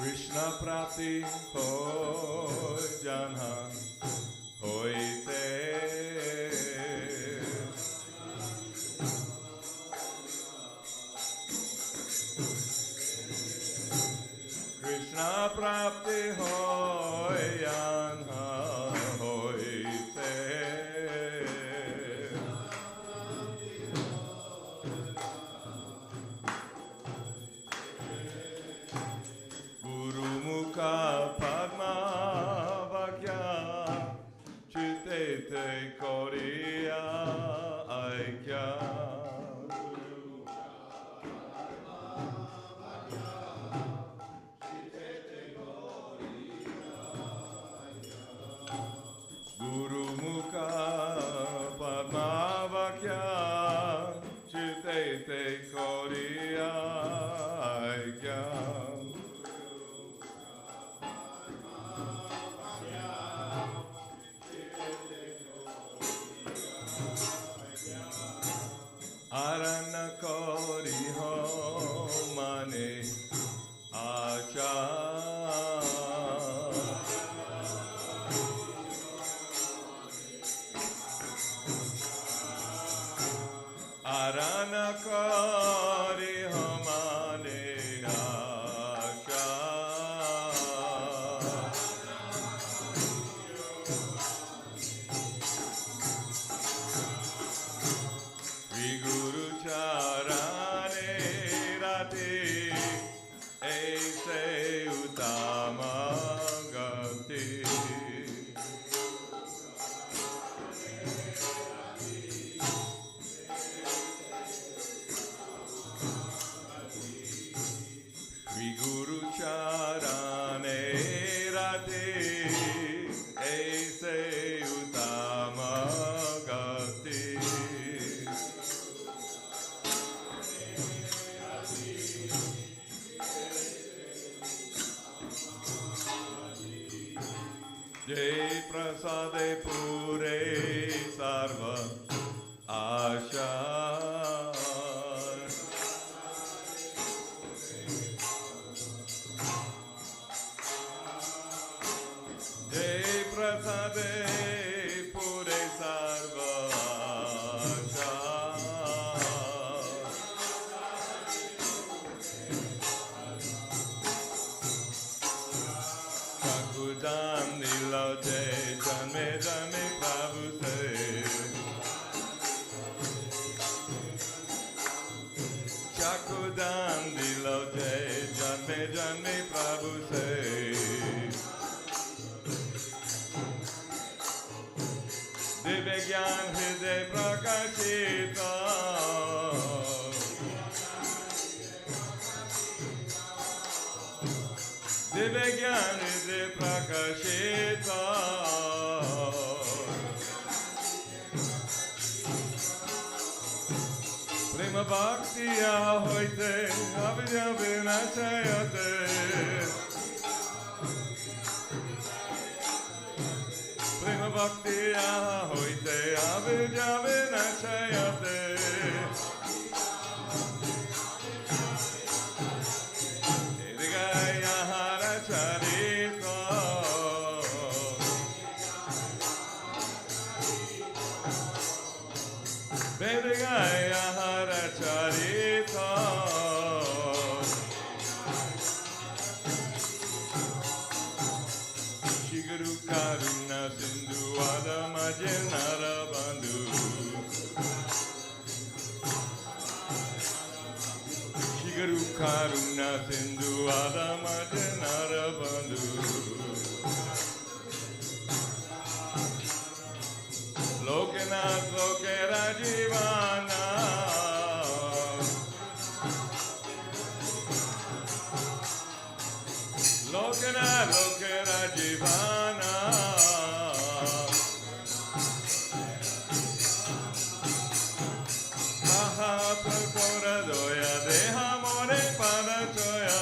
Krishna Prapti Hoy Janha Hoite Krishna Prapti Hoy Janha Hoite Guru Mukha Padma Vakya Chite Te Koriya Aikya Guru Mukha Padma Vakya Chite Te Koriya Aikya Arana Kori Ho Mane Acha Arana Kori Ho Mane Acha Shri Guru Charane Rati Aise Utama Gati Shri Guru Charane Rati Aise Utama Gati Jai Prasade Pure Sarva Asha Jai Prasade Pure Sarva Asha Chakudan Nilo Jai Janme Janme Prabhu Se Chakudan Nilo Jai Janme Janme Prabhu Se Divya Gyan Hriday Prakashita Divya Gyan Hriday Prakashita Prema Bhaktiya Hoite Avidya Vinachayate Prema Bhaktiya Hoite Avidya Vinachayate Edigaya Hara Charita Edigaya Hara Charita Shiguru Karuna Sindhu Adamajanara Bandhu Shiguru Karuna Sindhu Adamajanara Bandhu Lokanath Lokera Jivana Lokanath Lokera Jivana Mahaprabhura Doya Deha More Panachoya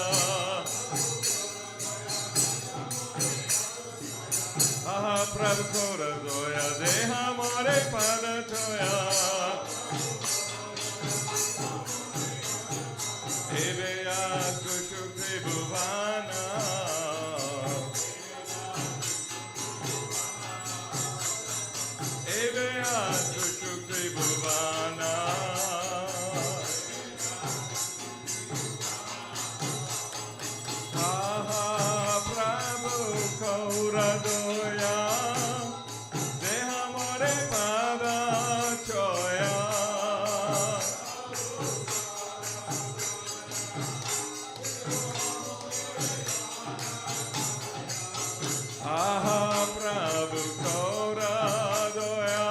Mahaprabhura Doya Deha More Panachoya Eveya Kushukti Bhuvana Radoya Dehamore Pada Choya Aha Prabhu Koradoya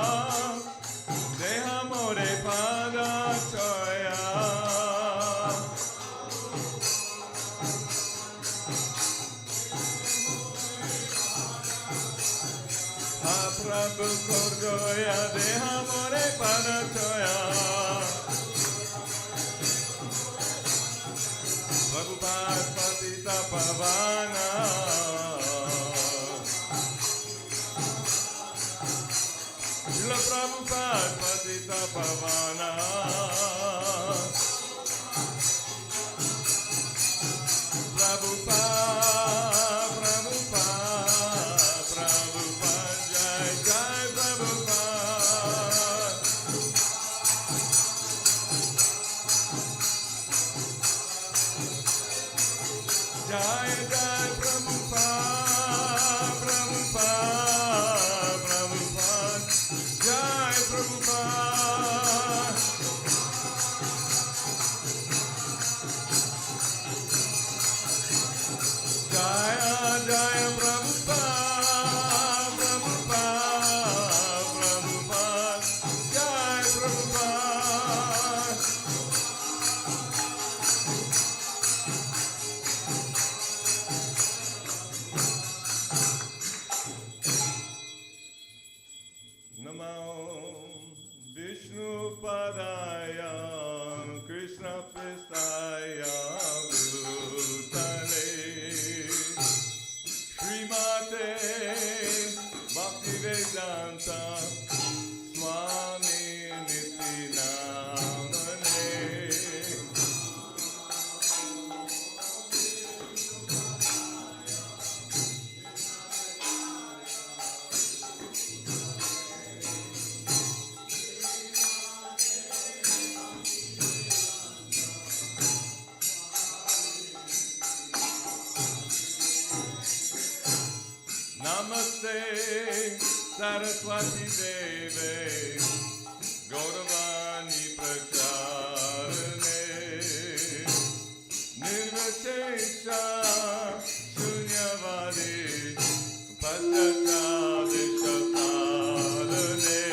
Dehamore Pada Choya Prabhu Korgoya Dehamore Padachoya Prabhupada Patita Pavana Srila Prabhupada Patita Pavana Prabhupada Jai Jai Prabhupada, Prabhupada, Prabhupada, Jai Prabhupada. Jaya Jaya Prabhupada, Prabhupada, Prabhupada, Jai Prabhupada. Namo Vishnu Padaya Krishna Prestaya Bhutale Srimate Bhaktivedanta Swami Nityanamane Namaste Saraswati Deve Gauravani Pracharane Nirvashesha Shunyavadi Paschatadishatarane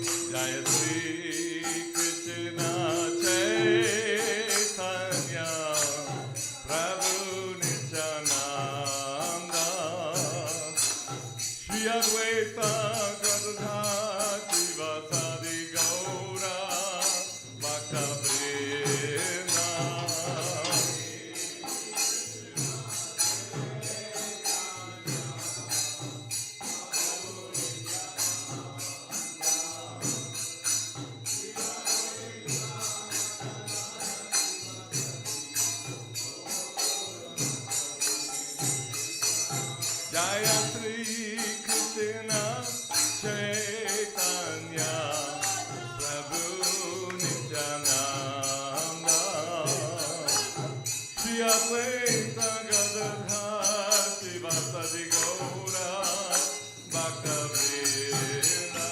Jaya Sri Krishna Chaitanya Prabhu Nityananda Shri Advaita Gadadhar Sivasadi Gaura Bhakta Vrinda Jaya Sri Krishna Chaitanya Prabhu Nityananda Shri Advaita Gadadhar Sivasadi Gaura Bhakta Vrinda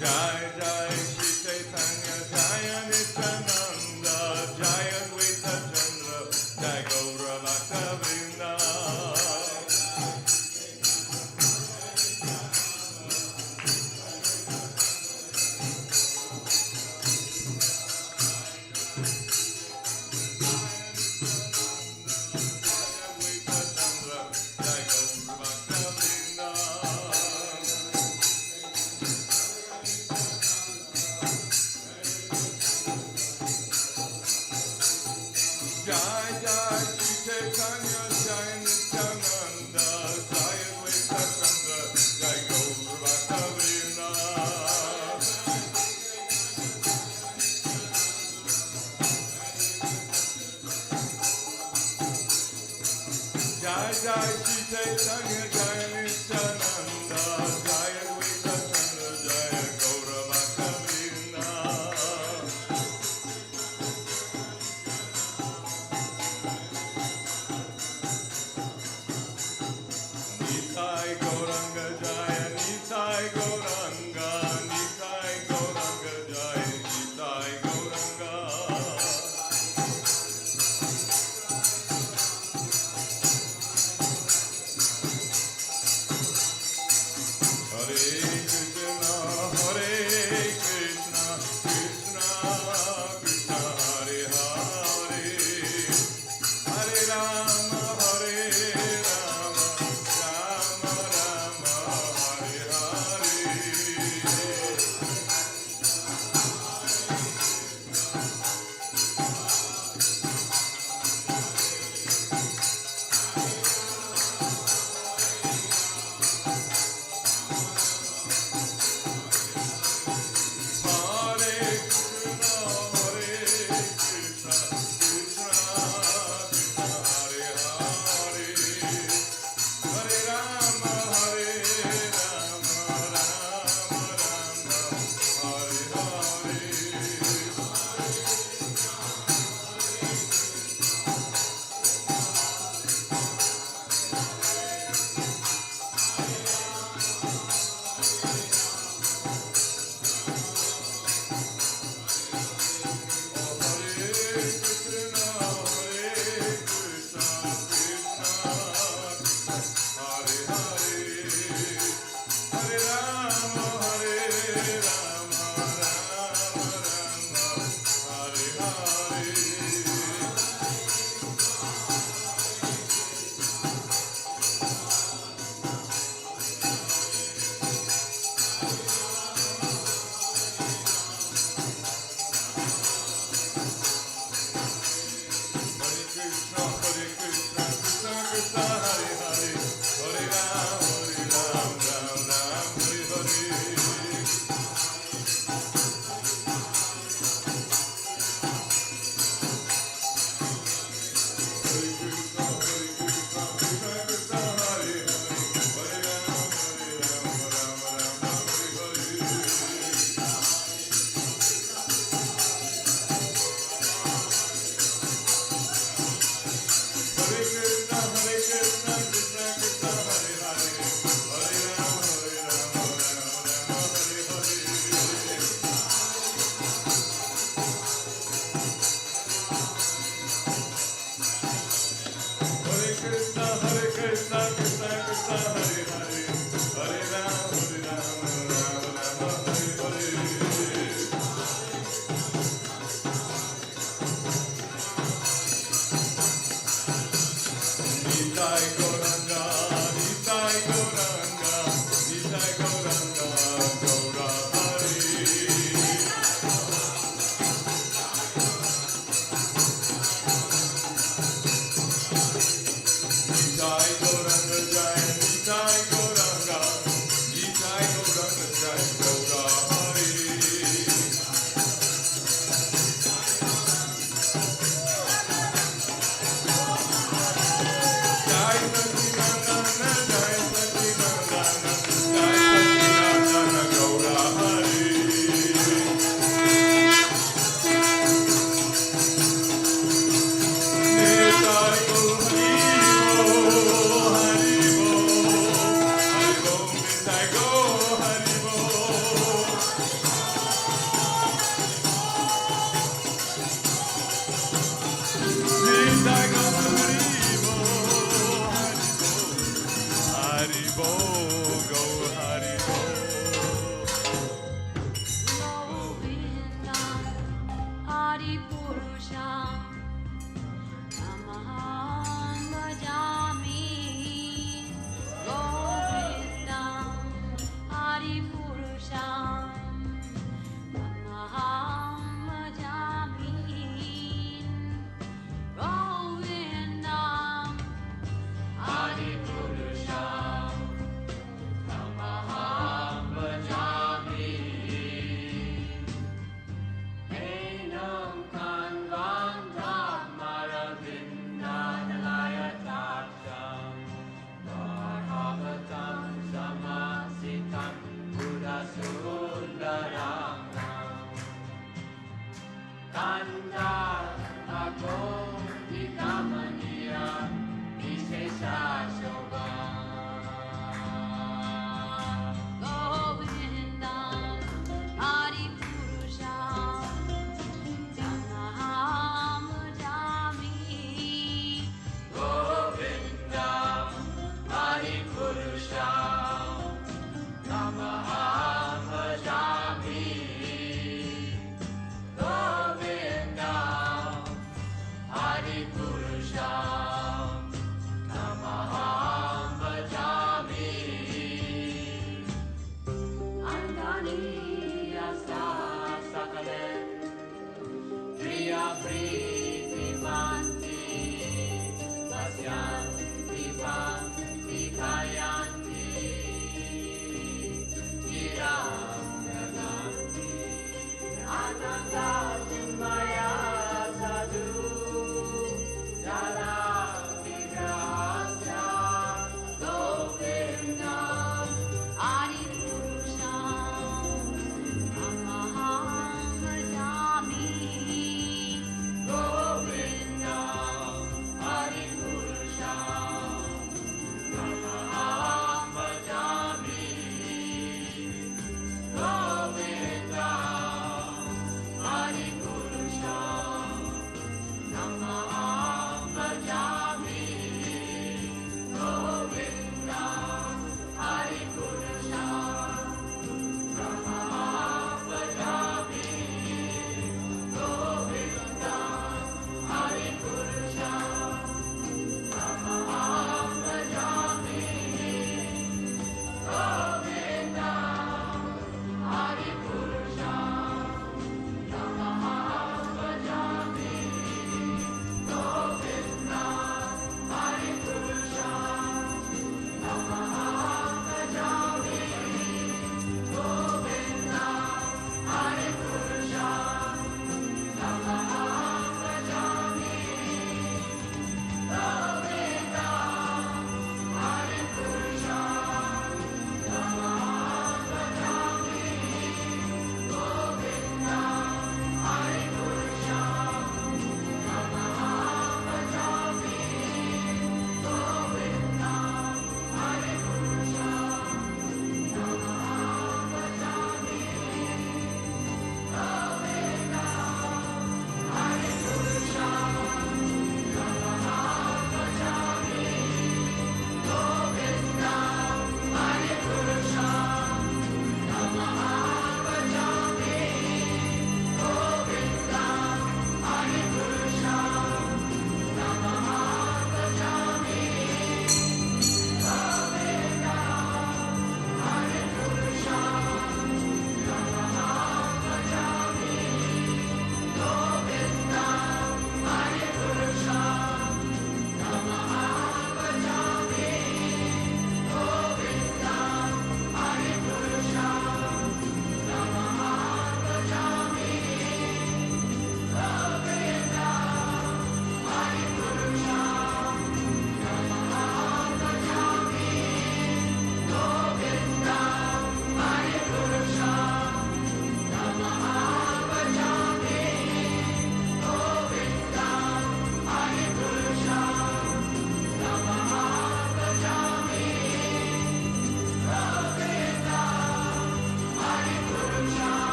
Jai Jai Shri Chaitanya Jaya Nityananda Chaitanya Jaya Nityananda Jaya Advaita Chandra Jaya Gaura Bhakta Vrinda Nitai Gauranga Jaya Nitai Gauranga Nitai Gauranga Jaya Nitai Gauranga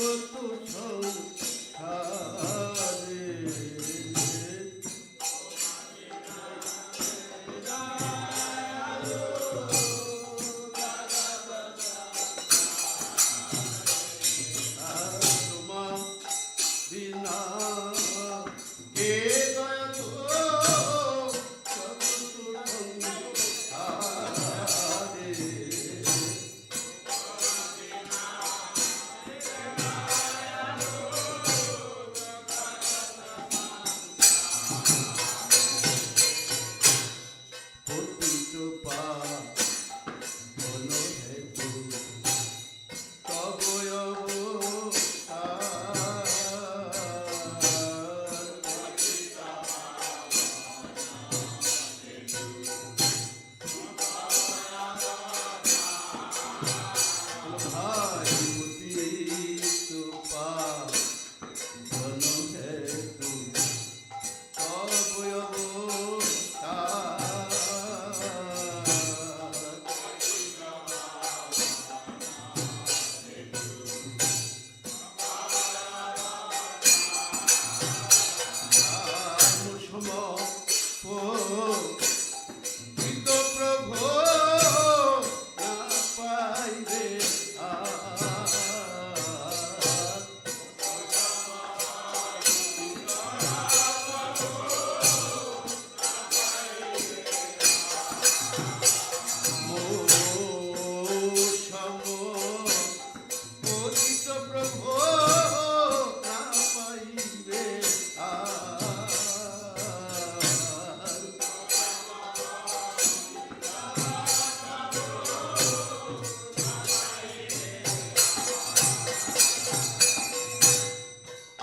জগত সংসারে তোমার বিনা কে দয়াল জগত সংসারে পতিত পাবন হেতু তব অবতার পতিত পাবন হেতু তব প্রভু না পাইবে পতিত প্রভু না পাইবে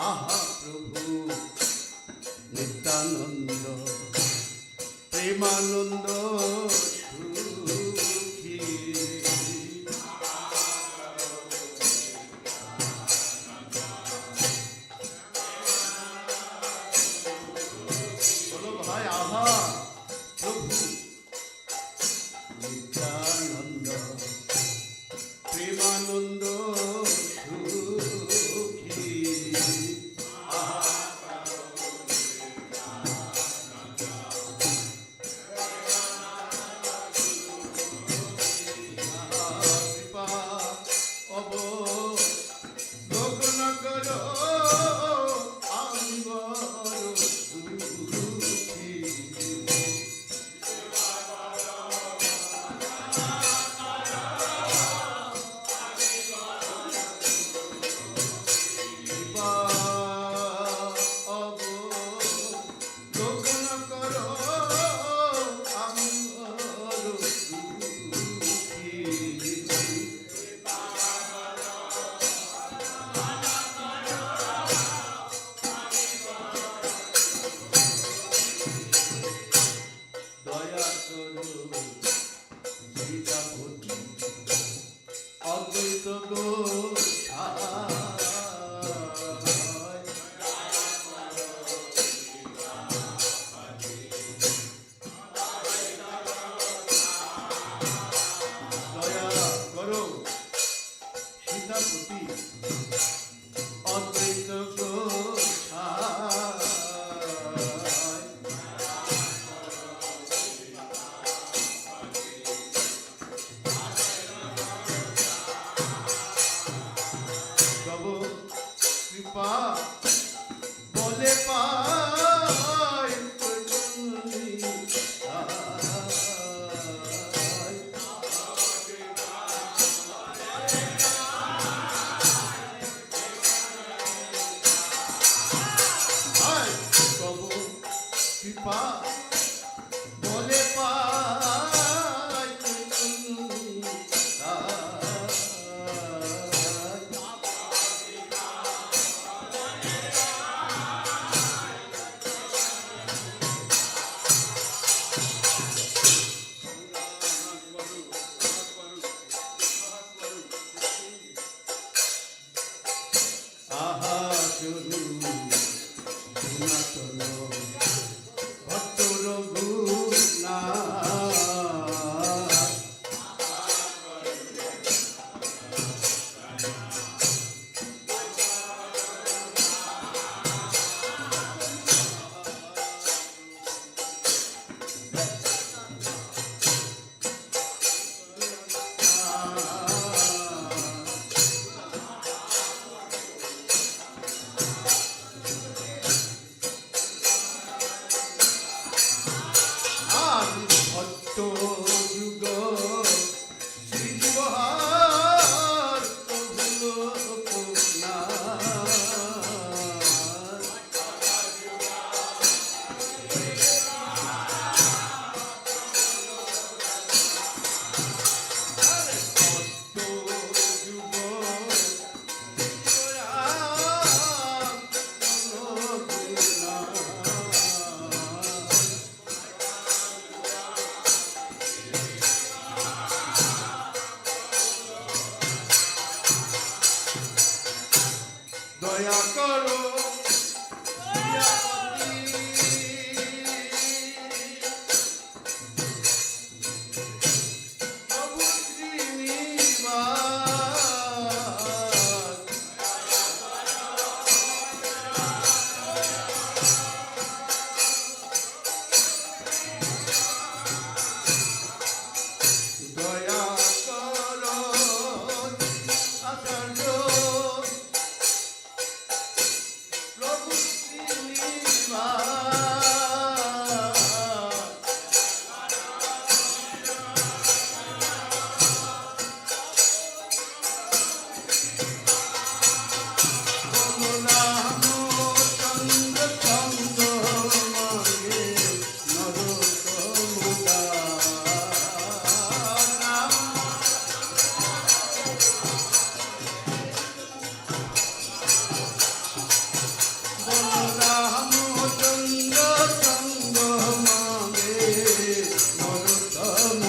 আহা প্রভু নিত্যানন্দ প্রেমানন্দ সুখী বলো ভাই আহা প্রভু নিত্যানন্দ প্রেমানন্দ সুখী কৃপা অবলোকন করো আমি বড় দুঃখী কৃপা অবলোকন করো আমি বড় দুঃখী দয়া করো সীতাপতি অদ্বৈত গোসাই দয়া করো সীতাপতি অদ্বৈত গোসাই তব কৃপা বলে পাই তব কৃপা বলে পাই আহা চলু সনাতন ভক্ত রঘুনাথ দয়া করো প্রিয়াপতি। প্রভু শ্রীনিবাস দয়া করো আচার্য প্রভু শ্রীনিবাস। বলরামচন্দ্র চন্দ্র মাগে নরোত্তম দাস। বলরামচন্দ্র চন্দ্র মাগে নরোত্তম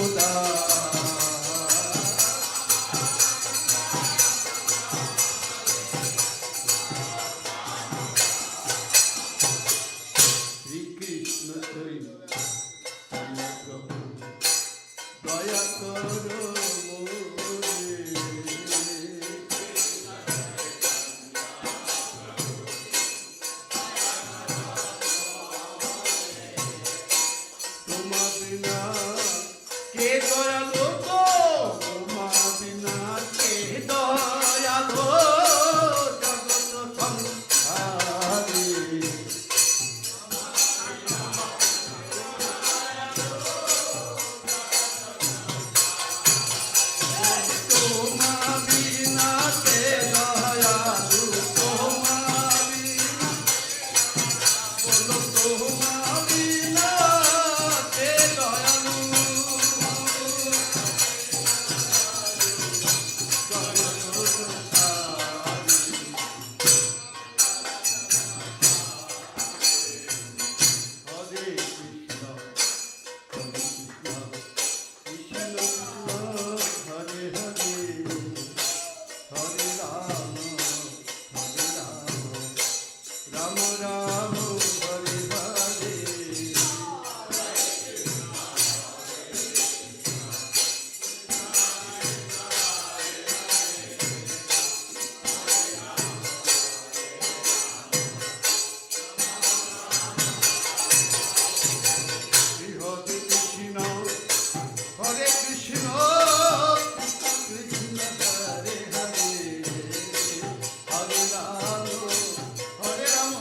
শ্রীকৃষ্ণ চৈতন্য প্রভু দয়া করো মোরে। তোমা বিনা কে দয়ালো গো, তোমা বিনা কে দয়ালো জগৎ সংসারে। তোমা বিনা কে দয়ালু, তোমা বিনা বলো তোমা বিনা কে দয়ালু জগৎ সংসারে। হরে কৃষ্ণ কৃষ্ণ কৃষ্ণ হরে হরে, হরে রাম রাম রাম হরে হরে। শ্রী হরে কৃষ্ণ হরে কৃষ্ণ কৃষ্ণ হরে হরে, হরে রাম হরে Ram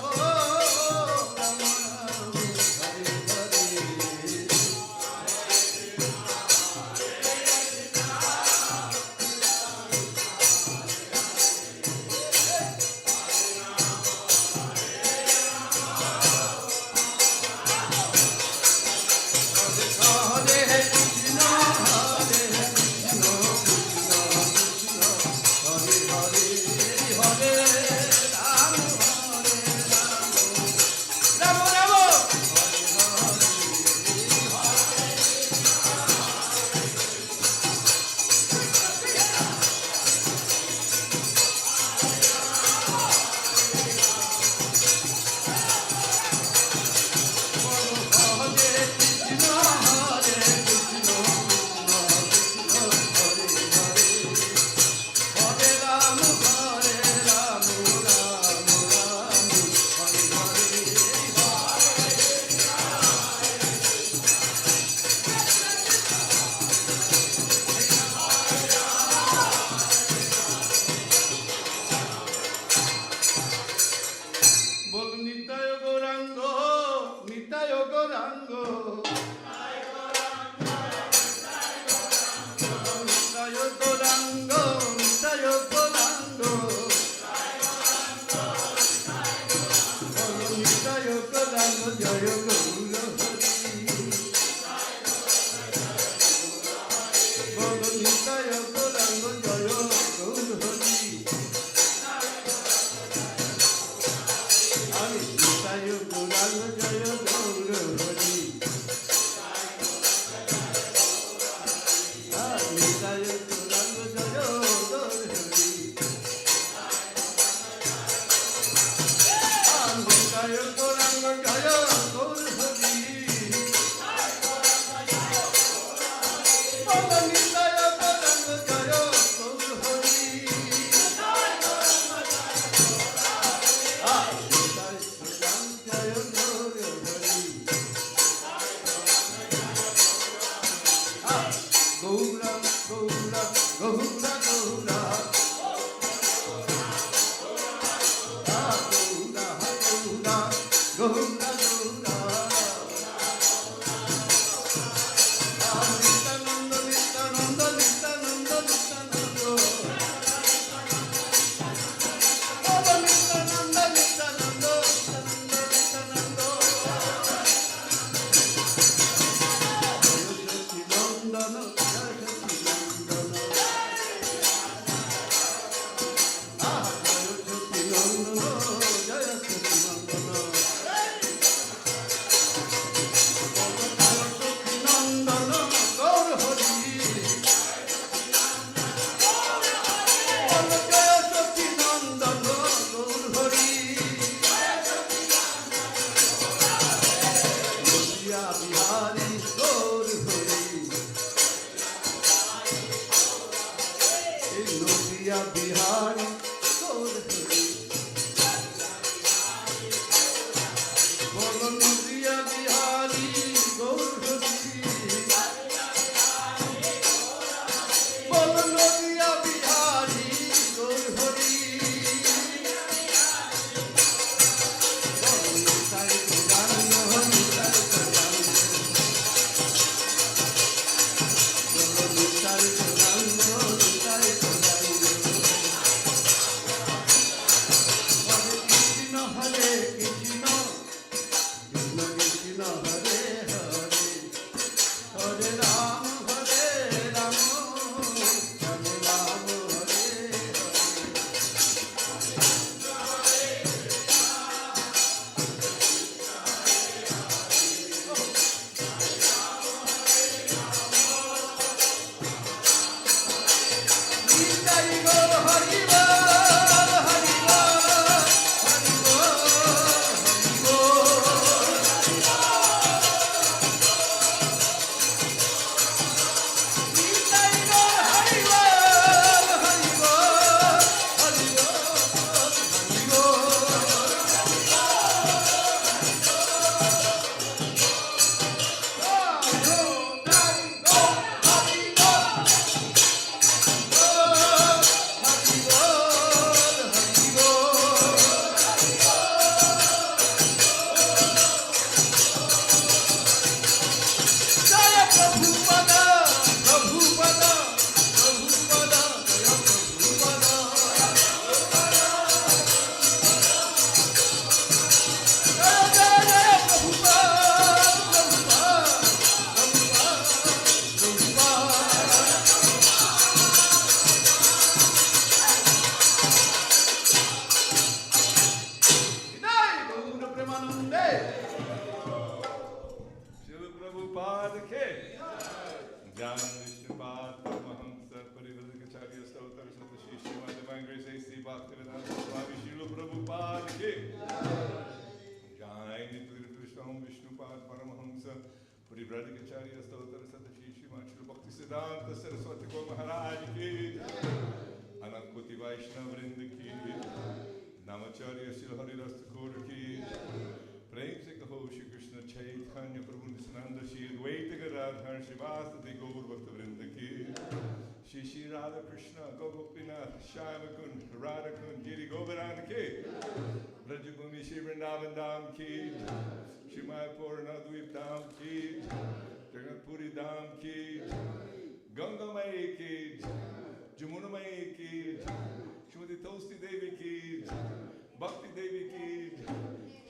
Bhakti Devi ki,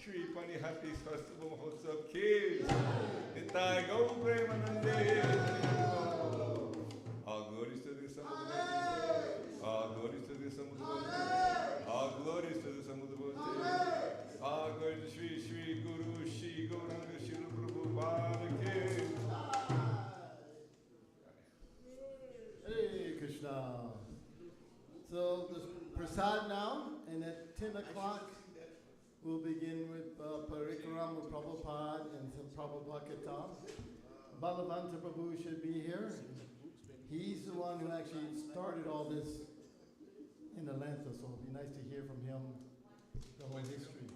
Shri Panihati Festival Mahotsav ki, Nitai Gaur Premanande. All glories to the Samudavati. All glories to the Samudavati. All glories to the Samudavati. All glories to Shri Shri Guru Shri Gauranga Shri Prabhupada ki. Hare Krishna. So the prasad now, and at 10 o'clock we'll begin with Parikaram with Prabhupada and some Prabhupada Kirtan. Balavanta Prabhu should be here. He's the one who actually started all this in Atlanta, so it'll be nice to hear from him the whole history.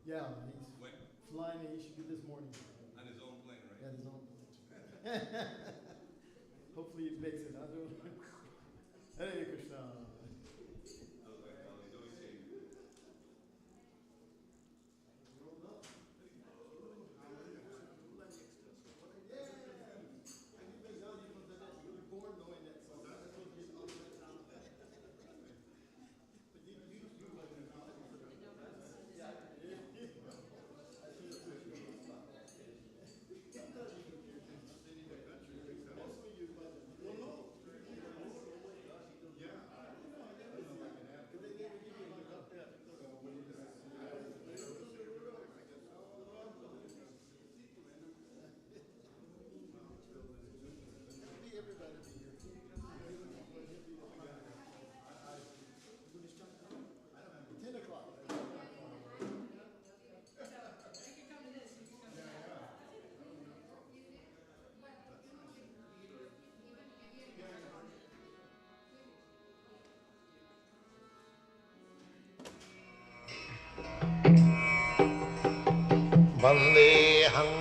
Yeah, he's flying. He should be this morning. On his own plane, right? Yeah, his own plane. Hopefully he makes it. Hare Krishna. Vandeham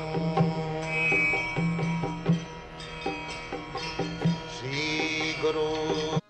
Sri Guru.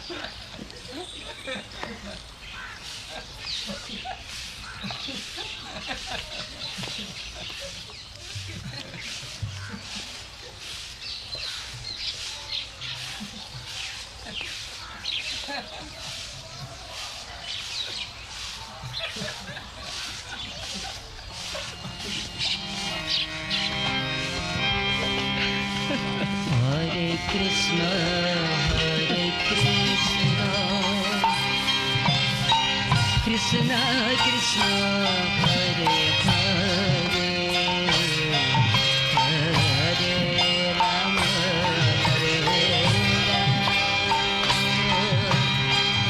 Hare Krishna, Hare Krishna, Krishna Krishna, Hare Hare, Hare Rama, Hare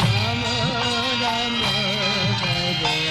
Rama, Rama Rama, Hare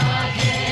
Hare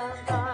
Radha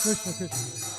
Krishna Krishna.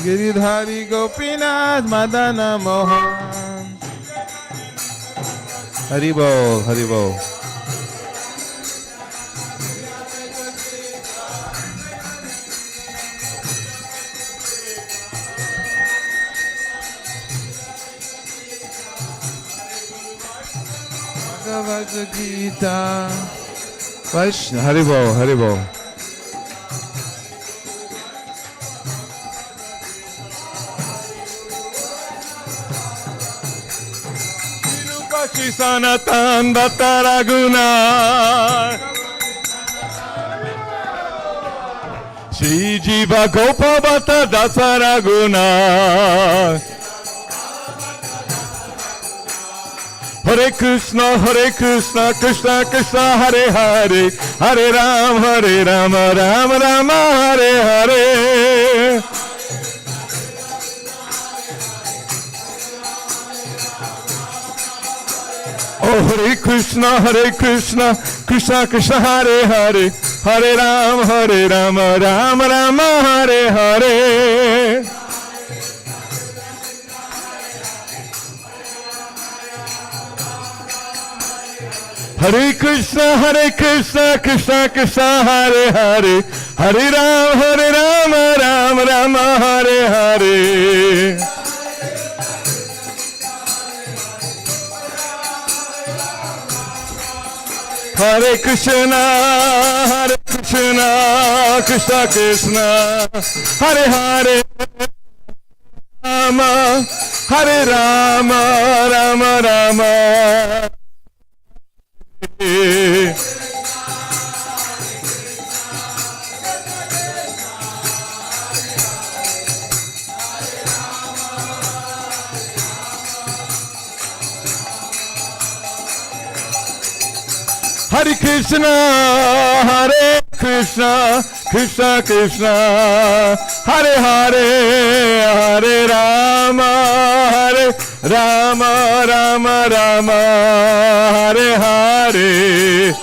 Giridhari Gopinath Madan Mohan Hari बोल हरि बोल भगवद गीता वैष्णव हरि बोल हरि बोल Shri Sanatan Bhatta Raghunath Shri Jiva Gopa Bhatta Dasa Raghunath Hare Krishna Krishna Krishna Hare Hare Hare Ram Ram Rama Hare Hare Oh Hare Krishna Krishna Krishna Hare Hare Hare Ram Ram Rama Hare Hare Hare Krishna Krishna Hare Hare Hare Ram Rama Hare Hare Hare Krishna Krishna Krishna Hare Hare Hare Rama Rama Hare Krishna Krishna Krishna Hare Hare Hare Rama Rama Hare Hare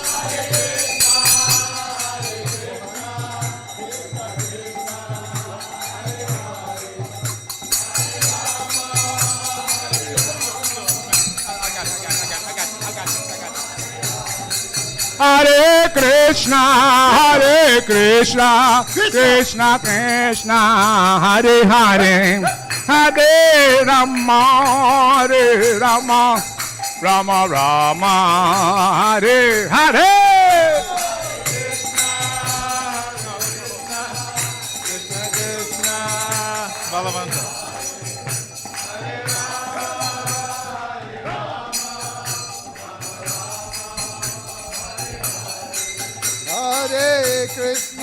Hare Krishna Krishna Krishna Hare Hare Hare Rama Rama Hare Hare Krishna Balavanta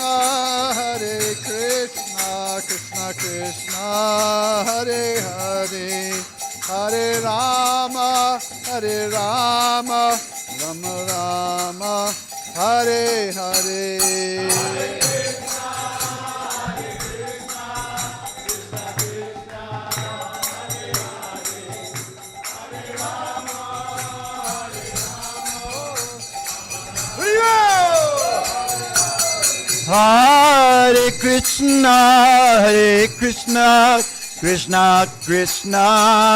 Hare Krishna Krishna Krishna Hare Hare Hare Rama Rama Rama Hare Hare Hare Krishna Krishna Krishna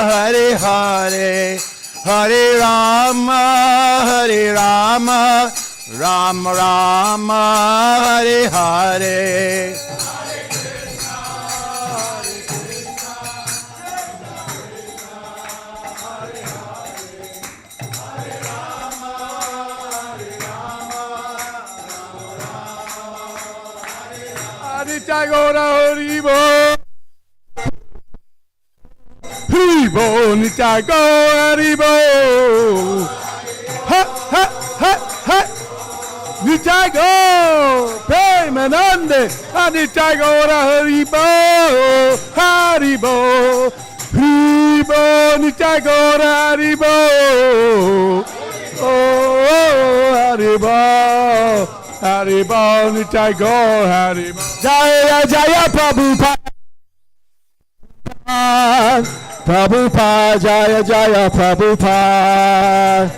Hare Hare Hare Rama Rama Hare Hare Nitai Gaura Haribo Haribo Nitai Gaura Haribo Ha ha ha ha Nitai Gaura Premanande Nitai Gaura Haribo Haribo Haribo Nitai Gaura Haribo Oh Haribo Haribo Nitai Gaur Haribo Jaya Jaya Prabhupada Prabhupada Jaya Jaya Prabhupada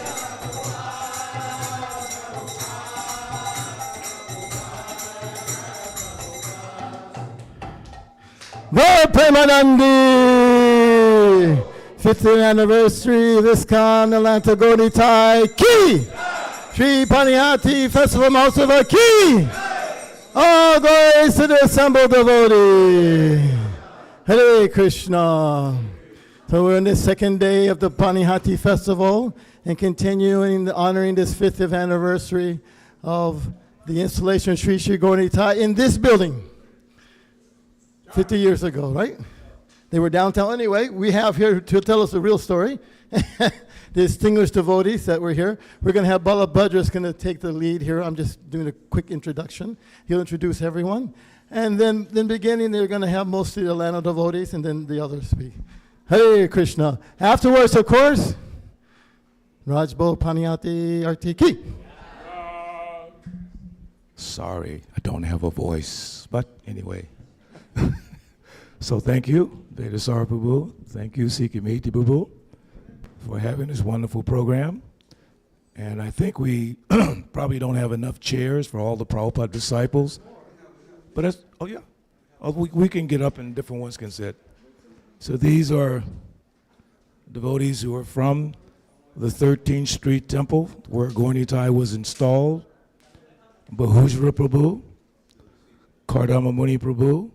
Go Premanandi! 50th anniversary, Viscon, Atlanta Goni Tai, Ki! Sri Panihati Festival Mahotsav, Ki! All glories to the assembled devotee. Hare Krishna. So we're on the second day of the Panihati Festival and continuing honoring this 50th anniversary of the installation of Sri Sri Gaura Nitai in this building 50 years ago, right? They were downtown. Anyway, we have here to tell us the real story. Distinguished devotees that were here. We're going to have Bala Bhadra's going to take the lead here. I'm just doing a quick introduction. He'll introduce everyone. And then beginning, they're going to have mostly the Atlanta devotees and then the others speak. Hare Krishna. Afterwards, of course, Rajbo Panihati Artiki. Sorry, I don't have a voice, but anyway. So thank you, Vedasara Prabhu. Thank you, Sikimiti Prabhu, for having this wonderful program. And I think we probably don't have enough chairs for all the Prabhupada disciples. But that's, oh yeah, we can get up and different ones can sit. So these are devotees who are from the 13th Street Temple, where Gaura Nitai was installed. Bahujra Prabhu, Kardama Muni Prabhu.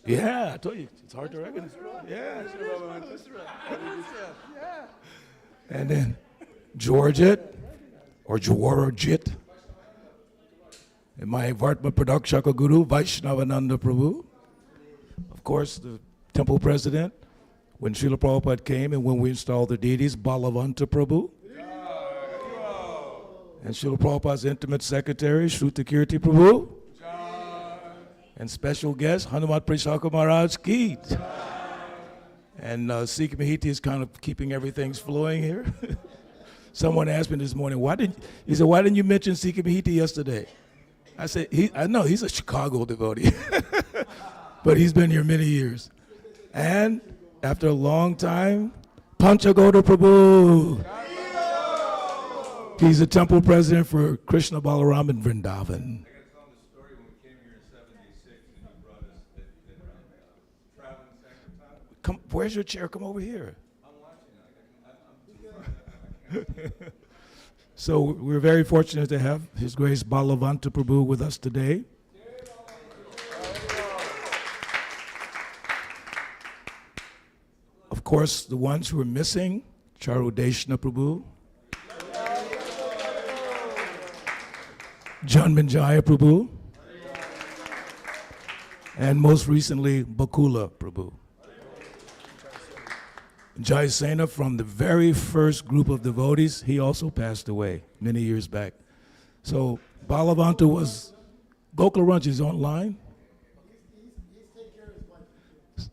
Yeah, I told you, it's hard to recognize. Yeah. And then Georgette, or Georgette. And my Vartma Pradakshaka Guru, Vaishnavananda Prabhu. Of course, the temple president, when Srila Prabhupada came and when we installed the deities, Balavanta Prabhu. And Srila Prabhupada's intimate secretary, Shrutakirti Prabhu. And special guest, Hanumat Prasaka Maharaj Ki. And Sikh Mahiti is kind of keeping everything flowing here. Someone asked me this morning, why didn't you mention Sikh Mahiti yesterday? I said, I know he's a Chicago devotee, but he's been here many years. And after a long time, Panchagoda Prabhu. He's the temple president for Krishna Balaram in Vrindavan. Come, where's your chair? Come over here. So we're very fortunate to have His Grace Balavanta Prabhu with us today. Of course, the ones who are missing, Charudeshna Prabhu, Janmanjaya Prabhu, and most recently, Bakula Prabhu. Jaisena, from the very first group of devotees, he also passed away many years back. So Balavanta was, Gokula Ranjan is online.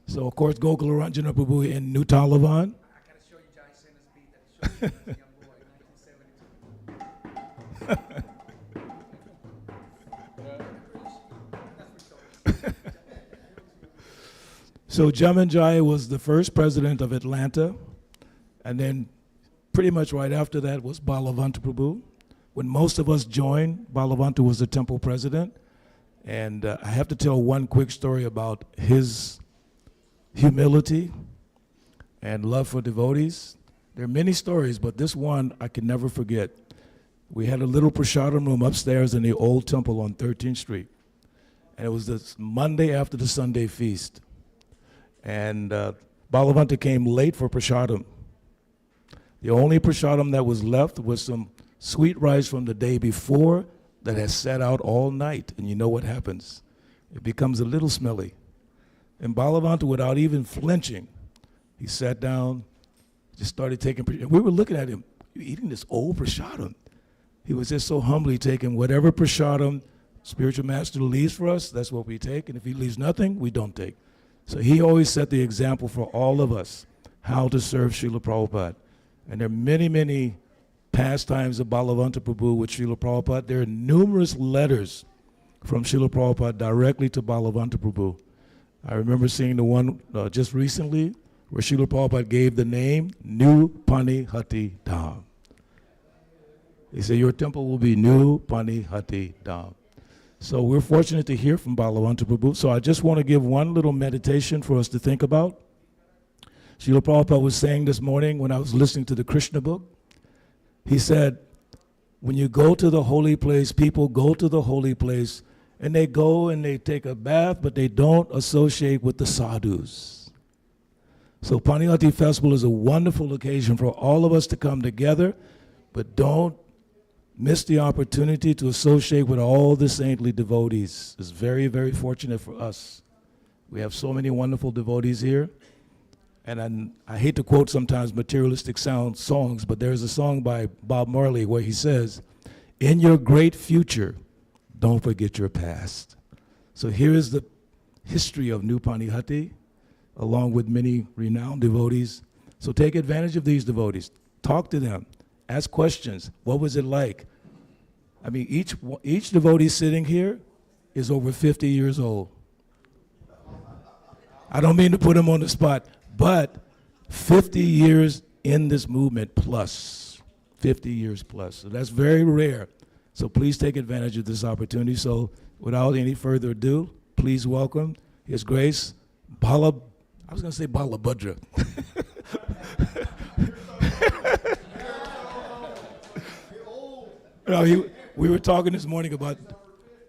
So of course Gokula Ranjana Prabhu in New Talavan. I gotta show you Jaisena's beat that he showed me as a young boy in 1972. So Jamanjaya was the first president of Atlanta, and then pretty much right after that was Balavanta Prabhu. When most of us joined, Balavanta was the temple president, and I have to tell one quick story about his humility and love for devotees. There are many stories, but this one I can never forget. We had a little prasadam room upstairs in the old temple on 13th Street, and it was this Monday after the Sunday feast. And Balavanta came late for prasadam. The only prasadam that was left was some sweet rice from the day before that has sat out all night. And you know what happens. It becomes a little smelly. And Balavanta, without even flinching, he sat down, just started taking prasadam. We were looking at him, you eating this old prasadam. He was just so humbly taking whatever prasadam spiritual master leaves for us, that's what we take. And if he leaves nothing, we don't take. So he always set the example for all of us how to serve Srila Prabhupada. And there are many, many pastimes of Balavanta Prabhu with Srila Prabhupada. There are numerous letters from Srila Prabhupada directly to Balavanta Prabhu. I remember seeing the one just recently where Srila Prabhupada gave the name New Panihati Dham. He said, your temple will be New Panihati Dham. So we're fortunate to hear from Bhagavanta Prabhu. So I just want to give one little meditation for us to think about. Srila Prabhupada was saying this morning when I was listening to the Krishna book, he said, when you go to the holy place, people go to the holy place and they go and they take a bath, but they don't associate with the sadhus. So Panihati Festival is a wonderful occasion for all of us to come together, but don't miss the opportunity to associate with all the saintly devotees. It's very, very fortunate for us. We have so many wonderful devotees here. And I hate to quote sometimes materialistic songs, but there's a song by Bob Marley where he says, in your great future, don't forget your past. So here is the history of New Panihati, along with many renowned devotees. So take advantage of these devotees. Talk to them. Ask questions. What was it like? I mean, each devotee sitting here is over 50 years old. I don't mean to put them on the spot, but 50 years in this movement plus, 50 years plus. So that's very rare. So please take advantage of this opportunity. So without any further ado, please welcome His Grace I was going to say Balabhadra. No, we were talking this morning about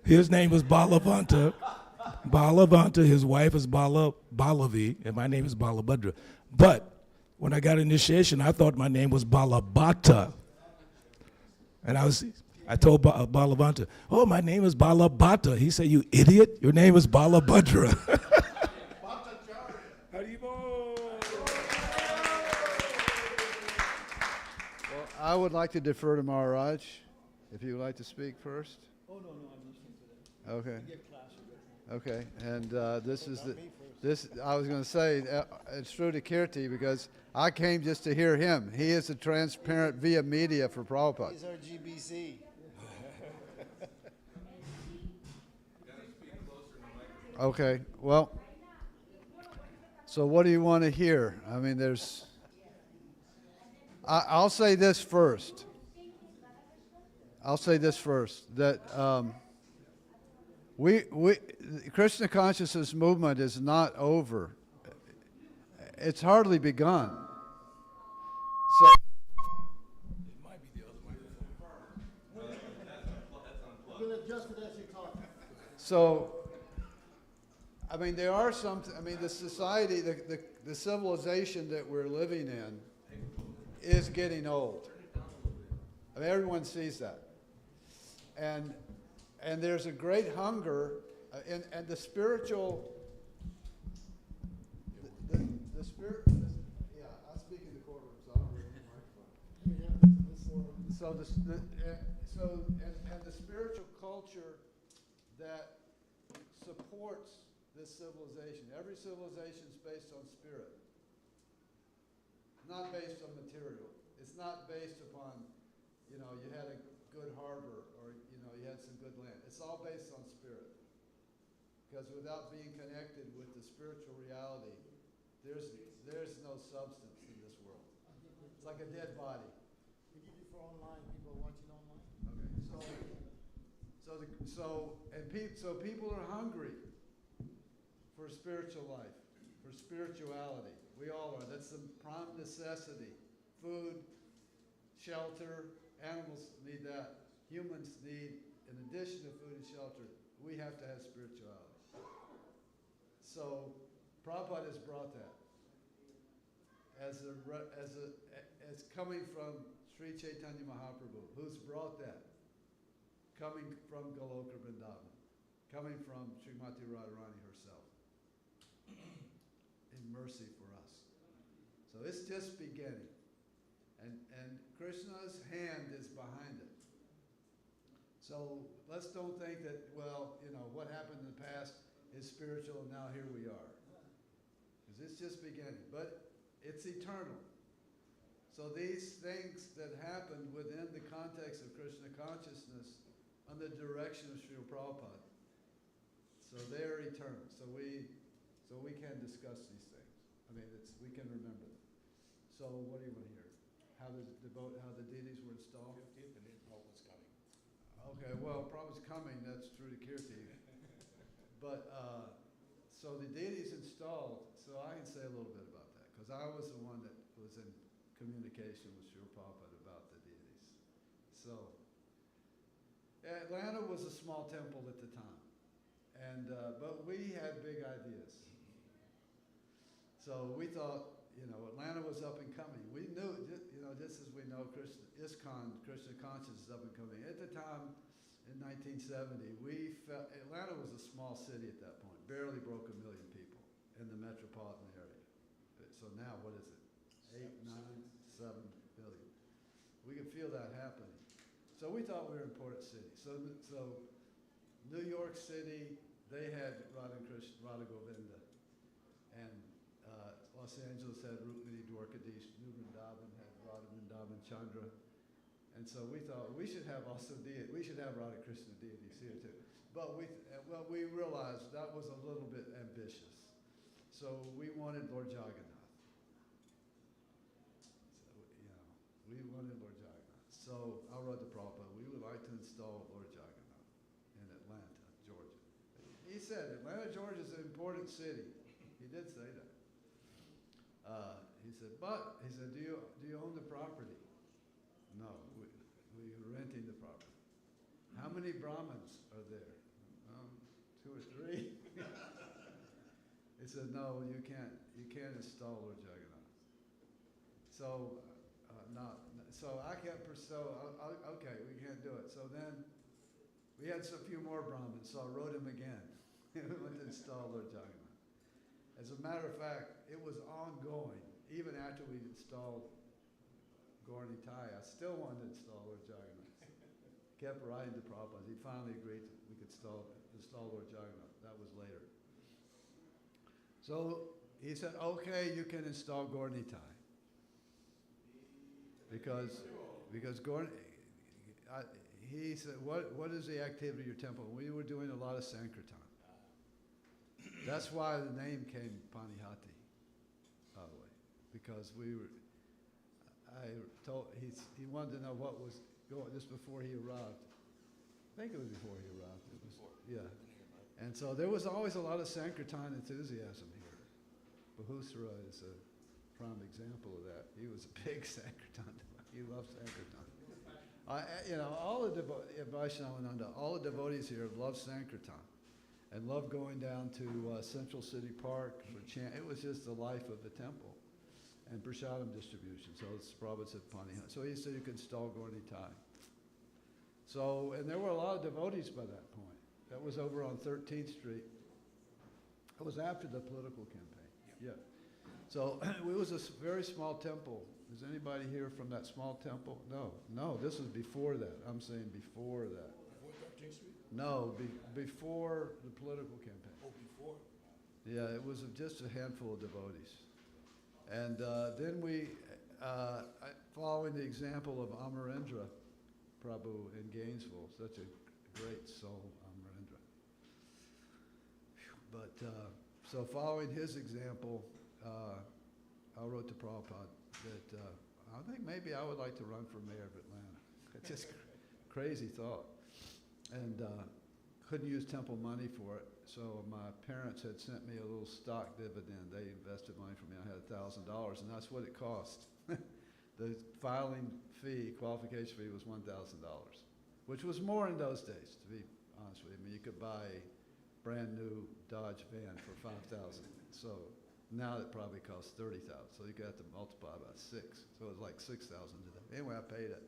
his name was Balavanta. Balavanta, his wife is Balavi, and my name is Balabhadra. But when I got initiation, I thought my name was Balabhata. And I told Balavanta, oh, my name is Balabhata. He said, you idiot, your name is Balabhadra. Well, I would like to defer to Maharaj, if you would like to speak first. Oh, no, I'm listening to that. Okay. You get class. Okay, and I was going to say, it's true to Kirti because I came just to hear him. He is a transparent via media for Prabhupada. He's our GBC. Okay, well, so what do you want to hear? I mean, I'll say this first. That Krishna consciousness movement is not over. It's hardly begun. So, I'm going to adjust it as you talk. so, I mean, there are some. I mean, the society, the civilization that we're living in, is getting old. I mean, everyone sees that, and there's a great hunger, and the spiritual. The spirit. Yeah, I speak in the courtroom, so I don't really need a microphone. So the spiritual culture that supports this civilization. Every civilization is based on spirit, not based on material. It's not based upon, you had a good harbor or, you had some good land. It's all based on spirit. Because without being connected with the spiritual reality, there's no substance in this world. It's like a dead body. We give you for online, people watching online. Okay, so people are hungry for spiritual life, for spirituality. We all are. That's the prime necessity. Food, shelter, animals need that. Humans need, in addition to food and shelter, we have to have spirituality. So Prabhupada has brought that as coming from Sri Chaitanya Mahaprabhu, who's brought that, coming from Goloka Vrindavan, coming from Srimati Radharani herself, in mercy for us. So it's just beginning. And Krishna's hand is behind it. So let's don't think that, what happened in the past is spiritual and now here we are. Because it's just beginning. But it's eternal. So these things that happened within the context of Krishna consciousness under the direction of Srila Prabhupada. So they are eternal. So we can discuss these things. I mean, we can remember them. So what do you want to hear? How the deities were installed? 50th and then Prabhupada's coming. Okay, well, Prabhupada's coming, that's through the Kirti. But, so the deities installed, so I can say a little bit about that, because I was the one that was in communication with Sri Prabhupada about the deities. So, Atlanta was a small temple at the time, and, but we had big ideas. So we thought, you know, Atlanta was up and coming. We knew, you know, just as we know ISKCON, Krishna consciousness is up and coming. At the time, in 1970, we felt, Atlanta was a small city at that point, barely broke 1 million people in the metropolitan area. So now, what is it? 7 billion. We could feel that happening. So we thought we were an important city. So New York City, they had Radha Govinda. And Los Angeles had Rukmini Dwarkadish. New Vrindavan had Radha Vrindavan Chandra. And so we thought we should have also we should have Radha Krishna deities here too. But we realized that was a little bit ambitious. So we wanted Lord Jagannath. So, you know, we wanted Lord Jagannath. So I wrote to Prabhupada, we would like to install Lord Jagannath in Atlanta, Georgia. He said, Atlanta, Georgia is an important city. He did say that. He said, do you own the property? No, we were renting the property. How many Brahmins are there? 2 or 3. He said, no, you can't install Lord Jagannath. So, I kept okay, we can't do it. So then, we had a few more Brahmins, so I wrote him again. We went to install Lord Jagannath. As a matter of fact, it was ongoing, even after we installed Gaura Nitai. I still wanted to install Lord Jagannath. Kept writing to Prabhupada. He finally agreed we could install Lord Jagannath. That was later. So he said, okay, you can install Gaura Nitai. Because he said, what is the activity of your temple? We were doing a lot of Sankirtan. That's why the name came Panihati, by the way, because he wanted to know what was going, just before he arrived. I think it was before he arrived. It was, yeah. And so there was always a lot of Sankirtan enthusiasm here. Bahusara is a prime example of that. He was a big Sankirtan. He loved Sankirtan. You know, all the Vaishnavananda, all the devotees here love Sankirtan and love going down to Central City Park for chant. It was just the life of the temple. And prasadam distribution. So Prabhupada said Panihati. So he said you could install Gaura Nitai. So, and there were a lot of devotees by that point. That was over on 13th Street. It was after the political campaign. Yeah. So it was a very small temple. Is anybody here from that small temple? No, this was before that. I'm saying before that. Before 13th Street? No, before the political campaign. Oh, before? Yeah, it was just a handful of devotees. And then we, following the example of Amarendra Prabhu in Gainesville, such a great soul, Amarendra. But, so following his example, I wrote to Prabhupada that I think maybe I would like to run for mayor of Atlanta. It's just crazy thought. And couldn't use temple money for it. So my parents had sent me a little stock dividend. They invested money for me. I had $1,000, and that's what it cost. The filing fee, qualification fee, was $1,000, which was more in those days, to be honest with you. I mean, you could buy a brand new Dodge van for $5,000. So now it probably costs $30,000. So you got to multiply by 6. So it was like $6,000 today. Anyway, I paid it.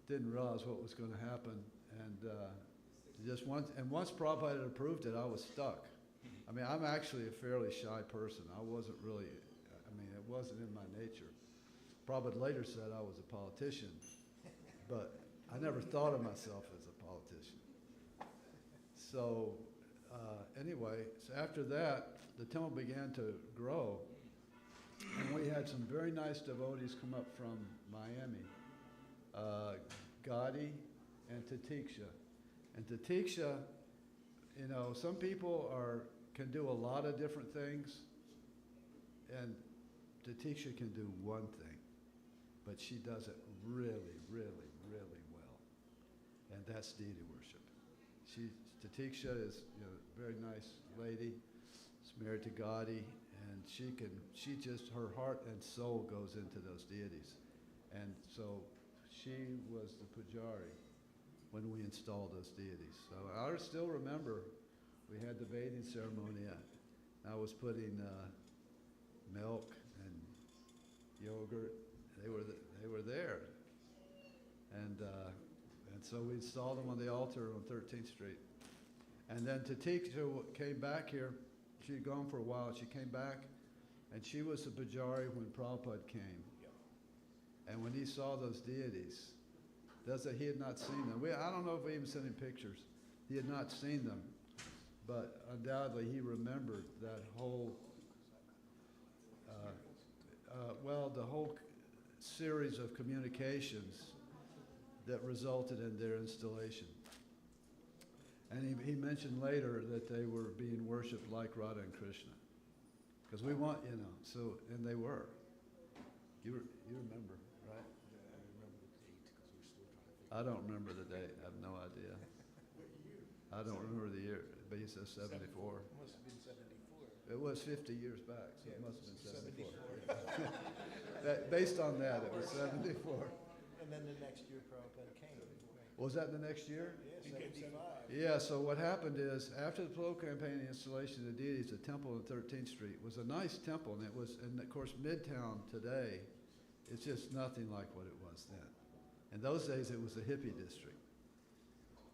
Didn't realize what was going to happen, and once Prabhupada had approved it, I was stuck. I mean, I'm actually a fairly shy person. I wasn't really, it wasn't in my nature. Prabhupada later said I was a politician, but I never thought of myself as a politician. So anyway, so after that, the temple began to grow, and we had some very nice devotees come up from Miami, Gadi and Tatiksha. And Tatiksha, you know, some people can do a lot of different things, and Tatiksha can do one thing, but she does it really, really, really well. and that's deity worship. Tatiksha is, you know, a very nice lady. She's married to Gaudi, and her heart and soul goes into those deities. And so she was the pujari when we installed those deities. So I still remember we had the bathing ceremony. I was putting milk and yogurt. They were there, and so we installed them on the altar on 13th Street. And then Tatiksha came back here. She had gone for a while. She came back, and she was the pujari when Prabhupada came. And when he saw those deities, he had not seen them. I don't know if we even sent him pictures. He had not seen them, but undoubtedly he remembered that whole, the whole series of communications that resulted in their installation. And he mentioned later that they were being worshipped like Radha and Krishna. Because we want, you know, so, and they were. You remember, right? I don't remember the date. I have no idea. I don't remember the year, but he says 74. Must have been 74. It was 50 years back, so it must have been 74. Based on that, it was 74. And then the next year Prabhupada came. Was that the next year? Yeah, 75. Yeah, so what happened is, after the Flow campaign and the installation of the deities, the temple on 13th Street was a nice temple, and of course, Midtown today, it's just nothing like what it was then. In those days, it was a hippie district.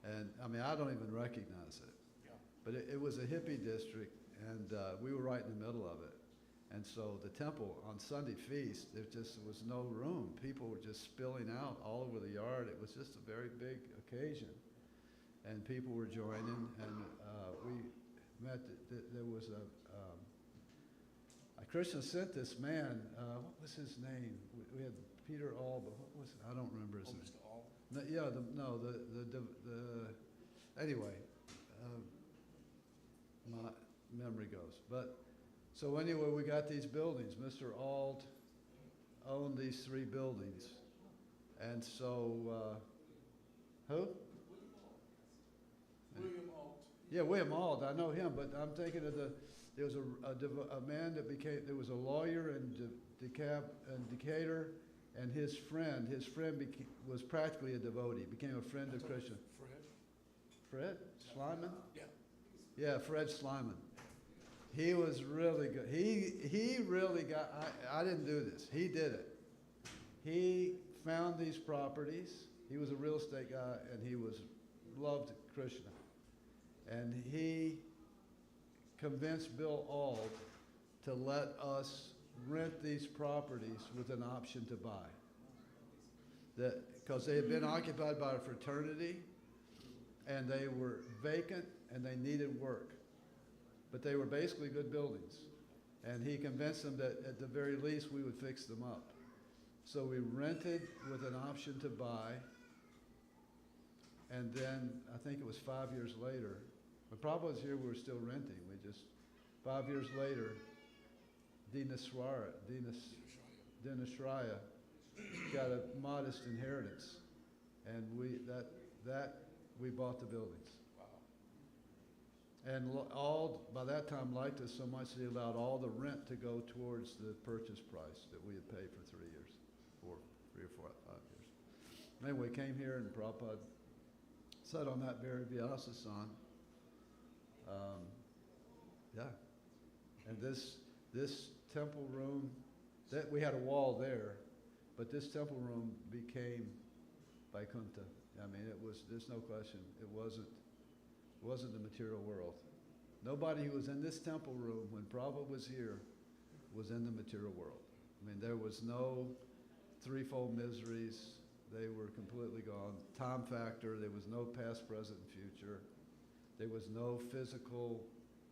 And, I mean, I don't even recognize it. Yeah. But it was a hippie district, and we were right in the middle of it. And so the temple, on Sunday feast, there was no room. People were just spilling out all over the yard. It was just a very big occasion. And people were joining, and we met, there was Krishna sent this man, what was his name? We had Peter All, but what was it? I don't remember his name. Mr. All? No, yeah, anyway, my memory goes. But, so anyway, we got these buildings. Mr. Ald owned these 3 buildings. And so, who? William Alt. Yeah, William Ald, I know him, but I'm thinking of there was a man that there was a lawyer in Decatur, and his friend was practically a devotee, became a friend of Krishna. Fred Slyman? Yeah. Yeah, Fred Slyman. He was really good. He really got, I didn't do this, he did it. He found these properties. He was a real estate guy, and he loved Krishna. And he convinced Bill Auld to let us rent these properties with an option to buy. Because they had been occupied by a fraternity, and they were vacant, and they needed work. But they were basically good buildings. And he convinced them that at the very least we would fix them up. So we rented with an option to buy. And then I think it was 5 years later, when Prabhupada was here, we were still renting. 5 years later, Dinashraya got a modest inheritance. And we bought the buildings. And Ald, by that time, liked us so much that he allowed all the rent to go towards the purchase price that we had paid for 3 years, 3 or 4, 5 years. Anyway, came here, and Prabhupada sat on that very Vyasasan. Yeah. And this temple room, we had a wall there, but this temple room became Vaikuntha. I mean, there's no question, it wasn't the material world. Nobody who was in this temple room when Prabhupada was here was in the material world. I mean, there was no threefold miseries. They were completely gone. Time factor, there was no past, present, and future. There was no physical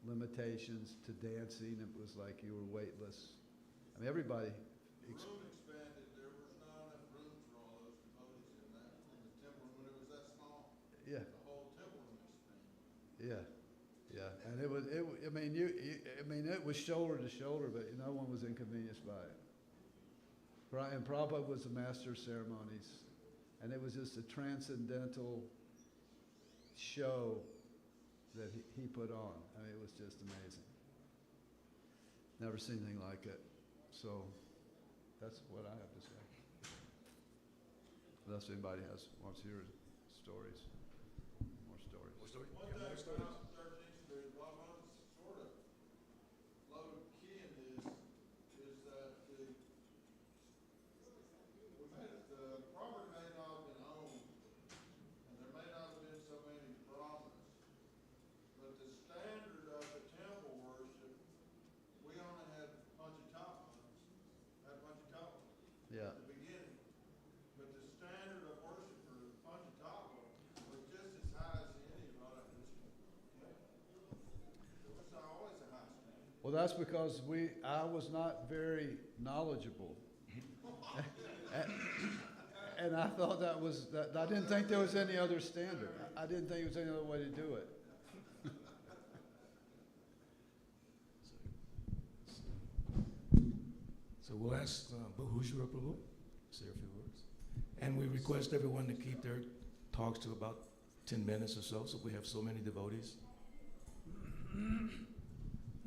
limitations to dancing. It was like you were weightless. I mean, everybody. Room expanded. There was not enough room for all those devotees in the temple when it was that small. Yeah. The whole temple room expanded. Yeah, yeah, and it was shoulder to shoulder, but no one was inconvenienced by it. And Prabhupada was the master of ceremonies, and it was just a transcendental show that he put on. I mean, it was just amazing. Never seen anything like it. So that's what I have to say. Unless anybody wants to hear stories, more stories. More stories? One Yeah, thing more stories. about 13th Street, what I'm sort of low key in is that the property may not have been owned, and there may not have been so many problems, but the standard of the temple worship, we only had Panihati Yeah. at the beginning, but the standard of worship for Panihati was just as high as any of it. It was always a high standard. Well, that's because I was not very knowledgeable. And I thought that I didn't think there was any other standard. I didn't think there was any other way to do it. So we'll ask Bahushra Prabhu to say a few words. And we request everyone to keep their talks to about 10 minutes or so we have so many devotees.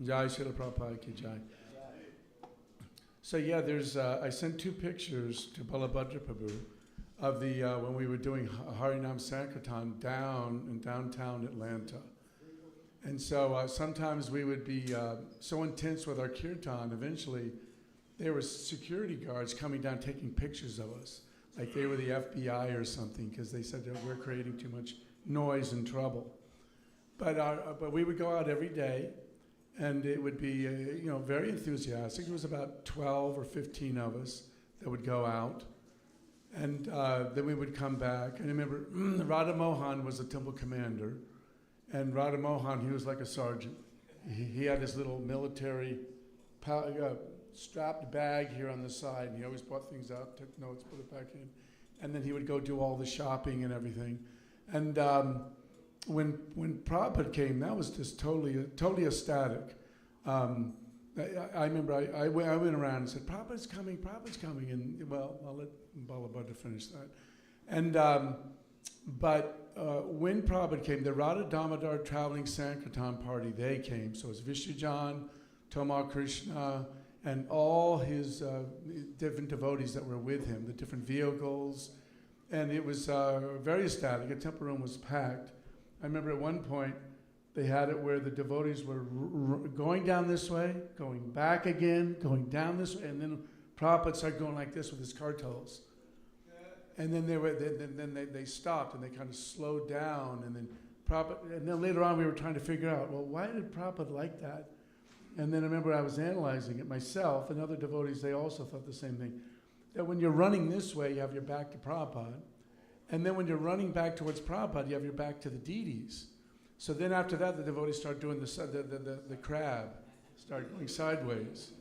Jai Srila Prabhupada ki Jai. So yeah, there's I sent 2 pictures to Balabhadra Prabhu of the when we were doing Harinam Sankirtan down in downtown Atlanta. And so sometimes we would be so intense with our kirtan, eventually there were security guards coming down taking pictures of us, like they were the FBI or something, because they said that we're creating too much noise and trouble. But we would go out every day, and it would be very enthusiastic. It was about 12 or 15 of us that would go out, and then we would come back. And I remember Radha Mohan was the temple commander, and Radha Mohan, he was like a sergeant. He had his little military strapped bag here on the side, and he always brought things out, took notes, put it back in, and then he would go do all the shopping and everything. And when Prabhupada came, that was just totally ecstatic. I remember I went around and said, Prabhupada's coming, and well, I'll let Balabhadra finish that. And but when Prabhupada came, the Radha Damodar Traveling Sankirtan Party, they came. So it was Vishnujan, Tomar Krishna, and all his different devotees that were with him, the different vehicles. And it was very ecstatic. The temple room was packed. I remember at one point, they had it where the devotees were going down this way, going back again, going down this way, and then Prabhupada started going like this with his kartals. And then they stopped and they kind of slowed down, and then later on we were trying to figure out, well, why did Prabhupada like that? And then I remember I was analyzing it myself, and other devotees, they also thought the same thing. That when you're running this way, you have your back to Prabhupada. And then when you're running back towards Prabhupada, you have your back to the deities. So then after that, the devotees start doing the crab, start going sideways,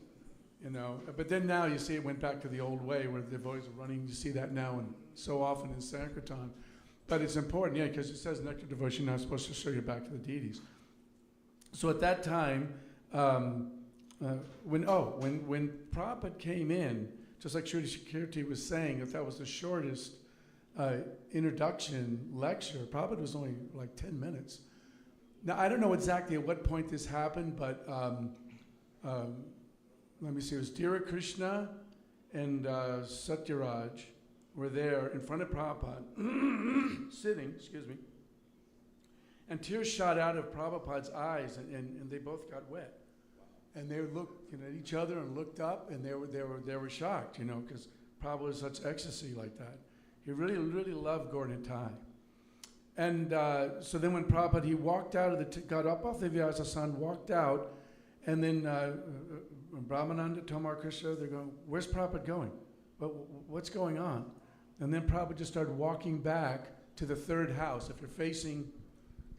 But then now you see it went back to the old way where the devotees are running. You see that now and so often in Sankirtan. But it's important, because it says nectar devotion, you're not supposed to show your back to the deities. So at that time, when Prabhupada came in, just like Shruti Kirti was saying, that was the shortest introduction lecture. Prabhupada was only like 10 minutes. Now, I don't know exactly at what point this happened, but let me see, it was Dhira Krishna and Satyaraj were there in front of Prabhupada, sitting, and tears shot out of Prabhupada's eyes, and they both got wet. And they looked at each other and looked up, and they were shocked, because Prabhupada was such ecstasy like that. He really, really loved Gaur Nitai. And so then when Prabhupada, he walked out of got up off the Vyasasan, walked out, and then Brahmananda, Tomar Krishna, they're going, where's Prabhupada going? What's going on? And then Prabhupada just started walking back to the third house. If you're facing,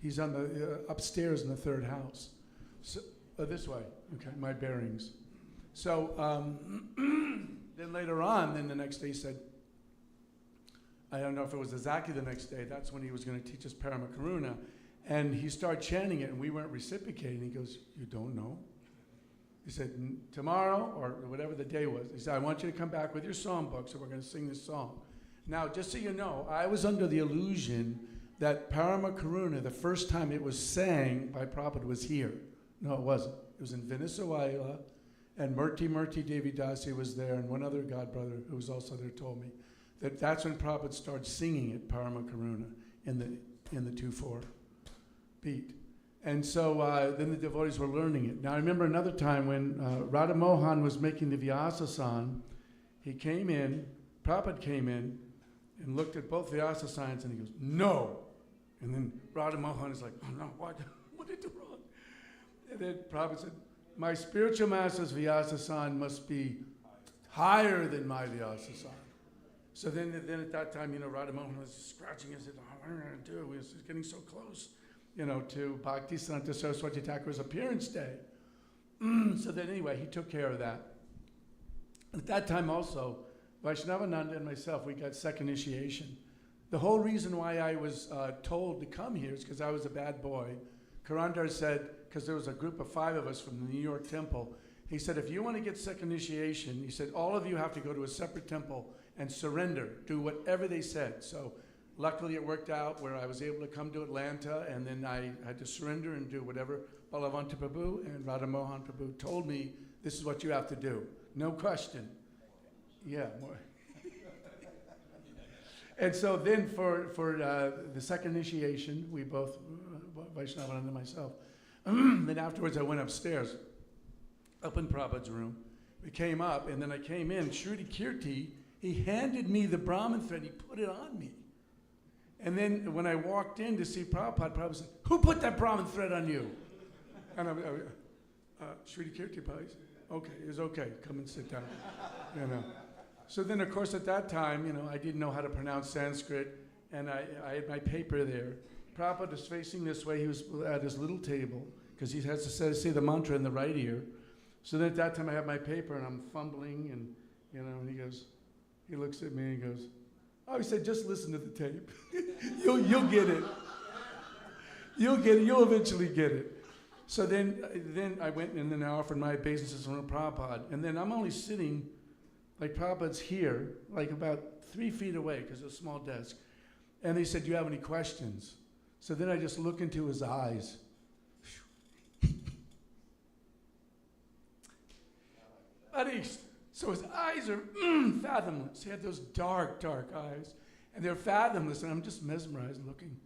he's on the upstairs in the third house. So, this way, okay, my bearings. So then later on, then the next day he said, I don't know if it was exactly the next day, that's when he was going to teach us Paramakaruna. And he started chanting it, and we weren't reciprocating. He goes, you don't know? He said, tomorrow, or whatever the day was, he said, I want you to come back with your songbook, so we're going to sing this song. Now, just so you know, I was under the illusion that Parama Karuna, the first time it was sang by Prabhupada was here. No, it wasn't. It was in Venezuela, and Murti Devidasi was there, and one other godbrother who was also there told me that that's when Prabhupada started singing it, Parama Karuna, in the 2/4 beat. And so then the devotees were learning it. Now I remember another time when Radha Mohan was making the Vyasa-san, he came in, Prabhupada came in, and looked at both Vyasa-sans, and he goes, no. And then Radha Mohan is like, oh no, what did I do wrong? And then Prabhupada said, my spiritual master's Vyasa-san must be higher than my Vyasa-san. So then at that time, Radha Mohan was scratching his head, what am I going to do? It was getting so close, to Bhaktisiddhanta Saraswati Thakur's appearance day. So then anyway, he took care of that. At that time also, Vaishnavananda and myself, we got second initiation. The whole reason why I was told to come here is because I was a bad boy. Karandar said, because there was a group of 5 of us from the New York temple, he said, if you want to get second initiation, he said, all of you have to go to a separate temple and surrender, do whatever they said. So luckily it worked out where I was able to come to Atlanta, and then I had to surrender and do whatever Balavanta Prabhu and Radha Mohan Prabhu told me, this is what you have to do. No question. Yeah, more. And so then for the second initiation, we both, Vaishnavananda and myself, then afterwards I went upstairs, up in Prabhupada's room. We came up, and then I came in, Shruti Kirti, he handed me the Brahmin thread, he put it on me. And then when I walked in to see Prabhupada, Prabhupada said, who put that Brahmin thread on you? And Shruti Kirti, Prabhupada said, okay, it's okay, come and sit down, So then, of course, at that time, I didn't know how to pronounce Sanskrit, and I had my paper there. Prabhupada was facing this way. He was at his little table, because he has to say the mantra in the right ear. So then at that time, I have my paper, and I'm fumbling, and, and he looks at me, and he goes, oh, he said, just listen to the tape. You'll get it. You'll get it. You'll eventually get it. So then I went, and then I offered my obeisances from Prabhupada, and then I'm only sitting, like Prabhupada's here, like about 3 feet away, because it's a small desk. And they said, do you have any questions? So then I just look into his eyes. So his eyes are fathomless. He had those dark, dark eyes. And they're fathomless, and I'm just mesmerized looking.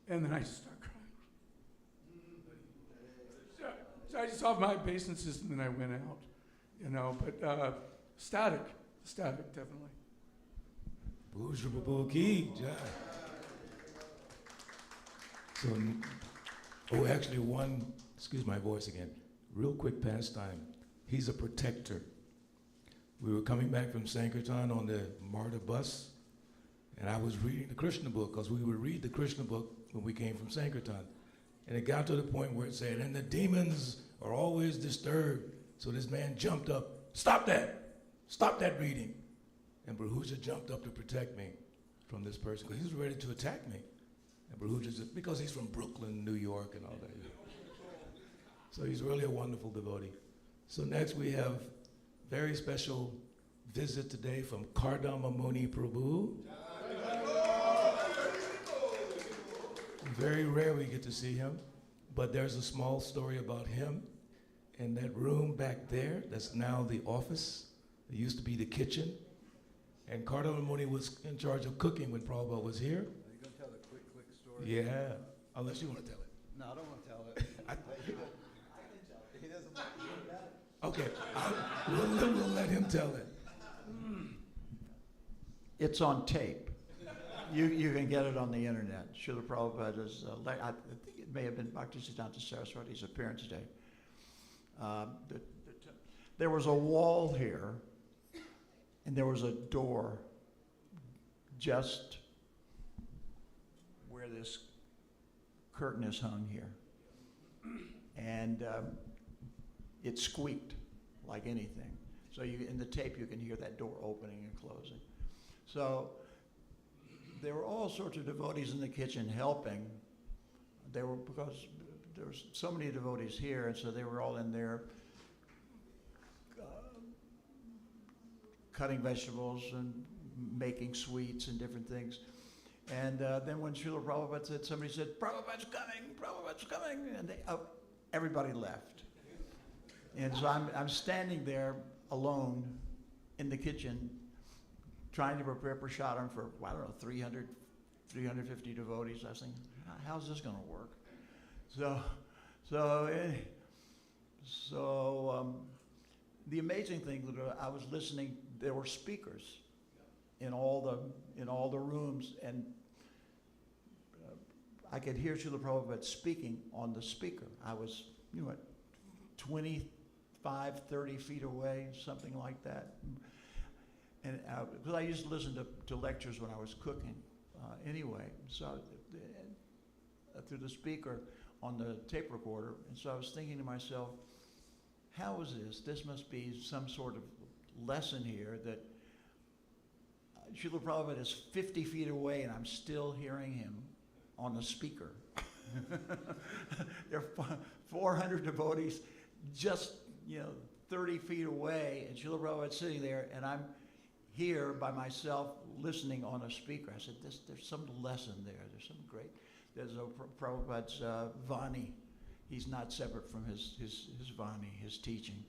And then I just start crying. So I just offered my obeisances, and then I went out. But static, definitely. Bhuja Prabhu ki jai. So, actually excuse my voice again, real quick pastime. He's a protector. We were coming back from Sankirtan on the MARTA bus, and I was reading the Krishna book, because we would read the Krishna book when we came from Sankirtan. And it got to the point where it said, and the demons are always disturbed. So this man jumped up, stop that reading. And Prahuja jumped up to protect me from this person, because he was ready to attack me. And Prahuja said, because he's from Brooklyn, New York, and all that. So he's really a wonderful devotee. So next we have very special visit today from Kardama Muni Prabhu. Very rare we get to see him, but there's a small story about him in that room back there. That's now the office. It used to be the kitchen. And Kardama Muni was in charge of cooking when Prabhupada was here. Are you going to tell a quick story? Yeah, unless you want to tell it. No, I don't want to tell it. He doesn't want to hear that. Okay, we'll let him tell it. It's on tape. You can get it on the internet. Srila Prabhupada's, I think it may have been Bhaktisiddhanta Saraswati's appearance day. There was a wall here, and there was a door just where this curtain is hung here. And it squeaked like anything. So in the tape, you can hear that door opening and closing. So there were all sorts of devotees in the kitchen helping. Because there was so many devotees here, and so they were all in there cutting vegetables and making sweets and different things. And then when Srila Prabhupada said, somebody said, Prabhupada's coming, and everybody left. And so I'm standing there alone in the kitchen trying to prepare prasadam for, I don't know, 350 devotees. I was thinking, how's this going to work? So the amazing thing that I was listening, there were speakers in all the rooms, and I could hear Srila Prabhupada speaking on the speaker. I was, 25, 30 feet away, something like that. And because I used to listen to lectures when I was cooking anyway, so through the speaker on the tape recorder. And so I was thinking to myself, how is this? This must be some sort of lesson here that Srila Prabhupada is 50 feet away and I'm still hearing him on the speaker. There are 400 devotees just, 30 feet away, and Srila Prabhupada's sitting there, and I'm here by myself listening on a speaker. I said, there's some lesson there. There's some great, there's Prabhupada's Vani. He's not separate from his Vani, his teaching.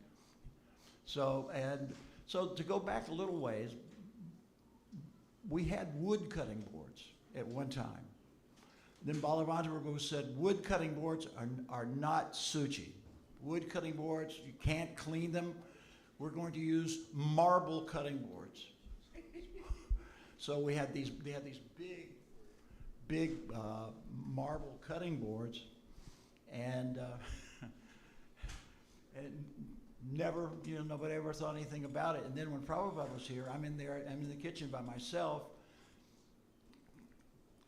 So to go back a little ways, we had wood cutting boards at one time. Then Balaravanta Prabhu said, wood cutting boards are not suchi. Wood cutting boards, you can't clean them. We're going to use marble cutting boards. So we had these big marble cutting boards, and never, nobody ever thought anything about it. And then when Prabhupada was here, I'm in the kitchen by myself,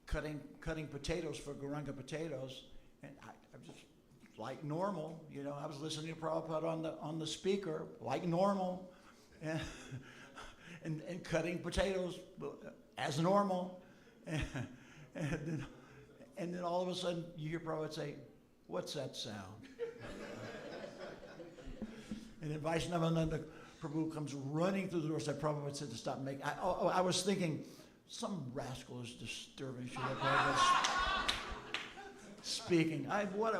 cutting potatoes for Gauranga potatoes, and I'm just like normal, I was listening to Prabhupada on the speaker, like normal, and cutting potatoes as normal, and then all of a sudden you hear Prabhupada say, "What's that sound?" And then Vaishnavananda Prabhu comes running through the door. Said Prabhupada said to stop making. I was thinking, some rascal is disturbing Srila Prabhupada speaking. What?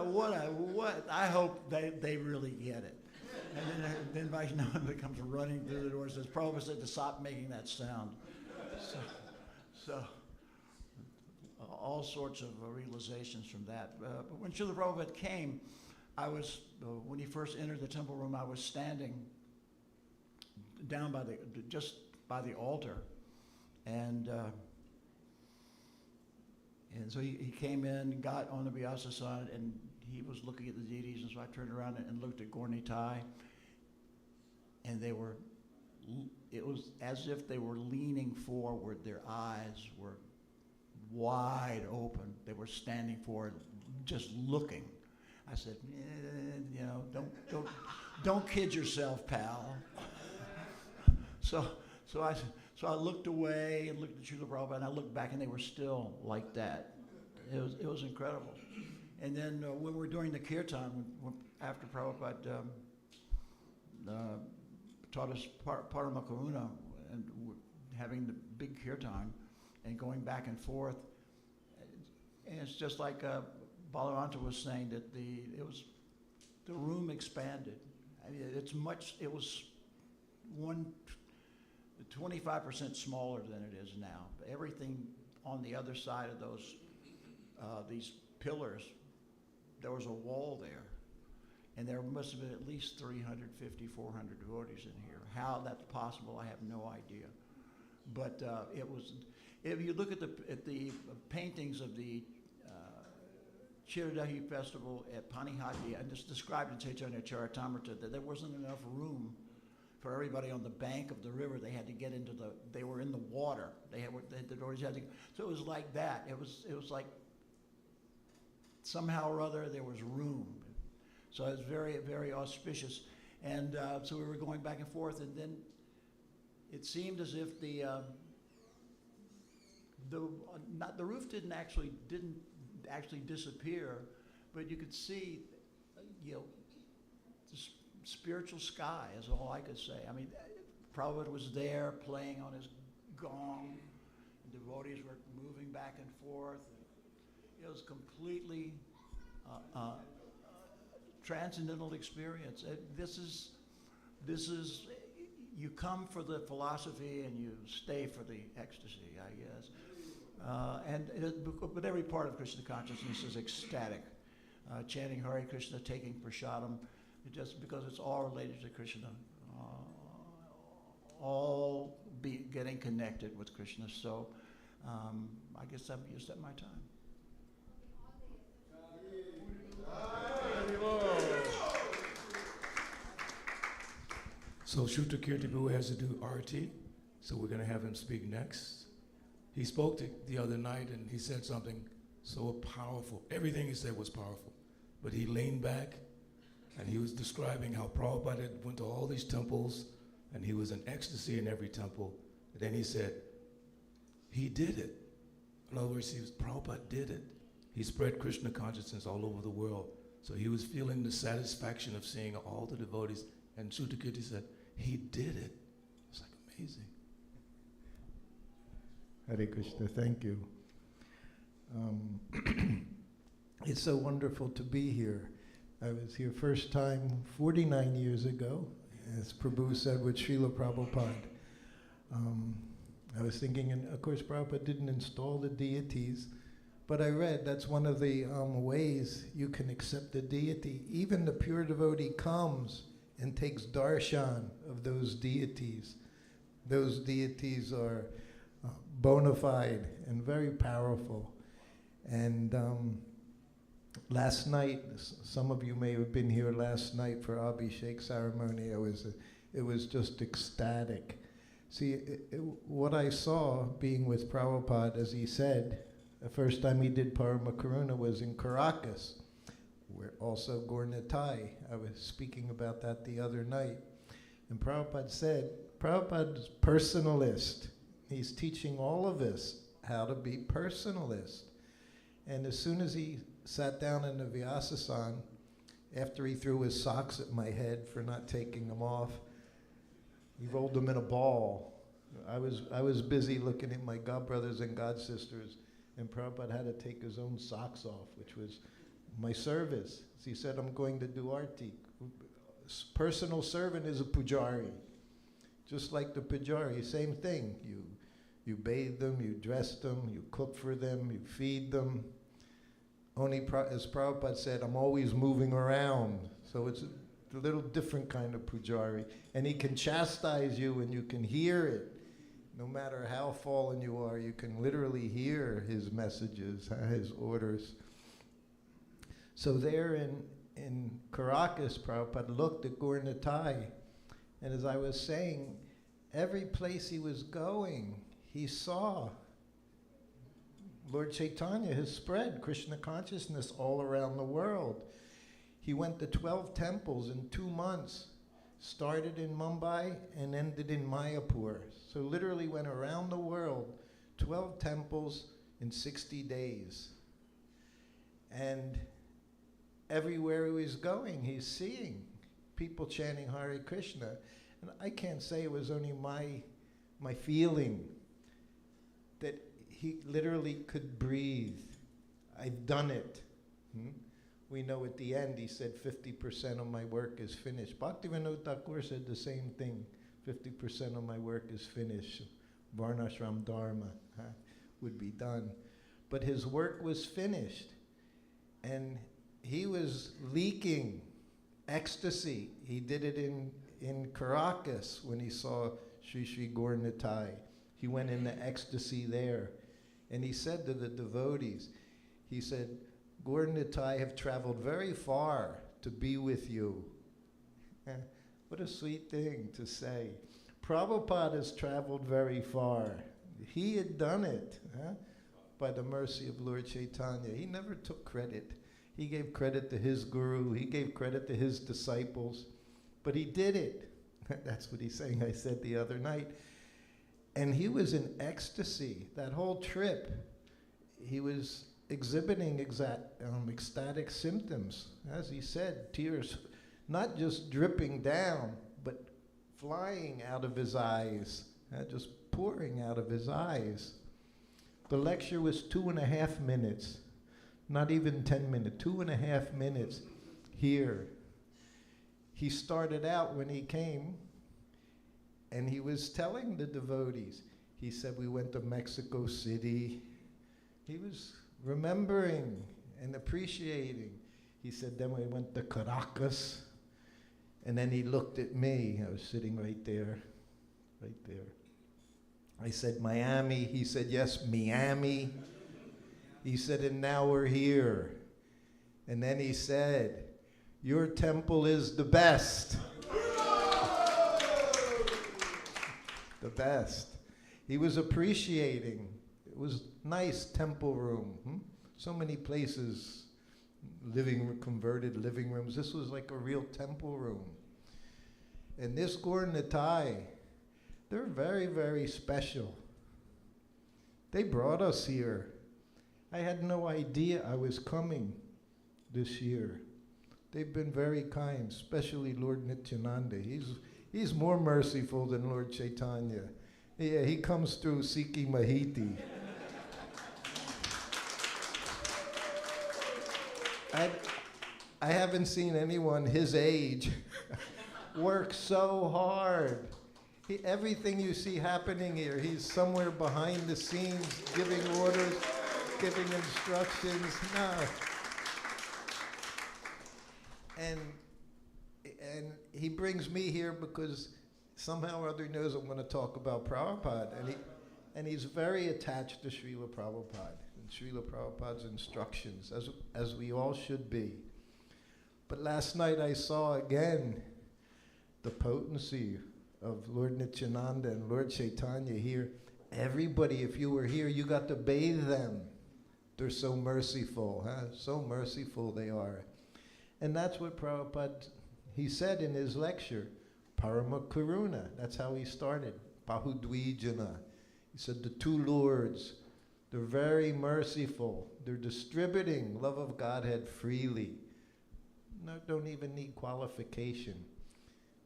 I hope they really get it. And then Vaishnava comes running through the door and says, Prabhupada said to stop making that sound. So all sorts of realizations from that. But when Srila Prabhupada came, when he first entered the temple room, I was standing down just by the altar. And so he came in, got on the Vyasasana, and he was looking at the deities, and so I turned around and looked at Gaur Nitai, and it was as if they were leaning forward. Their eyes were wide open. They were standing forward, just looking. I said, don't kid yourself, pal. So I looked away and looked at Srila Prabhupada, and I looked back, and they were still like that. It was incredible. And then when we were doing the kirtan, after Prabhupada taught us Parama Karuna, and having the big kirtan and going back and forth, and it's just like Balaravanta was saying that the room expanded. I mean, it was 25% smaller than it is now. Everything on the other side of these pillars, there was a wall there. And there must have been at least 350, 400 devotees in here. How that's possible, I have no idea. But it was, if you look at the paintings of the Chiradahi festival at Panihati, and it's described in Chaitanya Charitamrita that there wasn't enough room for everybody on the bank of the river. They had to get they were in the water. The devotees had to, so it was like that. It was like somehow or other there was room. So it was very, very auspicious. And so we were going back and forth, and then it seemed as if the roof didn't actually disappear, but you could see, the spiritual sky is all I could say. I mean, Prabhupada was there playing on his gong, devotees were moving back and forth. It was completely transcendental experience. This is, you come for the philosophy and you stay for the ecstasy, I guess. But every part of Krishna consciousness is ecstatic. Chanting Hare Krishna, taking prasadam, just because it's all related to Krishna. All be getting connected with Krishna. So I guess I've used up my time. So Shruta Kirti Prabhu has to do arati, so we're going to have him speak next. He spoke the other night and he said something so powerful. Everything he said was powerful. But he leaned back and he was describing how Prabhupada had went to all these temples and he was in ecstasy in every temple. And then he said, he did it. In other words, Prabhupada did it. He spread Krishna consciousness all over the world. So he was feeling the satisfaction of seeing all the devotees. And Shrutakirti said, he did it. It's like amazing. Hare Krishna, thank you. It's so wonderful to be here. I was here first time 49 years ago, as Prabhu said, with Srila Prabhupada. I was thinking, and of course Prabhupada didn't install the deities, but I read that's one of the ways you can accept the deity. Even the pure devotee comes and takes darshan of those deities. Those deities are bona fide and very powerful. And last night, some of you may have been here last night for Abhishek ceremony. It was just ecstatic. See, what I saw being with Prabhupada, as he said, the first time he did Parama Karuna was in Caracas, where also Gornatai. I was speaking about that the other night. And Prabhupada said, Prabhupada's personalist. He's teaching all of us how to be personalist. And as soon as he sat down in the Vyasasana, after he threw his socks at my head for not taking them off, he rolled them in a ball. I was busy looking at my godbrothers and godsisters, and Prabhupada had to take his own socks off, which was my service. He said, I'm going to do arti. Personal servant is a pujari. Just like the pujari, same thing. You bathe them, you dress them, you cook for them, you feed them. Only, as Prabhupada said, I'm always moving around. So it's a little different kind of pujari. And he can chastise you and you can hear it. No matter how fallen you are, you can literally hear his messages, his orders. So there in Caracas, Prabhupada looked at Gornatai. And as I was saying, every place he was going, he saw Lord Chaitanya has spread Krishna consciousness all around the world. He went to 12 temples in 2 months, started in Mumbai and ended in Mayapur. So literally went around the world, 12 temples in 60 days. And everywhere he was going, he's seeing people chanting Hare Krishna. And I can't say it was only my feeling that he literally could breathe. I've done it. We know at the end he said 50% of my work is finished. Bhaktivinoda Thakur said the same thing. 50% of my work is finished. Varnashram Dharma would be done. But his work was finished. And he was leaking ecstasy. He did it in Caracas when he saw Sri Sri Gaur-Nitai. He went into ecstasy there. And he said to the devotees, he said, Gaur-Nitai have traveled very far to be with you. What a sweet thing to say. Prabhupada has traveled very far. He had done it by the mercy of Lord Chaitanya. He never took credit. He gave credit to his guru. He gave credit to his disciples. But he did it. That's what he's saying, I said the other night. And he was in ecstasy. That whole trip, he was exhibiting ecstatic symptoms. As he said, tears not just dripping down, but flying out of his eyes, just pouring out of his eyes. The lecture was 2.5 minutes, not even 10 minutes, 2.5 minutes here. He started out when he came, and he was telling the devotees, he said, we went to Mexico City. He was remembering and appreciating. He said, then we went to Caracas. And then he looked at me. I was sitting right there, right there. I said, Miami. He said, yes, Miami. He said, and now we're here. And then he said, your temple is the best. The best. He was appreciating. It was nice temple room. So many places, converted living rooms. This was like a real temple room. And this Gaur Nitai, they're very, very special. They brought us here. I had no idea I was coming this year. They've been very kind, especially Lord Nityananda. He's more merciful than Lord Chaitanya. Yeah, he comes through Sikhi Mahiti. I haven't seen anyone his age work so hard. Everything you see happening here, he's somewhere behind the scenes giving orders, giving instructions. No. And he brings me here because somehow or other he knows I'm going to talk about Prabhupada. And he's very attached to Srila Prabhupada and Srila Prabhupada's instructions, as we all should be. But last night I saw again the potency of Lord Nityananda and Lord Chaitanya here. Everybody, if you were here, you got to bathe them. They're so merciful, huh? So merciful they are. And that's what Prabhupada, he said in his lecture, Parama Karuna. That's how he started, Bahudvijana. He said the two lords, they're very merciful. They're distributing love of Godhead freely. No, don't even need qualification.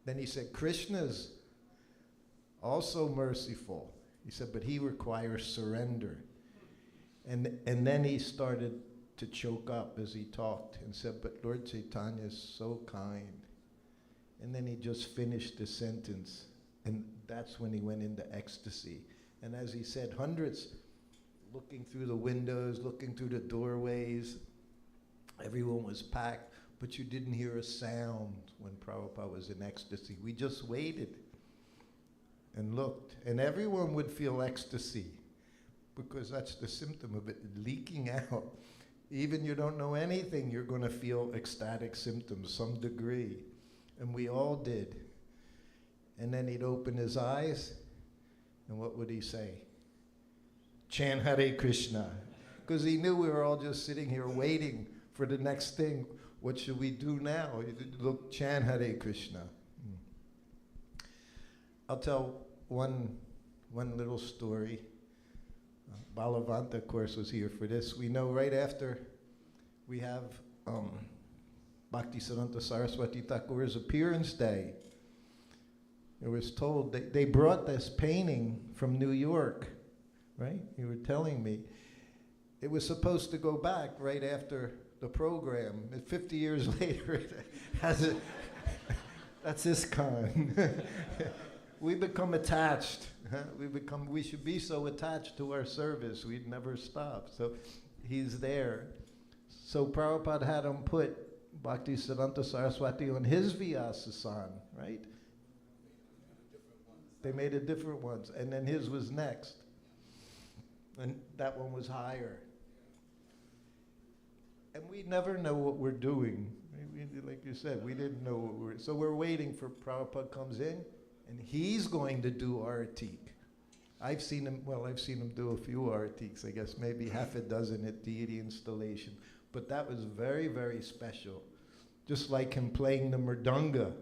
Then he said, Krishna's also merciful. He said, but he requires surrender. And then he started to choke up as he talked and said, but Lord Chaitanya is so kind. And then he just finished the sentence. And that's when he went into ecstasy. And as he said, hundreds looking through the windows, looking through the doorways. Everyone was packed. But you didn't hear a sound when Prabhupada was in ecstasy. We just waited and looked. And everyone would feel ecstasy because that's the symptom of it leaking out. Even you don't know anything, you're going to feel ecstatic symptoms, some degree. And we all did. And then he'd open his eyes, and what would he say? Chant Hare Krishna. Because he knew we were all just sitting here waiting for the next thing. What should we do now? Look, chant Hare Krishna. I'll tell one little story. Balavanta, of course, was here for this. We know right after we have Bhaktisiddhanta Saraswati Thakur's appearance day, it was told they brought this painting from New York, right? You were telling me. It was supposed to go back right after the program. 50 years later, it has it. That's ISKCON. We become attached. Huh? We should be so attached to our service, we'd never stop. So he's there. So Prabhupada had him put Bhaktisiddhanta Saraswati on his Vyasasan, right? They made a different ones, and then his was next. And that one was higher. And we never know what we're doing. Like you said, we didn't know what we're... So we're waiting for Prabhupada comes in, and he's going to do Aratik. I've seen him do a few Aratiks, I guess maybe half a dozen at deity installation. But that was very, very special. Just like him playing the mridanga.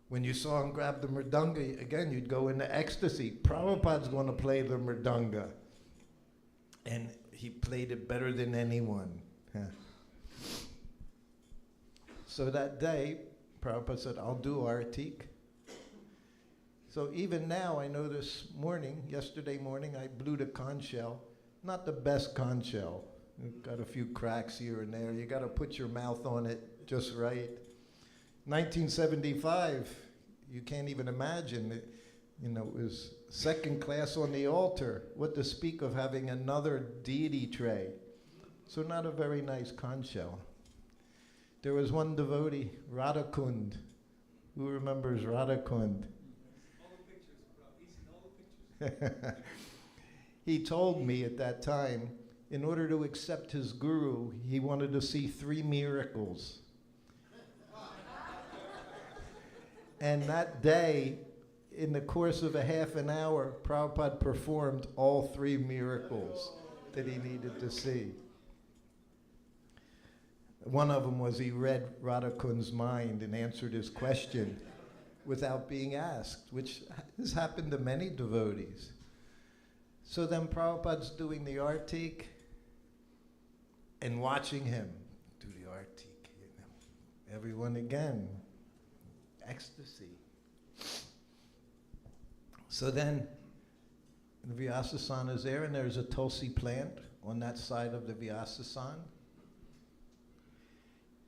When you saw him grab the mridanga, again, you'd go into ecstasy. Prabhupada's going to play the mridanga. And he played it better than anyone. Huh. So that day, Prabhupada said, I'll do Aratik. So even now, I know yesterday morning, I blew the conch shell, not the best conch shell. It's got a few cracks here and there. You got to put your mouth on it just right. 1975, you can't even imagine it. You know, it was second class on the altar. What to speak of having another deity tray. So not a very nice conch shell. There was one devotee, Radhakund. Who remembers Radhakund? He told me at that time, in order to accept his guru, he wanted to see 3 miracles. And that day, in the course of a half an hour, Prabhupada performed all 3 miracles that he needed to see. One of them was he read Radhakund's mind and answered his question without being asked, which has happened to many devotees. So then Prabhupada's doing the artik and watching him do the artik. You know. Everyone again, ecstasy. So then the Vyasasana is there, and there's a tulsi plant on that side of the Vyasasana.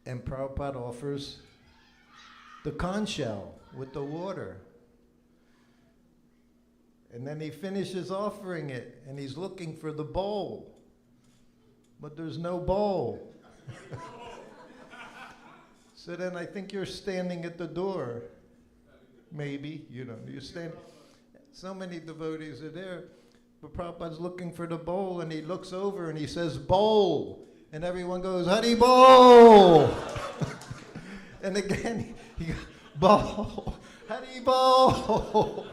And Prabhupada offers the conch shell with the water. And then he finishes offering it, and he's looking for the bowl. But there's no bowl. So then I think you're standing at the door. Maybe, you know, you stand. So many devotees are there. But Prabhupada's looking for the bowl, and he looks over and he says, bowl. And everyone goes, Hari Bol! And again, he goes, Bol! Hari Bol!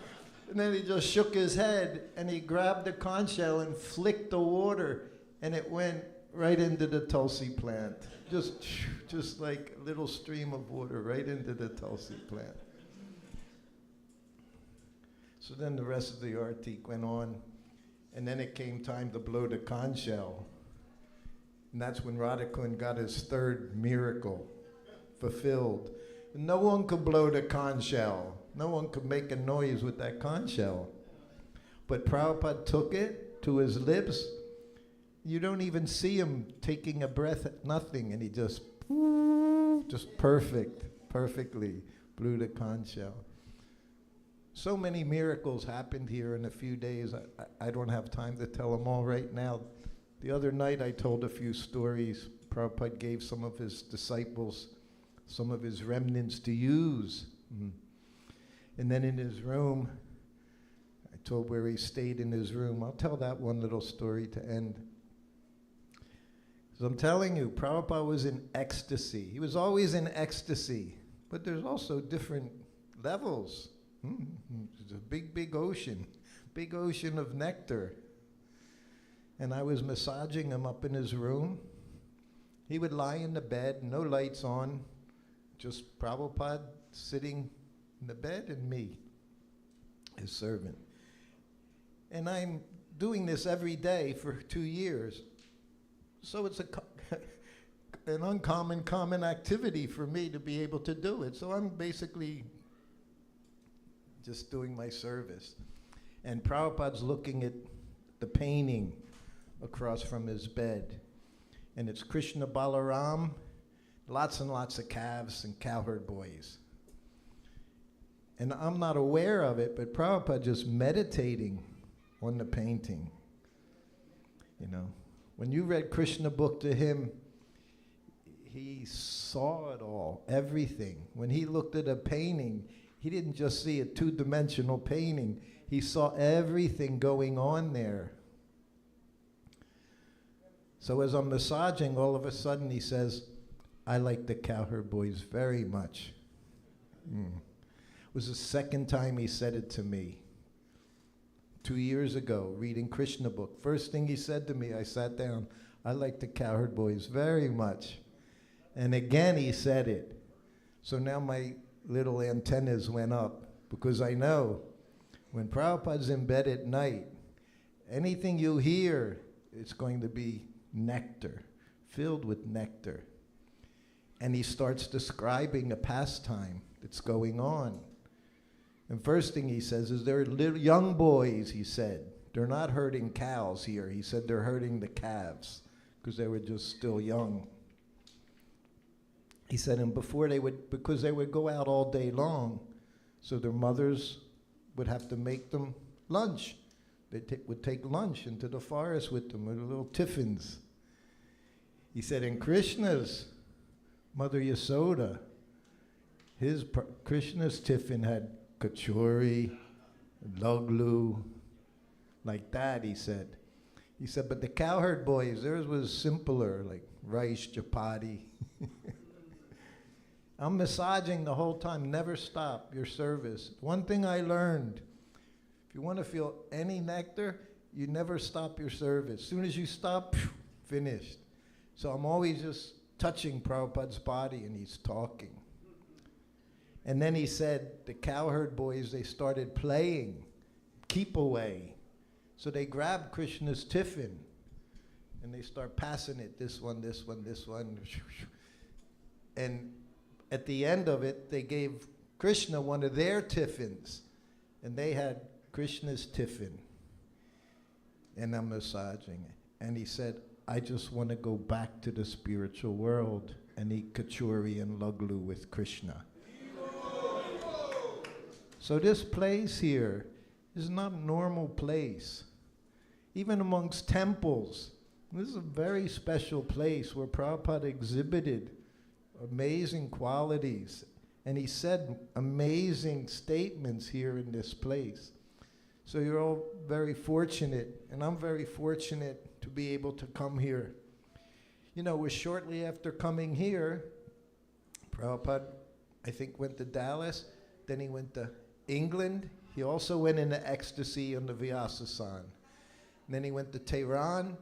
And then he just shook his head, and he grabbed the conch shell and flicked the water, and it went right into the tulsi plant. Just like a little stream of water right into the tulsi plant. So then the rest of the artik went on, and then it came time to blow the conch shell. And that's when Radhakund got his 3rd miracle fulfilled. No one could blow the conch shell. No one could make a noise with that conch shell. But Prabhupada took it to his lips. You don't even see him taking a breath, nothing. And he just perfectly blew the conch shell. So many miracles happened here in a few days. I don't have time to tell them all right now. The other night I told a few stories. Prabhupada gave some of his disciples some of his remnants to use. And then in his room, I told where he stayed in his room. I'll tell that one little story to end. So I'm telling you, Prabhupada was in ecstasy. He was always in ecstasy. But there's also different levels. It's a big ocean of nectar. And I was massaging him up in his room. He would lie in the bed, no lights on, just Prabhupada sitting in the bed and me, his servant. And I'm doing this every day for 2 years. So it's an uncommon, common activity for me to be able to do it. So I'm basically just doing my service. And Prabhupada's looking at the painting across from his bed. And it's Krishna Balaram, lots and lots of calves and cowherd boys. And I'm not aware of it, but Prabhupada just meditating on the painting. You know, when you read Krishna book to him, he saw it all, everything. When he looked at a painting, he didn't just see a 2-dimensional painting. He saw everything going on there. So as I'm massaging, all of a sudden he says, I like the cowherd boys very much. It was the second time he said it to me. 2 years ago, reading Krishna book. First thing he said to me, I sat down, I like the cowherd boys very much. And again he said it. So now my little antennas went up, because I know when Prabhupada's in bed at night, anything you hear, it's going to be nectar, filled with nectar. And he starts describing a pastime that's going on. And first thing he says is, there are little young boys, he said, they're not herding cows here. He said they're herding the calves because they were just still young. He said, and before they would, because they would go out all day long, so their mothers would have to make them lunch. They would take lunch into the forest with them, with little tiffins. He said, in Krishna's, Mother Yasoda, Krishna's tiffin had kachori, luglu, like that, he said. He said, but the cowherd boys, theirs was simpler, like rice, chapati. I'm massaging the whole time. Never stop your service. One thing I learned, if you want to feel any nectar, you never stop your service. As soon as you stop, finished. So I'm always just touching Prabhupada's body, and he's talking. And then he said, the cowherd boys, they started playing keep away. So they grabbed Krishna's tiffin, and they start passing it, this one, this one, this one. And at the end of it, they gave Krishna one of their tiffins, and they had Krishna's tiffin. And I'm massaging it. And he said, I just want to go back to the spiritual world and eat kachori and luglu with Krishna. So this place here is not a normal place. Even amongst temples, this is a very special place where Prabhupada exhibited amazing qualities. And he said amazing statements here in this place. So you're all very fortunate, and I'm very fortunate to be able to come here. You know, it was shortly after coming here, Prabhupada, I think, went to Dallas, then he went to England. He also went into ecstasy on the Vyasasan. And then he went to Tehran,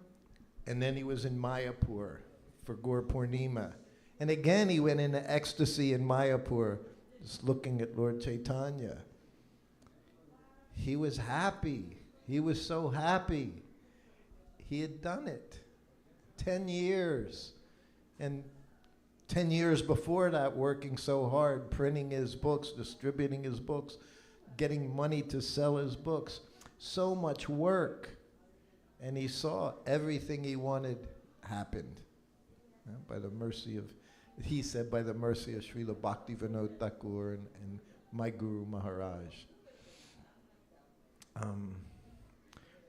and then he was in Mayapur for Gaur Purnima. And again, he went into ecstasy in Mayapur, just looking at Lord Chaitanya. He was happy. He was so happy. He had done it. 10 years. And 10 years before that, working so hard, printing his books, distributing his books, getting money to sell his books. So much work. And he saw everything he wanted happened. By the mercy of, he said, by the mercy of Srila Bhaktivinoda Thakur and my Guru Maharaj. I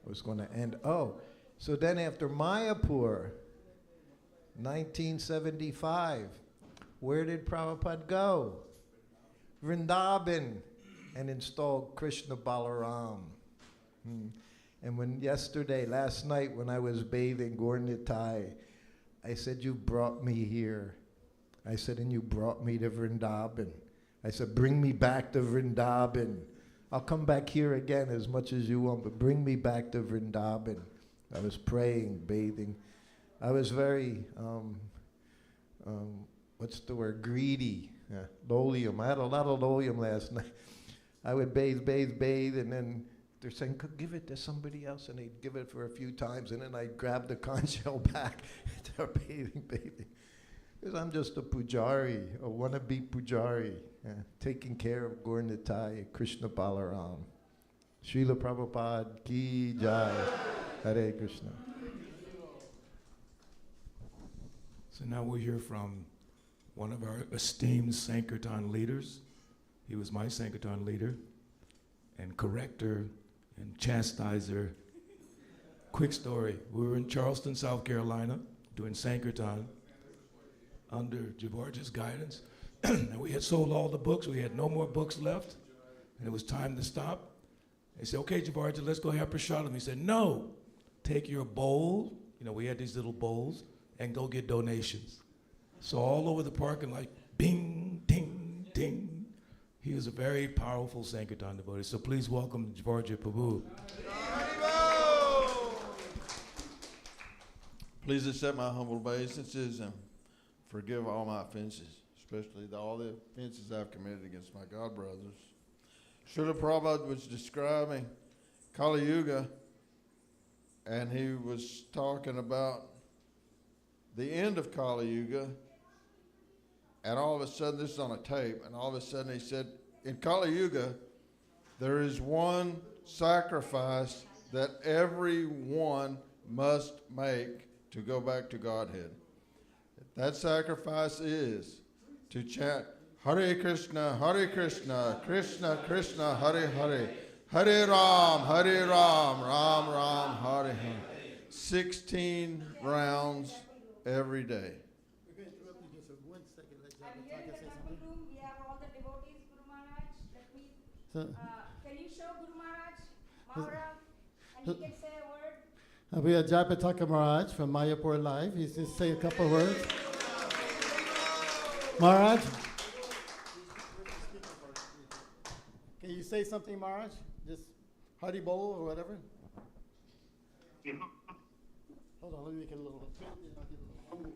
was going to end. Oh, so then after Mayapur, 1975, where did Prabhupada go? Vrindavan, and installed Krishna Balaram. And when last night when I was bathing Gaur Nitai, I said, you brought me here. I said, and you brought me to Vrindavan. I said, bring me back to Vrindavan. I'll come back here again as much as you want, but bring me back to Vrindavan. I was praying, bathing. I was very, what's the word, greedy. Lolium. I had a lot of lolium last night. I would bathe, and then they're saying, give it to somebody else, and they'd give it for a few times, and then I'd grab the conch shell back and start bathing. Because I'm just a pujari, a wannabe pujari, taking care of Gaur Nitai, Krishna Balaram. Srila Prabhupada ki jai. Hare Krishna. So now we'll hear from one of our esteemed Sankirtan leaders. He was my Sankirtan leader and corrector and chastiser. Quick story, we were in Charleston, South Carolina, doing Sankirtan under Javarja's guidance. And we had sold all the books. We had no more books left. And it was time to stop. They said, okay, Javarja, let's go have prasadam. He said, no, take your bowl. You know, we had these little bowls, and go get donations. So all over the parking lot, bing, ding, ding. He was a very powerful Sankirtan devotee. So please welcome Javarja Prabhu. Please accept my humble obeisances and forgive all my offenses, especially all the offenses I've committed against my God brothers. Srila Prabhupada was describing Kali Yuga, and he was talking about the end of Kali Yuga, and all of a sudden, this is on a tape, and all of a sudden he said, in Kali Yuga, there is one sacrifice that everyone must make to go back to Godhead. That sacrifice is to chant Hare Krishna, Krishna Krishna, Hare Hare, Hare Ram, Ram Ram, Hare Hare. 16 rounds every day. We're going to interrupt you just for 1 second. Let I'm here in the temple room. We have all the devotees, Guru Maharaj. Let me. So, Can you show Guru Maharaj, Maharaj, and he can say a word? we have Jayapataka Maharaj from Mayapur Live. He's just say a couple words. Maharaj, can you say something, Maharaj? Just Hari Bol or whatever. Hold on, let me make it a little. Okay,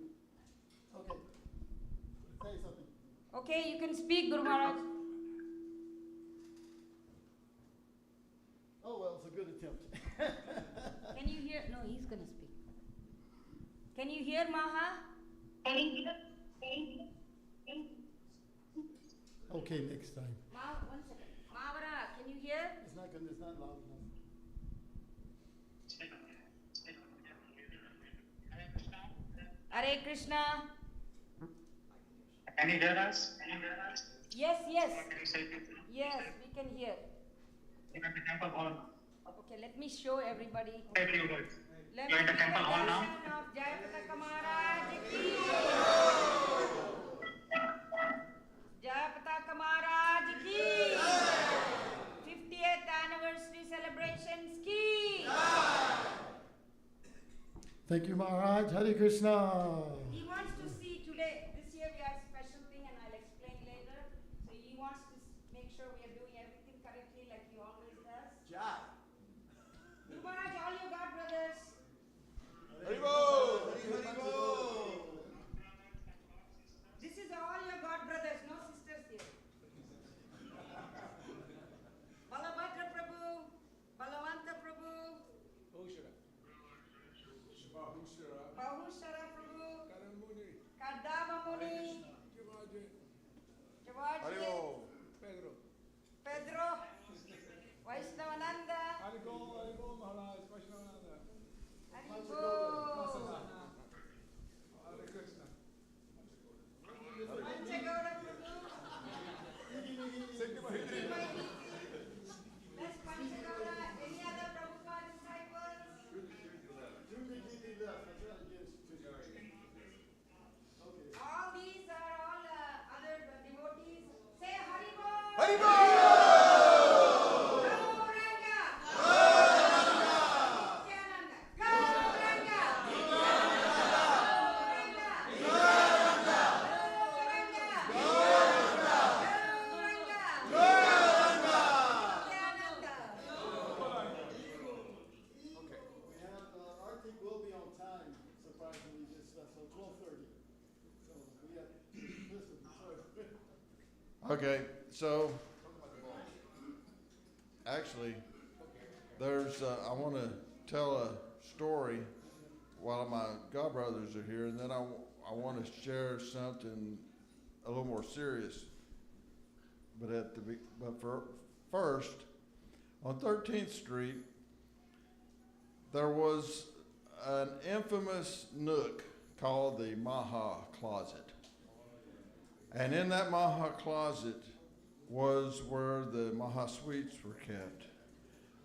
say something. Okay, you can speak, Guru Maharaj. Oh well, it's a good attempt. Can you hear? No, he's gonna speak. Can you hear, Maha? Okay, next time. Ma, 1 second. Mahavara, can you hear? It's not good. It's not loud enough. Hare Krishna. Can you hear us? Yes, yes. Can you say it? Yes, we can hear. You're at the temple hall. Okay, let me show everybody. Say few words. Let You're at the temple hall now. darshan of Jayapataka Maharaj ki. Jayapataka Maharaj ki. 50th anniversary celebrations ki. Thank you, Maharaj. Hare Krishna. He wants to see today. This year we have special thing, and I'll explain later. So he wants to make sure we are doing everything correctly, like he always does. Jai. Guru Maharaj, all you God brothers. This is all your God brothers, no sisters here. Balabhadra Prabhu, Balavanta Prabhu, Bahushara Prabhu, Kardama Muni, Javaji, Pedro, Vaishnavananda, Panchagauda Prabhu, that's Panchagauda. Any other Prabhupada disciples? All these are all other devotees. Say Haribol! Haribol! Gauranga! Nityananda! Gauranga! Gauranga! Arctic will be on time, surprisingly, just so 12:30. So we have, listen, sorry. Okay, so actually, there's I want to tell a story while my godbrothers are here, and then I want to share something a little more serious. But first, on 13th Street, there was an infamous nook called the Maha Closet. And in that Maha Closet was where the Maha Sweets were kept,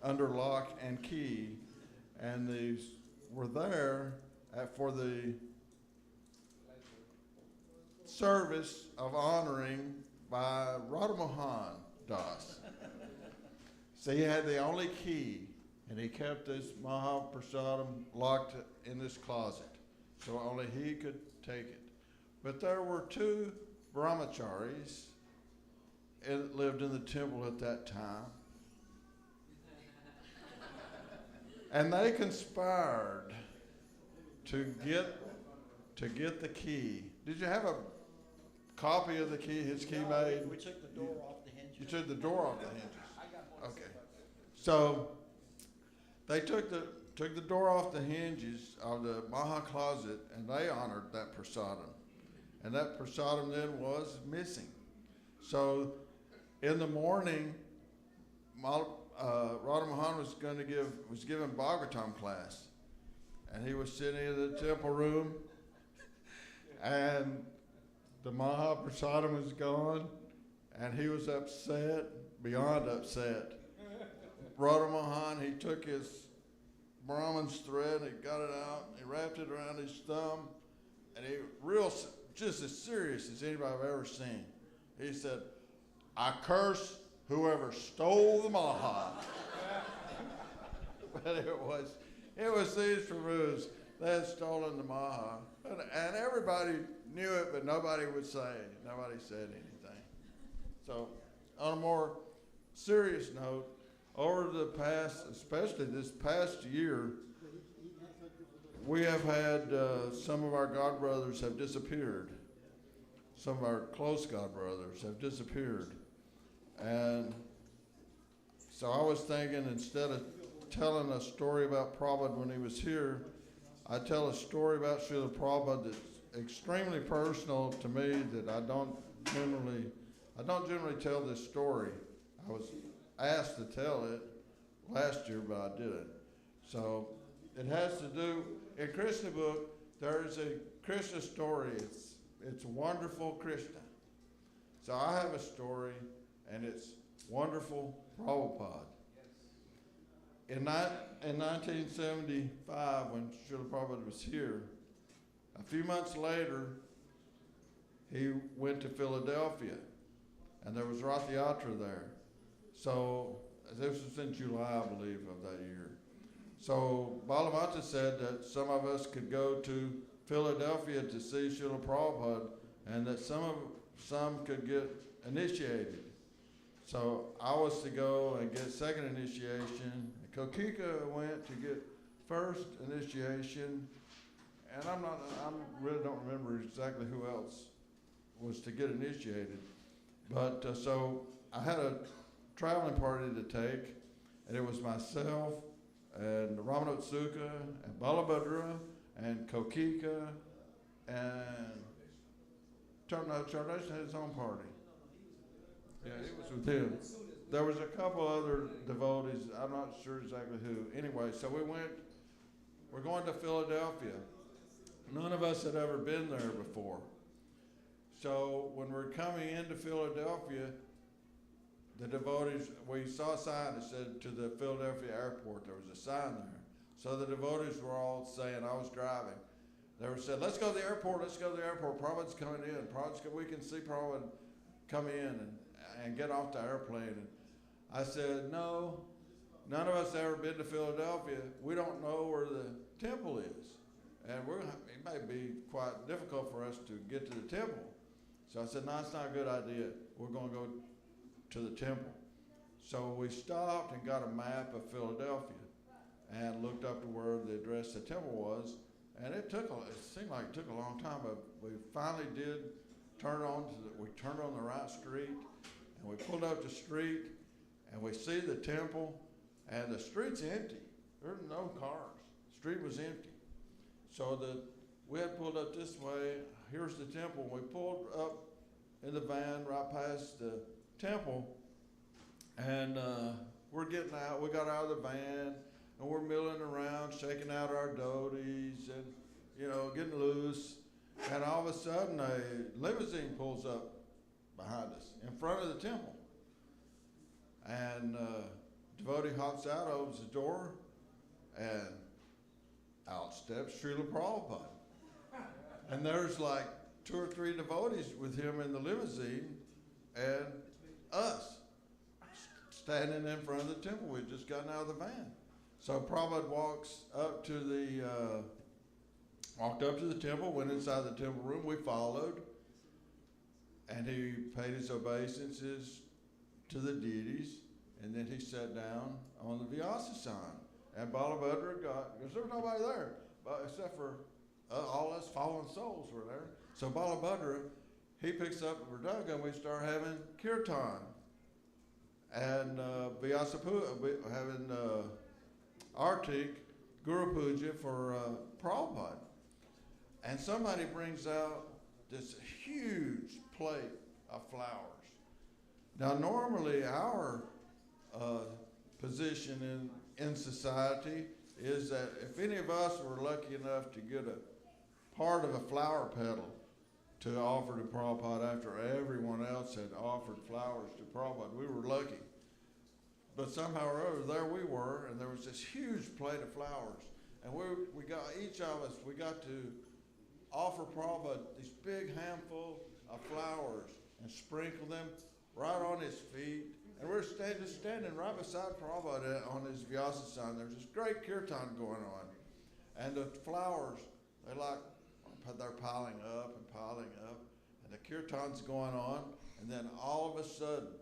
under lock and key. And these were there for the service of honoring by Radha Mohan Das. So he had the only key, and he kept this Maha Prasadam locked in this closet, so only he could take it. But there were two brahmacharis that lived in the temple at that time, and they conspired to get the key. Did you have a copy of the key? His key made. We took the door off the hinges. You took the door off the hinges. Okay. So they took the door off the hinges of the Maha Closet, and they honored that prasadam. And that prasadam then was missing. So in the morning, Radha Mohan was giving Bhagavatam class, and he was sitting in the temple room, and the Mahaprasadam was gone, and he was upset, beyond upset. Radha Mohan, he took his Brahman's thread, he got it out, he wrapped it around his thumb, and he just as serious as anybody I've ever seen. He said, "I curse whoever stole the Maha." But it was these Prabhus. They had stolen the Maha. And everybody knew it, but nobody would say it. Nobody said anything. So on a more serious note, over the past, especially this past year, we have had some of our God brothers have disappeared. Some of our close God brothers have disappeared. And so I was thinking, instead of telling a story about Prabhupada when he was here, I tell a story about Srila Prabhupada that's extremely personal to me, that I don't generally tell this story. I was asked to tell it last year, but I didn't. So it has to do, in Krishna book, there is a Krishna story. It's wonderful Krishna. So I have a story, and it's wonderful Prabhupada. In 1975, when Srila Prabhupada was here, a few months later, he went to Philadelphia, and there was Rath Yatra there. So this was in July, I believe, of that year. So Balavanta said that some of us could go to Philadelphia to see Srila Prabhupada, and that some could get initiated. So I was to go and get second initiation. Kokika went to get first initiation, and I really don't remember exactly who else was to get initiated. But so I had a traveling party to take, and it was myself and Ramanot Sukha and Balabhadra and Kokika, and Chardesh had his own party. Yeah, it was with him. There was a couple other devotees, I'm not sure exactly who. Anyway, so we're going to Philadelphia. None of us had ever been there before. So when we're coming into Philadelphia, the devotees, we saw a sign that said to the Philadelphia airport. There was a sign there. So the devotees were all saying, I was driving. They were saying, let's go to the airport, let's go to the airport. Prabhupada's coming in. We can see Prabhupada come in and get off the airplane. And I said, no, none of us ever been to Philadelphia. We don't know where the temple is. And it may be quite difficult for us to get to the temple. So I said, no, it's not a good idea. We're going to go to the temple. So we stopped and got a map of Philadelphia and looked up to where the address of the temple was. And it seemed like it took a long time, but we finally did we turned on the right street, and we pulled up the street, and we see the temple, and the street's empty. There's no cars. The street was empty. So we had pulled up this way. Here's the temple. We pulled up in the van right past the temple, and we're getting out. We got out of the van, and we're milling around, shaking out our dhotis, and getting loose. And all of a sudden, a limousine pulls up behind us in front of the temple, and devotee hops out, opens the door, and out steps Srila Prabhupada. And there's like 2 or 3 devotees with him in the limousine, and us standing in front of the temple. We'd just gotten out of the van. So Prabhupada walked up to the temple, went inside the temple room. We followed, and he paid his obeisances to the deities, and then he sat down on the Vyasasana. And Balabhadra because there was nobody there, except for all us fallen souls were there. So Balabhadra, he picks up the Mridanga, and we start having kirtan. And having Artik, Guru Puja for Prabhupada. And somebody brings out this huge plate of flowers. Now, normally our position in society is that if any of us were lucky enough to get a part of a flower petal to offer to Prabhupada after everyone else had offered flowers to Prabhupada, we were lucky. But somehow or other, there we were, and there was this huge plate of flowers. And we got, each of us, we got to offer Prabhupada these big handful of flowers and sprinkle them right on his feet. And we're just standing right beside Prabhupada on his Vyasa sign. There's this great kirtan going on. And the flowers, they're piling up and piling up. And the kirtan's going on. And then all of a sudden,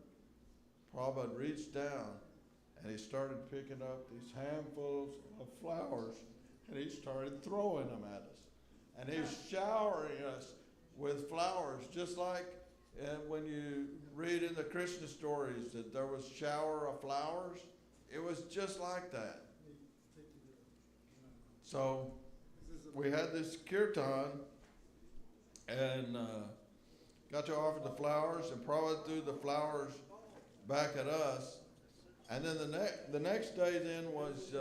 Prabhupada reached down and he started picking up these handfuls of flowers and he started throwing them at us. And he's showering us with flowers, just like when you read in the Krishna stories that there was shower of flowers. It was just like that. So we had this kirtan and got to offer the flowers, and Prabhupada threw the flowers back at us. And then the next day then was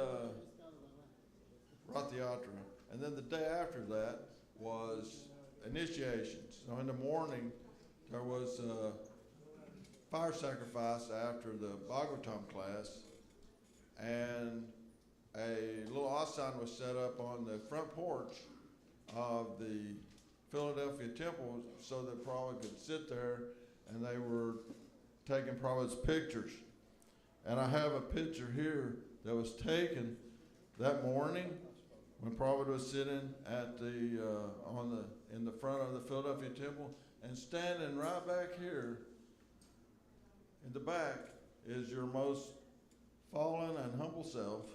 Rath Yatra. And then the day after that was initiations. So in the morning, there was fire sacrifice after the Bhagavatam class, and a little asana was set up on the front porch of the Philadelphia temple so that Prabhupada could sit there, and they were taking Prabhupada's pictures. And I have a picture here that was taken that morning when Prabhupada was sitting at in the front of the Philadelphia temple, and standing right back here in the back is your most fallen and humble self.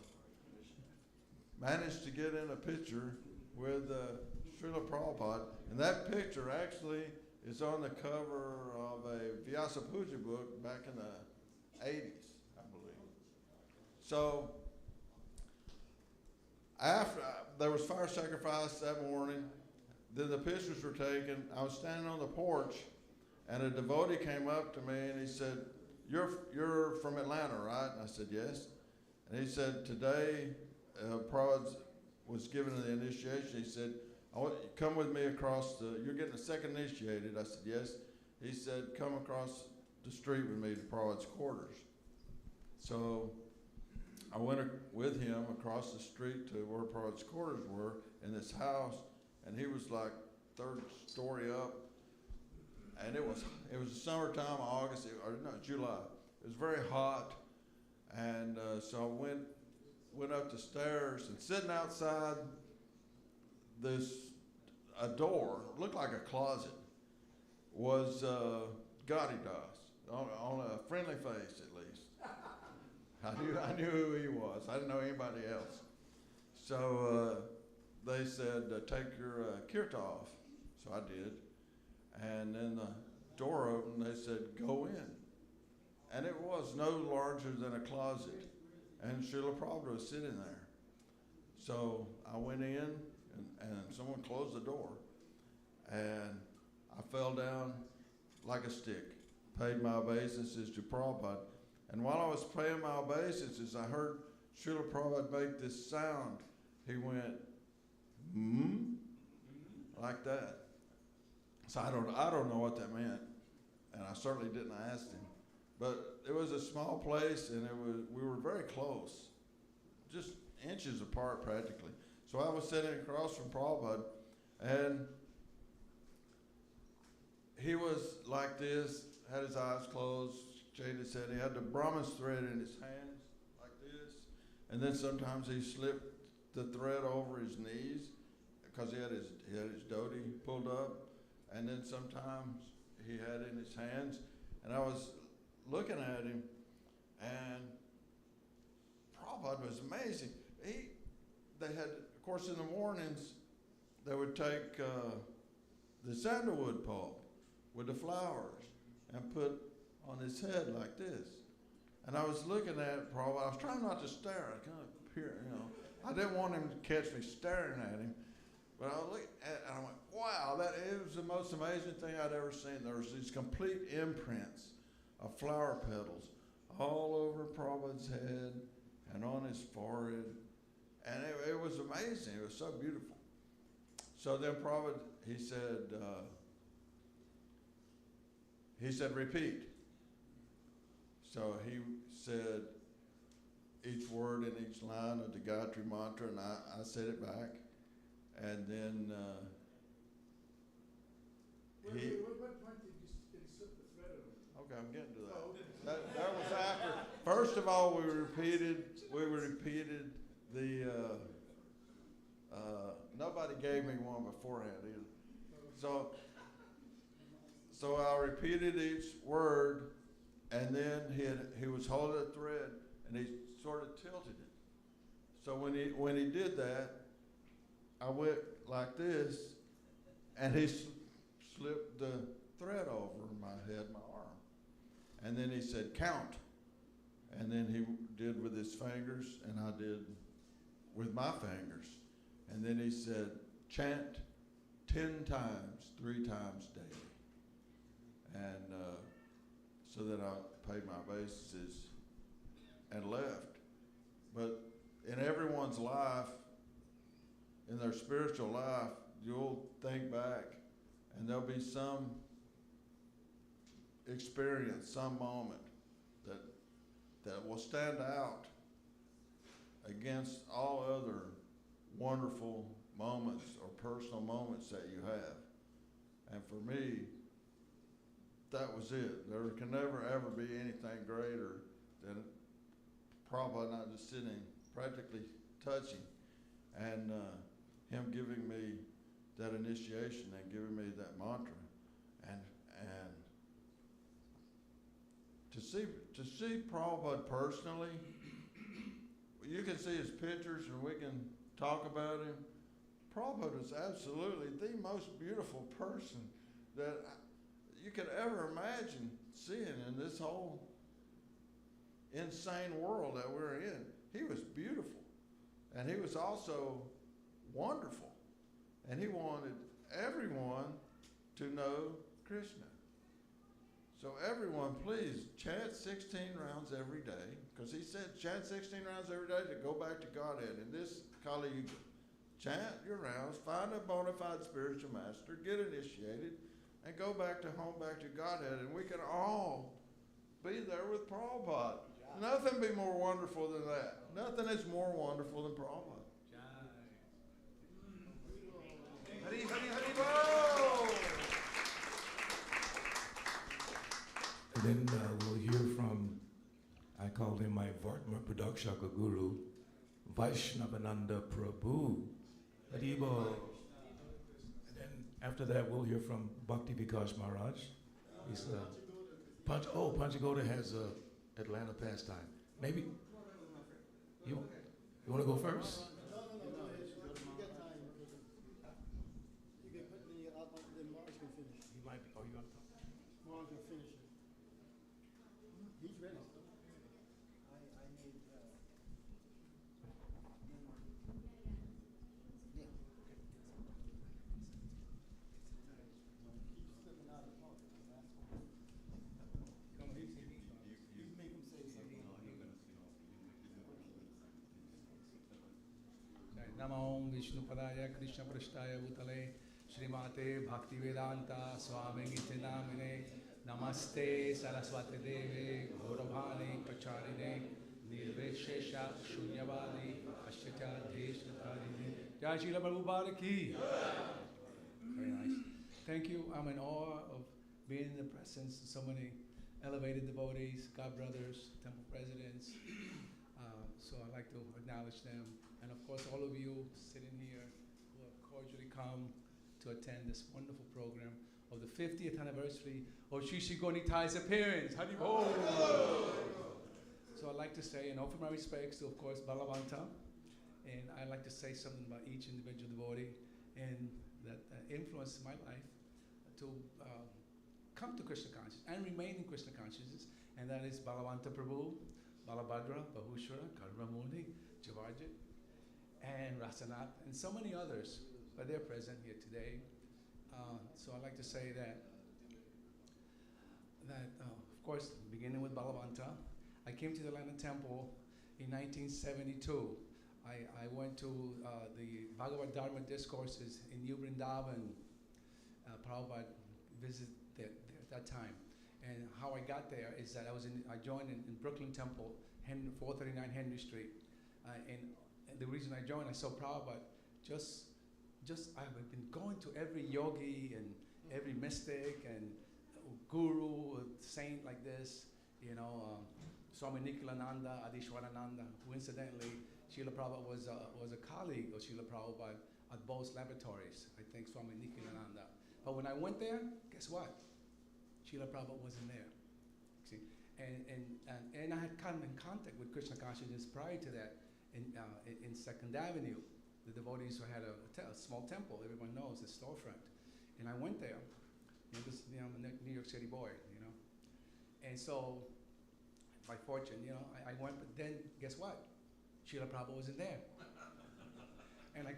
Managed to get in a picture with Srila Prabhupada, and that picture actually is on the cover of a Vyasa Puja book back in the 80s, I believe. So after there was fire sacrifice that morning, then the pictures were taken. I was standing on the porch, and a devotee came up to me and he said, "You're from Atlanta, right?" And I said, "Yes." And he said, "Today, Prabhupada was given the initiation." He said, "I want you to come with me across you're getting a second initiated." I said, "Yes." He said, "Come across the street with me to Prabhupada's quarters." So I went with him across the street to where Prabhupada's quarters were in this house, and he was like third story up. And it was the summertime, July. It was very hot, and so I went up the stairs, and sitting outside a door, looked like a closet, was Gotti Das, on a friendly face at least. I knew who he was. I didn't know anybody else. So they said, "Take your kirt off." So I did. And then the door opened. They said, "Go in." And it was no larger than a closet. And Srila Prabhupada was sitting there. So I went in, and someone closed the door. And I fell down like a stick, paid my obeisances to Prabhupada. And while I was paying my obeisances, I heard Srila Prabhupada make this sound. He went, like that. So I don't know what that meant, and I certainly didn't ask him. But it was a small place, and we were very close, just inches apart practically. So I was sitting across from Prabhupada, and he was like this, had his eyes closed, shaded his head. He had the Brahman's thread in his hands like this, and then sometimes he slipped the thread over his knees because he had his dhoti pulled up, and then sometimes he had it in his hands. And I was looking at him, and Prabhupada was amazing. They had, of course, in the mornings, they would take the sandalwood pulp with the flowers and put on his head like this. And I was looking at Prabhupada. I was trying not to stare. I kind of peer, I didn't want him to catch me staring at him. But I was looking at it, and I went, wow, it was the most amazing thing I'd ever seen. There was these complete imprints of flower petals all over Prabhupada's head, and on his forehead. And it was amazing. It was so beautiful. So then Prabhupada, he said, repeat. So he said each word in each line of the Gayatri mantra, and I said it back. And then What point did you slip the thread over? okay, I'm getting to that. That was after. First of all, we repeated the. Nobody gave me one beforehand either. So I repeated each word, and then he was holding a thread, and he sort of tilted it. So when he did that, I went like this, and he slipped the thread over my head, my arm. And then he said, count. And then he did with his fingers, and I did with my fingers. And then he said, chant 10 times, 3 times daily. And so that I paid my obeisances and left. But in everyone's life, in their spiritual life, you'll think back, and there'll be some experience, some moment that will stand out against all other wonderful moments or personal moments that you have. And for me, that was it. There can never ever be anything greater than Prabhupada and I just sitting, practically touching, and him giving me that initiation and giving me that mantra, and to see Prabhupada personally, you can see his pictures and we can talk about him. Prabhupada was absolutely the most beautiful person that you could ever imagine seeing in this whole insane world that we're in. He was beautiful, and he was also wonderful, and he wanted everyone to know Krishna. So everyone, please chant 16 rounds every day, because he said chant 16 rounds every day to go back to Godhead. In this Kali Yuga, chant your rounds, find a bona fide spiritual master, get initiated, and go back to home, back to Godhead, and we can all be there with Prabhupada. Nothing be more wonderful than that. Nothing is more wonderful than Prabhupada. Hari Hari Hari Bol! And then we'll hear from, I called him my Vartma Pradakshaka Guru, Vaishnavananda Prabhu. Hari Bol. And then after that, we'll hear from Bhakti Vikas Maharaj. He's Panchagoda has Atlanta pastime. Maybe you want to go first? No, go ahead. You got time. You can put the then Mark can finish. He might be. Oh, you want to talk? Mark can finish it. He's ready. नमो विष्णुपदाय कृष्णपृष्ठाय भूतले श्रीमाते भक्तिवेदांता स्वामी नामिने नमस्ते सरस्वती देवे गौरवाणी प्रचारिणे निर्विशेष शून्यवादी पश्चादेशकारिणे जय श्रील प्रभुपाद की. Very nice. Thank you. I'm in awe of being in the presence of so many elevated devotees, God brothers, temple presidents. So I'd like to acknowledge them. And of course, all of you sitting here who have cordially come to attend this wonderful program of the 50th anniversary of Sri Sri Gonitai's appearance. Hari Bol! So I'd like to say and offer my respects to, of course, Balavanta. And I'd like to say something about each individual devotee and that influenced my life to come to Krishna consciousness and remain in Krishna consciousness. And that is Balavanta Prabhu, Balabhadra, Bahushwara, Karnamuni, Javarjit, and Rasanath, and so many others, but they're present here today. So I'd like to say that of course, beginning with Balavanta, I came to the Atlanta temple in 1972. I went to the Bhagavad Dharma discourses in New Vrindavan. Prabhupada visited there at that time. And how I got there is that I joined in Brooklyn Temple, 439 Henry Street. And the reason I joined, I saw Prabhupada I've been going to every yogi and every mystic and guru, saint like this, Swami Nikhilananda, Adishwarananda, who incidentally, Srila Prabhupada was a colleague of Srila Prabhupada at Bose Laboratories, I think Swami Nikhilananda. But when I went there, guess what? Srila Prabhupada wasn't there. See? And I had come in contact with Krishna consciousness prior to that in 2nd Avenue. The devotees who had a small temple, everyone knows, the storefront. And I went there. I'm a New York City boy, And so, by fortune, I went, but then guess what? Srila Prabhupada wasn't there. And I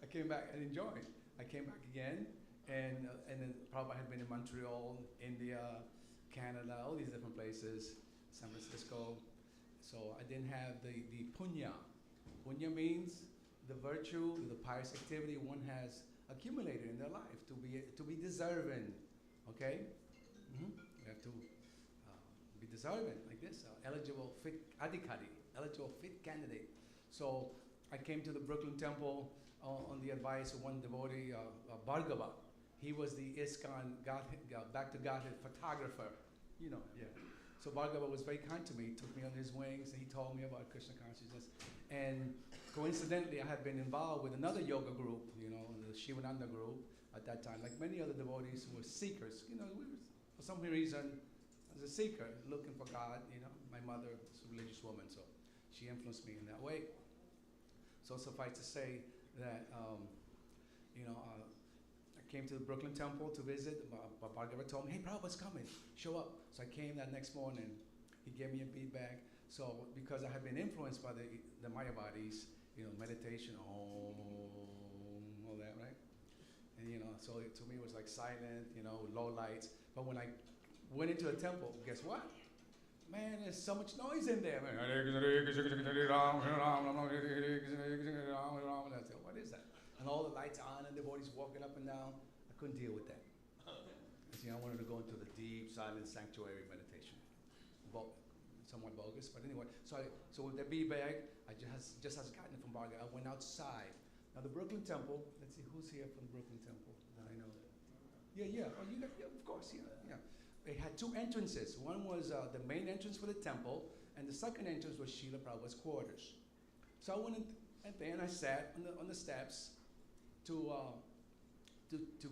came back and enjoyed. I came back again, and then Prabhupada had been in Montreal, India, Canada, all these different places, San Francisco. So I didn't have the punya. Punya means the virtue, the pious activity one has accumulated in their life to be deserving, okay? We have to be deserving like this, eligible, fit adhikari, eligible, fit candidate. So I came to the Brooklyn Temple on the advice of one devotee, Bhargava. He was the ISKCON Back to Godhead photographer, yeah. So Bhargava was very kind to me. He took me under his wings, and he told me about Krishna consciousness. And coincidentally, I had been involved with another yoga group, the Shivananda group at that time, like many other devotees who were seekers. We were, for some reason, as a seeker, looking for God. My mother was a religious woman, so she influenced me in that way. So suffice to say that, I came to the Brooklyn Temple to visit. Bhargava told me, hey, Prabhupada's coming, show up. So I came that next morning. He gave me a bead bag. So because I had been influenced by the Mayavadis, meditation, all that, right? And so to me it was like silent, low lights. But when I went into the temple, guess what? Man, there's so much noise in there. Man. I said, what is that? And all the lights on and devotees walking up and down. I couldn't deal with that. I wanted to go into the deep, silent sanctuary meditation. Somewhat bogus, but anyway. So with the bead bag, I just has gotten it from Bhargava. I went outside. Now the Brooklyn Temple. Let's see who's here from the Brooklyn Temple that I know. Yeah. Oh, of course, yeah. It had two entrances. One was the main entrance for the temple, and the second entrance was Srila Prabhupada's quarters. So I went in there and I sat on the steps to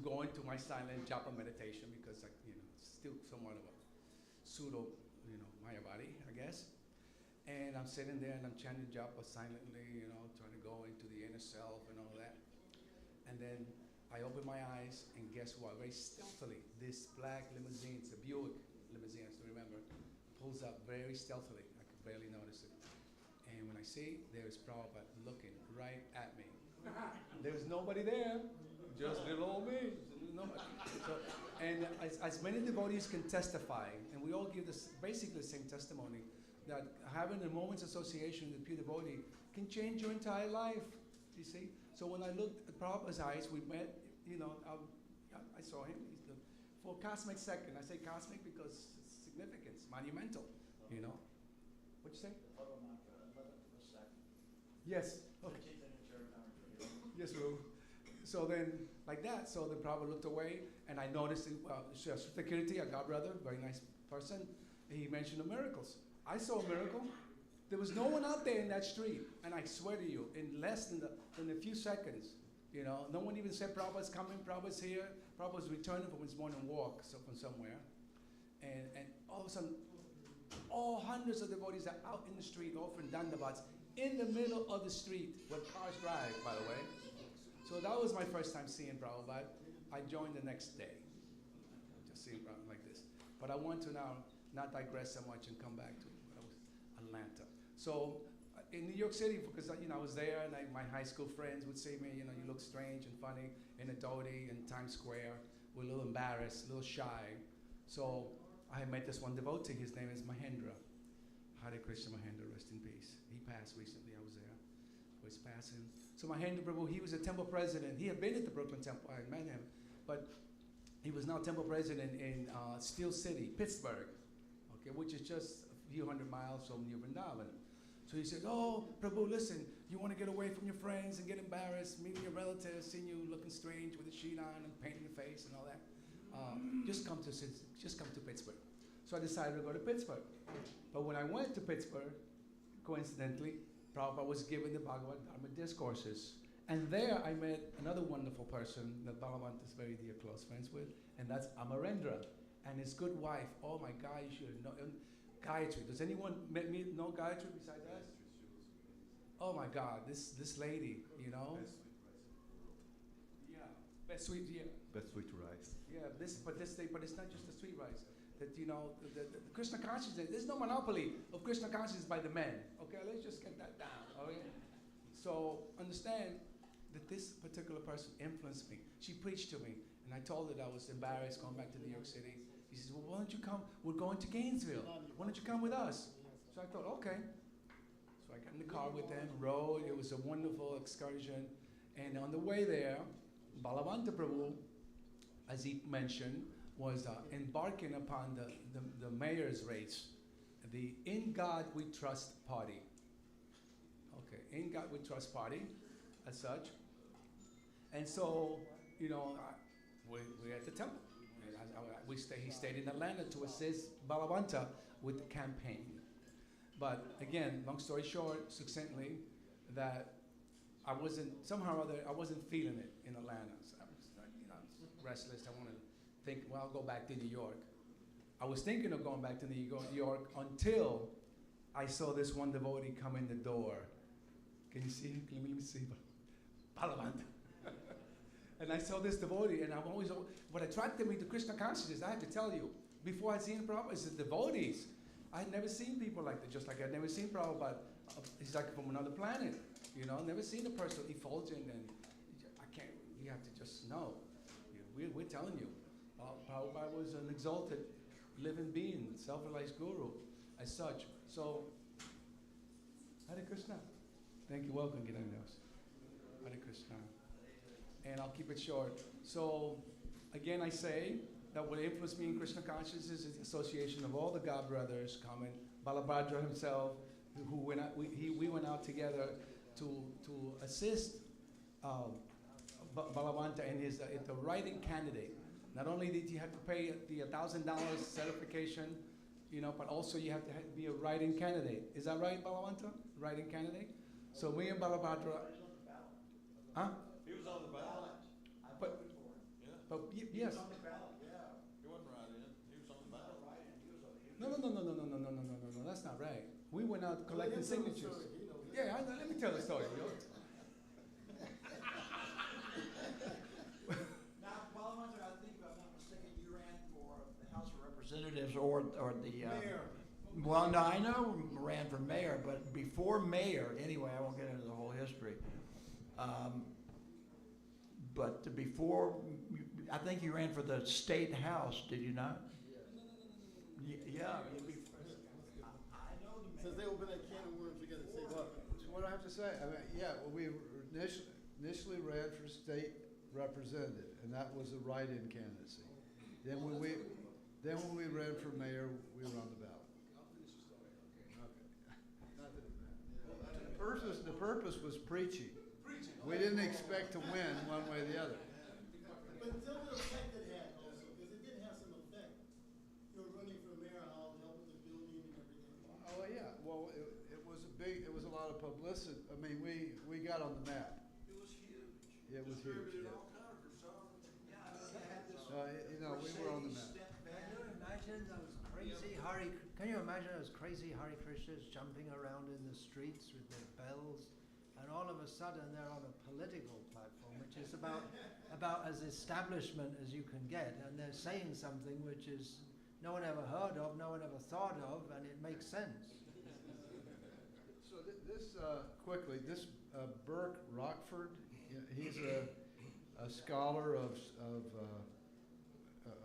go into my silent japa meditation because it's still somewhat of a pseudo, Mayavadi, I guess. And I'm sitting there and I'm chanting japa silently, trying to go into the inner self and all that. And then I open my eyes and guess what? Very stealthily, this black limousine, it's a Buick limousine, I still remember, pulls up very stealthily. I could barely notice it. And when I see, there's Prabhupada looking right at me. There's nobody there, just little old me. Nobody. And as many devotees can testify, and we all give this basically the same testimony, that having a moment's association with a pure devotee can change your entire life, you see? So when I looked at Prabhupada's eyes, we met, I saw him. For a cosmic second, I say cosmic because it's significance, monumental, What'd you say? Yes. Okay. Yes, Ru. So then, like that, so the Prabhupada looked away, and I noticed, Sutakirti, a godbrother, very nice person, he mentioned the miracles. I saw a miracle. There was no one out there in that street, and I swear to you, in less than a few seconds, no one even said Prabhupada's coming, Prabhupada's here, Prabhupada's returning from his morning walk from somewhere, and all of a sudden, all hundreds of devotees are out in the street offering dandavats in the middle of the street where cars drive, by the way. So that was my first time seeing Prabhupada. I joined the next day, just seeing Prabhupada like this. But I want to now not digress so much and come back to Atlanta. So in New York City, because I was there, and my high school friends would say to me, you look strange and funny in a dhoti in Times Square. We're a little embarrassed, a little shy. So I met this one devotee. His name is Mahendra. Hare Krishna Mahendra, rest in peace. He passed recently. I was there for his passing. So Mahendra Prabhu, he was a temple president. He had been at the Brooklyn Temple. I had met him, but he was now temple president in Steel City, Pittsburgh, okay, which is just a few hundred miles from New Vrindavan. So he said, "Oh, Prabhu, listen, you want to get away from your friends and get embarrassed, meeting your relatives, seeing you looking strange with a sheet on and painting your face and all that. Just come to Pittsburgh." So I decided to go to Pittsburgh. But when I went to Pittsburgh, coincidentally, Prabhupada was giving the Bhagavad Dharma discourses. And there I met another wonderful person that Bhagavan is very dear close friends with, and that's Amarendra and his good wife. Oh my God, you should know Gayatri. Does anyone know Gayatri besides us? Oh my God, this lady, you know? Yeah, best sweet, yeah. Best sweet rice. Yeah, but it's not just the sweet rice. That, you know, the Krishna consciousness, there's no monopoly of Krishna consciousness by the men. Okay, let's just get that down. Okay? So understand that this particular person influenced me. She preached to me, and I told her that I was embarrassed going back to New York City. She says, "Well, why don't you come? We're going to Gainesville. Why don't you come with us?" So I thought, okay. So I got in the car with them, rode. It was a wonderful excursion. And on the way there, Balavanta Prabhu, as he mentioned, was embarking upon the mayor's race, the In God We Trust party. Okay, In God We Trust party, as such. And so, you know, we're at the temple. And he stayed in Atlanta to assist Balavanta with the campaign. But again, long story short, succinctly, that I wasn't feeling it in Atlanta. So I was, restless. I wanted to think, well, I'll go back to New York. I was thinking of going back to New York until I saw this one devotee come in the door. Can you see? Let me see. Balavanta. And I saw this devotee, and what attracted me to Krishna consciousness, I had to tell you, before I'd seen Prabhupada, is the devotees. I had never seen people like that, just like I'd never seen Prabhupada. He's like from another planet, you know, never seen a person effulgent, and you have to just know. We're telling you, Prabhupada was an exalted living being, self-realized guru, as such. So, Hare Krishna. Thank you, welcome, Girandas. Hare Krishna. And I'll keep it short. So, again, I say that what influenced me in Krishna consciousness is the association of all the God brothers coming. Balabhadra himself, who went out, we went out together to assist Balavanta in his the writing candidate. Not only did you have to pay the $1,000 certification, you know, but also you have to be a writing candidate. Is that right, Balavanta? Writing candidate? So me and Balabhadra. Huh? He was on the ballot. But yes. He was on the ballot, yeah. He wasn't writing in. He was on the ballot. No, that's not right. We went out collecting signatures. Yeah, let me tell the story. Now, Balamanta, I think, if I'm not mistaken, you ran for the House of Representatives or the mayor. Well, no, I know ran for mayor, but before mayor, anyway, I won't get into the whole history. But before, I think you ran for the state house, did you not? Yeah. Since they opened that can of worms, we got to say what? So what do I have to say? I mean, yeah, well, we initially ran for state representative, and that was a write-in candidacy. Then when we ran for mayor, we were on the ballot. Okay. The purpose was preaching. We didn't expect to win one way or the other. But tell me the effect it had also, because it did have some effect. You were running for mayor, how it helped with the building and everything. Oh yeah, well it was a lot of publicity. I mean, we got on the map. It was huge. It was huge. Distributed Yeah. all kinds of songs. You know, we were on the map. Can you imagine those crazy Hare Krishnas jumping around in the streets with their bells, and all of a sudden they're on a political platform, which is about as establishment as you can get, and they're saying something which is no one ever heard of, no one ever thought of, and it makes sense. So quickly, this Burke Rockford, he's a scholar of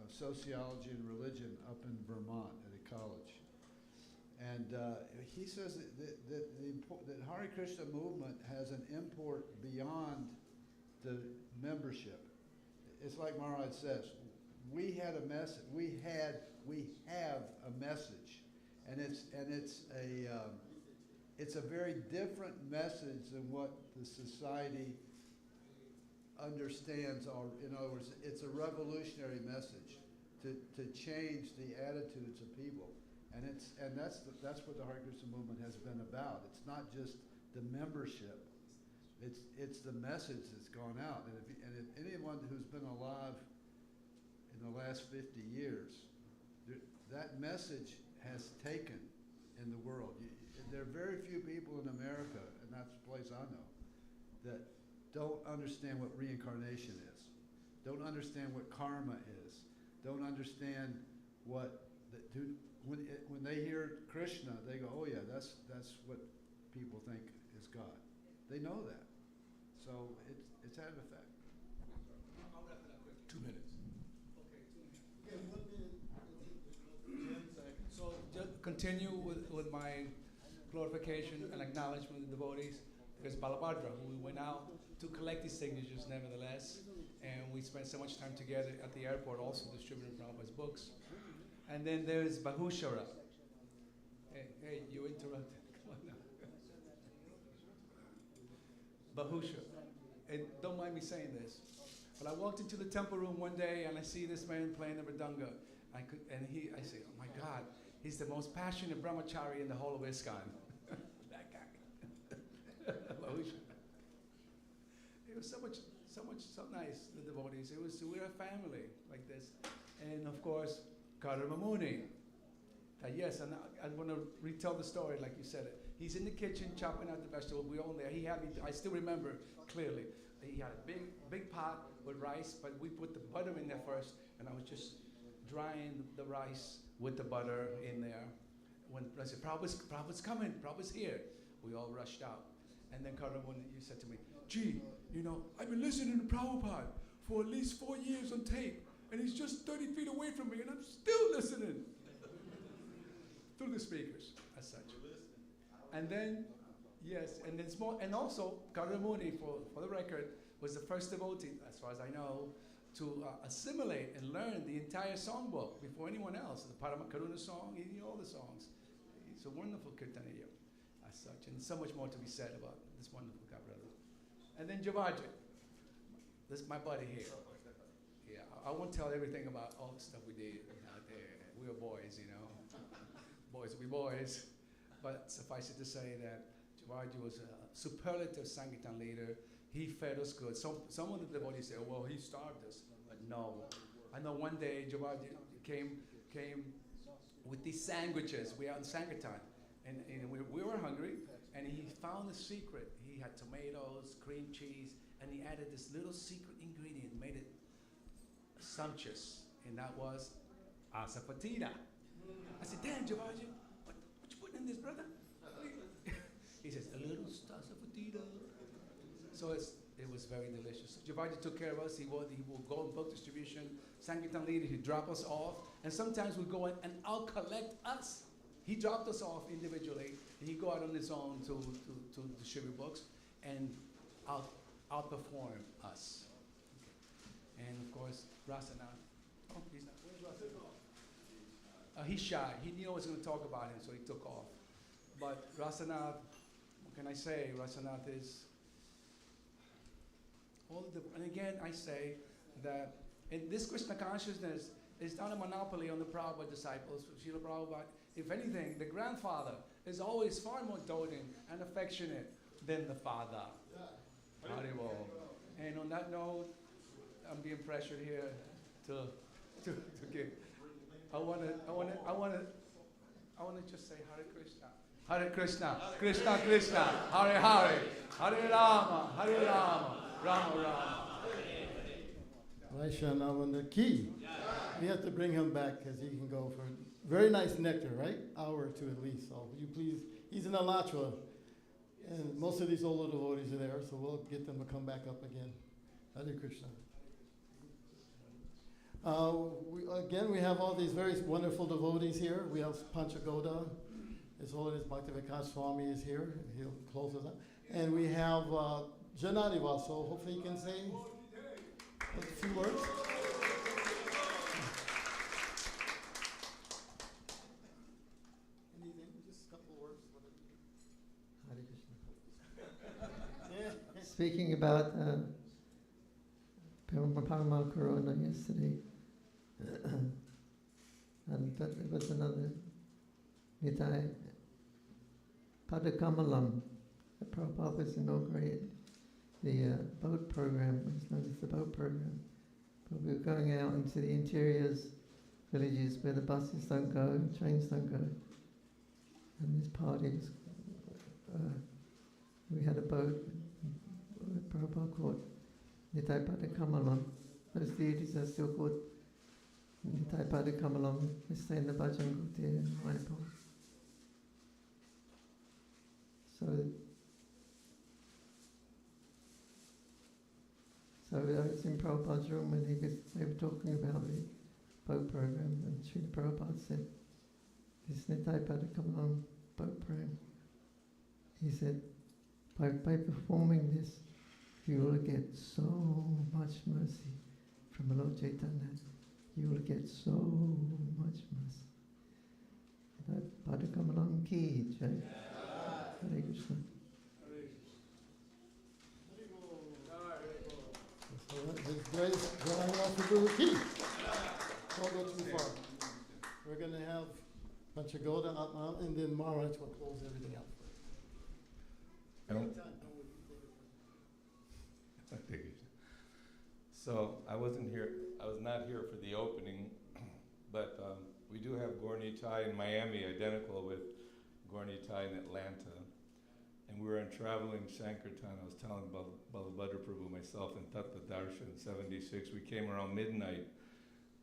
sociology and religion up in Vermont at a college. And he says that Hare Krishna movement has an import beyond the membership. It's like Maharaj says, we had a message. We have a message, and it's a very different message than what the society understands. Or in other words, it's a revolutionary message to change the attitudes of people. And that's what the Hare Krishna movement has been about. It's not just the membership; it's the message that's gone out. And if anyone who's been alive in the last 50 years, that message has taken in the world. There are very few people in America, and that's the place I know, that don't understand what reincarnation is, don't understand what karma is, don't understand what when they hear Krishna, they go, oh yeah, that's what people think is God. They know that. So it's had an effect. I'll wrap it up quickly. 2 minutes. Okay, 2 minutes. 10 seconds. So just continue with my glorification and acknowledgement of the devotees. There's Balabhadra, who we went out to collect these signatures nevertheless. And we spent so much time together at the airport also distributing Prabhupada's books. And then there's Bahushara. Hey, you interrupted. Come on now. Bahushara. And don't mind me saying this, but I walked into the temple room one day and I see this man playing the mridanga. I say, oh my God, he's the most passionate brahmachari in the whole of ISKCON. That guy. Bahushara. It was so nice, the devotees. We're a family like this. And of course, Karamamuni. Yes, and I want to retell the story like you said it. He's in the kitchen chopping out the vegetables. We all there. He had me. I still remember clearly. He had a big pot with rice, but we put the butter in there first, and I was just drying the rice with the butter in there. When I said, Prabhupada's coming. Prabhupada's here. We all rushed out, and then Karamamuni, you said to me, gee, I've been listening to Prabhupada for at least 4 years on tape. And he's just 30 feet away from me, and I'm still listening through the speakers, as such. And then, yes, and then small, and also Karamuni, for the record, was the first devotee, as far as I know, to assimilate and learn the entire songbook before anyone else. The Paramakaruna song, he knew all the songs. He's a wonderful kirtaniya, as such, and so much more to be said about this wonderful guy, brother. And then Javaji, this is my buddy here. I won't tell everything about all the stuff we did out there. We were boys, Boys will be boys. But suffice it to say that Javaji was a superlative Sankirtan leader. He fed us good. Some of the devotees say, well, he starved us. But no. I know one day Javaji came with these sandwiches. We are in Sankirtan. And we were hungry. And he found a secret. He had tomatoes, cream cheese, and he added this little secret ingredient, made it sumptuous, and that was asafoetida. I said, damn, Javaji, what you putting in this, brother? He says, a little asafoetida. So it was very delicious. Javaji took care of us. He will go in book distribution. Sankirtan leader, he'd drop us off, and sometimes we'd go in and out-collect us. He dropped us off individually, and he'd go out on his own to distribute books and outperform us. And of course, Rasanath. Oh, he's not. Where's Rasanath? He's shy. He knew I was going to talk about him, so he took off. But Rasanath, what can I say? Rasanath is and again, I say that in this Krishna consciousness is not a monopoly on the Prabhupada disciples. Srila Prabhupada, if anything, the grandfather is always far more doting and affectionate than the father. Haribol. And on that note, I'm being pressured here to give. I want to just say Hare Krishna. Hare Krishna, Krishna Krishna, Hare Hare, Hare Rama, Hare Rama, Rama Rama. Vaishnavanda ki. We have to bring him back because he can go for very nice nectar, right? Hour or two at least. So would you please, he's in Alachua. And most of these older devotees are there, so we'll get them to come back up again. Hare Krishna. We have all these very wonderful devotees here. We have Panchagoda His Holiness Bhaktivedanta Swami is here. He'll close us up. And we have Janadiva, so hopefully he can say a few words. Anything, just a couple words. Hare Krishna. Speaking about Parama Corona yesterday, and but there was another Nitai Padakamalam. Prabhupada was inaugurated the boat program, was known as the boat program. But we were going out into the interiors, villages where the buses don't go, trains don't go. And this party was, we had a boat, Prabhupada called Nitai Padakamalam. Those deities are still called Nitai Padakamalam. They stay in the Bhajan Kutir in Manipur. So I was in Prabhupada's room when they were talking about the boat program, and Srila Prabhupada said, this Nitai Padakamalam boat program, he said, by performing this, you will get so much mercy from the Lord Chaitanya. You will get so much mercy. Nitai Padakamalam ki jai. Hare Krishna. His Grace Jagannath Key. Don't go too far. We're going to have Panchagoda, Atman, and then Maharaj will close everything up. So I wasn't here. I was not here for the opening, but we do have Gornitai in Miami, identical with Gornitai in Atlanta. And we were on traveling Sankirtan. I was telling Balabhadra Prabhu, myself, and Tattva Darshan in 76. We came around midnight,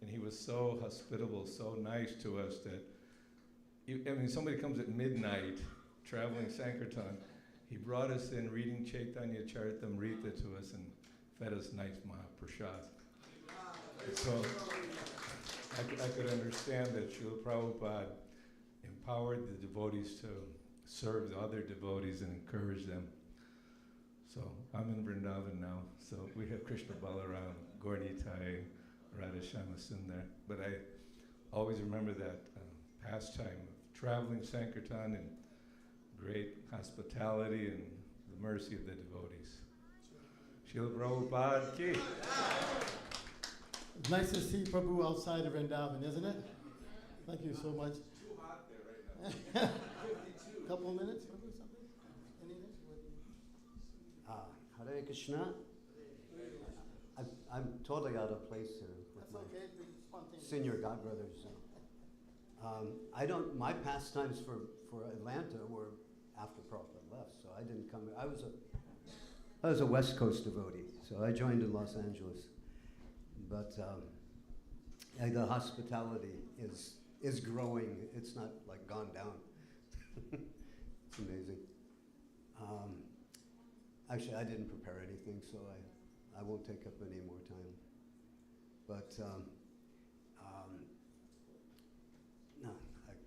and he was so hospitable, so nice to us that, somebody comes at midnight, traveling Sankirtan, he brought us in reading Chaitanya Charitamrita to us and fed us nice Mahaprasad. So I could understand that Srila Prabhupada empowered the devotees to serve the other devotees and encourage them. So I'm in Vrindavan now, so we have Krishna Balaram, Gornitai, Radha Shama Sundar. But I always remember that pastime of traveling Sankirtan and great hospitality and the mercy of the devotees. Srila Prabhupada ki. It's nice to see Prabhu outside of Vrindavan, isn't it? Thank you so much. Too hot there right now. Couple minutes, Prabhu, something? Anything? Hare Krishna. I'm totally out of place here with That's my okay, be spontaneous. senior godbrothers. I don't. My pastimes for Atlanta were after Prabhupada left, so I didn't come. I was a West Coast devotee, so I joined in Los Angeles. But the hospitality is growing. It's not like gone down. It's amazing. Actually, I didn't prepare anything, so I won't take up any more time. But no,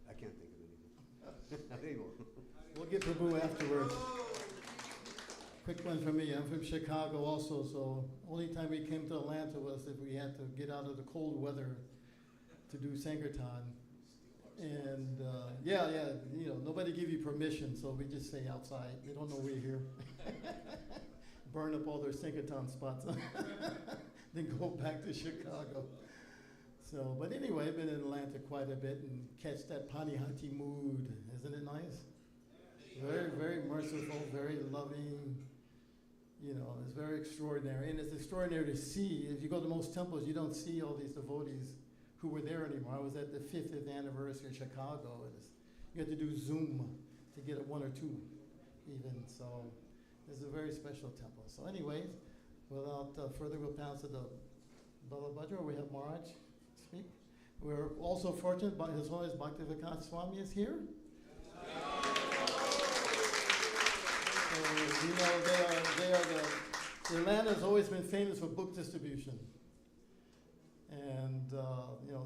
I can't think of anything. We'll get Prabhu afterwards. Quick one for me. I'm from Chicago also, so only time we came to Atlanta was if we had to get out of the cold weather to do Sankirtan. And nobody give you permission, so we just stay outside. They don't know we're here. Burn up all their Sankirtan spots, then go back to Chicago. So, but anyway, I've been in Atlanta quite a bit and catch that Panihati mood. Isn't it nice? Very, very merciful, very loving. It's very extraordinary. And it's extraordinary to see. If you go to most temples, you don't see all these devotees who were there anymore. I was at the 50th anniversary of Chicago. You had to do Zoom to get one or two even. So it's a very special temple. So anyways, without further, we'll pass it to Balabhadra. We have Maharaj speak. We're also fortunate, His Holiness Bhaktivedanta Swami is here. Atlanta has always been famous for book distribution. And,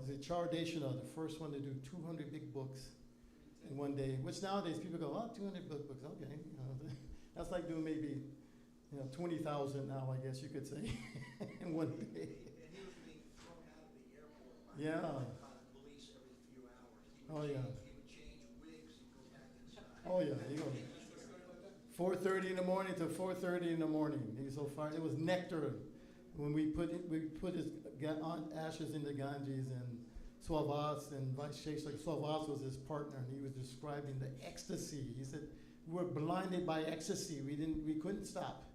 the Char Deshana, the first one to do 200 big books. in one day, which nowadays people go, oh, 200 books, okay. That's like doing maybe 20,000 now, I guess you could say, in one day. And he was being thrown out of the airport by Yeah. the police every few hours. Oh, yeah. He would change wigs and go back inside. Oh, yeah, you go. 4:30 in the morning to 4:30 in the morning. He was so far. It was nectar. When we put his ashes into Ganges, and Swavas and Vice Sheshak, Swavas was his partner, and he was describing the ecstasy. He said, "We were blinded by ecstasy. We couldn't stop."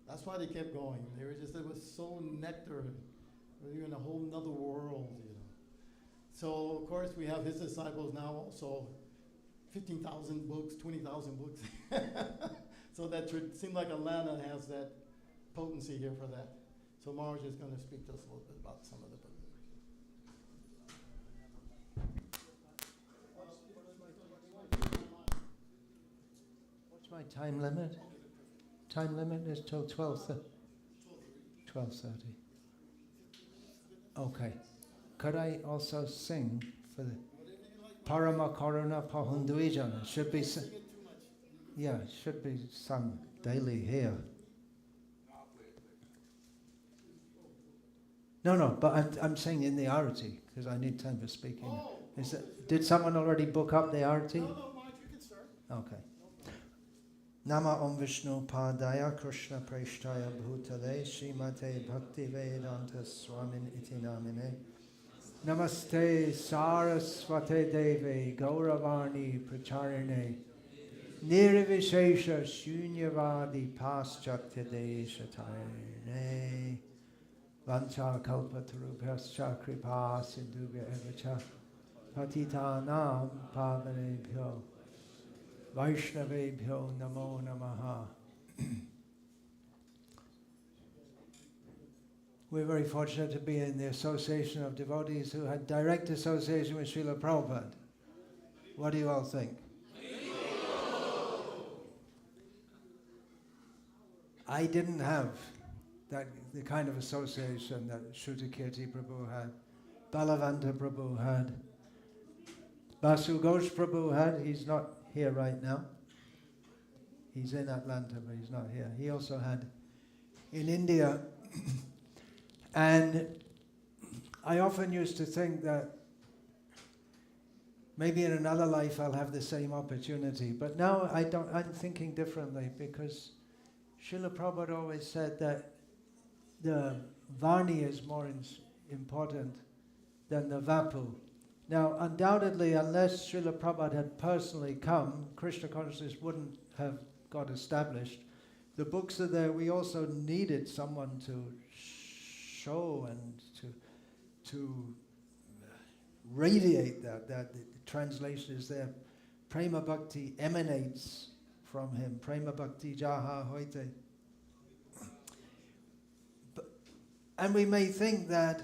That's why they kept going. It was so nectar. We were in a whole nother world, So of course we have his disciples now also. 15,000 books, 20,000 books. So that should seem like Atlanta has that potency here for that. So Marge is going to speak to us a little bit about some of the books. What's my time limit? Time limit is till 12:30. 12:30. Okay. Could I also sing for the Parama Karuna Pahanduijana? Should be should be sung daily here. No, but I'm saying in the arati because I need time for speaking. Did someone already book up the arati? No, Marge, you can start. Okay. Nama Om Vishnu Padaya Krishna Preshtaya Bhutale Srimate Bhakti Vedanta Swamin Iti Namine Namaste Saraswate Deve Gauravani Pracharine Nirvishesha Shunyavadi Paschatya Deshatarine Vancha Kalpatarubhyascha Kripa Sindhubhya Evacha Patitanam Pavanebhyo Vaishnavebhyo Namo Namaha. We're very fortunate to be in the association of devotees who had direct association with Srila Prabhupada. What do you all think? I didn't have the kind of association that Shrutakirti Prabhu had, Balavanta Prabhu had, Basu Ghosh Prabhu had. He's not here right now. He's in Atlanta, but he's not here. He also had in India. And I often used to think that maybe in another life I'll have the same opportunity. But now I'm thinking differently because Srila Prabhupada always said that the Varni is more important than the Vapu. Now, undoubtedly, unless Srila Prabhupada had personally come, Krishna consciousness wouldn't have got established. The books are there. We also needed someone to show and to radiate that the translation is there. Prema Bhakti emanates from him. Prema Bhakti Jaha Hoite. And we may think that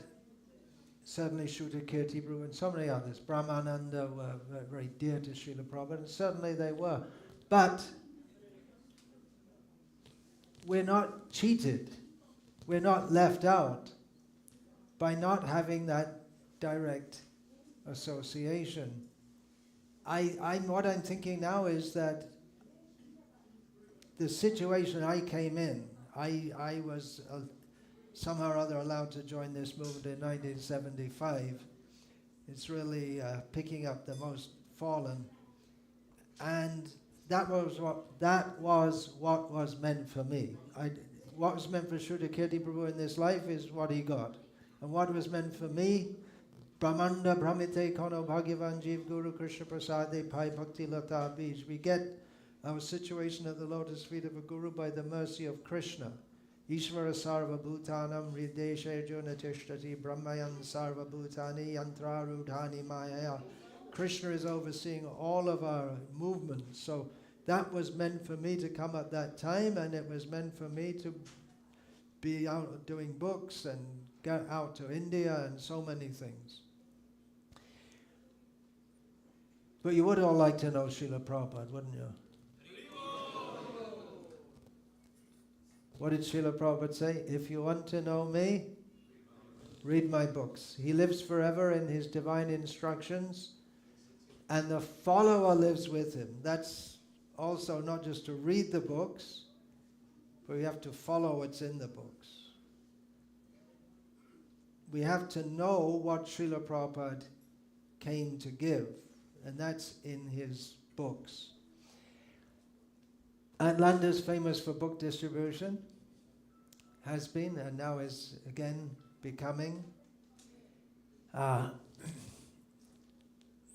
certainly Shrutakirti Prabhu and so many others, Brahmananda, were very dear to Srila Prabhupada, and certainly they were. But we're not cheated. We're not left out by not having that direct association. What I'm thinking now is that the situation I came in, I was somehow or other allowed to join this movement in 1975. It's really picking up the most fallen, and that was what was meant for me. What was meant for Shrutakirti Prabhu in this life is what he got, and what was meant for me, Brahmanda Brahmite Kono Bhagavan Jeev Guru Krishna Prasade Pai Bhakti Lata Bij. We get our situation at the lotus feet of a guru by the mercy of Krishna. Ishvara Sarva Bhutanam Hridesha Arjuna Tishtati Brahmayan Sarva Bhutani Yantra Rudhani Maya. Krishna is overseeing all of our movements. So that was meant for me to come at that time, and it was meant for me to be out doing books and get out to India and so many things. But you would all like to know Srila Prabhupada, wouldn't you? What did Srila Prabhupada say? If you want to know me, read my books. He lives forever in his divine instructions, and the follower lives with him. That's also not just to read the books, but we have to follow what's in the books. We have to know what Srila Prabhupada came to give, and that's in his books. Atlanta is famous for book distribution, has been, and now is again becoming.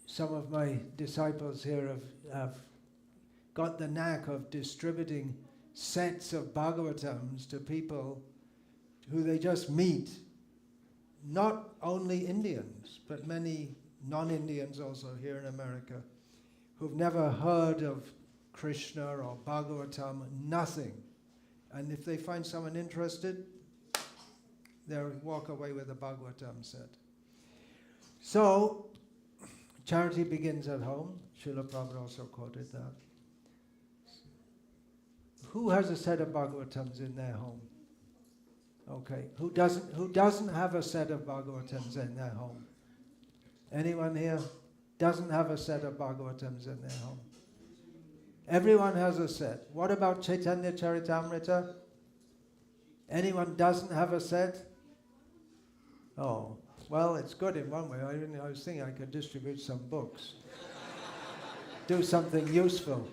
Some of my disciples here have got the knack of distributing sets of Bhagavatams to people who they just meet. Not only Indians, but many non-Indians also here in America, who've never heard of Krishna or Bhagavatam, nothing. And if they find someone interested, they'll walk away with a Bhagavatam set. So, charity begins at home. Srila Prabhupada also quoted that. Who has a set of Bhagavatams in their home? Okay. Who doesn't have a set of Bhagavatams in their home? Anyone here doesn't have a set of Bhagavatams in their home? Everyone has a set. What about Chaitanya Charitamrita? Anyone doesn't have a set? Oh, well, it's good in one way. I was thinking I could distribute some books. Do something useful.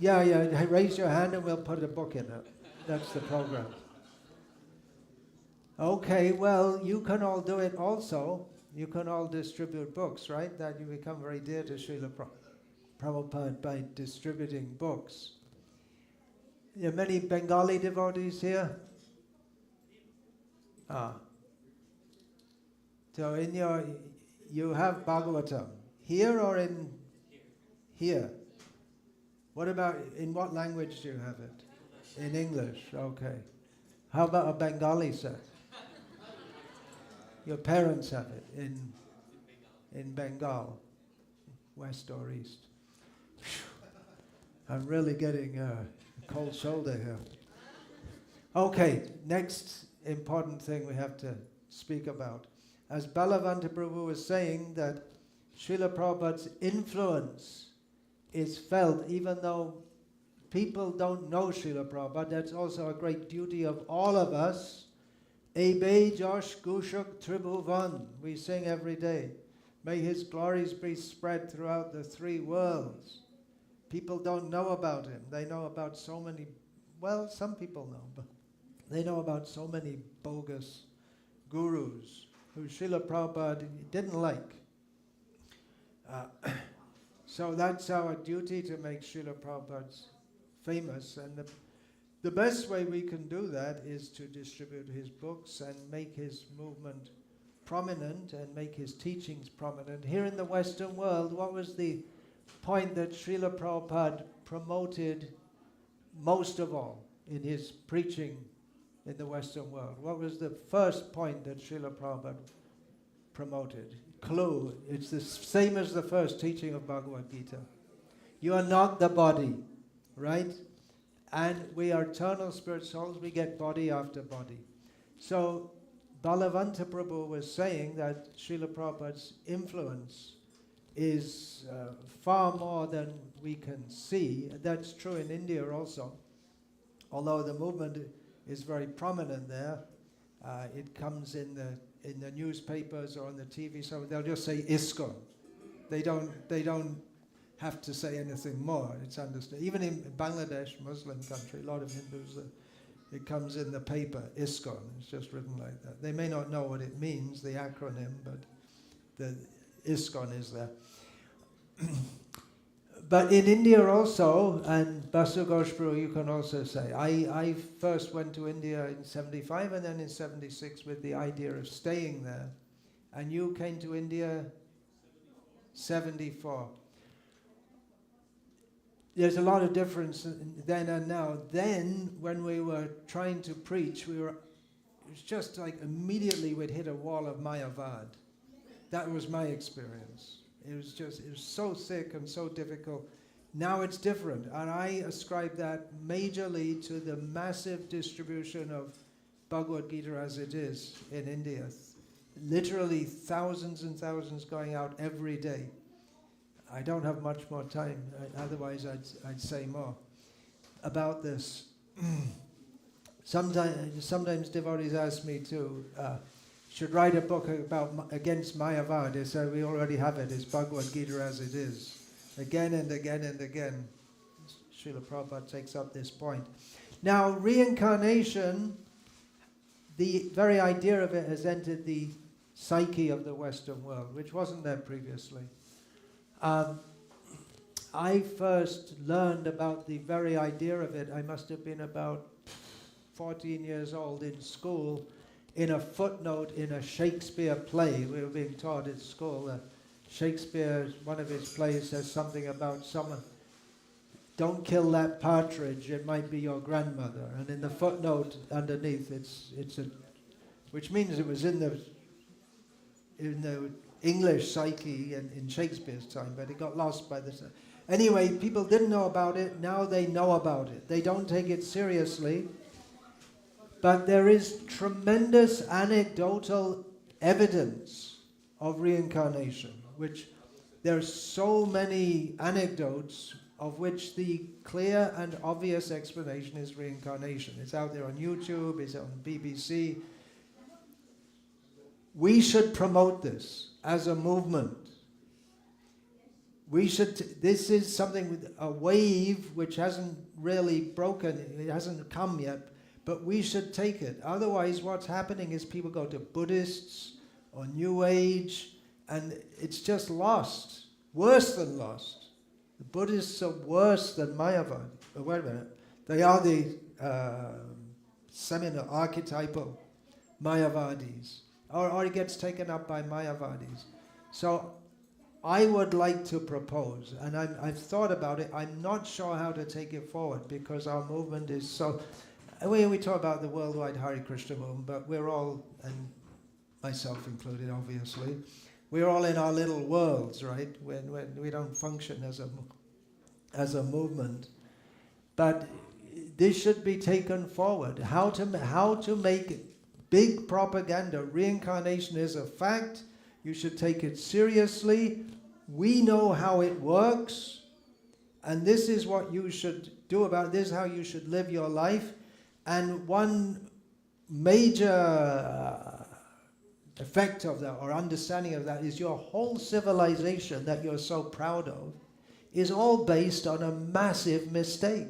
Yeah, raise your hand and we'll put a book in it. That's the program. Okay, well, you can all do it also. You can all distribute books, right? That you become very dear to Srila Prabhupada by distributing books. There are many Bengali devotees here? So you have Bhagavatam. Here or in here? What about, in what language do you have it? In English, okay. How about a Bengali set? Your parents have it in Bengal, west or east. I'm really getting a cold shoulder here. Okay, next important thing we have to speak about. As Balavanta Prabhu was saying, that Srila Prabhupada's influence is felt even though people don't know Srila Prabhupada. That's also a great duty of all of us. Ebe Josh Gushuk Tribhuvan, we sing every day. May his glories be spread throughout the three worlds. People don't know about him. They know about so many, well, some people know, but they know about so many bogus gurus who Srila Prabhupada didn't like. So that's our duty, to make Srila Prabhupada famous. And the best way we can do that is to distribute his books and make his movement prominent and make his teachings prominent. Here in the Western world, what was the point that Srila Prabhupada promoted most of all in his preaching in the Western world? What was the first point that Srila Prabhupada promoted? Clue, it's the same as the first teaching of Bhagavad Gita. You are not the body, right? And we are eternal spirit souls, we get body after body. So Balavanta Prabhu was saying that Srila Prabhupada's influence is far more than we can see. That's true in India also. Although the movement is very prominent there, it comes in the newspapers or on the TV, so they'll just say ISKCON. They don't have to say anything more. It's understood. Even in Bangladesh, Muslim country, a lot of Hindus, it comes in the paper, ISKCON. It's just written like that. They may not know what it means, the acronym, but the ISKCON is there. But in India also, and Basu Ghosh Prabhu, you can also say, I first went to India in 75 and then in 76 with the idea of staying there. And you came to India 74. There's a lot of difference then and now. Then, when we were trying to preach, it was just like immediately we'd hit a wall of Mayavad. That was my experience. It was so thick and so difficult. Now it's different, and I ascribe that majorly to the massive distribution of Bhagavad Gita as it is in India. literally thousands and thousands going out every day. I don't have much more time, otherwise I'd say more about this. Sometimes devotees ask me to should write a book about against Mayavadi, so we already have it. It's Bhagavad Gita as it is. Again and again and again, Srila Prabhupada takes up this point. Now, reincarnation, the very idea of it has entered the psyche of the Western world, which wasn't there previously. I first learned about the very idea of it, I must have been about 14 years old in school, in a footnote in a Shakespeare play. We were being taught at school. Shakespeare, one of his plays, says something about someone, don't kill that partridge, it might be your grandmother. And in the footnote underneath, which means it was in the English psyche in Shakespeare's time, but it got lost by the... Anyway, people didn't know about it, now they know about it. They don't take it seriously, but there is tremendous anecdotal evidence of reincarnation, which there's so many anecdotes of which the clear and obvious explanation is reincarnation. It's out there on YouTube, it's on BBC. We should promote this as a movement. This is something with a wave which hasn't really broken, it hasn't come yet, but we should take it. Otherwise, what's happening is people go to Buddhists or New Age, and it's just lost, worse than lost. The Buddhists are worse than Mayavadi. But wait a minute, they are the seminal archetypal Mayavadis, or it gets taken up by Mayavadis. So I would like to propose, and I've thought about it, I'm not sure how to take it forward because our movement is so... We talk about the worldwide Hare Krishna movement, but we're all, and myself included obviously, we're all in our little worlds, right? When we don't function as a movement. But this should be taken forward. How to make big propaganda. Reincarnation is a fact. You should take it seriously. We know how it works, and this is what you should do about it. This is how you should live your life. And one major effect of that, or understanding of that, is your whole civilization that you're so proud of is all based on a massive mistake.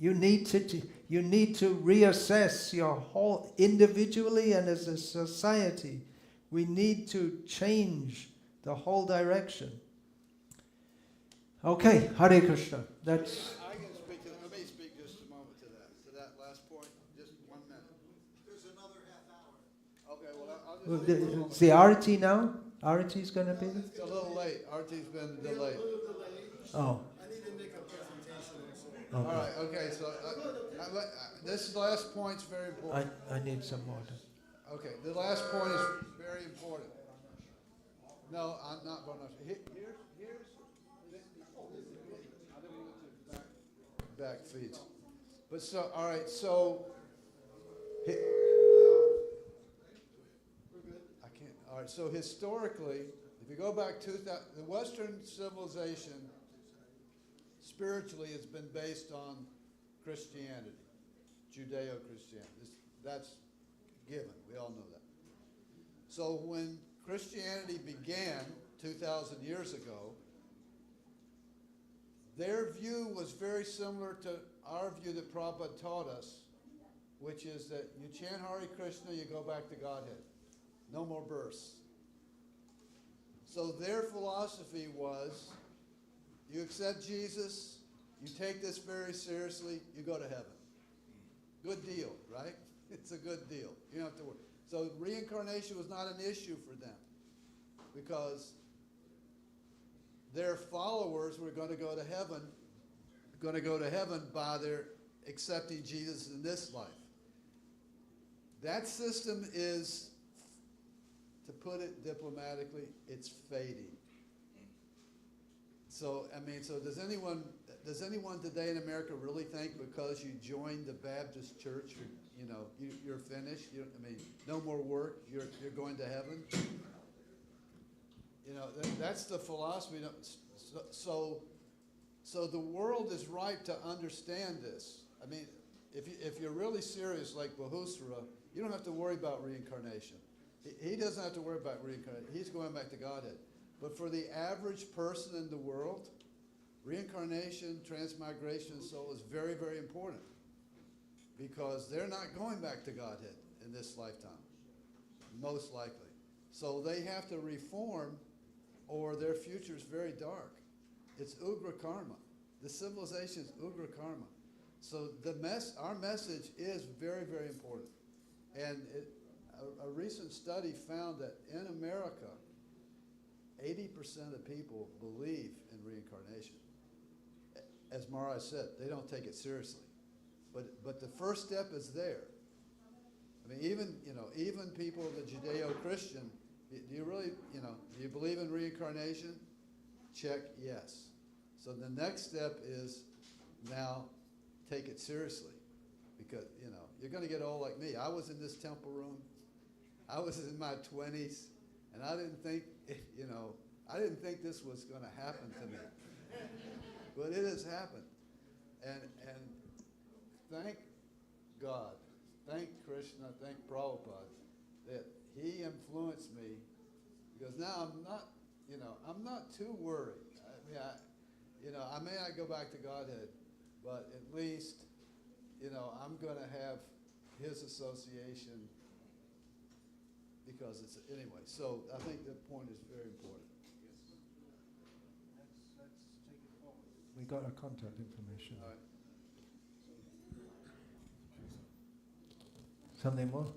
You need to reassess your whole, individually and as a society. We need to change the whole direction. Okay, Hare Krishna. That's... I can speak to that. Let me speak just a moment to that last point. Just 1 minute. There's another half hour. Okay, well, I'll just... It's the Arati now? Arati's going to be? It's a little late. Arati's been delayed. Oh. I need to make a presentation also. All right, okay, so this last point's very important. I need some water. Okay, the last point is very important. No, I'm not going to. Here's I don't want to back feeds. But so, all right, so. I can't. All right, so historically, if you go back to the Western civilization, spiritually, has been based on Christianity, Judeo-Christianity. That's given. We all know that. So when Christianity began 2,000 years ago, their view was very similar to our view that Prabhupada taught us, which is that you chant Hare Krishna, you go back to Godhead. No more births. So their philosophy was, you accept Jesus, you take this very seriously, you go to heaven. Good deal, right? It's a good deal. You don't have to worry. So reincarnation was not an issue for them because their followers were going to go to heaven by their accepting Jesus in this life. That system is, to put it diplomatically, it's fading. So, I mean, so does anyone today in America really think because you joined the Baptist church you're finished. No more work. You're going to heaven. That's the philosophy. So the world is right to understand this. If you're really serious, like Bahusra, you don't have to worry about reincarnation. He doesn't have to worry about reincarnation. He's going back to Godhead. But for the average person in the world, reincarnation, transmigration, soul is very, very important, because they're not going back to Godhead in this lifetime, most likely. So they have to reform, or their future is very dark. It's Ugra Karma. The civilization is Ugra Karma. So our message is very, very important. And a recent study found that in America, 80% of people believe in reincarnation. As Maharaj said, they don't take it seriously. But the first step is there. Even people, the Judeo-Christian, do you really, do you believe in reincarnation? Check yes. So the next step is now take it seriously, because, you're going to get old like me. I was in this temple room. I was in my 20s, and I didn't think, I didn't think this was going to happen to me. But it has happened. And thank God, thank Krishna, thank Prabhupada, that he influenced me, because now I'm not too worried. I may not go back to Godhead, but at least, I'm going to have his association, because it's, anyway. So I think that point is very important. Let's take it forward. We got our contact information. All right. Something more?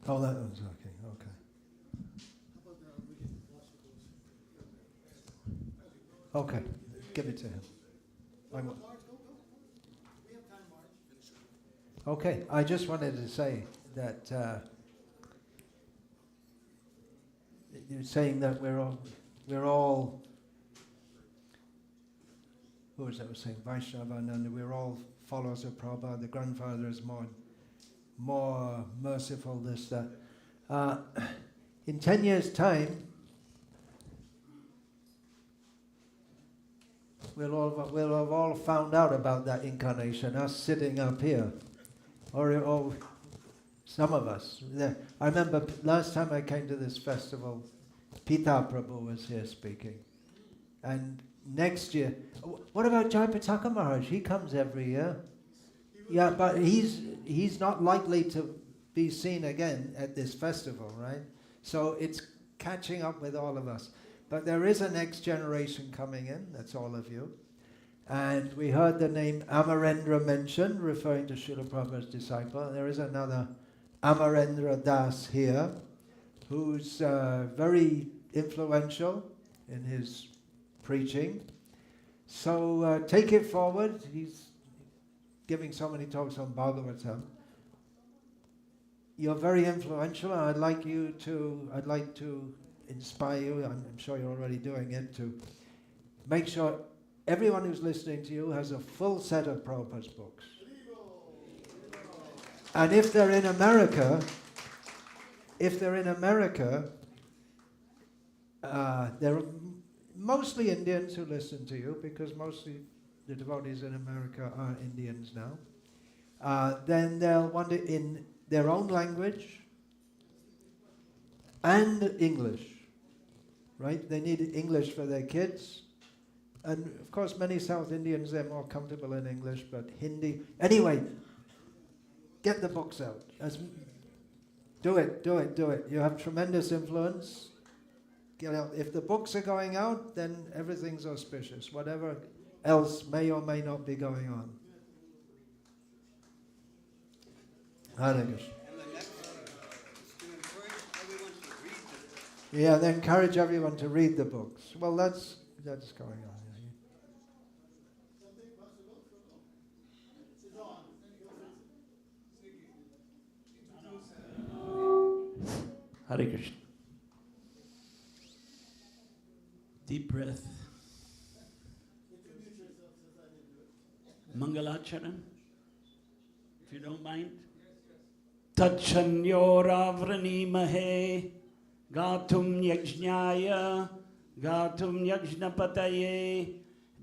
Oh, that one's okay. Okay. Okay, give it to him. Okay, I just wanted to say that you're saying that we're all, who was that was saying, Vaishnavananda, we're all followers of Prabhupada. The grandfather is more merciful, this, that. In 10 years' time, we'll have all found out about that incarnation, us sitting up here. Or some of us. I remember last time I came to this festival, Pita Prabhu was here speaking. And next year, what about Jayapataka Maharaj? He comes every year. Yeah, but he's not likely to be seen again at this festival, right? So it's catching up with all of us. But there is a next generation coming in, that's all of you. And we heard the name Amarendra mentioned, referring to Srila Prabhupada's disciple. There is another Amarendra Das here, who's very influential in his preaching. So take it forward. He's giving so many talks on Bhagavatam. You're very influential, and I'd like to inspire you, I'm sure you're already doing it, to make sure everyone who's listening to you has a full set of Prabhupada's books. And if they're in America, there are mostly Indians who listen to you, because mostly the devotees in America are Indians now. Then they'll want it in their own language and English, right? They need English for their kids. And of course, many South Indians, they're more comfortable in English, but Hindi. Anyway, get the books out. Do it. You have tremendous influence. Get out. If the books are going out, then everything's auspicious. Whatever else may or may not be going on. Hare Krishna. And the next is to encourage everyone to read the books. Yeah, they encourage everyone to read the books. Well, that's going on. Hare Krishna. Deep breath. Mangalacharan. if you don't mind. Tachanyoravranemahe gatum yajnaya gatum yajnapataye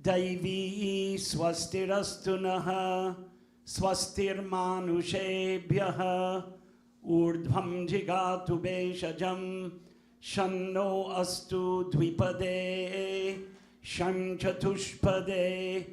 Daivi swastirastunaha swastirmanushebhyaha urdhvam jigatu beshajam shanno astu dvipade shan chatushpade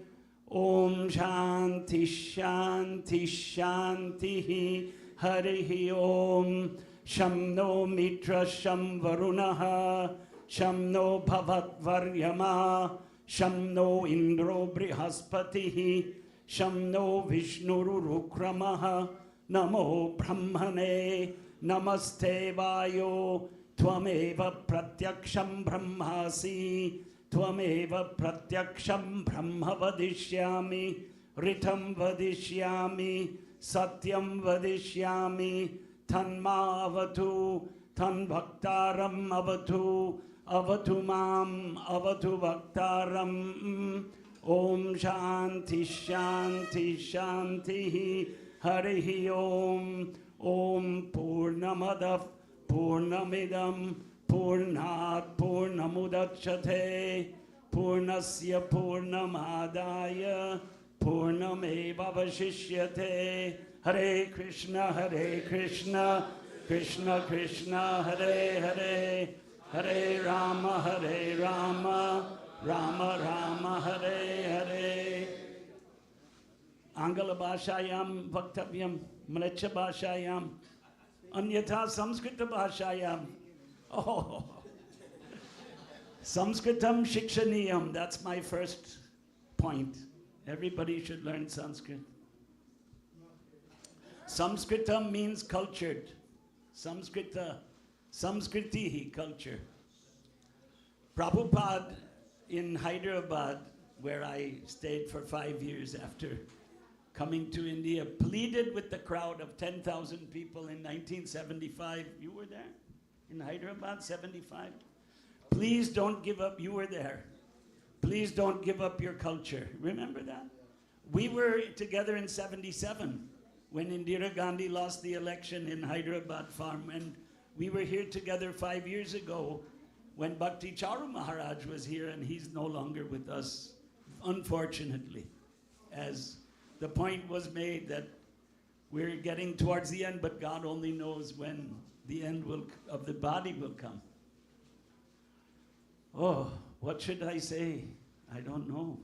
om shanti shanti shanti harihi om shamno mitra sham varunaha shamno bhavat varyama Shamno Indro Brihaspatihi Shamno Vishnururukramah Namo Brahmane Namaste Vayo Tvameva Pratyaksham Brahmasi Tvameva Pratyaksham Brahma Vadishyami Ritam Vadishyami Satyam Vadishyami Tanma Avatu Tan Bhaktaram Avatu Avatu mam, avatu bhaktaram, om shanti shanti shanti, harihi om purnamadav purnamidam purnat purnamudachyate, purnasya purnamadaya purnameva vashishyate, Hare Krishna, Krishna Krishna, Hare Hare, Hare Rama, Rama Rama, Hare Hare. Angala Bhashayam Vaktavyam, Mlecha Bhashayam, Anyatha Samskrita Bhashayam. Oh, Sanskritam Shikshaniyam, that's my first point. Everybody should learn Sanskrit. Samskritam means cultured. Samskriti, culture. Prabhupada in Hyderabad, where I stayed for 5 years after coming to India, pleaded with the crowd of 10,000 people in 1975. You were there? In Hyderabad, 75? Please don't give up. You were there. Please don't give up your culture. Remember that? We were together in 77 when Indira Gandhi lost the election in Hyderabad farm, and we were here together 5 years ago when Bhakti Charu Maharaj was here, and he's no longer with us, unfortunately, as the point was made that we're getting towards the end, but God only knows when the end of the body will come. Oh, what should I say? I don't know.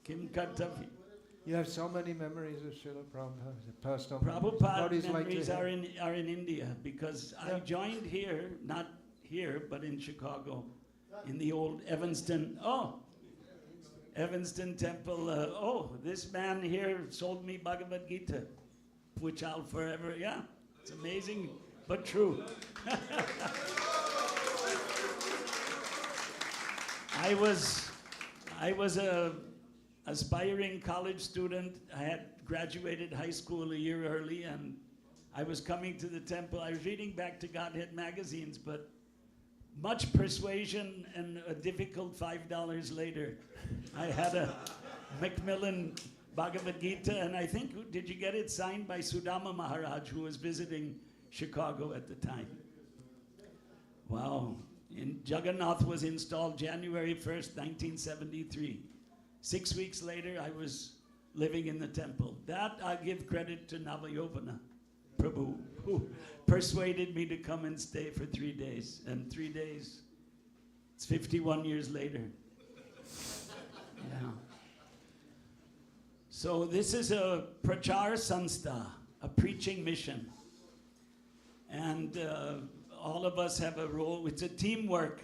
Kim Kartavi. You have so many memories of Srila Prabhupada, personal Prabhupada memories are in India, because I joined here, not here, but in Chicago, in the old Evanston temple. This man here sold me Bhagavad Gita, which I'll forever, it's amazing, but true. I was a aspiring college student. I had graduated high school a year early, and I was coming to the temple. I was reading Back to Godhead magazines, but much persuasion and a difficult $5 later, I had a Macmillan Bhagavad Gita, and I think, did you get it signed by Sudama Maharaj, who was visiting Chicago at the time? Wow. Jagannath was installed January 1st, 1973. 6 weeks later, I was living in the temple. That I give credit to Navayovana Prabhu, who persuaded me to come and stay for 3 days. And 3 days, it's 51 years later. Yeah. So this is a Prachar Sanstha, a preaching mission. And all of us have a role. It's a teamwork.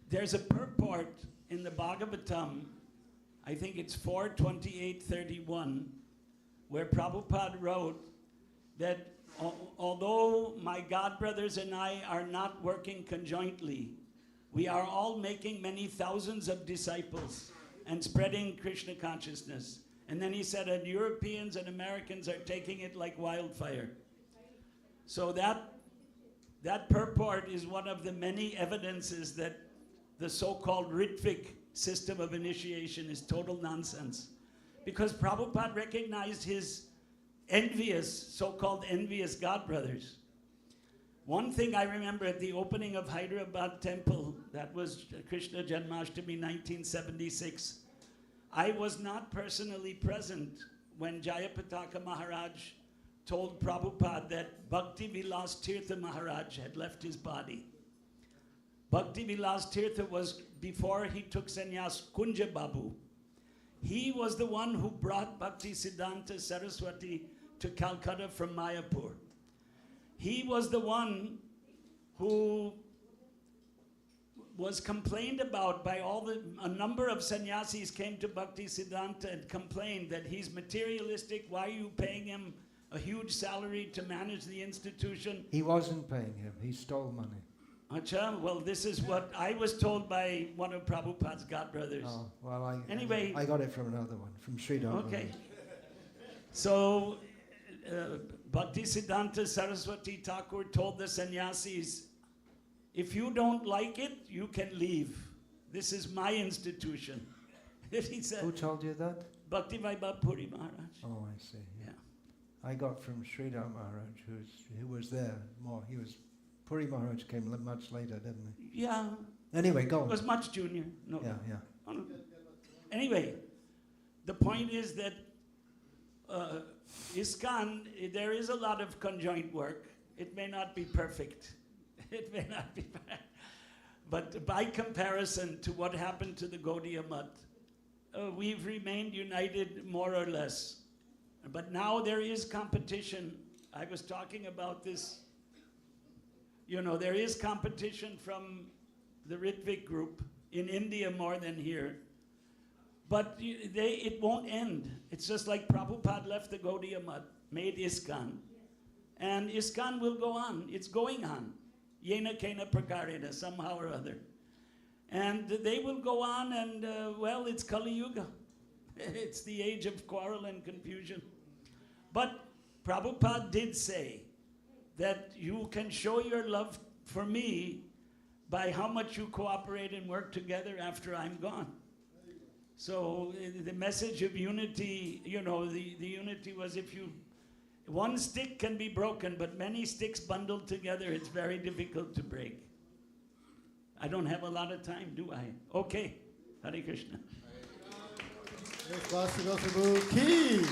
There's a purport in the Bhagavatam, I think it's 4:28:31, where Prabhupada wrote that although my God brothers and I are not working conjointly, we are all making many thousands of disciples and spreading Krishna consciousness. And then he said, and Europeans and Americans are taking it like wildfire. So that purport is one of the many evidences that the so-called Ritvik system of initiation is total nonsense. Because Prabhupada recognized his envious, so-called envious godbrothers. One thing I remember at the opening of Hyderabad temple, that was Krishna Janmashtami 1976, I was not personally present when Jayapataka Maharaj told Prabhupada that Bhakti Vilas Tirtha Maharaj had left his body. Bhakti Vilas Tirtha was, before he took sannyas, Kunja Babu. He was the one who brought Bhakti Siddhanta Saraswati to Calcutta from Mayapur. He was the one who was complained about by a number of sannyasis came to Bhakti Siddhanta and complained that he's materialistic. Why are you paying him a huge salary to manage the institution? He wasn't paying him. He stole money. Acha, well, this is what I was told by one of Prabhupada's godbrothers. Oh, well, Anyway. I got it from another one, from Sridhar. Okay. So, Bhakti Siddhanta Saraswati Thakur told the sannyasis, if you don't like it, you can leave. This is my institution. He said, who told you that? Bhakti Vaibhav Puri Maharaj. Oh, I see. Yeah. I got from Sridhar Maharaj, who was there more. Puri Maharaj came much later, didn't he? Yeah. Anyway, go on. He was much junior. No. Yeah, yeah. Oh, no. Anyway, the point is that ISKCON, there is a lot of conjoint work. It may not be perfect. It may not be bad. But by comparison to what happened to the Gaudiya Math, we've remained united more or less. But now there is competition. I was talking about this. You know, there is competition from the Ritvik group in India more than here. But it won't end. It's just like Prabhupada left the Gaudiya Math, made ISKCON. And ISKCON will go on. It's going on. Yena Kena Prakarena, somehow or other. And they will go on and, well, it's Kali Yuga. It's the age of quarrel and confusion. But Prabhupada did say that you can show your love for me by how much you cooperate and work together after I'm gone. So the message of unity, you know, the unity was one stick can be broken, but many sticks bundled together, it's very difficult to break. I don't have a lot of time, do I? Okay. Hare Krishna. Yes, Vasudha Prabhu Ki.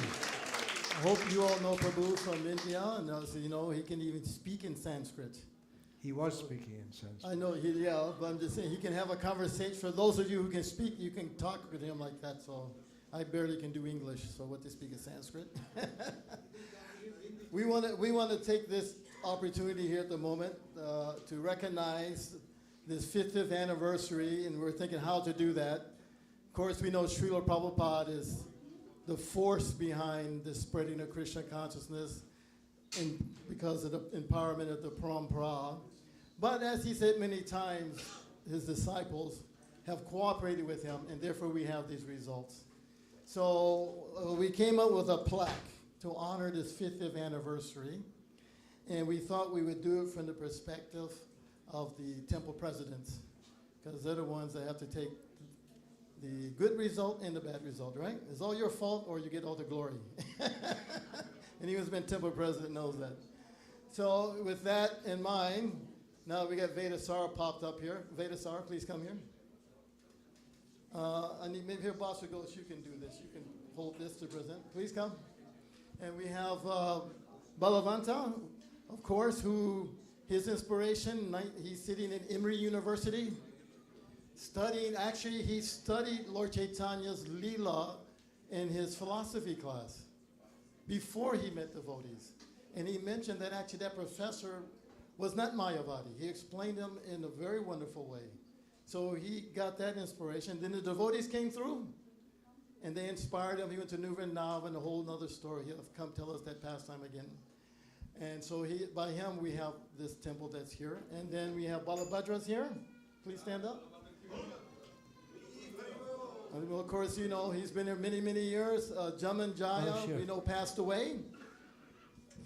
I hope you all know Prabhu from India, and also, you know, he can even speak in Sanskrit. He was speaking in Sanskrit. I know, but I'm just saying, he can have a conversation. For those of you who can speak, you can talk with him like that, so I barely can do English, so what to speak is Sanskrit. We want to take this opportunity here at the moment to recognize this 50th anniversary, and we're thinking how to do that. Of course, we know Srila Prabhupada is the force behind the spreading of Krishna consciousness because of the empowerment of the Parampara. But as he said many times, his disciples have cooperated with him, and therefore we have these results. So we came up with a plaque to honor this 50th anniversary, and we thought we would do it from the perspective of the temple presidents, because they're the ones that have to take the good result and the bad result, right? It's all your fault or you get all the glory. Anyone who's been temple president knows that. So with that in mind, now we got Vedasara popped up here. Vedasara, please come here. I need, maybe here, Boss Ghost, you can do this. You can hold this to present. Please come. And we have Balavanta, of course, who his inspiration, he's sitting in Emory University, studying, actually he studied Lord Chaitanya's Leela in his philosophy class before he met devotees. And he mentioned that actually that professor was not Mayavadi. He explained them in a very wonderful way. So he got that inspiration. Then the devotees came through, and they inspired him. He went to New Vrindavan, a whole other story. He'll come tell us that pastime again. And so by him, we have this temple that's here. And then we have Balabhadra's here. Please stand up. And of course, you know, he's been here many, many years. Jaman Jaya, we know, passed away.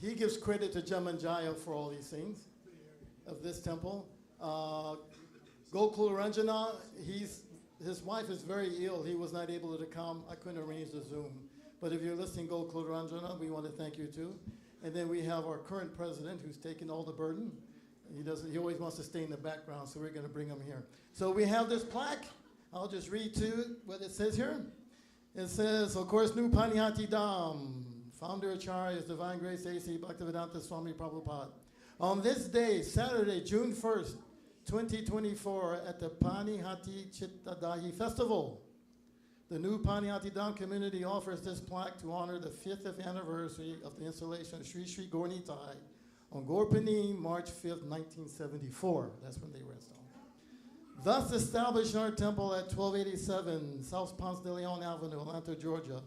He gives credit to Jaman Jaya for all these things of this temple. Gokul Ranjana, his wife is very ill. He was not able to come. I couldn't arrange the Zoom. But if you're listening, Go Kulanjana, we want to thank you too. And then we have our current president who's taken all the burden. He always wants to stay in the background, so we're going to bring him here. So we have this plaque. I'll just read to you what it says here. It says, of course, New Panihati Dham, founder Acharya is Divine Grace A.C. Bhaktivedanta Swami Prabhupada. On this day, Saturday, June 1st, 2024, at the Panihati Chittadahi Festival, the New Panihati Dham community offers this plaque to honor the 50th anniversary of the installation of Sri Sri Gaurnitai on Gaurpani, March 5th, 1974. That's when they were installed. Thus established in our temple at 1287 South Ponce de Leon Avenue, Atlanta, Georgia.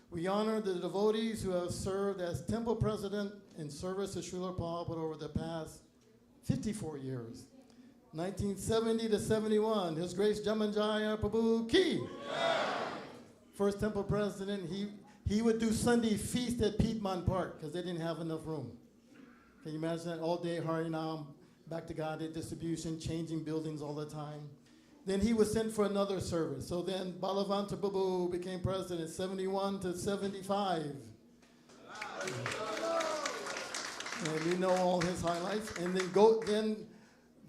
We honor the devotees who have served as temple president in service to Srila Prabhupada over the past 54 years. 1970 to 71, His Grace Jamanjaya Prabhu Ki. First temple president, he would do Sunday feast at Piedmont Park because they didn't have enough room. Can you imagine that? All day Harinam, back to God distribution, changing buildings all the time. Then he was sent for another service. So then Balavanta Prabhu became president 71 to 75. And we know all his highlights. And then Gokula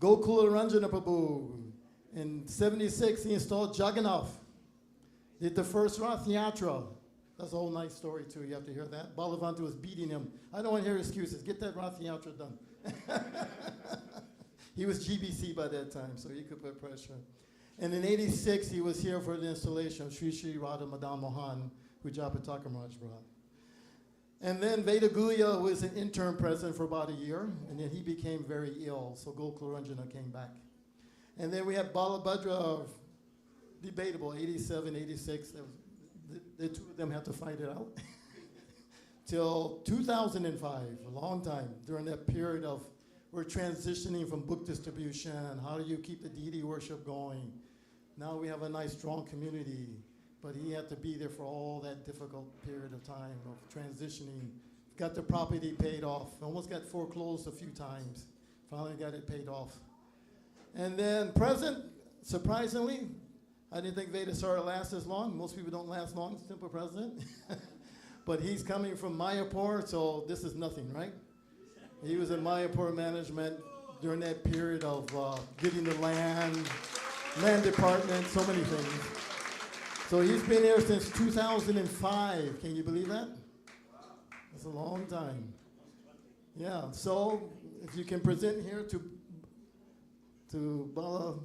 Ranjana Prabhu. In 76, he installed Jagannath. Did the first Rath Yatra. That's a whole nice story too. You have to hear that. Balavanta was beating him. I don't want to hear excuses. Get that Rath Yatra done. He was GBC by that time, so he could put pressure. And in 86, he was here for the installation of Sri Sri Radha Madan Mohan, who Japataka Maharaj brought. And then Veda Guya was an interim president for about a year, and then he became very ill, so Gokula Ranjana came back. And then we had Balabhadra, debatable, 87, 86. The two of them had to fight it out. Till 2005, a long time, during that period of we're transitioning from book distribution, how do you keep the deity worship going? Now we have a nice, strong community, but he had to be there for all that difficult period of time of transitioning. Got the property paid off, almost got foreclosed a few times, finally got it paid off. And then present, surprisingly, I didn't think Vedasara lasts as long. Most people don't last long, simple president. But he's coming from Mayapur, so this is nothing, right? He was in Mayapur management during that period of getting the land department, so many things. So he's been here since 2005. Can you believe that? That's a long time. Yeah, so if you can present here to Bala.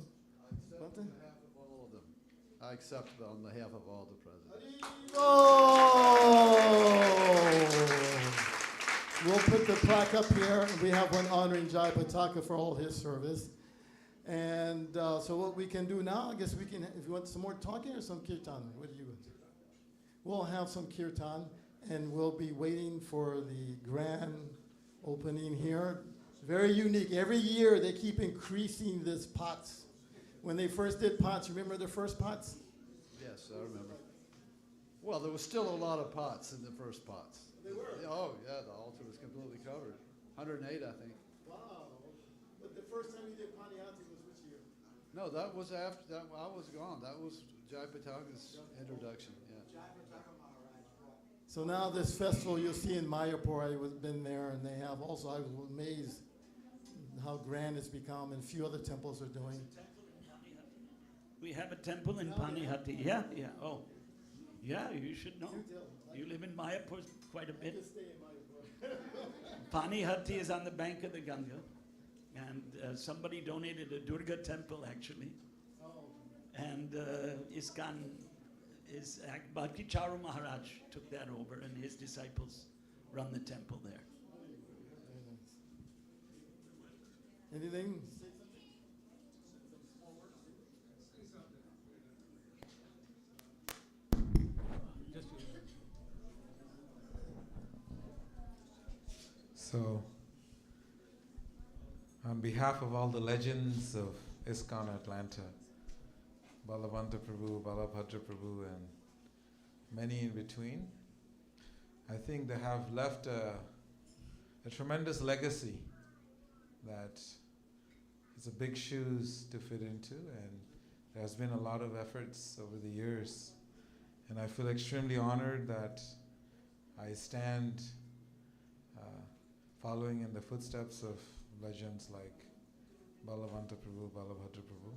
I accept on behalf of all the presidents. We'll put the plaque up here. We have one honoring Jai Pataka for all his service. And so what we can do now, I guess we can, if you want some more talking or some kirtan, what do you want? We'll have some kirtan, and we'll be waiting for the grand opening here. Very unique. Every year they keep increasing this pots. When they first did pots, remember the first pots? Yes, I remember. Well, there was still a lot of pots in the first pots. They were? Oh, yeah, the altar was completely covered. 108, I think. Wow. But the first time you did Panihati was which year? No, that was after that. I was gone. That was Jai Pataka's introduction. Yeah. So now this festival you'll see in Mayapur, I was been there, and they have also, I was amazed how grand it's become, and a few other temples are doing. We have a temple in Panihati. Yeah, yeah. Oh, yeah, you should know. You live in Mayapur quite a bit. Panihati is on the bank of the Ganga. And somebody donated a Durga temple, actually. And ISKCON is Bhakti Charu Maharaj took that over, and his disciples run the temple there. Anything? So, on behalf of all the legends of ISKCON Atlanta, Balavanta Prabhu, Balabhadra Prabhu, and many in between, I think they have left a tremendous legacy that is a big shoes to fit into, and there has been a lot of efforts over the years. And I feel extremely honored that I stand following in the footsteps of legends like Balavanta Prabhu, Balabhadra Prabhu.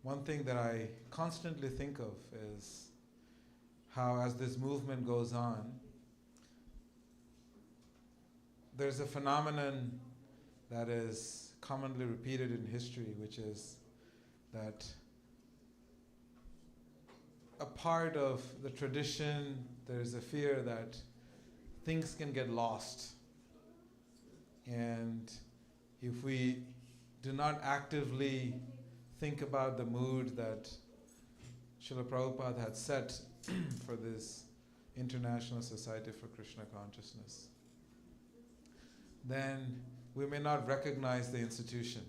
One thing that I constantly think of is how, as this movement goes on, there's a phenomenon that is commonly repeated in history, which is that a part of the tradition, there's a fear that things can get lost. And if we do not actively think about the mood that Srila Prabhupada had set for this International Society for Krishna Consciousness, then we may not recognize the institution.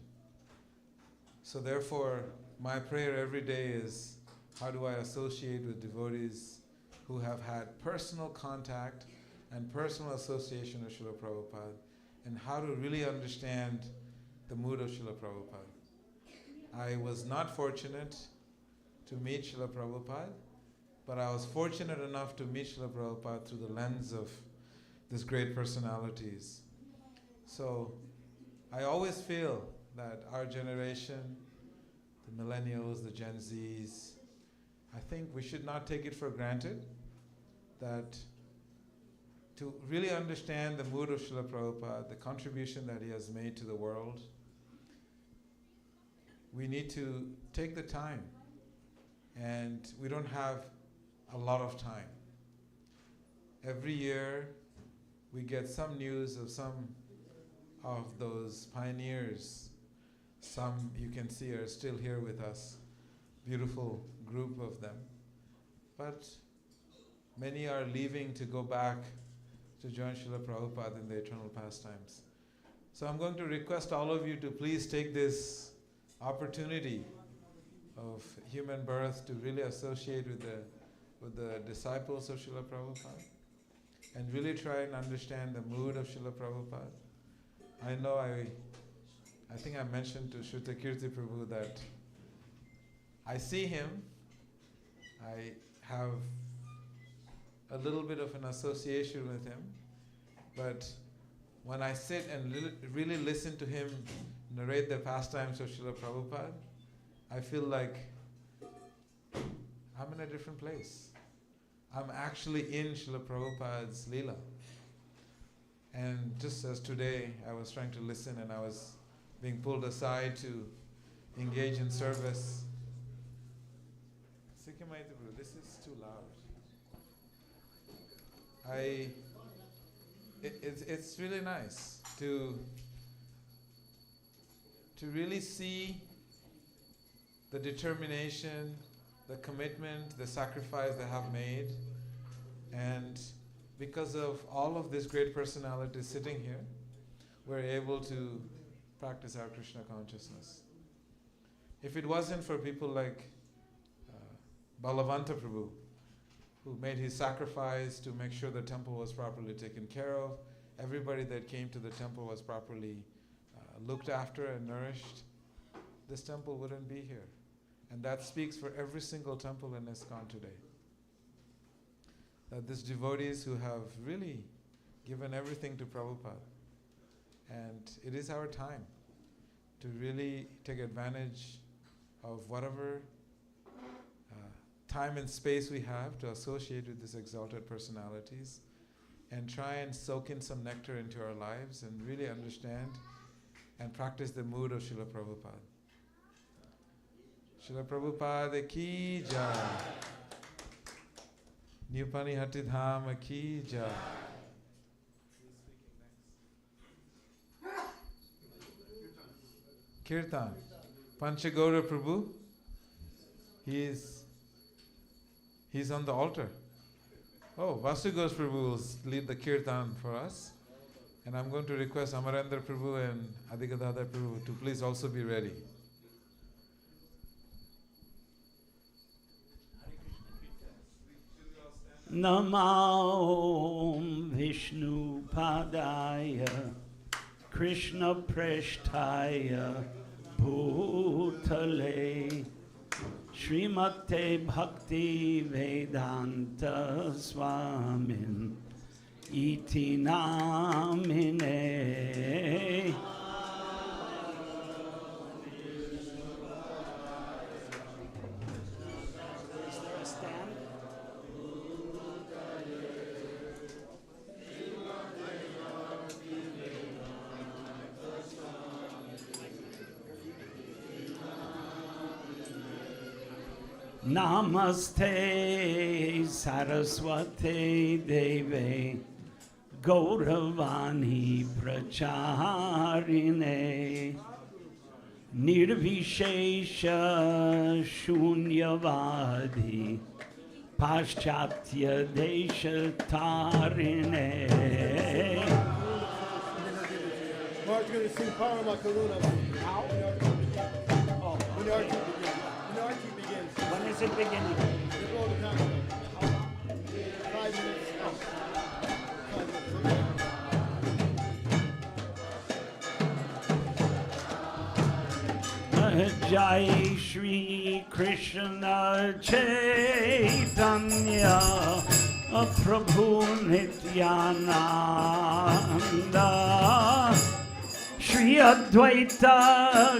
So therefore, my prayer every day is, how do I associate with devotees who have had personal contact and personal association with Srila Prabhupada, and how to really understand the mood of Srila Prabhupada. I was not fortunate to meet Srila Prabhupada, but I was fortunate enough to meet Srila Prabhupada through the lens of these great personalities. So I always feel that our generation, the millennials, the Gen Zs, I think we should not take it for granted that to really understand the mood of Srila Prabhupada, the contribution that he has made to the world, we need to take the time. And we don't have a lot of time. Every year we get some news of some of those pioneers. Some you can see are still here with us, beautiful group of them. But many are leaving to go back to join Srila Prabhupada in the eternal pastimes. So I'm going to request all of you to please take this opportunity of human birth to really associate with the disciples of Srila Prabhupada and really try and understand the mood of Srila Prabhupada. I know I think I mentioned to Shrutakirti Prabhu that I see him, I have a little bit of an association with him, but when I sit and really listen to him narrate the pastimes of Srila Prabhupada, I feel like I'm in a different place. I'm actually in Srila Prabhupada's Leela. And just as today I was trying to listen and I was being pulled aside to engage in service. This is too loud. It's really nice to really see the determination, the commitment, the sacrifice they have made. And because of all of these great personalities sitting here, we're able to practice our Krishna consciousness. If it wasn't for people like Balavanta Prabhu, who made his sacrifice to make sure the temple was properly taken care of, everybody that came to the temple was properly looked after and nourished, this temple wouldn't be here. And that speaks for every single temple in ISKCON today. That these devotees who have really given everything to Prabhupada. And it is our time to really take advantage of whatever time and space we have to associate with these exalted personalities and try and soak in some nectar into our lives and really understand and practice the mood of Srila Prabhupada. Srila Prabhupada ki jai. New Panihati Dhama ki jai. Kirtan. Panchagaura Prabhu, he's on the altar. Oh, Vasugos Prabhu will lead the Kirtan for us. And I'm going to request Amarendra Prabhu and Adigadada Prabhu to please also be ready. Namo Vishnu Padaya Krishna Preshtaya Bhutale Srimate Bhakti Vedanta Swamin Iti Namine. Namaste Saraswate Deve Gauravani Pracharine Nirvishesha Shunyavadi Paschatya Desha Tarine. Mark's going to sing Parama Karuna. When the archery begins. When is it beginning? We'll roll the countdown. 5 minutes. Jai Shri Krishna Chaitanya Prabhu Nityananda Shri Advaita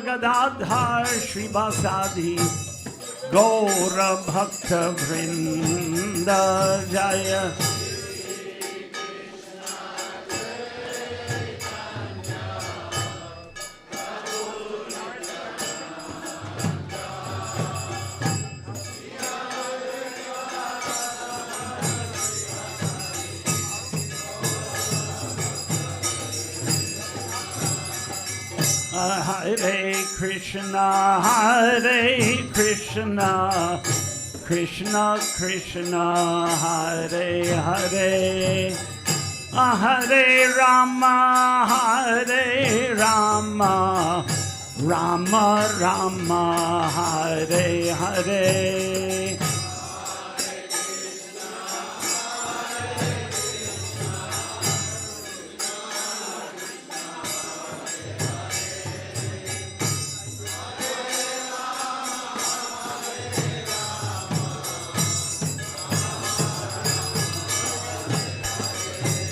Gadadhar Shri Basadi Gaura Bhakta Vrinda Jaya Hare Krishna, Krishna Krishna, Hare Hare, Hare Rama, Rama Rama, Hare Hare.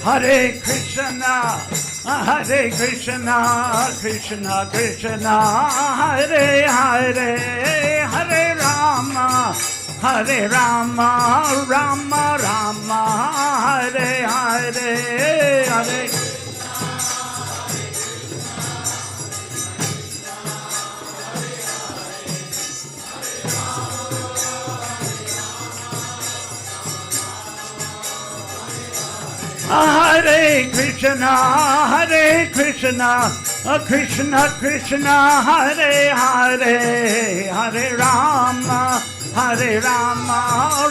Hare Krishna, Krishna Krishna, Hare Hare, Hare Rama, Rama Rama, Hare Hare, Hare. Hare Krishna, Krishna Krishna, Hare Hare, Hare Rama,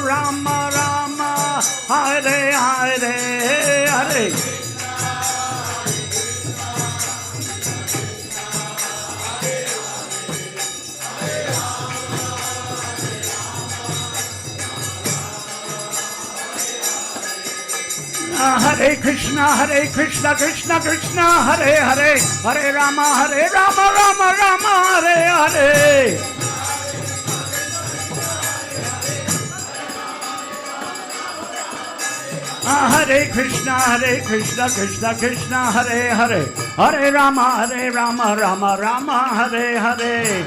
Rama Rama, Hare Hare, Hare. Hare Krishna, Krishna Krishna, Hare Hare, Hare Rama, Rama Rama, Hare Hare. Hare Krishna, Krishna Krishna, Hare Hare, Hare Rama, Rama Rama, Hare Hare.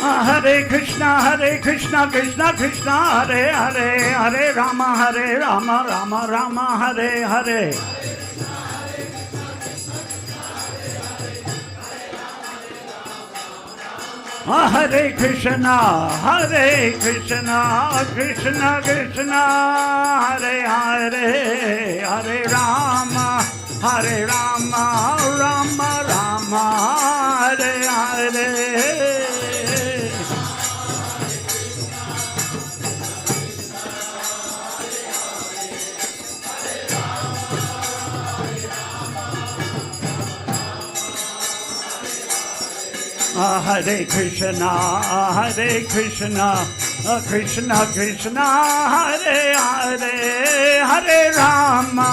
Hare Krishna, Krishna Krishna, Hare Hare, Hare Rama, Rama Hare Hare. Hare Krishna, Krishna Krishna, Hare Hare, Hare Rama, Rama Hare Hare. Hare Krishna, Krishna Krishna, Hare Hare, Hare Rama,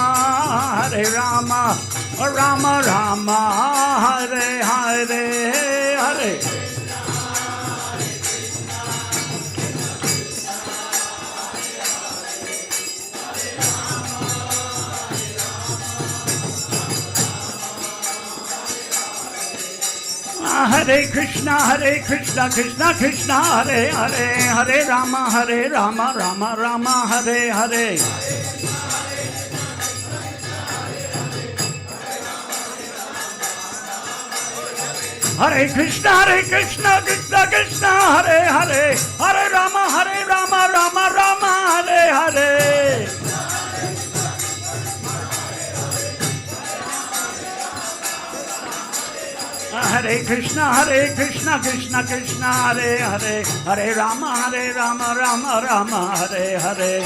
Rama Rama, Hare Hare, Hare. Hare Krishna, Krishna Krishna, Hare Hare, Hare Rama, Rama Rama, Hare Hare. Hare Krishna, Krishna Krishna, Hare Hare, Hare Rama, Rama Rama, Hare Hare. Hare Krishna, Krishna Krishna, Hare Hare, Hare Rama, Rama Rama, Hare Hare.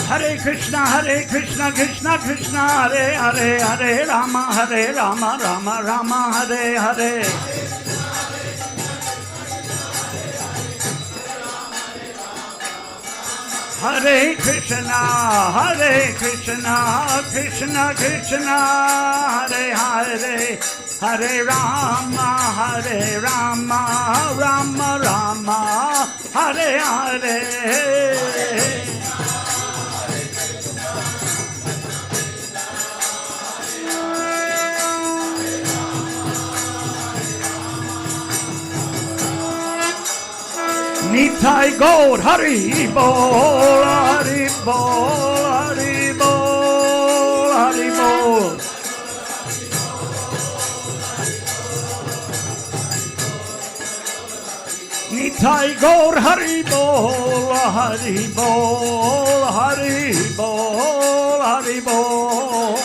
Hare Krishna, Krishna Krishna, Hare Hare, Hare Rama, Rama Rama, Hare Hare. Hare Krishna, Krishna Krishna, Hare Hare, Hare Rama, Rama Rama, Hare Hare. Nitai Gaur, Hari Bol, Hari Bol, Hari Bol, Hari Bol. Nitai Gaur, Hari Bol, Hari Bol, Hari Bol, Hari Bol.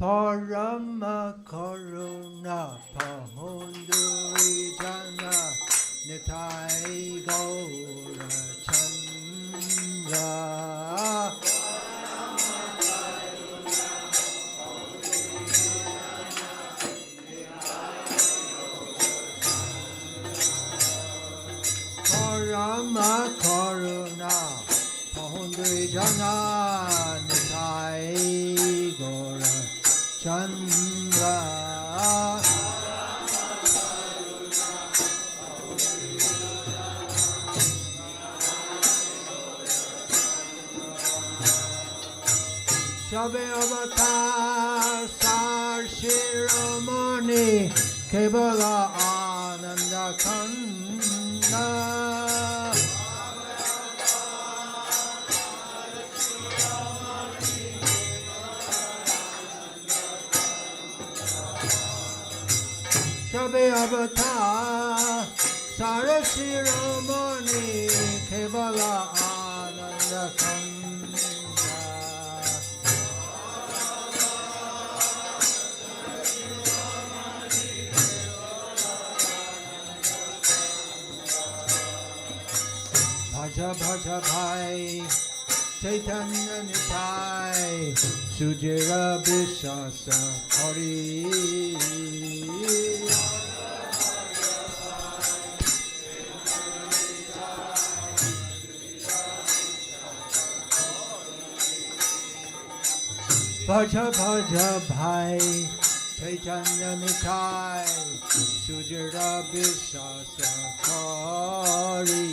Parama Karuna Pahunduri Jana Nitai Gaura Chandra. Parama Karuna Pahunduri Jana Nitai Gaura Chandra. Shabe avatar sar shiromani kebala ananda kanda. Shabe avatar sarashiromani kebala ananda kanda. Bhaja Bhaja Bhai Chaitanya Nitai Sujira Vishasa Hari. Bhaja Bhaja Bhai Chaitanya Nitai Sujira Vishasa Hari.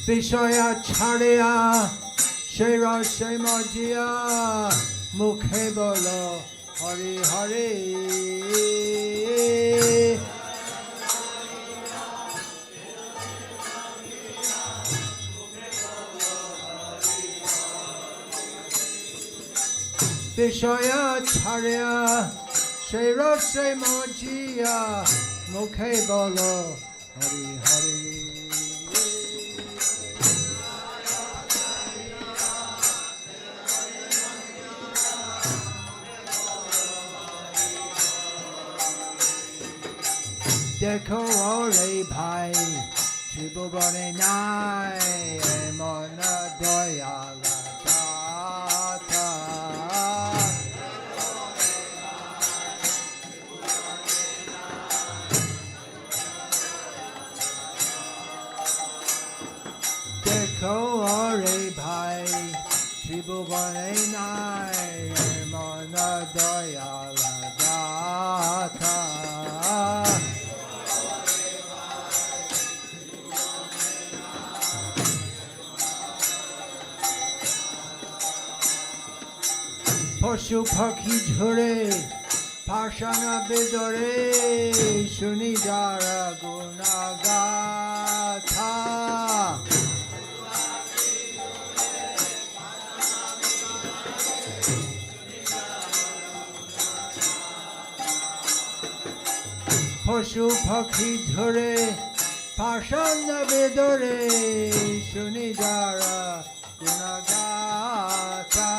Vishaya Charya Shera Shemajiya Mukhe Bolo Hari Hari. Vishaya Charya Shera Shemajiya Mukhe Bolo Hari Hari. देखो रे भाई त्रिभुवने नाय मन दयाल दाता देखो रे भाई त्रिभुवने नाय मन दयाल दाता পশু পাখি ঝরে পাষাণ বেদরে শুনি যারা গুণগাথা পশু পাখি ঝরে পাষাণ বেদরে শুনি যারা গুণগাথা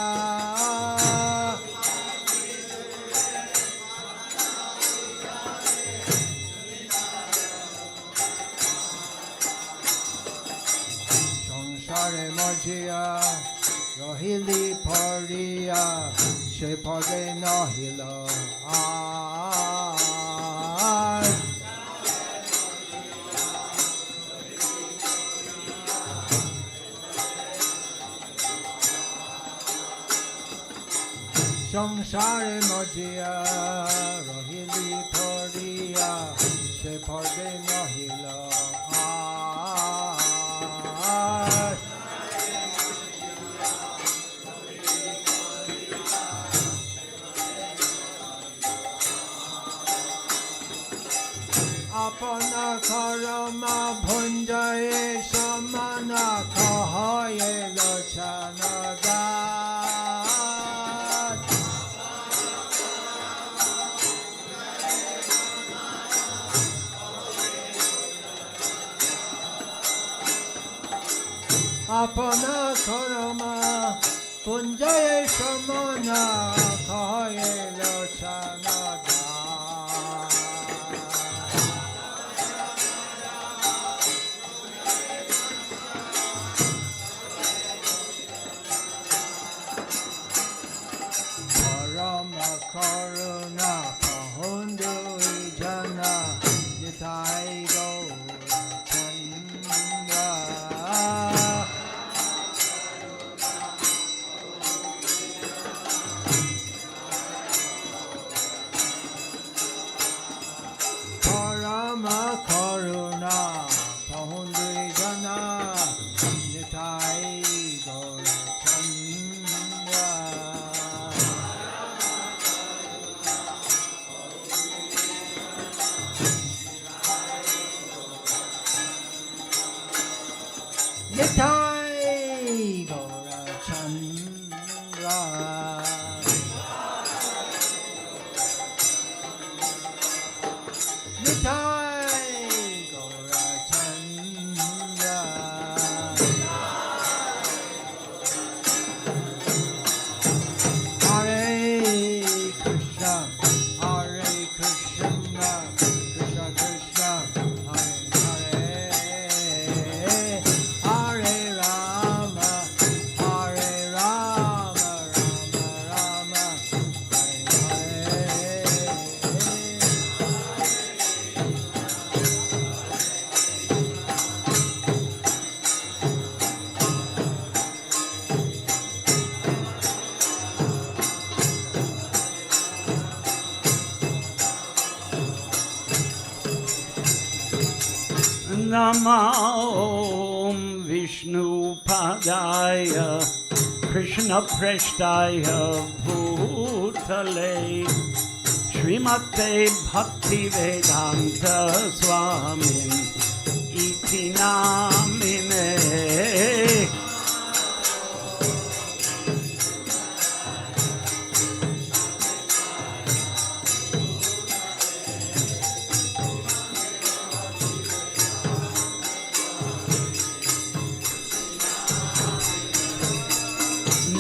সংসারে মজিয়া রহিলি পড়িয়া সে পদে নহিল আর সংসারে মজিয়া রহিলি পড়িয়া সে পদে নহিল আর আপন কর্ম ভঞ্জয়ে সমান কহয়ে লোচন দাস আপন কর্ম পুঞ্জয়ে সমান কহয়ে লোচন দাস করুণা পহুন্দু জনা নিতাই গৌরচন্দ্র পরম করুণা পহুন্দু জনা Nitai Gourchandra Nitai Gaurachandra Nitai Gaurachandra Hare Krishna Hare Krishna Krishna Krishna Hare Hare Rama, Hare Rama, Rama Rama, Hare Namo Vishnu Padaya Krishna Preshtaya Bhutale Srimate Bhakti Vedanta Swamin Iti Namine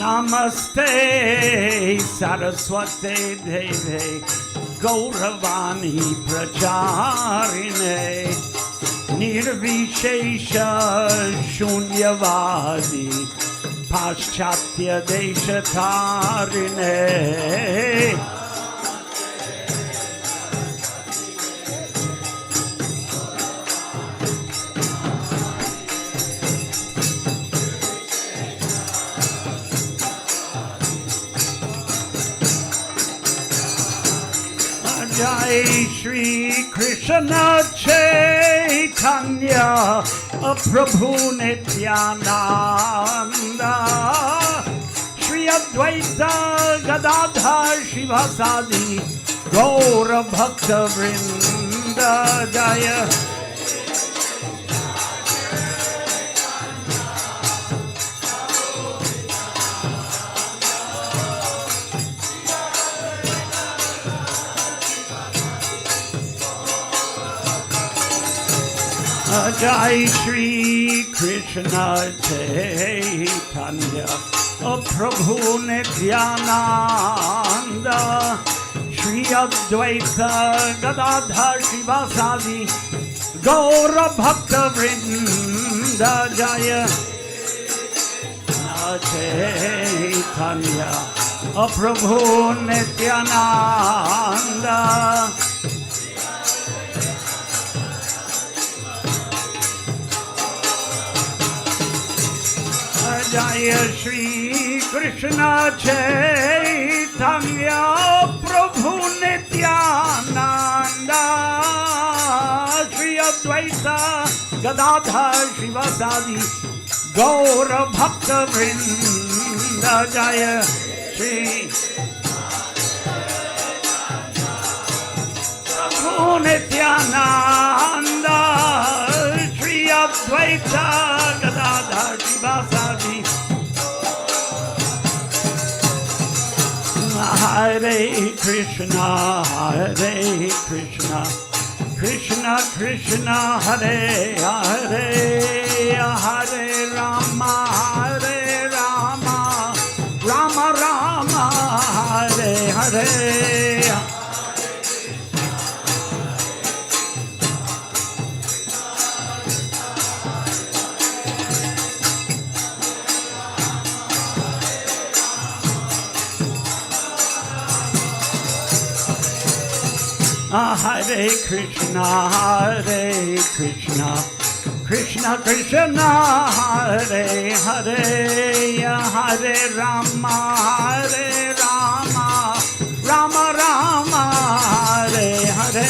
Namaste Saraswate Deve Gauravani Pracharine Nirvishesha Shunyavadi Paschatya Deshatarine Jai Shri Krishna Chaitanya Prabhu Nityananda Shri Advaita Gadadhar Shivasadi Gaura Bhakta Vrinda Jaya Jai Shri Krishna Chaitanya Prabhu Nityananda Shri Advaita Gadadhar Shivasadi Gaura Bhakta Vrinda Jaya Chaitanya Prabhu Nityananda Jaya Shri Krishna Chaitanya Prabhu Nityananda Shri Advaita Gadadhar Shivasadi Gaura Bhakta Vrinda Jaya Shri Prabhu Nityananda Shri Advaita Gadadhar Shivasadi Hare Krishna, Krishna Krishna, Hare Hare, Hare Rama, Rama Rama, Hare Hare. Hare Krishna, Krishna Krishna, Hare Hare, Hare Rama, Rama Rama, Hare Hare.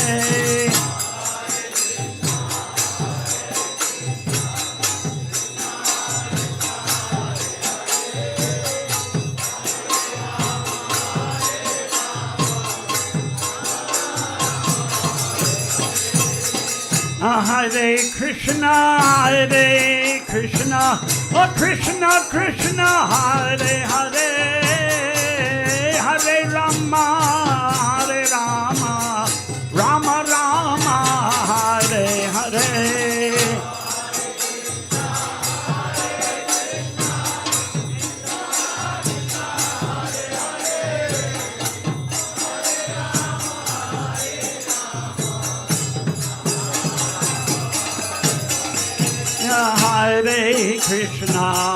Hare Krishna, oh Krishna Krishna, Hare Hare, Hare Rama, Rama Rama, Hare Hare.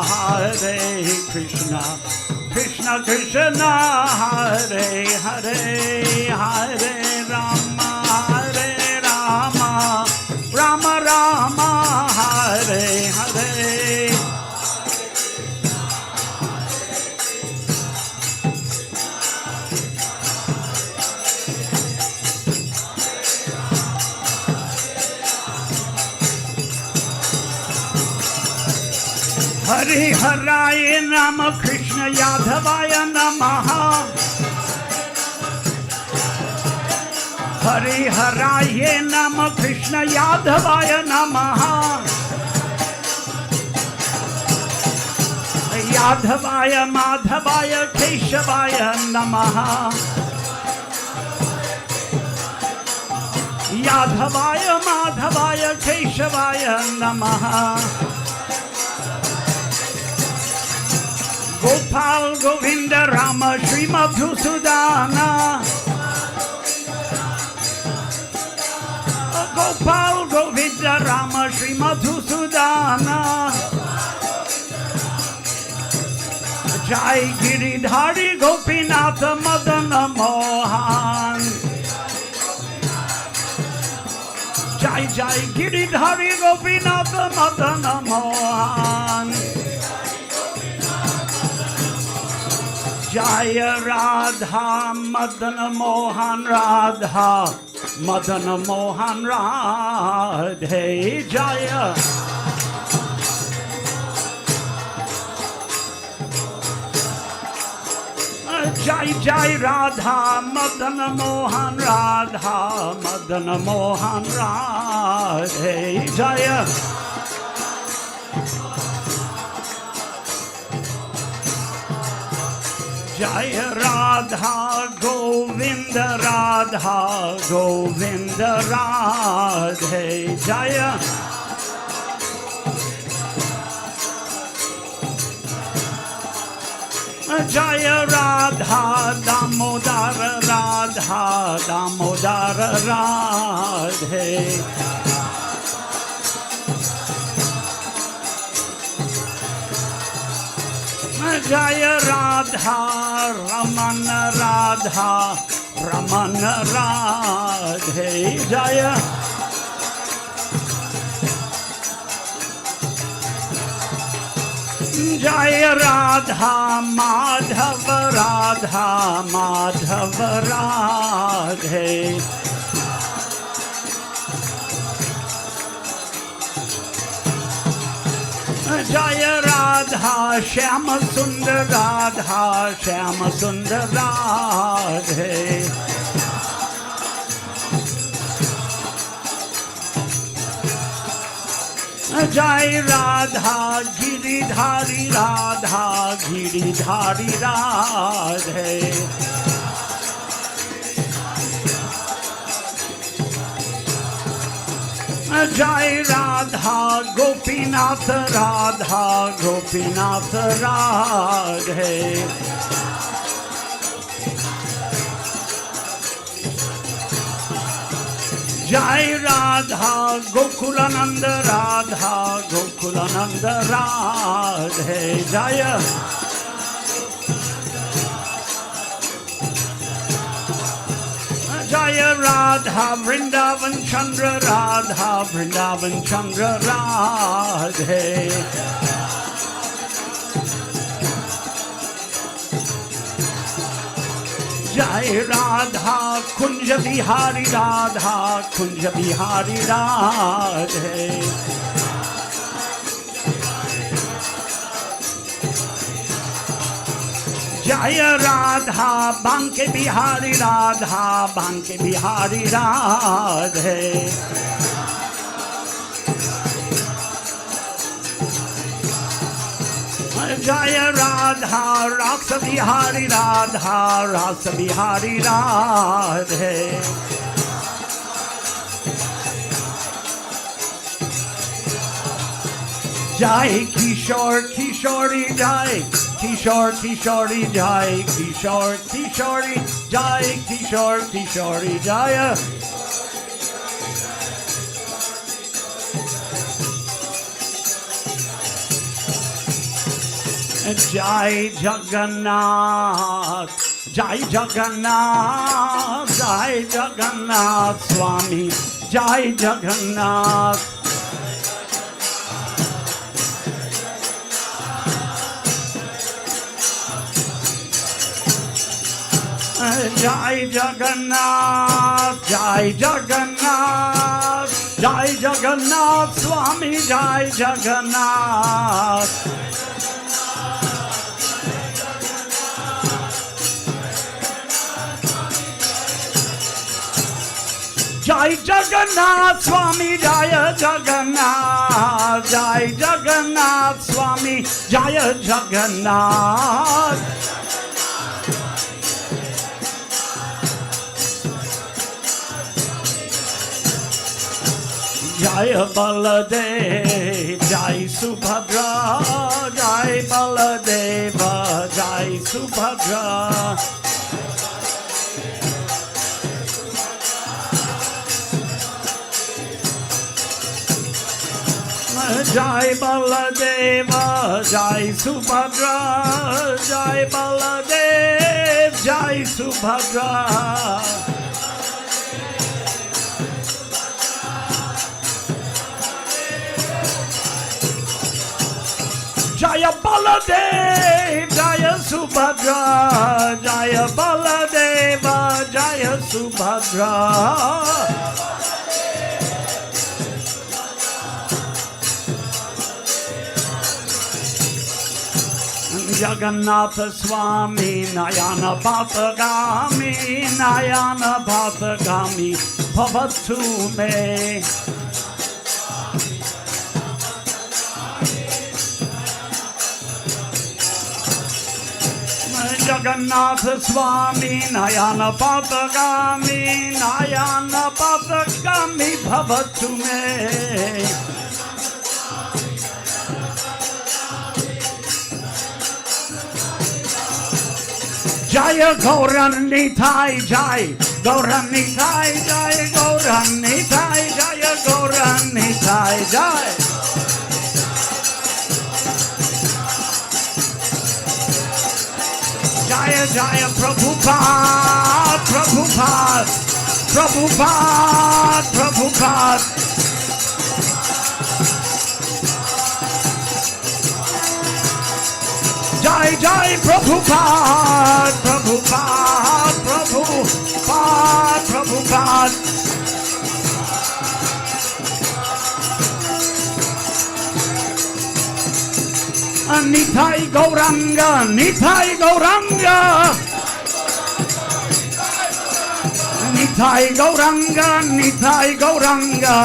Hare Krishna, Krishna Krishna, Hare Hare, Hare Rama, Rama Rama, Hare Hare. Hare Haraya Nama Krishna Yadhavaya Namaha. Hare Haraya Nama Krishna Yadhavaya Namaha. Yadhavaya Madhavaya Keshavaya Namaha. Yadhavaya Madhavaya Keshavaya Namaha. Gopal Govinda Rama Shri Madhusudana. Govinda Rama Shri Madhusudana. Jai Giridhari Gopinath Madana Mohan. Jai Jai Giridhari Gopinath Madana Mohan. Jaya Radha Madana Mohan Radha Madana Mohan Radhe Jaya. Jai Jai Radha Madana Mohan Radha Madana Mohan Radhe Jaya. Jaya Radha Govinda Radha Govinda Radhe Jaya. Jaya Radha Damodara Radha Damodara Radhe. Jaya Radha Ramana Radha Ramana Radhe Jaya. Jaya Radha Madhava Radha Madhava Radhe. Jaya Radha Shyama Sundar Radha Shyama Sundar Radhe. Jai Radha Giridhari Radha Giridhari Radhe. Jai Radha Gopinath Radha Gopinath Radhe. Jai Radha Gokulananda Radha Gokulananda Radhe Jaya. Jaya Radha Vrindavan Chandra Radha Vrindavan Chandra Radhe. Jai Radha Kunja Bihari Radha Kunja Bihari Radhe. Jaya Radha Banke Bihari Radha Banke Bihari Radhe. Jaya Radha Rasa Bihari Radha Rasa Bihari Radhe. Jai Kishore Kishori Jai Kishore Kishori Jai Kishore Kishori Jai Kishore Kishori Jaya. Jai Jagannath Jai Jagannath Jai Jagannath Swami Jai Jagannath. Jai Jagannath, Jai Jagannath, Jai Jagannath, Swami Jai Jagannath. Jai Jagannath, Swami Jaya Jagannath, Jai Jagannath, Swami Jaya Jagannath. Jaya Baladev, Jai Subhadra, Jai Baladeva, Jai Subhadra. Jai Baladeva, Jai Subhadra, Jai Baladev, Jai Subhadra. Jaya Baladev, Jaya Subhadra, Jaya Baladeva, Jaya Subhadra. Jagannatha Swami, Nayana Bhatagami, Nayana Bhatagami, Bhavatu me. Jagannatha Swami, Nayana Bhatagami, Nayana Bhatagami, Bhavatu me. Jaya Gauranitai Jai, Gauranitai Jai, Gauranitai Jaya, Gauranitai Jai. Jaya Jaya Prabhupada, Prabhupada, Prabhupada, Prabhupada. Jai Jai Prabhupada, Prabhupada, Prabhupada, Prabhupada. Nitai Gauranga, Nitai Gauranga. Nitai Gauranga, Nitai Gauranga.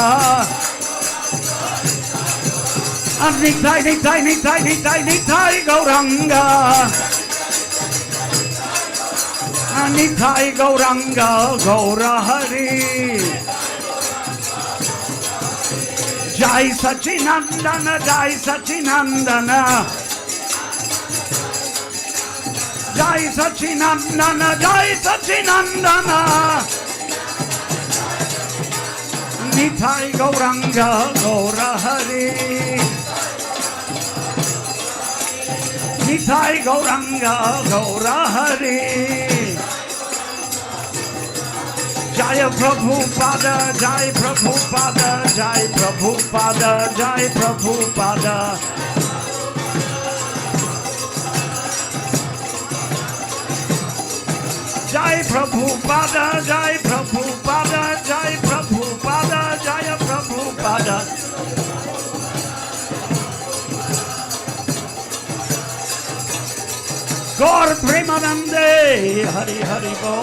Nitai, Nitai, Nitai, Nitai, Nitai Gauranga. Nitai Gauranga, Gaura Hari. Jai Sachinandana, Jai Sachinandana. Jai Sachinandana, Jai Sachinandana. Nitai Gauranga, Gaura Hari. Nitai Gauranga, Gaura Hari. Jaya Prabhupada, Jai Prabhupada, Jai Prabhupada, Jai Prabhupada. Jai Prabhupada, Jai Prabhupada, Jai Prabhupada, Jaya Prabhupada. Gaur Premanande, Hari Hari Bo.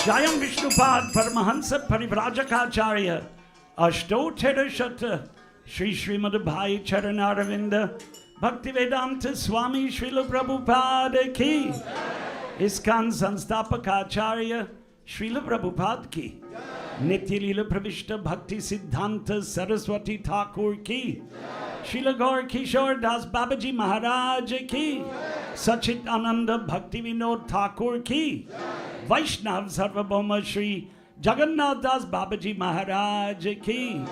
Jayam Vishnupad Paramahansa Parivrajacharya Ashtottara Shata Shri Srimad Bhai Charanaravinda Bhaktivedanta Swami Srila Prabhupada Ki Iskan Sanstapakacharya Srila Prabhupada Ki Nitya Lila Pravishta Bhakti Siddhanta Saraswati Thakur Ki Srila Gaur Kishore Das Babaji Maharaj Ki Sachit Ananda Bhakti Vinod Thakur Ki Vaishnav Sarvabhauma Shri Jagannath Das Babaji Maharaj Ki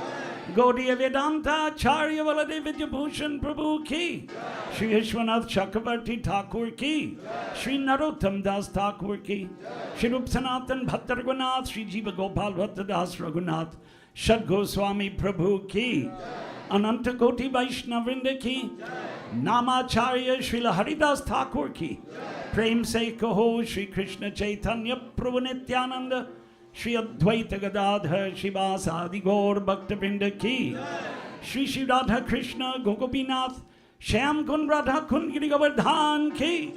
Gaudiya Vedanta Acharya Valade Vidyabhushan Prabhu Ki Shri Vishwanath Chakravarti Thakur Ki Shri Narottam Das Thakur Ki Shri Rup Sanatan Bhattar Raghunath Shri Jiva Gopal Bhatta Das Raghunath Shad Goswami Prabhu Ki Ananta Koti Vaishnavrinda Ki Namacharya Srila Haridas Thakur Ki Prem Se Kaho Shri Krishna Chaitanya Prabhu Nityananda Shri Advaita Gadadhar Shivasadi Gaur Bhaktavrinda Ki Shri Shri Radha Krishna Gokopinath Shyam Kun Radha Kun Giri Govardhan Ki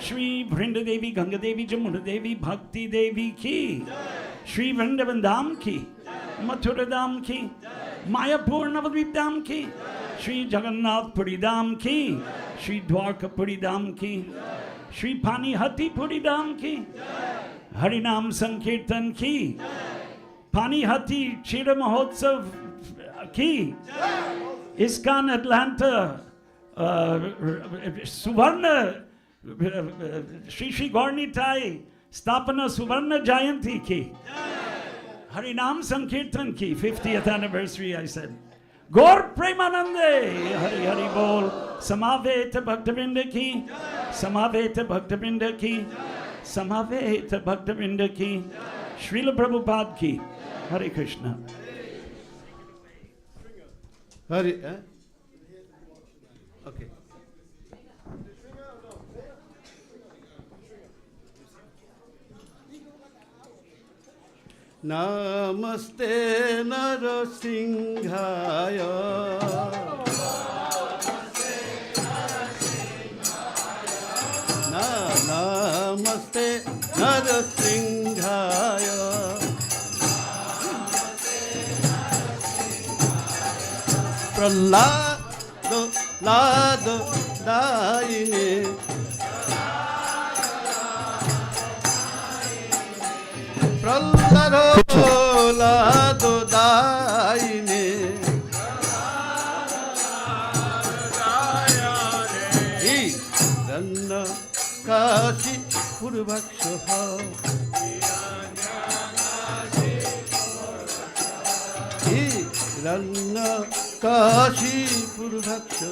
Shri Vrinda Devi Ganga Devi Jamuna Devi Bhakti Devi Ki Shri Vrindavan Dham Ki Mathura Dham Ki Mayapur Navadvip Dham Ki Shri Jagannath Puri Dham Ki Shri Dwarka Puri Dham Ki Shri Panihati Puri Dham Ki Harinam Sankirtan Ki Panihati Chira Mahotsav Ki Iskan Atlanta Suvarna Shri Shri Gaurnitai Stapana Suvarna Jayanti Ki Harinam Sankirtan Ki 50th anniversary I said Gaur Premanande, Hari Hari Bol, Samaveta Bhaktavinda ki, Samaveta Bhaktavinda ki, Samaveta Bhaktavinda ki, Srila Prabhupada ki, Hare Krishna. Hari, okay. Namaste Narasimhaya. Namaste Narasimhaya. Pralado Lado Daine. Pralado Lado Daine. Ranna Kashi Purvaksha. Ranna Kashi Purvaksha.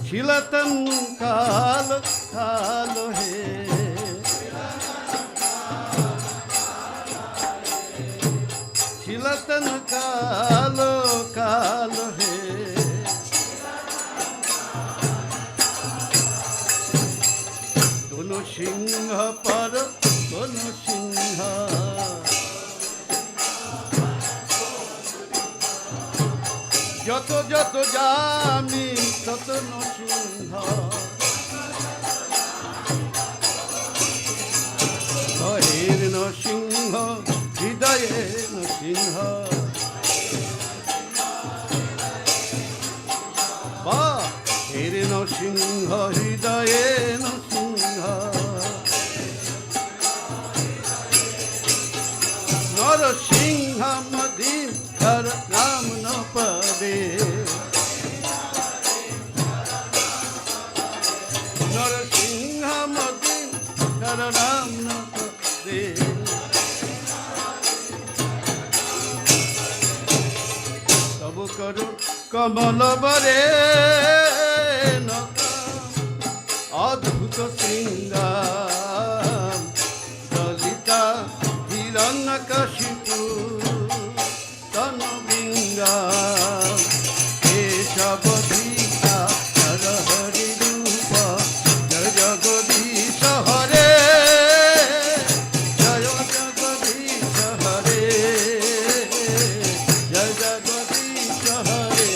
Shilatan Kalo Kalo He. Shilatan Kalo Kalo He. Dono Singha Par Dono Singha. Joto Joto Jami Toto no Singha. Hare no Singha, Hidaye no Singha. Ba Hare no Singha, Hidaye no Singha. Nara Singha Madin Kar Ram no Pade. Nara Singha Madin Kar Ram no Pade. Sabu Karo Kamala Bare Naka Adbhuta Singam Dalita Hiranakashipu Tanabinga Keshavadita Narahari Rupa Jaya Jagadisha Hare Jaya Jagadisha Hare Jaya Jagadisha Hare.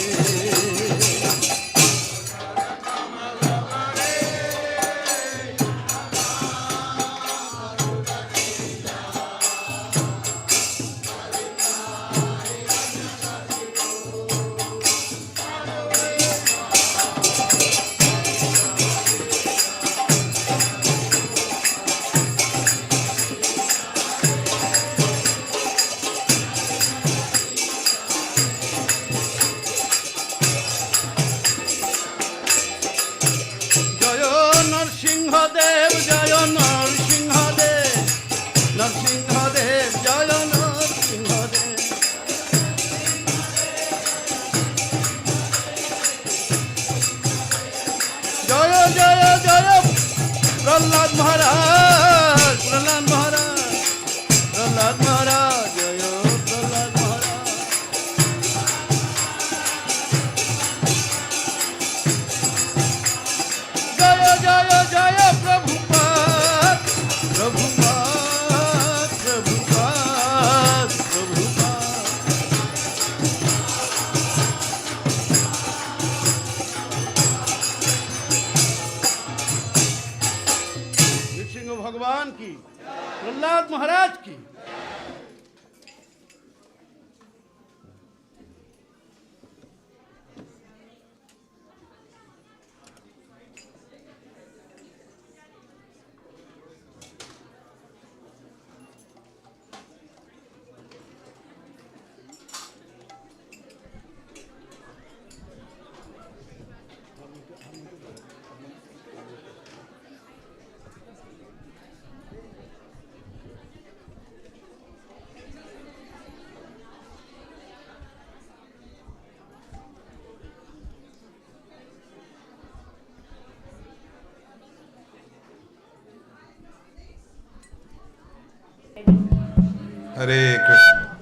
Hare Krishna.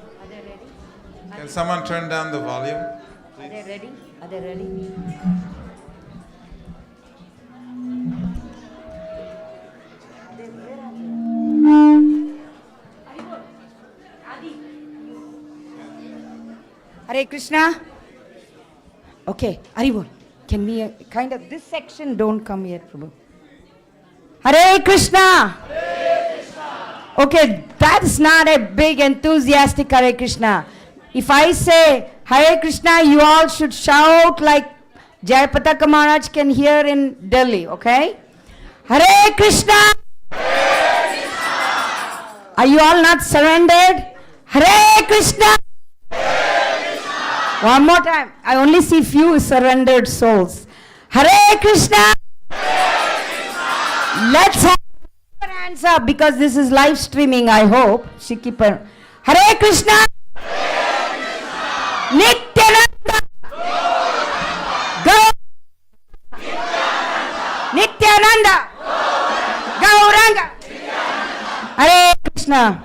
Can someone turn down the volume? Are they ready? Are they ready? Hare Krishna. Okay, Haribol. Can we kind of this section don't come here, Prabhu. Hare Krishna. Okay, that's not a big enthusiastic Hare Krishna. If I say Hare Krishna, you all should shout like Jayapataka Maharaj can hear in Delhi, okay? Hare Krishna! Hare Krishna! Are you all not surrendered? Hare Krishna! Hare Krishna! One more time. I only see few surrendered souls. Hare Krishna! Hare Krishna! Let's have your hands up because this is live streaming, I hope. Shikipar. Hare Krishna! Nityananda! Nityananda! Gauranga! Hare Krishna!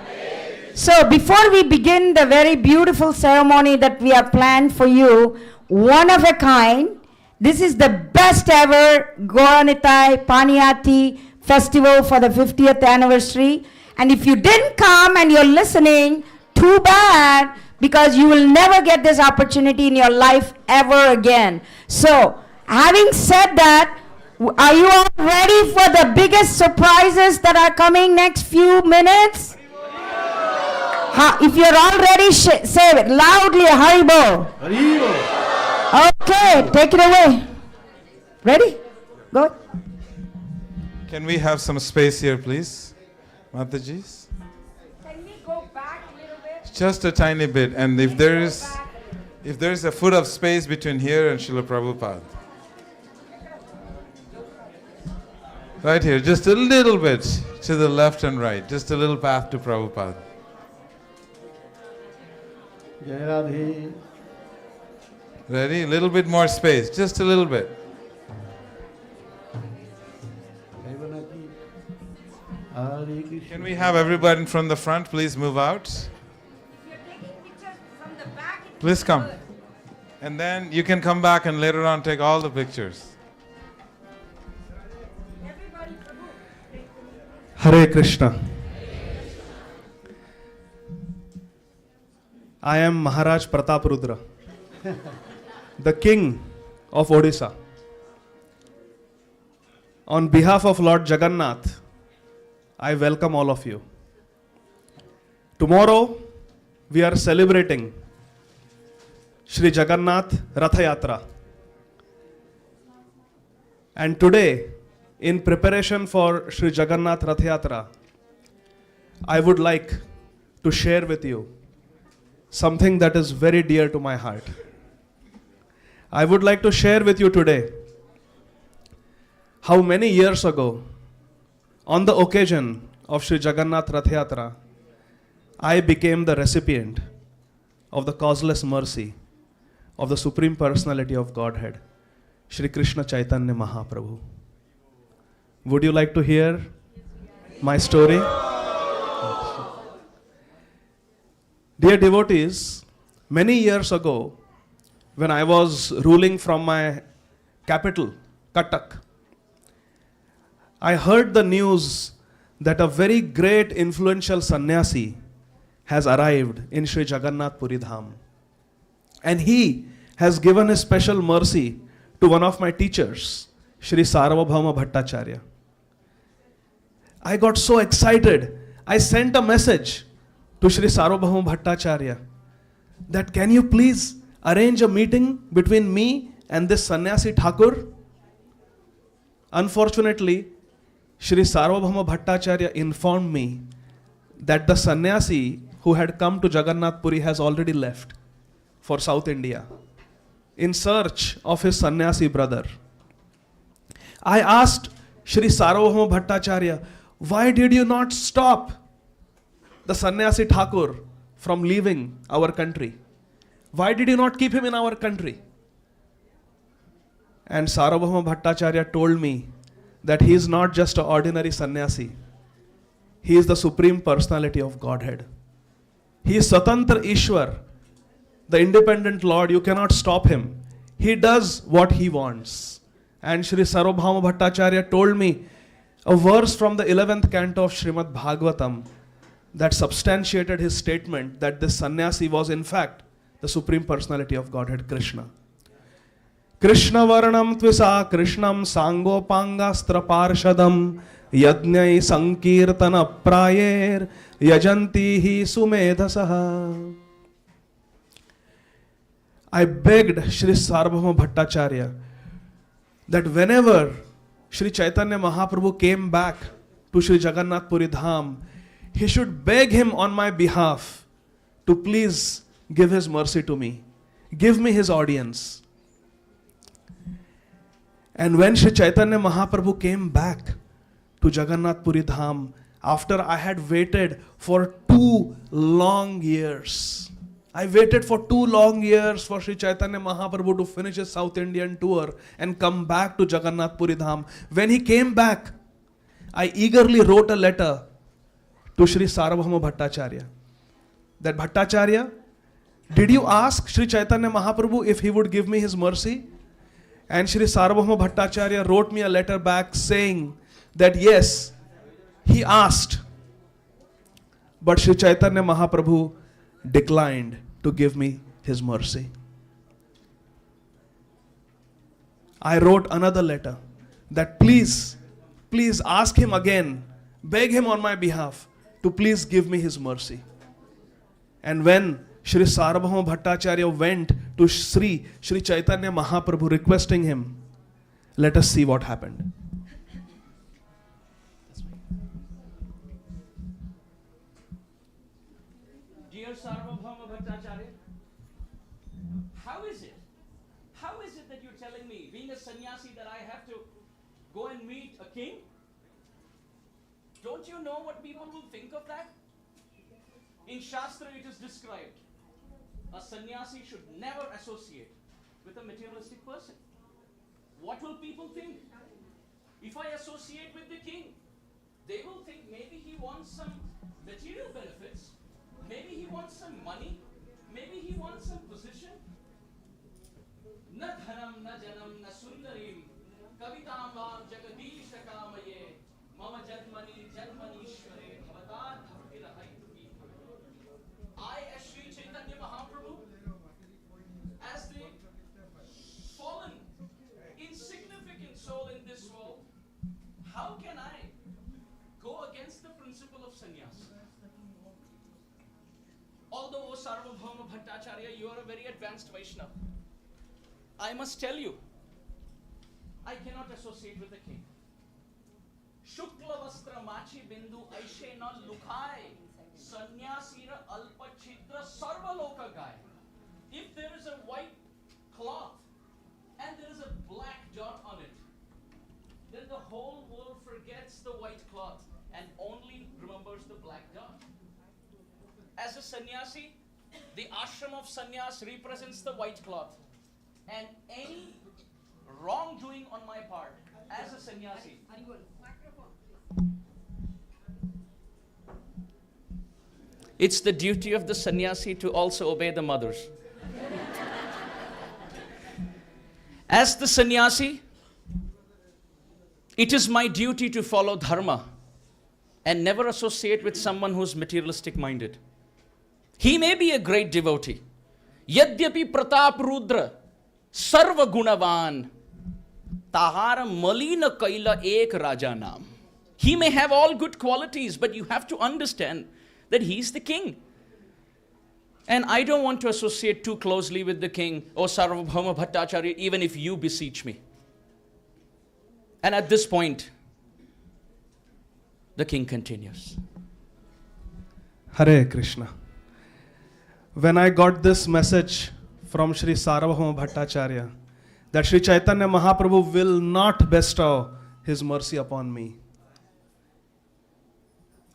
So before we begin the very beautiful ceremony that we have planned for you, one of a kind, this is the best ever Gauranitai Panihati festival for the 50th anniversary. And if you didn't come and you're listening, too bad, because you will never get this opportunity in your life ever again. So, having said that, are you all ready for the biggest surprises that are coming next few minutes? If you're all ready, say it loudly, Haribol. Haribol. Okay, take it away. Ready? Go. Can we have some space here, please? Mataji's? Just a tiny bit, and if there is a foot of space between here and Srila Prabhupada. Right here, just a little bit to the left and right, just a little path to Prabhupada. Ready? A little bit more space, just a little bit. Can we have everybody from the front please move out? Please come. And then you can come back and later on take all the pictures. Hare Krishna. I am Maharaj Prataprudra, the king of Odisha. On behalf of Lord Jagannath, I welcome all of you. Tomorrow, we are celebrating Shri Jagannath Ratha Yatra. And today, in preparation for Shri Jagannath Ratha Yatra, I would like to share with you something that is very dear to my heart. I would like to share with you today how many years ago, on the occasion of Shri Jagannath Ratha Yatra, I became the recipient of the causeless mercy of the Supreme Personality of Godhead, Shri Krishna Chaitanya Mahaprabhu. Would you like to hear my story? Dear devotees, many years ago, when I was ruling from my capital, Cuttack, I heard the news that a very great influential sannyasi has arrived in Shri Jagannath Puri Dham. And he has given a special mercy to one of my teachers, Shri Sarvabhauma Bhattacharya. I got so excited, I sent a message to Shri Sarvabhauma Bhattacharya that can you please arrange a meeting between me and this sannyasi Thakur? Unfortunately, Shri Sarvabhauma Bhattacharya informed me that the sannyasi who had come to Jagannath Puri has already left for South India in search of his sannyasi brother. I asked Shri Sarvabhauma Bhattacharya, why did you not stop the sannyasi Thakur from leaving our country? Why did you not keep him in our country? And Sarvabhauma Bhattacharya told me that he is not just an ordinary sannyasi. He is the Supreme Personality of Godhead. He is Satantra Ishwar, the independent Lord. You cannot stop him. He does what he wants. And Sri Sarvabhauma Bhattacharya told me a verse from the 11th canto of Srimad Bhagavatam that substantiated his statement that this sannyasi was in fact the Supreme Personality of Godhead, Krishna. Krishna Varnam Tvisa Krishnam Sangopangastra Parshadam Yajnai Sankirtana Prayer Yajanti Hi Sumedhasaha. I begged Sri Sarvabhauma Bhattacharya that whenever Sri Chaitanya Mahaprabhu came back to Sri Jagannath Puri Dham, he should beg him on my behalf to please give his mercy to me. Give me his audience. And when Sri Chaitanya Mahaprabhu came back to Jagannath Puri Dham, after I had waited for 2 long years, I waited for 2 long years for Sri Chaitanya Mahaprabhu to finish his South Indian tour and come back to Jagannath Puri Dham. When he came back, I eagerly wrote a letter to Sri Sarvabhauma Bhattacharya. That Bhattacharya, did you ask Sri Chaitanya Mahaprabhu if he would give me his mercy? And Sri Sarvabhauma Bhattacharya wrote me a letter back saying that yes, he asked, but Sri Chaitanya Mahaprabhu declined to give me his mercy. I wrote another letter that please ask him again, beg him on my behalf to please give me his mercy. And when Sri Sarvabhauma Bhattacharya went to Sri Chaitanya Mahaprabhu requesting him, let us see what happened. Dear Sarvabhauma Bhattacharya, how is it that you're telling me, being a sannyasi, that I have to go and meet a king? Don't you know what people will think of that? In Shastra it is described, a sannyasi should never associate with a materialistic person. What will people think? If I associate with the king, they will think maybe he wants some material benefits, maybe he wants some money, maybe he wants some position. Na dhanam, na janam, na sundarim, kavitam vam jagadisha kamaye, mama jadmani jadmanishware, bhavatat bhaktirahaituki. I, as Sri Chaitanya Mahaprabhu, as the fallen, insignificant soul in this world, how can I go against the principle of sannyas? Although, O Sarvabhauma Bhattacharya, you are a very advanced Vaishnava, I must tell you, I cannot associate with the king. Shukla vastra machi bindu aishena lukhai sannyasira alpa chitra sarvaloka gai. If there is a white cloth and there is a black dot on it, then the whole world forgets the white cloth and only remembers the black dot. As a sannyasi, the ashram of sannyas represents the white cloth, and any wrongdoing on my part as a sannyasi, it's the duty of the sannyasi to also obey the mothers. As the sannyasi, it is my duty to follow dharma and never associate with someone who is materialistic minded. He may be a great devotee. Yadyapi pratap rudra sarva gunavan tahara malina kaila ek raja naam. He may have all good qualities, but you have to understand that he's the king. And I don't want to associate too closely with the king, O Sarvabhauma Bhattacharya, even if you beseech me. And at this point, the king continues. Hare Krishna. When I got this message from Sri Sarvabhauma Bhattacharya that Sri Chaitanya Mahaprabhu will not bestow his mercy upon me,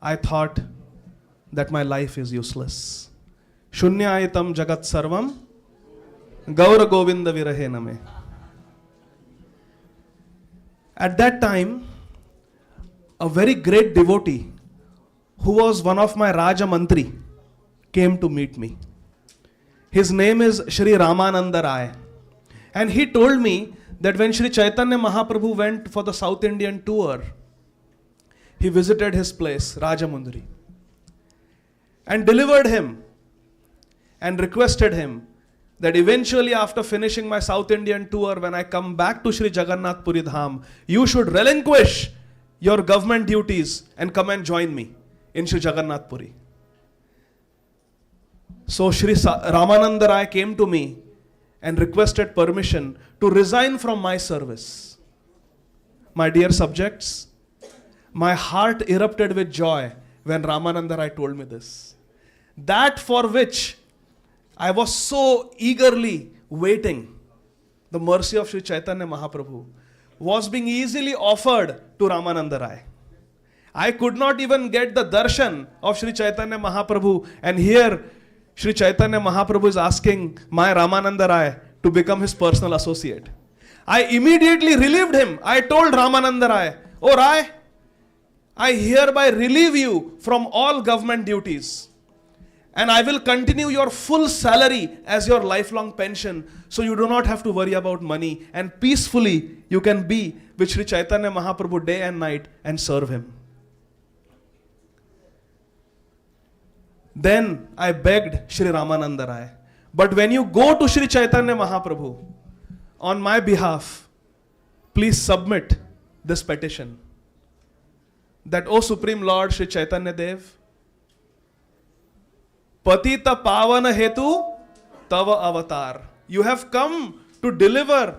I thought that my life is useless. Shunyayitam jagat sarvam gaura govinda virahe name. At that time, a very great devotee who was one of my Raja Mantri came to meet me. His name is Shri Ramananda Rai. And he told me that when Shri Chaitanya Mahaprabhu went for the South Indian tour, he visited his place, Rajamundri, and delivered him and requested him that eventually after finishing my South Indian tour, when I come back to Shri Jagannath Puri Dham, you should relinquish your government duties and come and join me in Shri Jagannath Puri. So Shri Ramananda Rai came to me and requested permission to resign from my service. My dear subjects, my heart erupted with joy when Ramananda Rai told me this. That for which I was so eagerly waiting, the mercy of Sri Chaitanya Mahaprabhu, was being easily offered to Ramananda Rai. I could not even get the darshan of Sri Chaitanya Mahaprabhu, and here Sri Chaitanya Mahaprabhu is asking my Ramananda Rai to become his personal associate. I immediately relieved him. I told Ramananda Rai, "Oh Rai, I hereby relieve you from all government duties. And I will continue your full salary as your lifelong pension, so you do not have to worry about money, and peacefully you can be with Sri Chaitanya Mahaprabhu day and night and serve him." Then I begged Sri Ramananda Rai, "But when you go to Sri Chaitanya Mahaprabhu, on my behalf, please submit this petition that, O Supreme Lord Sri Chaitanya Dev, Patita Pavana Hetu Tava Avatar. You have come to deliver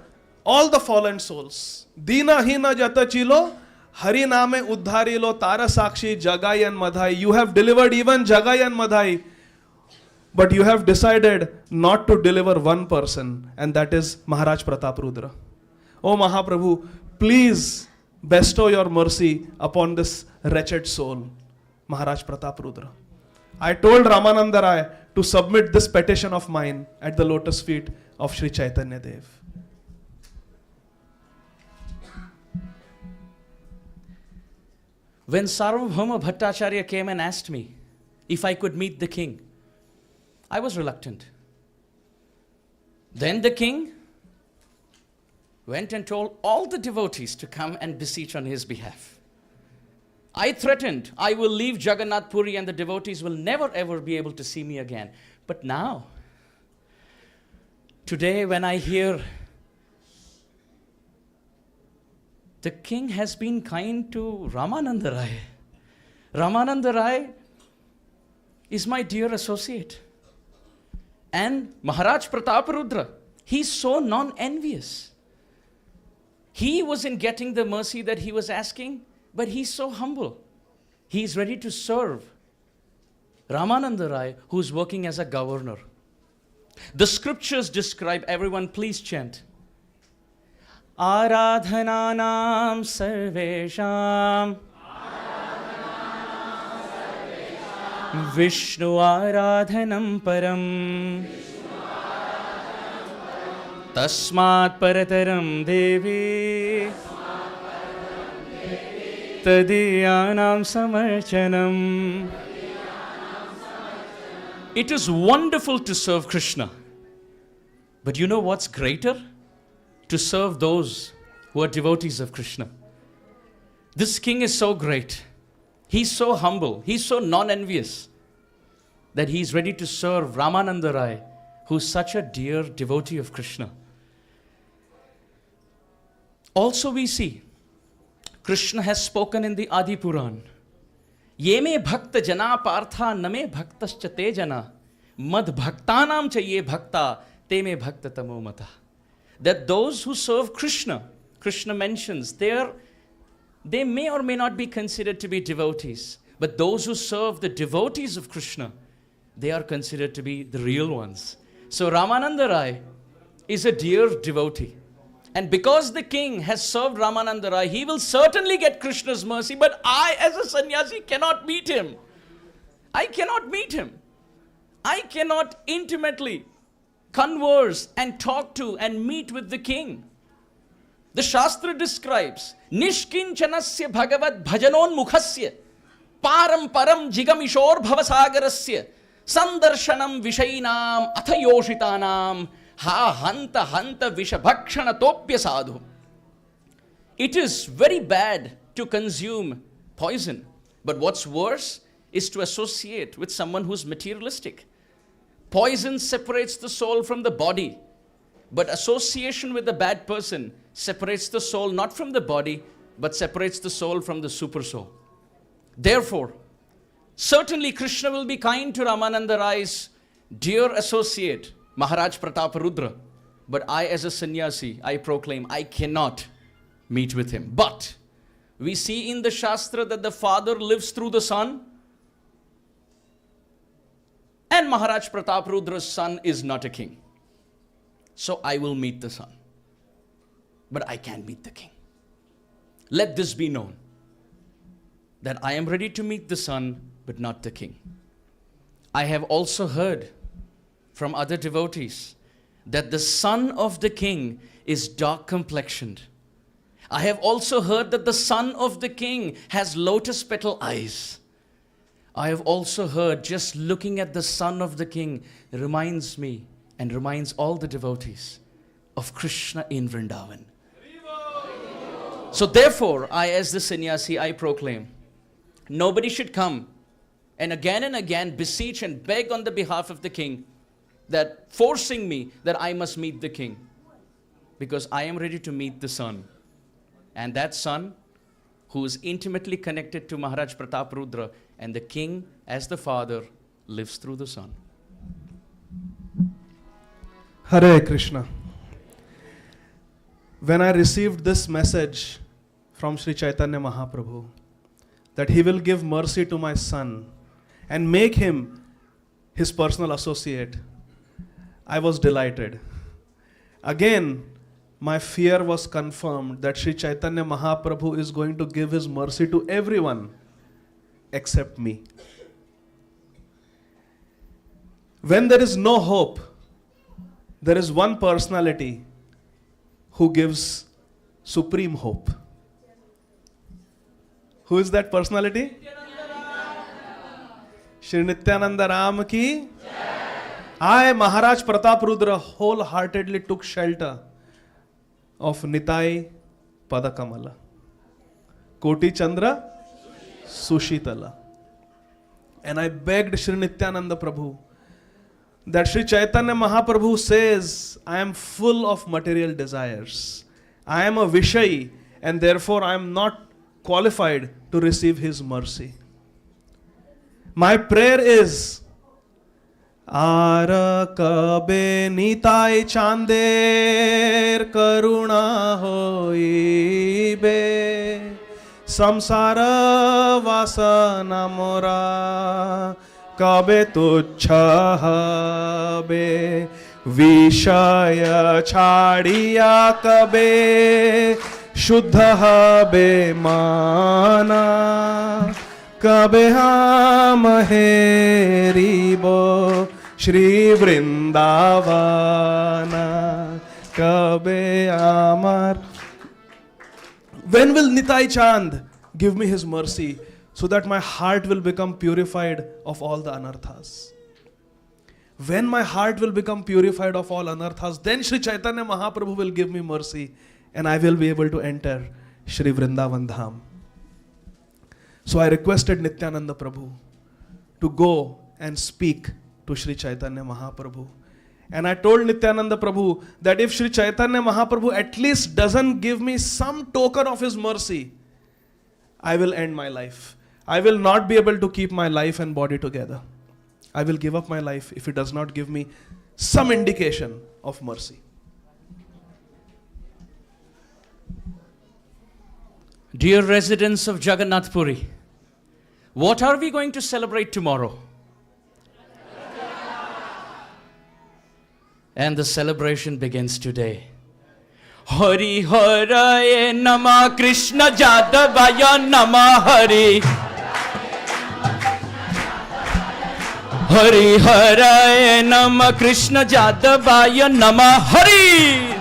all the fallen souls. Dina Hina Jata Chilo, Hari Name Uddharilo, Tara Sakshi, Jagai and Madhai. You have delivered even Jagai and Madhai. But you have decided not to deliver one person, and that is Maharaj Pratap Rudra. O Mahaprabhu, please bestow your mercy upon this wretched soul, Maharaj Pratap Rudra." I told Ramananda Rai to submit this petition of mine at the lotus feet of Sri Chaitanya Dev. When Sarvabhauma Bhattacharya came and asked me if I could meet the king, I was reluctant. Then the king went and told all the devotees to come and beseech on his behalf. I threatened, I will leave Jagannath Puri and the devotees will never ever be able to see me again. But now, today when I hear the king has been kind to Ramananda Rai. Ramananda Rai is my dear associate. And Maharaj Prataparudra, he's so non-envious. He wasn't getting the mercy that he was asking, but he's so humble. He's ready to serve Ramananda Rai, who's working as a governor. The scriptures describe, everyone please chant, Aradhananam sarvesham Vishnu aradhanam param Tasmat parataram devi Tadiyanam samarchanam. It is wonderful to serve Krishna. But you know what's greater? To serve those who are devotees of Krishna. This king is so great. He's so humble. He's so non-envious that he's ready to serve Ramananda Rai, who's such a dear devotee of Krishna. Also we see, Krishna has spoken in the Adi Puran. Yeme bhakta jana partha name bhaktascha te jana mad bhaktanam cha ye bhakta te me bhakta tamo mata. That those who serve Krishna, Krishna mentions, they may or may not be considered to be devotees. But those who serve the devotees of Krishna, they are considered to be the real ones. So Ramananda Rai is a dear devotee. And because the king has served Ramananda Rai, he will certainly get Krishna's mercy. But I, as a sannyasi, cannot meet him. I cannot meet him. I cannot intimately converse and talk to and meet with the king. The Shastra describes, Nishkinchanasya bhagavad bhajanon mukhasya param param jigamishor bhavasagarasya Sandarshanam vishainam athayoshitanam ha hanta hanta vishabhakshana topya sadhu. It is very bad to consume poison, but what's worse is to associate with someone who's materialistic. Poison separates the soul from the body, but association with a bad person separates the soul not from the body, but separates the soul from the super soul. Therefore, certainly Krishna will be kind to Ramananda Rai's dear associate, Maharaj Prataparudra. But I, as a sannyasi, I proclaim I cannot meet with him. But we see in the Shastra that the father lives through the son, and Maharaj Prataparudra's son is not a king. So I will meet the son. But I can't meet the king. Let this be known, that I am ready to meet the son, but not the king. I have also heard from other devotees that the son of the king is dark complexioned. I have also heard that the son of the king has lotus petal eyes. I have also heard, just looking at the son of the king reminds me and reminds all the devotees of Krishna in Vrindavan. So therefore, I, as the sannyasi, I proclaim, nobody should come and again beseech and beg on the behalf of the king, that forcing me that I must meet the king, because I am ready to meet the son. And that son, who is intimately connected to Maharaj Prataparudra, and the king, as the father, lives through the son. Hare Krishna. When I received this message from Sri Chaitanya Mahaprabhu, that he will give mercy to my son and make him his personal associate, I was delighted. Again, my fear was confirmed that Sri Chaitanya Mahaprabhu is going to give his mercy to everyone except me. When there is no hope, there is one personality who gives supreme hope. Who is that personality? Shri Nityananda Ram ki. I, Maharaj Prataparudra, wholeheartedly took shelter of Nitai Padakamala, Koti Chandra Sushitala. And I begged Shri Nityananda Prabhu that Shri Chaitanya Mahaprabhu says, I am full of material desires. I am a Vishayi, and therefore I am not qualified to receive his mercy. My prayer is, Ara kabe nitai chander karuna hoibe samsara vasana mora kabe tuchha habe vishaya chadiya kabe shuddha habe mana kabe ham heribo Shri Vrindavana kabe amar. When will Nitai Chand give me his mercy so that my heart will become purified of all the anarthas? When my heart will become purified of all anarthas, then Shri Chaitanya Mahaprabhu will give me mercy and I will be able to enter Shri Vrindavan Dham. So I requested Nityananda Prabhu to go and speak to Shri Chaitanya Mahaprabhu. And I told Nityananda Prabhu that if Shri Chaitanya Mahaprabhu at least doesn't give me some token of his mercy, I will end my life. I will not be able to keep my life and body together. I will give up my life if he does not give me some indication of mercy. Dear residents of Jagannath Puri, what are we going to celebrate tomorrow? And the celebration begins today. Hari Haraye Nama Krishna Jadavaya Nama Hari. Hari Haraye Nama Krishna Jadavaya Nama Hari.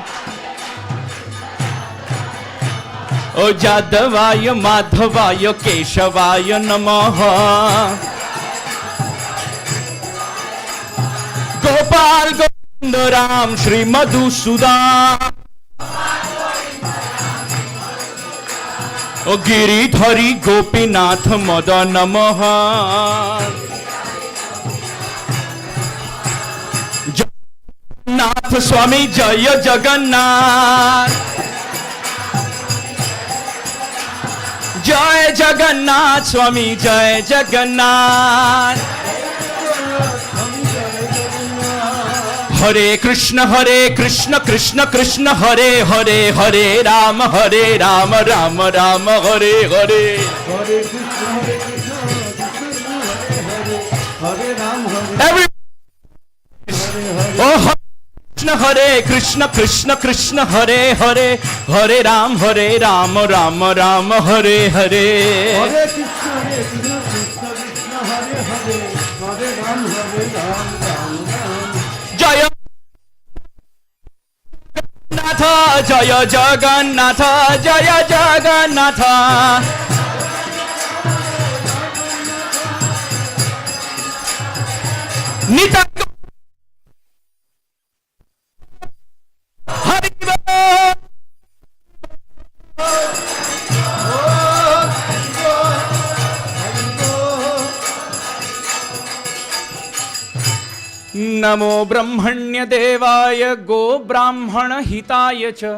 O Jadavaya Madhavaya Keshavaya Namaha. Gopal Govind Ram Shri Madhusudan ओ गिरिधरी गोपीनाथ मदन मोहन जगन्नाथ स्वामी जय जगन्नाथ जय जगन्नाथ स्वामी जय जगन्नाथ हरे कृष्ण कृष्ण कृष्ण हरे हरे हरे राम राम राम हरे हरे हरे कृष्ण हरे Ram Every Oh हरे कृष्ण कृष्ण हरे हरे हरे राम राम राम हरे हरे हरे कृष्ण कृष्ण हरे हरे हरे राम राम जय नाथ जय जगन्नाथ जय जगन्नाथ नित नमो ब्रह्मण्य देवाय गो ब्राह्मण हिताय च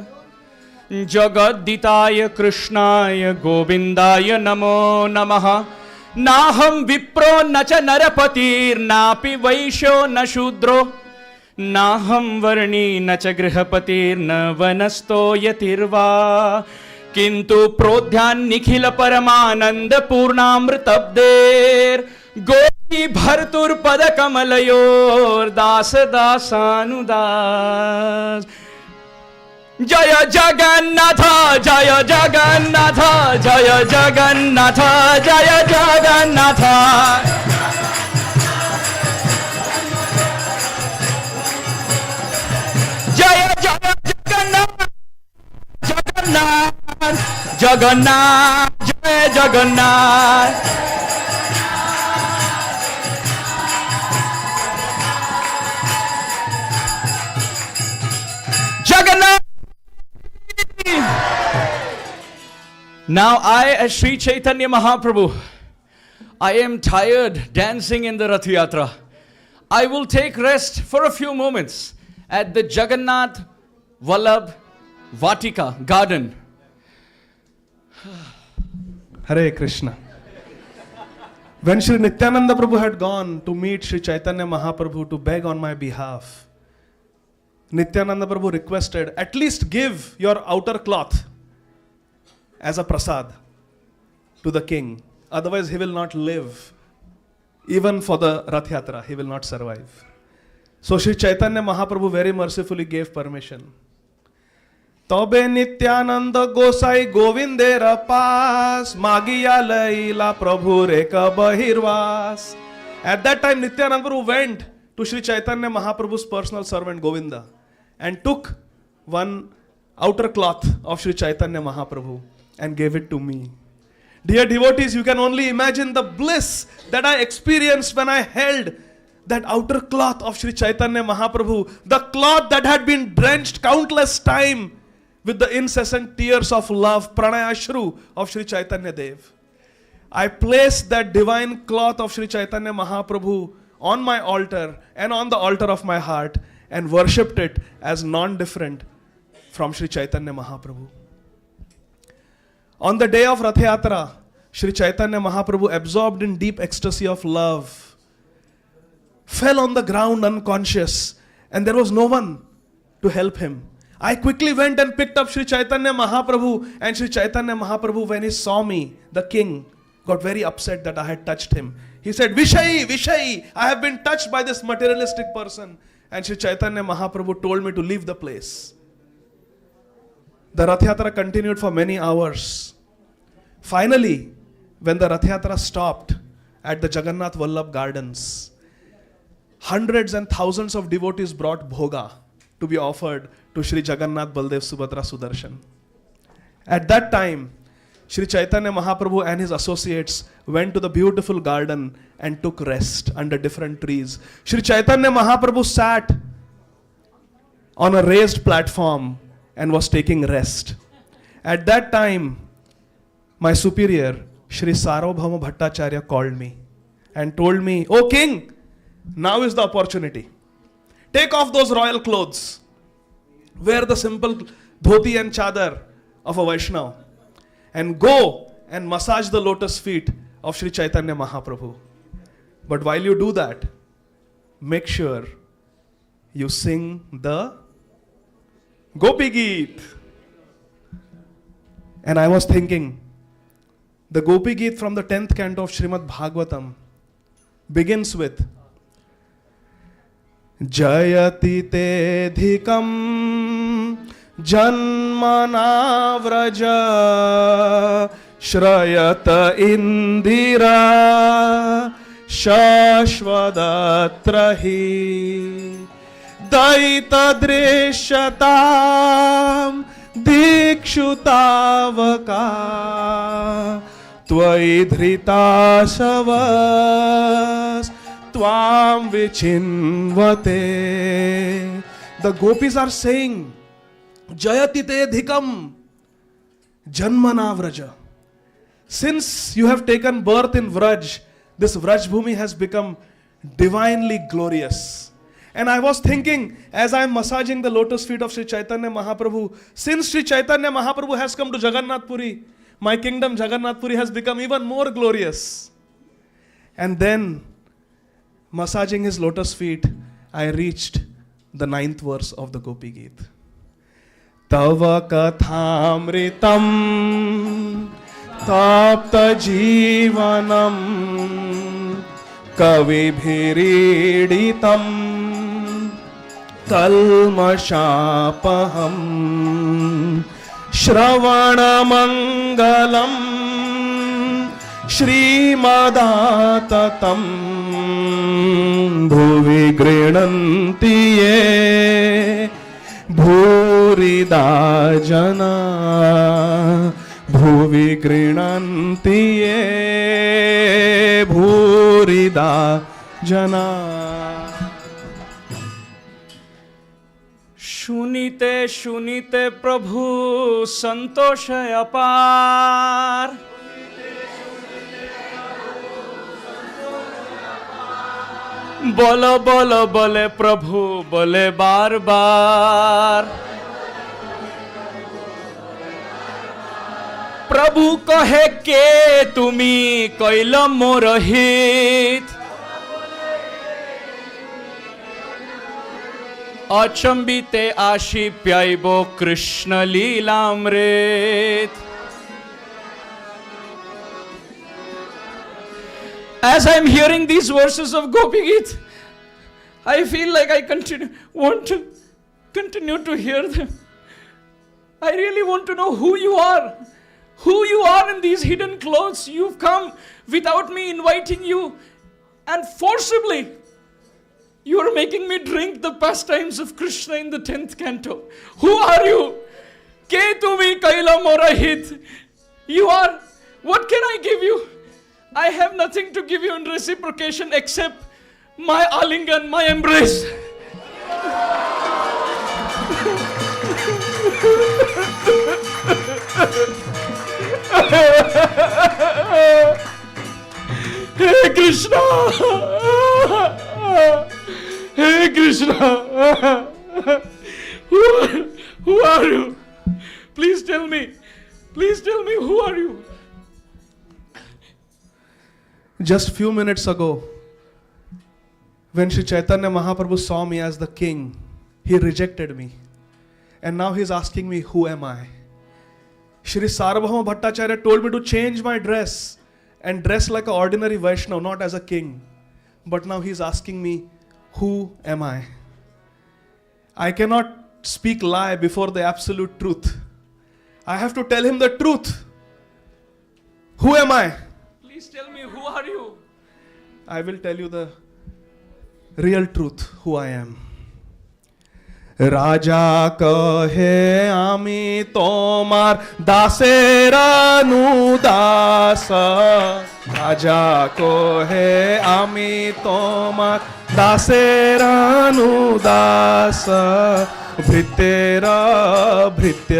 जगद्दिताय कृष्णाय गोविंदाय नमो नमः नाहं विप्रो न च नरपतिर्नापि वैश्यो न शूद्रो नाहं वर्णी न च गृहपतिर्न वनस्थो यतिर्वा किन्तु प्रोद्यान्निखिल परमानंद पूर्णामृतब्धेर गोपी भर्तुर्पद कमलयोर दास दासानुदास जय जगन्नाथ जय जगन्नाथ जय जगन्नाथ जय जगन्नाथ जय जगन्नाथ जगन्नाथ जगन्नाथ जय Jagannath Jagannath. Now I, as Sri Chaitanya Mahaprabhu, I am tired dancing in the Rath Yatra. I will take rest for a few moments at the Jagannath Vallabh Vatika garden. Hare Krishna. When Sri Nityananda Prabhu had gone to meet Sri Chaitanya Mahaprabhu to beg on my behalf, Nityananda Prabhu requested, at least give your outer cloth as a prasad to the king. Otherwise he will not live. Even for the Rath Yatra, he will not survive. So Sri Chaitanya Mahaprabhu very mercifully gave permission. Tobe Nityananda Gosai Govindera Pas Magiya Laila Prabhu Reka Bahirvas. At that time Nityananda Prabhu went to Sri Chaitanya Mahaprabhu's personal servant Govinda and took one outer cloth of Sri Chaitanya Mahaprabhu and gave it to me. Dear devotees, you can only imagine the bliss that I experienced when I held that outer cloth of Sri Chaitanya Mahaprabhu, the cloth that had been drenched countless times with the incessant tears of love, pranayashru of Sri Chaitanya Dev. I placed that divine cloth of Sri Chaitanya Mahaprabhu on my altar and on the altar of my heart and worshipped it as non-different from Sri Chaitanya Mahaprabhu. On the day of Rath Yatra, Sri Chaitanya Mahaprabhu, absorbed in deep ecstasy of love, fell on the ground unconscious and there was no one to help him. I quickly went and picked up Sri Chaitanya Mahaprabhu, and Sri Chaitanya Mahaprabhu, when he saw me, the king, got very upset that I had touched him. He said, Vishayi, Vishayi, I have been touched by this materialistic person. And Sri Chaitanya Mahaprabhu told me to leave the place. The Rath Yatra continued for many hours. Finally, when the Rath Yatra stopped at the Jagannath Vallabh gardens, hundreds and thousands of devotees brought bhoga to be offered to Sri Jagannath Baldev Subhadra Sudarshan. At that time, Sri Chaitanya Mahaprabhu and his associates went to the beautiful garden and took rest under different trees. Sri Chaitanya Mahaprabhu sat on a raised platform and was taking rest. At that time, my superior, Sri Sarvabhauma Bhattacharya, called me and told me, "Oh king, now is the opportunity. Take off those royal clothes. Wear the simple dhoti and chadar of a Vaishnava and go and massage the lotus feet of Sri Chaitanya Mahaprabhu. But while you do that, make sure you sing the Gopi Geet." And I was thinking, the Gopi Geet from the 10th canto of Srimad Bhagavatam begins with Jayati te dhikam janmana vraja shrayata indira shashvadatrahi daita drishatam dikshutavaka tvai dhritasavas tvam vichinvate. The gopis are saying, Jayati te dhikam janmana vraja. Since you have taken birth in Vraj, this Vraj Bhumi has become divinely glorious. And I was thinking, as I am massaging the lotus feet of Sri Chaitanya Mahaprabhu, since Sri Chaitanya Mahaprabhu has come to Jagannath Puri, my kingdom Jagannath Puri has become even more glorious. And then, massaging his lotus feet, I reached the 9th verse of the Gopi Geet. Tava kathamritam tapta jivanam kavibhiriditam kalmashapaham shravanamangalam Shrimadatam bhuvi grinanti ye bhurida jana bhuvi grinanti ye bhurida jana. শুনিতে শুনিতে প্রভু সন্তোষ অপার, বলো বলো বলে প্রভু বলে বারবার, প্রভু কহে কে তুমি কইল মোর হিত, অচম্বিতে আসি পাইব Krishna Lilamrita. As I am hearing these verses of Gopi Geet, I feel like I want to continue to hear them. I really want to know who you are in these hidden clothes. You've come without me inviting you, and forcibly you are making me drink the pastimes of Krishna in the 10th canto. Who are you? Ke tumi kaila morahit. You are, what can I give you? I have nothing to give you in reciprocation except my alingan, my embrace. Hey Krishna! Hey Krishna! Who are you? Please tell me, who are you? Just few minutes ago, when Sri Chaitanya Mahaprabhu saw me as the king, he rejected me. And now he is asking me, who am I? Sri Sarvabhauma Bhattacharya told me to change my dress and dress like an ordinary Vaishnava, not as a king. But now he is asking me, who am I? I cannot speak lie before the absolute truth. I have to tell him the truth. Who am I? Please tell me, who are you? I will tell you the real truth, who I am. রাজা কহে আমি তোমার দাসের অনুদাস, রাজা কহে আমি তোমার দাসের অনুদাস, ভৃত্যের ভৃত্য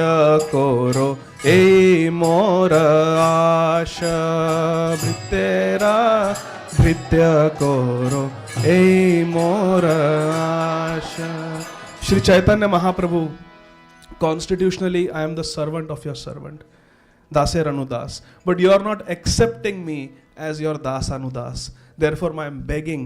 করো এই মোর আশা, ভৃত্যের ভৃত্য করো এই মোর আশা। Shri Chaitanya Mahaprabhu, constitutionally I am the servant of your servant, Daser Anudas, but you are not accepting me as your Das Anudas. Therefore I am begging,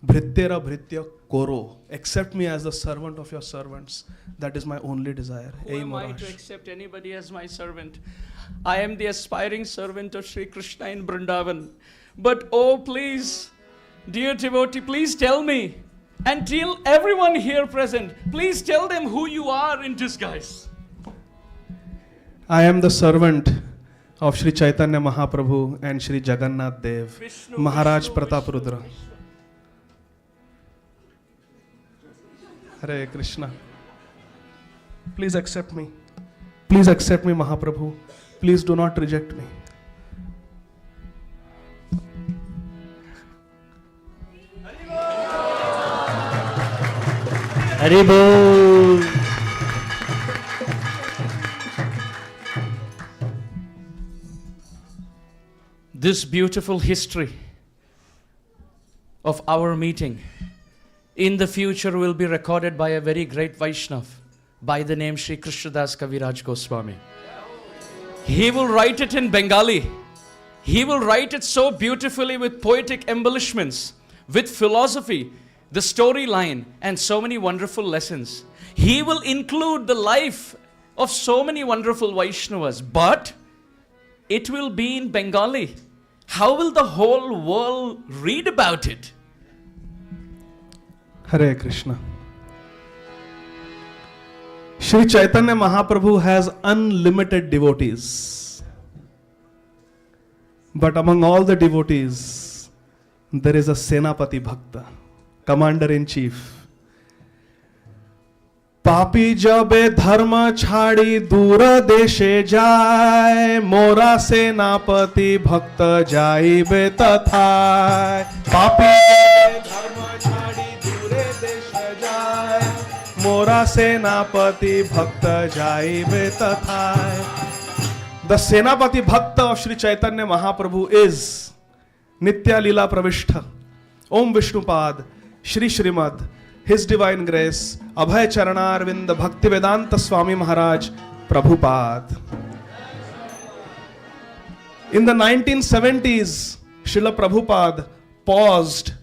Bhrityera Bhritya Koro, accept me as the servant of your servants. That is my only desire. Who am I to accept anybody as my servant? I am the aspiring servant of Sri Krishna in Vrindavan. But oh please, dear devotee, please tell me, and tell everyone here present, please tell them who you are in disguise. I am the servant of Sri Chaitanya Mahaprabhu and Sri Jagannath Dev, Vishnu, Maharaj Vishnu, Pratap Vishnu, Rudra. Hare Krishna. Please accept me. Please accept me, Mahaprabhu. Please do not reject me. Haribol. This beautiful history of our meeting in the future will be recorded by a very great Vaishnav by the name Sri Krishnadas Kaviraj Goswami. He will write it in Bengali. He will write it so beautifully with poetic embellishments, with philosophy, the storyline, and so many wonderful lessons. He will include the life of so many wonderful Vaishnavas, but it will be in Bengali. How will the whole world read about it? Hare Krishna. Sri Chaitanya Mahaprabhu has unlimited devotees. But among all the devotees, there is a Senapati Bhakta, Commander-in-Chief. पापी जबे धर्म छाड़ी दूर देशे जाए, मोरा सेनापति भक्त जाइबे तथाय। पापी जबे धर्म छाड़ी दूर देशे जाए, मोरा सेनापति भक्त जाइबे तथाय। The Senapati Bhakta of Sri Chaitanya Mahaprabhu is Nitya Leela Pravishta, Om Vishnupad, Shri Srimad, His Divine Grace, Abhay Charanarvind Bhaktivedanta Swami Maharaj Prabhupada. In the 1970s, Srila Prabhupada paused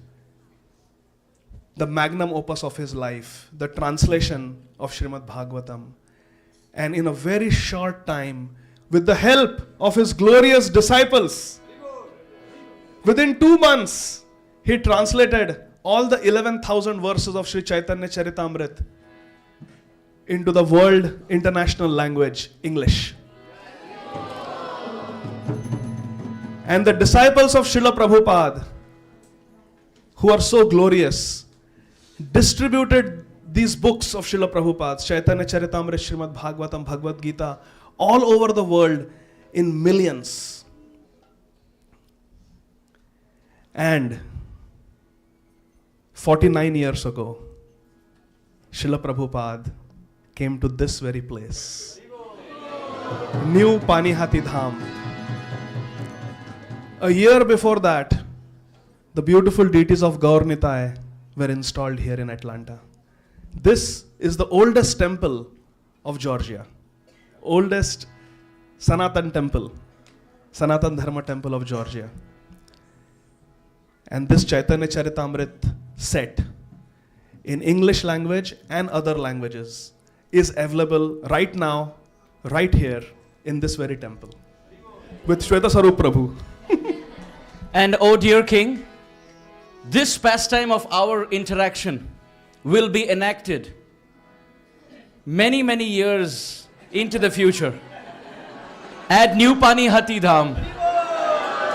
the magnum opus of his life, the translation of Srimad Bhagavatam. And in a very short time, with the help of his glorious disciples, within 2 months, he translated all the 11,000 verses of Sri Chaitanya Charitamrita into the world international language, English. And the disciples of Srila Prabhupada, who are so glorious, distributed these books of Srila Prabhupada, Chaitanya Charitamrita, Srimad Bhagavatam, Bhagavad Gita, all over the world in millions. And 49 years ago, Srila Prabhupada came to this very place, New Panihati Dham. A year before that, the beautiful deities of Gaur Nitai were installed here in Atlanta. This is the oldest temple of Georgia, oldest Sanatan temple, Sanatan Dharma temple of Georgia. And this Chaitanya Charitamrita set in English language and other languages is available right now, right here in this very temple with Shweta Sarup Prabhu. And oh dear King, this pastime of our interaction will be enacted many, many years into the future at New Panihati Dham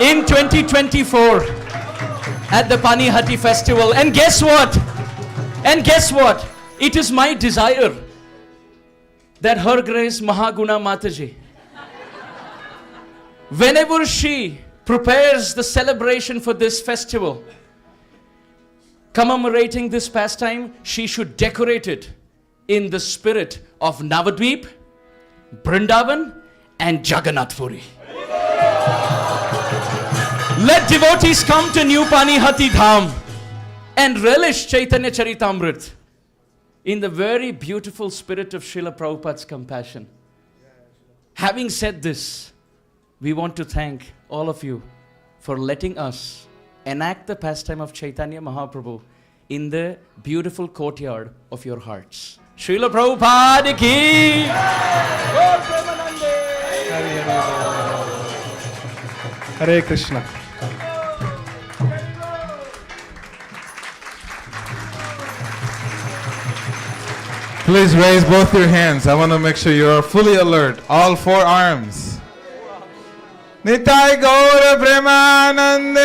in 2024 at the Panihati festival. And guess what? And guess what? It is my desire that Her Grace Mahaguna Mataji, whenever she prepares the celebration for this festival, commemorating this pastime, she should decorate it in the spirit of Navadvip, Brindavan, and Jagannath Puri. Let devotees come to New Panihati Dham and relish Chaitanya Charitamrit in the very beautiful spirit of Srila Prabhupada's compassion. Having said this, we want to thank all of you for letting us enact the pastime of Chaitanya Mahaprabhu in the beautiful courtyard of your hearts. Srila Prabhupada ki! Hare Krishna. Please raise both your hands. I want to make sure you are fully alert. All four arms. Nitai Gaura Premanande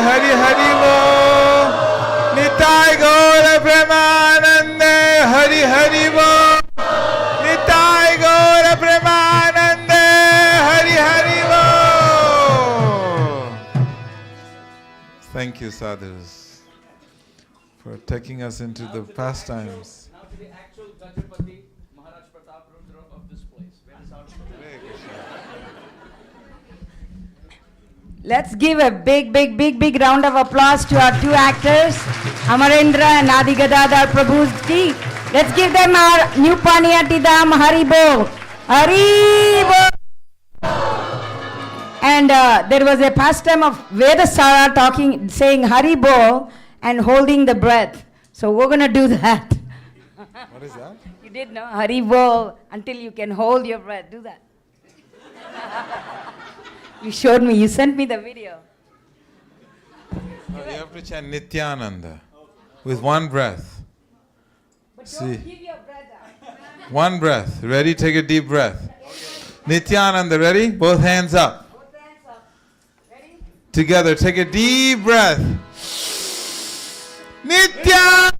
Hari Hari Bo. Nitai Gaura Premanande Hari Hari Bo. Nitai Gaura Premanande Hari Hari Bo. Thank you, sadhus, for taking us into the pastimes. Now to the actual Gajapati Maharaj Pratap Rudra of this place. Where is our Let's give a big round of applause to our two actors, Amarendra and Adi Gadadhar Prabhu's ji. Let's give them our New Panihati Dham Haribo. Haribo! And there was a pastime of Vedasara saying Haribo and holding the breath. So we're going to do that. What is that? You did know Haribo until you can hold your breath. Do that. You showed me. You sent me the video. No, you have to chant Nityananda with one breath. But See. don't give your breath out. One breath. Ready? Take a deep breath. Nityananda, ready? Both hands up. Both hands up. Ready? Together, take a deep breath. Nityananda.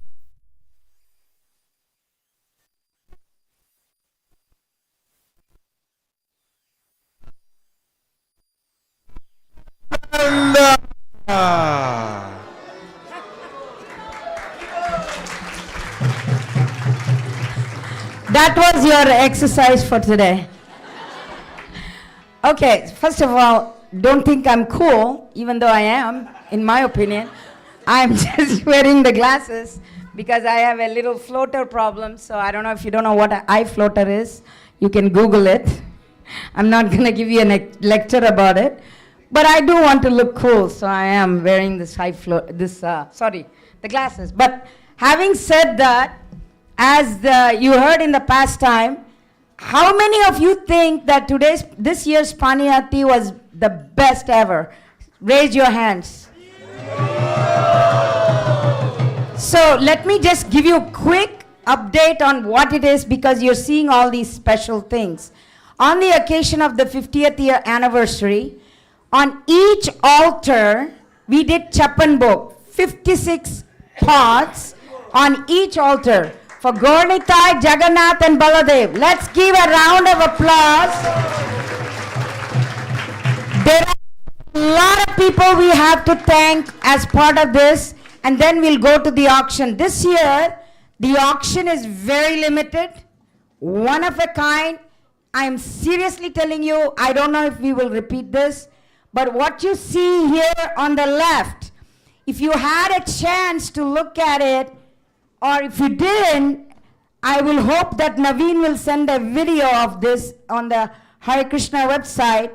That was your exercise for today. Okay, first of all, don't think I'm cool, even though I am, in my opinion. I'm just wearing the glasses because I have a little floater problem, so I don't know if you don't know what an eye floater is. You can Google it. I'm not going to give you a lecture about it. But I do want to look cool, so I am wearing this the glasses. But having said that, as you heard in the past time, how many of you think that this year's Panihati was the best ever? Raise your hands. So let me just give you a quick update on what it is, because you're seeing all these special things. On the occasion of the 50th year anniversary, on each altar, we did Chapanbhog, 56 pots on each altar for Gaurnitai, Jagannath and Baladev. Let's give a round of applause. There are a lot of people we have to thank as part of this, and then we'll go to the auction. This year, the auction is very limited, one of a kind. I'm seriously telling you, I don't know if we will repeat this, but what you see here on the left, if you had a chance to look at it, or if you didn't, I will hope that Naveen will send a video of this on the Hare Krishna website.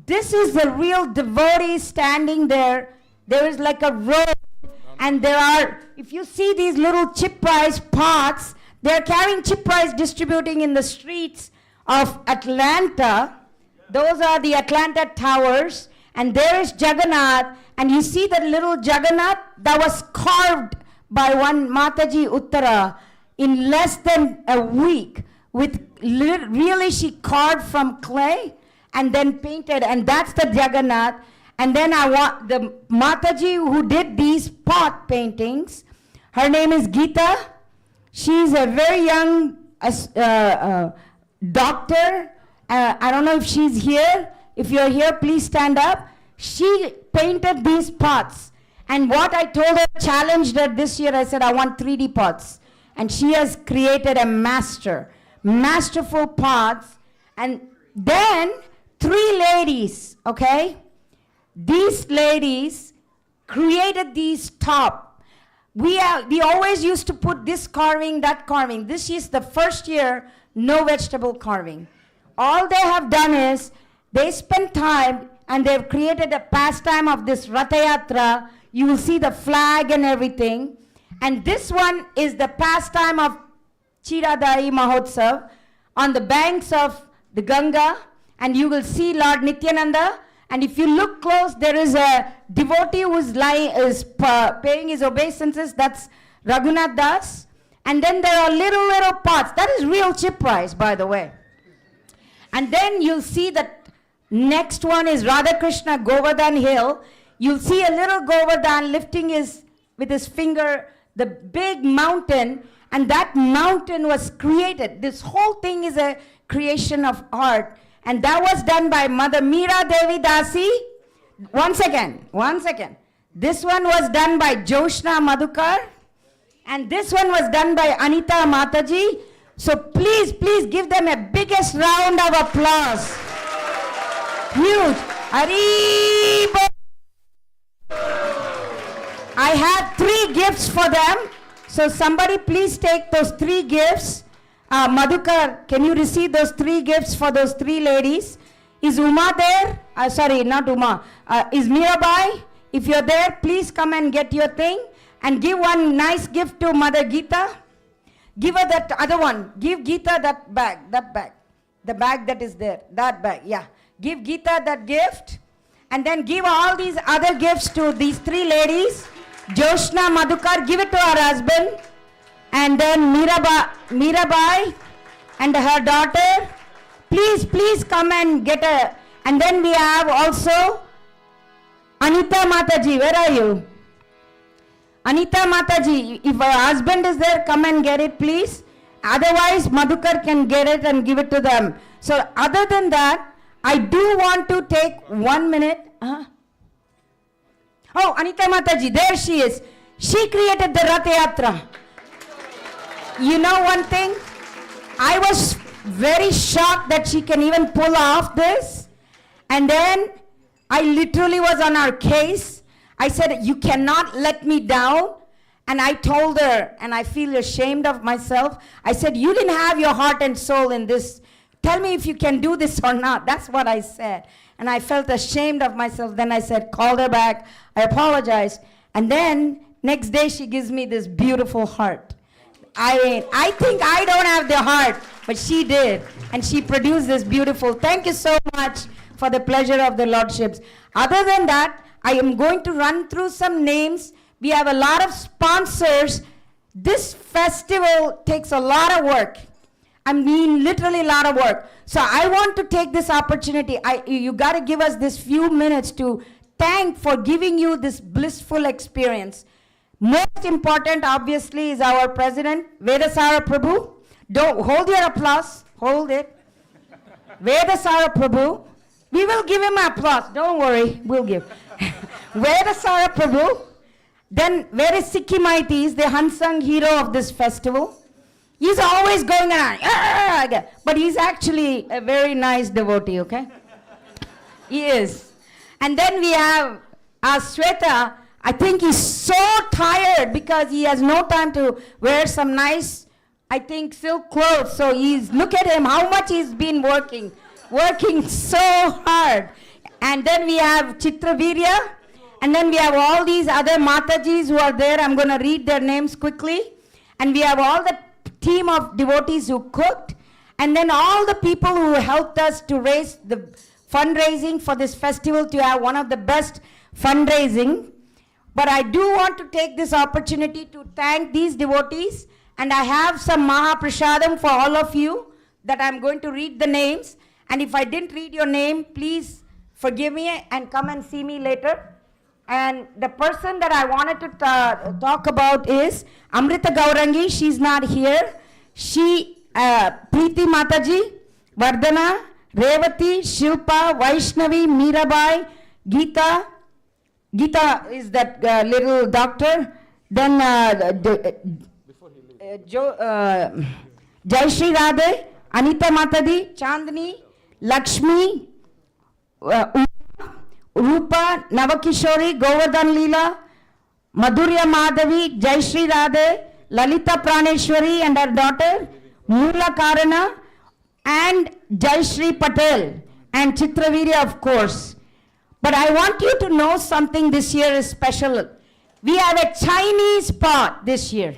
This is the real devotee standing there. There is like a road, and there are, if you see these little chip rice pots, they're carrying chip rice distributing in the streets of Atlanta. Those are the Atlanta towers, and there is Jagannath, and you see that little Jagannath that was carved by one Mataji Uttara in less than a week. Really, she carved from clay and then painted, and that's the Jagannath. And then I want the Mataji who did these pot paintings. Her name is Geeta. She's a very young doctor. I don't know if she's here. If you're here, please stand up. She painted these pots. And what I told her, challenged her this year, I said, I want 3D pots. And she has created a masterful pots. And then 3 ladies, okay? These ladies created these top. We always used to put this carving, that carving. This is the first year, no vegetable carving. All they have done is, they spent time and they've created a pastime of this Ratha Yatra. You will see the flag and everything. And this one is the pastime of Chiradai Mahotsav on the banks of the Ganga. And you will see Lord Nityananda. And if you look close, there is a devotee who is paying his obeisances. That's Raghunath Das. And then there are little pots. That is real chip rice, by the way. And then you'll see that next one is Radha Krishna Govardhan Hill. You'll see a little Govardhan lifting with his finger the big mountain, and that mountain was created. This whole thing is a creation of art, and that was done by Mother Meera Devi Dasi. One second. This one was done by Joshna Madhukar, and this one was done by Anita Mataji. So please give them a biggest round of applause. Huge. Haribol. I have 3 gifts for them. So somebody please take those 3 gifts. Madhukar, can you receive those 3 gifts for those 3 ladies? Is Uma there? Sorry, not Uma. Is Mirabai? If you're there, please come and get your thing. And give one nice gift to Mother Geeta. Give her that other one. Give Geeta that bag. The bag that is there. That bag, yeah. Give Geeta that gift. And then give all these other gifts to these 3 ladies. Joshna Madhukar, give it to her husband. And then Mirabai and her daughter. Please come and get her. And then we have also Anita Mataji. Where are you? Anita Mataji, if her husband is there, come and get it, please. Otherwise, Madhukar can get it and give it to them. So other than that, I do want to take 1 minute. Oh, Anita Mataji, there she is. She created the Ratha Yatra. You know one thing? I was very shocked that she can even pull off this. And then I literally was on our case. I said, you cannot let me down. And I told her, and I feel ashamed of myself. I said, you didn't have your heart and soul in this. Tell me if you can do this or not. That's what I said. And I felt ashamed of myself. Then I said, called her back. I apologized. And then next day she gives me this beautiful heart. I think I don't have the heart, but she did. And she produced this beautiful. Thank you so much for the pleasure of the Lordships. Other than that, I am going to run through some names. We have a lot of sponsors. This festival takes a lot of work. I mean, literally a lot of work. So I want to take this opportunity. You got to give us this few minutes to thank for giving you this blissful experience. Most important, obviously, is our president, Vedasara Prabhu. Don't hold your applause. Hold it. Vedasara Prabhu. We will give him applause. Don't worry. We'll give. Vedasara Prabhu. Then where is Sikkimites? Is the unsung hero of this festival. He's always going around, but he's actually a very nice devotee, okay? He is. And then we have Sweta. I think he's so tired because he has no time to wear some nice, I think, silk clothes. So look at him, how much he's been working so hard. And then we have Chitravirya. And then we have all these other Matajis who are there. I'm going to read their names quickly. And we have all the team of devotees who cooked. And then all the people who helped us to raise the fundraising for this festival to have one of the best fundraising. But I do want to take this opportunity to thank these devotees. And I have some Mahaprasadam for all of you that I'm going to read the names. And if I didn't read your name, please forgive me and come and see me later. And the person that I wanted to talk about is Amrita Gaurangi. She's not here. Preeti Mataji, Vardhana, Revati, Shilpa, Vaishnavi, Mirabai, Geeta. Geeta is that little doctor. Then Jayashree Radhe, Anita Matadi, Chandni, Lakshmi, Rupa, Navakishori, Govardhan Leela, Madhurya Madhavi, Jayashree Radhe, Lalita Praneshwari and her daughter, Mula Karana, and Jayashree Patel, and Chitravirya, of course. But I want you to know something this year is special. We have a Chinese pot this year.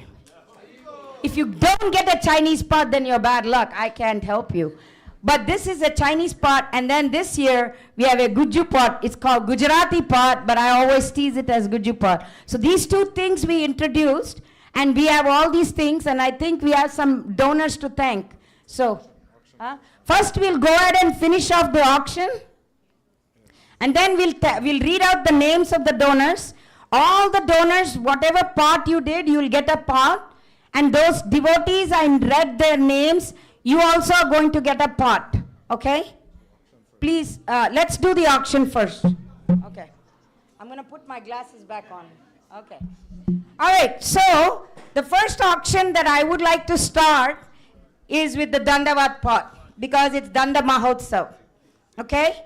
If you don't get a Chinese pot, then you're bad luck. I can't help you. But this is a Chinese pot, and then this year we have a Guju pot. It's called Gujarati pot, but I always tease it as Guju pot. So these two things we introduced, and we have all these things, and I think we have some donors to thank. So first we'll go ahead and finish off the auction, and then we'll read out the names of the donors. All the donors, whatever pot you did, you'll get a pot. And those devotees, I read their names. You also are going to get a pot. Okay? Please, let's do the auction first. Okay. I'm going to put my glasses back on. Okay. All right. So, the first auction that I would like to start is with the Dandavat pot, because it's Danda Mahotsav. Okay?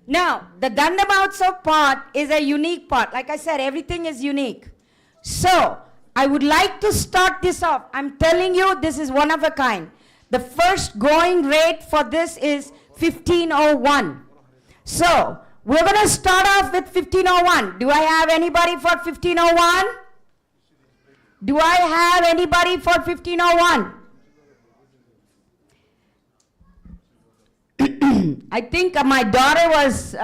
Now, the Danda Mahotsav pot is a unique pot. Like I said, everything is unique. So, I would like to start this off. I'm telling you, this is one of a kind. The first going rate for this is 1501. So, we're going to start off with 1501. Do I have anybody for 1501? Do I have anybody for 1501? I think my daughter was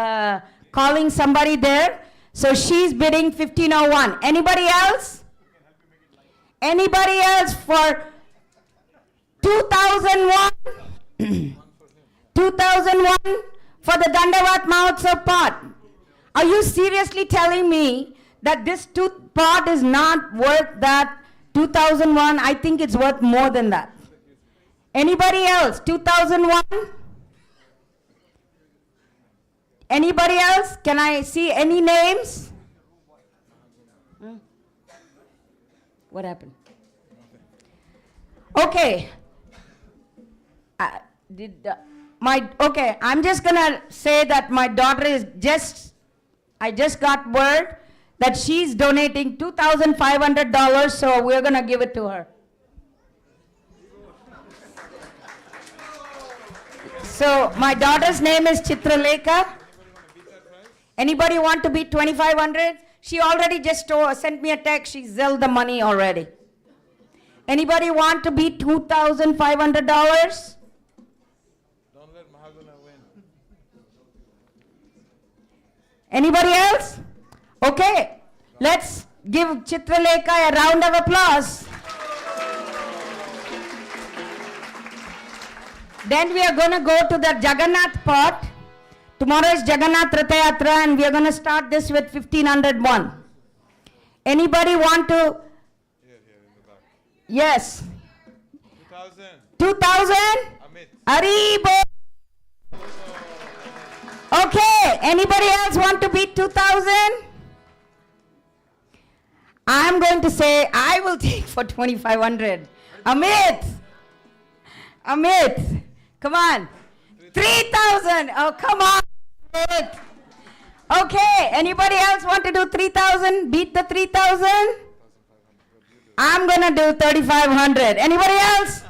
calling somebody there. So she's bidding 1501. Anybody else? Anybody else for 2001? 2001 for the Dandavat Mahotsav pot. Are you seriously telling me that this pot is not worth that 2001? I think it's worth more than that. Anybody else? 2001? Anybody else? Can I see any names? What happened? Okay. Okay, I'm just gonna say that my daughter is I just got word that she's donating $2,500, so we're gonna give it to her. So my daughter's name is Chitralekha. Anybody want to beat 2,500? She already just sent me a text. She zelled the money already. Anybody want to beat $2,500? Don't let Mahaguna win. Anybody else? Okay. Let's give Chitralekha a round of applause. Then we are going to go to the Jagannath pot. Tomorrow is Jagannath Ratha Yatra, and we are going to start this with 1501. Anybody want to? Here, in the back. Yes. 2000. 2000? Amit. Aribo. Okay. Anybody else want to beat 2000? I'm going to say I will take for 2,500. Amit. Come on. 3,000. Oh, come on. Okay. Anybody else want to do 3,000? Beat the 3,000? I'm going to do 3,500. Anybody else?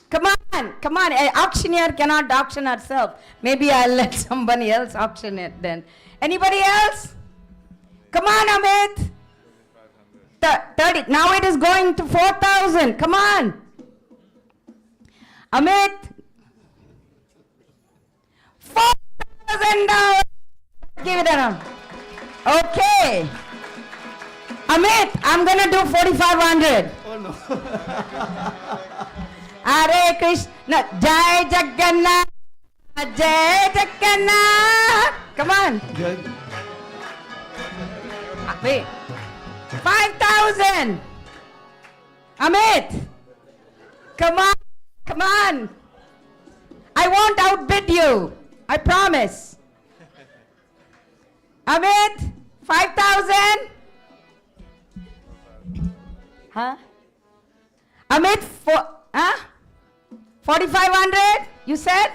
Come on. An auctioneer cannot auction herself. Maybe I'll let somebody else auction it then. Anybody else? Come on, Amit. 30. Now it is going to 4,000. Come on. Amit. $4,000. Give it a round. Okay. Amit, I'm going to do 4,500. Oh no. Hare Krishna, Jai Jagannath, Jai Jagannath. Come on. Good. Wait. 5,000. Amit. Come on. Come on. I won't outbid you. I promise. Amit, 5,000. Huh? Amit, 4,500, you said?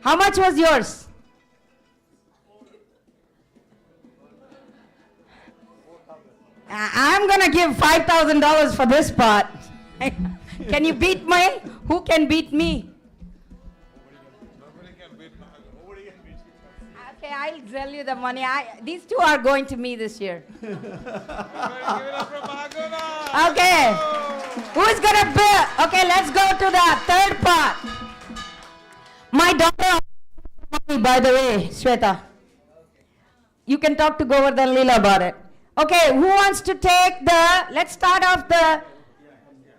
How much was yours? I'm going to give $5,000 for this part. Can you beat me? Who can beat me? Okay, I'll tell you the money. These two are going to me this year. Okay. Who's going to bill? Okay, let's go to the third part. My daughter, by the way, Shweta. You can talk to Govardhan Leela about it. Okay, who wants to take let's start off the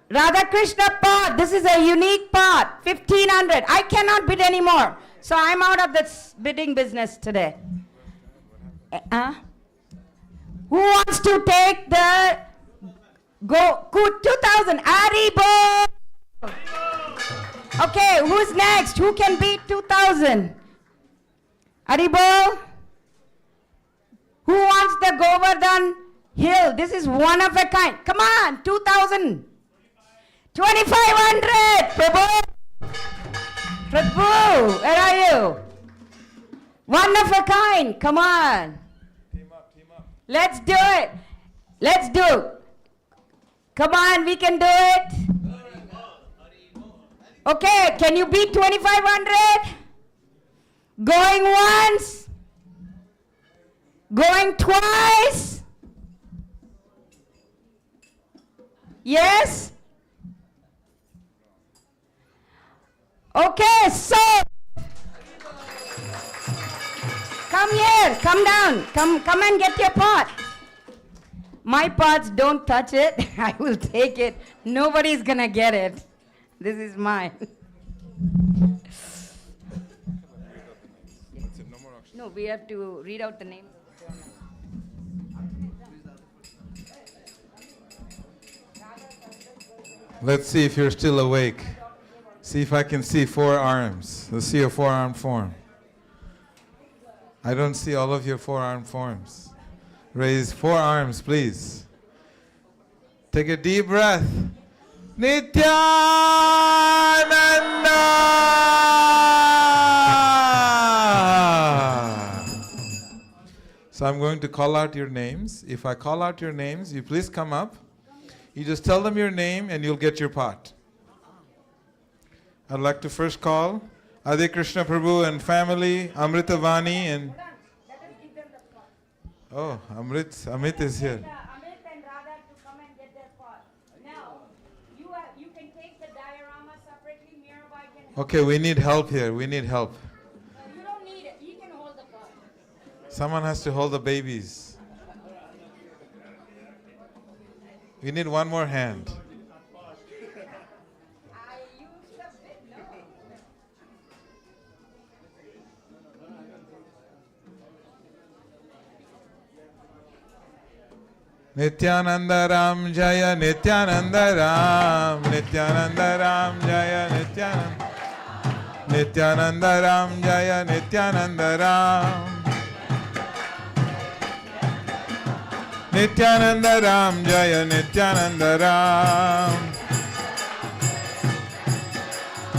Radha Krishna pot. This is a unique pot, 1,500. I cannot bid anymore. So I'm out of this bidding business today. Who wants to take the 2,000? Aribo. Okay, who's next? Who can beat 2,000? Aribo. Who wants the Govardhan Hill? This is one of a kind. Come on, 2,000. 2,500. Prabhu. Prabhu, where are you? One of a kind. Come on. Team up, team up. Let's do it. Let's do. Come on, we can do it. Okay, can you beat 2,500? Going once. Going twice? Yes? Okay, so come here, come down, come and get your pot. My pots, don't touch it. I will take it. Nobody's gonna get it. This is mine. No, we have to read out the name. Let's see if you're still awake. See if I can see 4 arms. Let's see your 4-arm form. I don't see all of your 4-arm forms. Raise 4 arms, please. Take a deep breath. Nityananda! So I'm going to call out your names. If I call out your names, you please come up. You just tell them your name and you'll get your pot. I'd like to first call Adi Krishna Prabhu and family, Amritavani and... Oh, Amit is here. Amit and Radha to come and get their pot. Now, you can take the diorama separately. Mirabai can... Okay, we need help here. We need help. You don't need it. You can hold the pot. Someone has to hold the babies. We need one more hand. Nityananda Ram Jaya Nityananda Ram Nityananda Ram Jaya Nityananda Nityananda Ram Jaya Nityananda Ram Nityananda Ram Jaya Nityananda Ram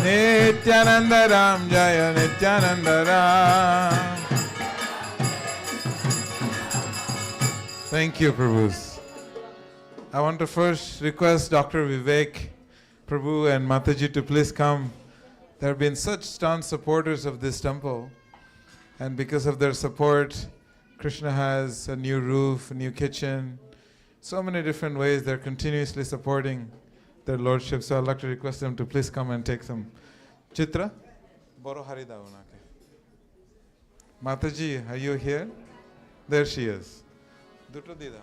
Nityananda Ram Jaya Nityananda Ram. Thank you, Prabhus. I want to first request Dr. Vivek, Prabhu and Mataji to please come. They have been such staunch supporters of this temple. And because of their support, Krishna has a new roof, a new kitchen, so many different ways they're continuously supporting their lordship. So I'd like to request them to please come and take some. Chitra? Boro Harida unake. Mataji, are you here? There she is. Duto dida.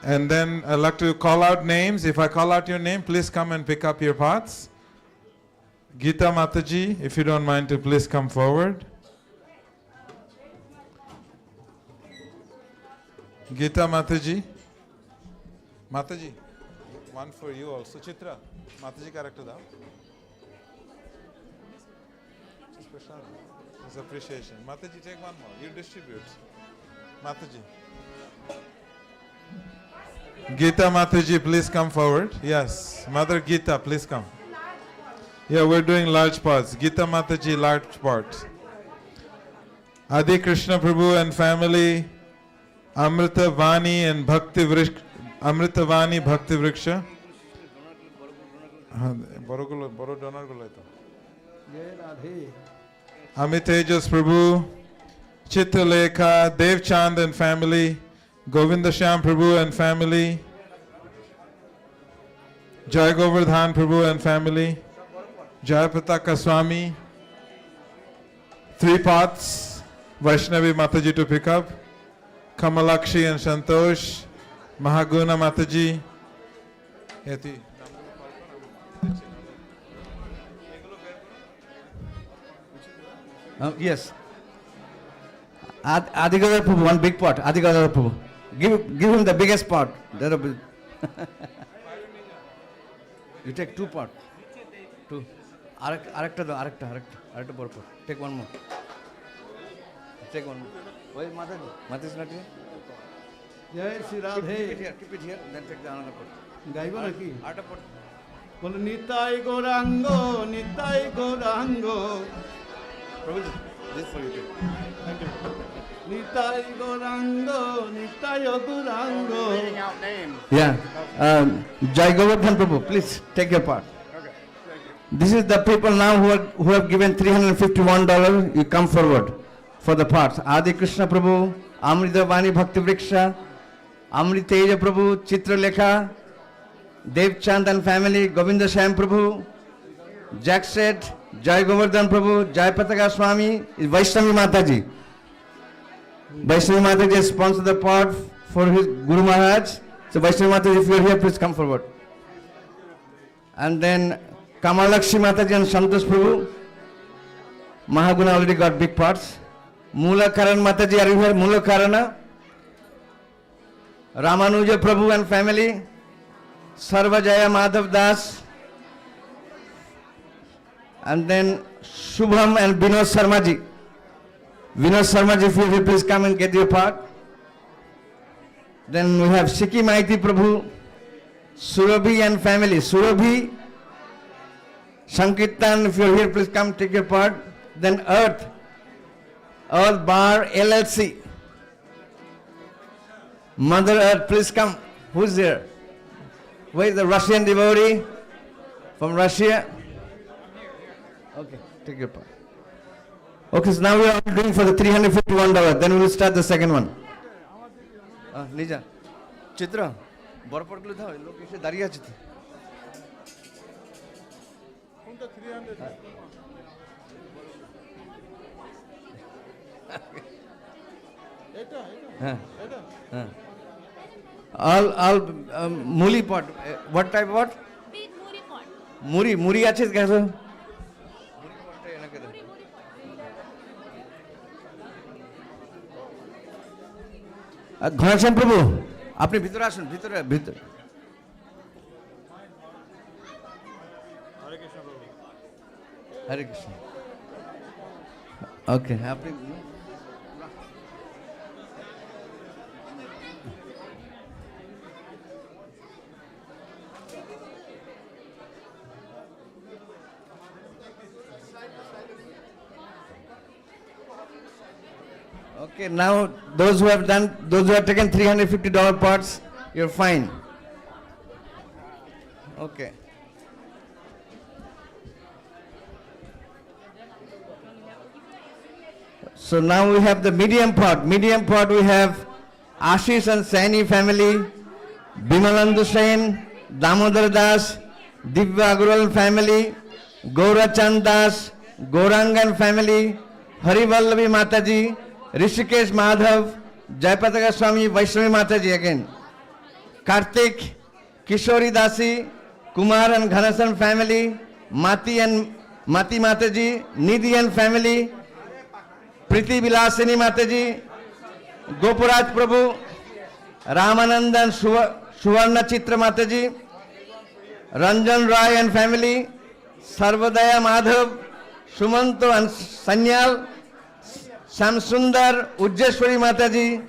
And then I'd like to call out names. If I call out your name, please come and pick up your pots. Geeta Mataji, if you don't mind to please come forward. Geeta Mataji. Mataji, one for you also. Chitra, Mataji character dao. It's appreciation. Mataji, take one more. You distribute. Mataji. Geeta Mataji, please come forward. Yes, Mother Geeta, please come. Yeah, we're doing large parts. Geeta Mataji, large part. Adi Krishna Prabhu and family, Amrita Vani and Bhakti Vriksha. Amrita Vani Bhakti Vriksha. Amitejas Prabhu, Chitralekha, Dev Chand and family, Govinda Shyam Prabhu and family, Jai Govardhan Prabhu and family, Jai Pataka Swami, 3 paths, Vaishnavi Mataji to pick up, Kamalakshi and Santosh, Mahaguna Mataji. Yati. Yes. Adigadar Prabhu, one big pot. Adigadar Prabhu. Give him the biggest pot. You take 2 pot. 2. Arakta. Take one more. Take one more. Where is Mataji? Mataji is not here? Jai Shri Radhe. Keep it here, then take the another pot. Gaibo naki? Arta pot. Bol Nitai Gorango, Nitai Gorango. Prabhuji, this for you too. Thank you. Nitai Gorango, Nitai Gorango. Reading out names. Yeah. Jai Govardhan Prabhu, please take your part. Okay, thank you. This is the people now who have given $351. You come forward for the parts. Adi Krishna Prabhu, Amrita Vani Bhakti Vriksha, Amriteja Prabhu, Chitralekha, Dev Chand and family, Govinda Shyam Prabhu, Jack Seth, Jai Govardhan Prabhu, Jai Pataka Swami, is Vaishnavi Mataji. Vaishnavi Mataji has sponsored the pot for his Guru Maharaj. So Vaishnavi Mataji, if you are here, please come forward. And then Kamalakshi Mataji and Santosh Prabhu. Mahaguna already got big pots. Mula Karan Mataji, are you here? Mula Karana. Ramanuja Prabhu and family. Sarvajaya Madhav Das. And then Shubham and Vinod Sharmaji. Vinod Sharmaji, if you will please come and get your part. Then we have Sikhi Maiti Prabhu, Surabhi and family. Surabhi, Sankirtan, if you are here, please come take your part. Then Earth Bar LLC. Mother Earth, please come. Who's there? Where is the Russian devotee from Russia? Okay, take your part. Okay, so now we are doing for the $351. Then we will start the second one. Nija, Chitra, Borapur gulo thao. Lok ese dariye ache. Kunta 300. All muli pot. What type what? Big muri pot. Muri ache kaise? Ghanshyam প্রভু আপনি ভিতরে আসুন ভিতরে হরে কৃষ্ণ ওকে আপনি Okay, now those who have taken $350 pots, you're fine. Okay. So now we have the medium pot. Medium pot we have Ashish and Saini family, Bimalandu Sen, Damodar Das, Divya Agarwal family, Gaura Chand Das, Gaurangan family, Harivallavi Mataji, Rishikesh Madhav, Jayapataka Swami, Vaishnavi Mataji again. Kartik, Kishori Dasi, Kumar and Ghanasan family, Mati Mataji, Nidhi and family, Priti Vilasini Mataji, Gopuraj Prabhu, Ramanandan Suvarna Chitra Mataji, Ranjan Rai and family, Sarvadaya Madhav, Sumanto and Sanyal, Samsundar Ujjeshwari Mataji,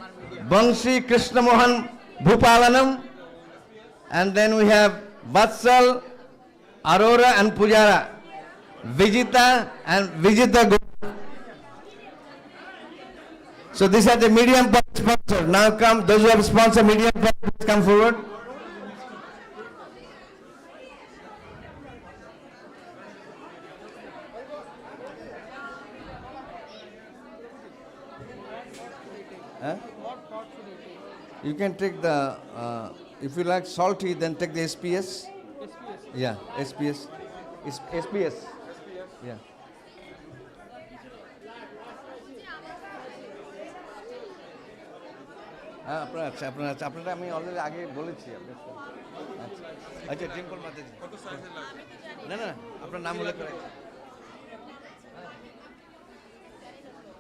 Bangshi Krishna Mohan Bhupalanam, and then we have Vatsal, Aurora and Pujara, Vijita and Vijita Gupta. So these are the medium part sponsors. Now come, those who have sponsored medium part, please come forward. Huh? You can take the, if you like salty, then take the SPS. Yeah, SPS. SPS. Yeah. আপনারা আমি already আগে বলেছি আচ্ছা ডিম্পল মাতাজি না না আপনার নাম উল্লেখ করে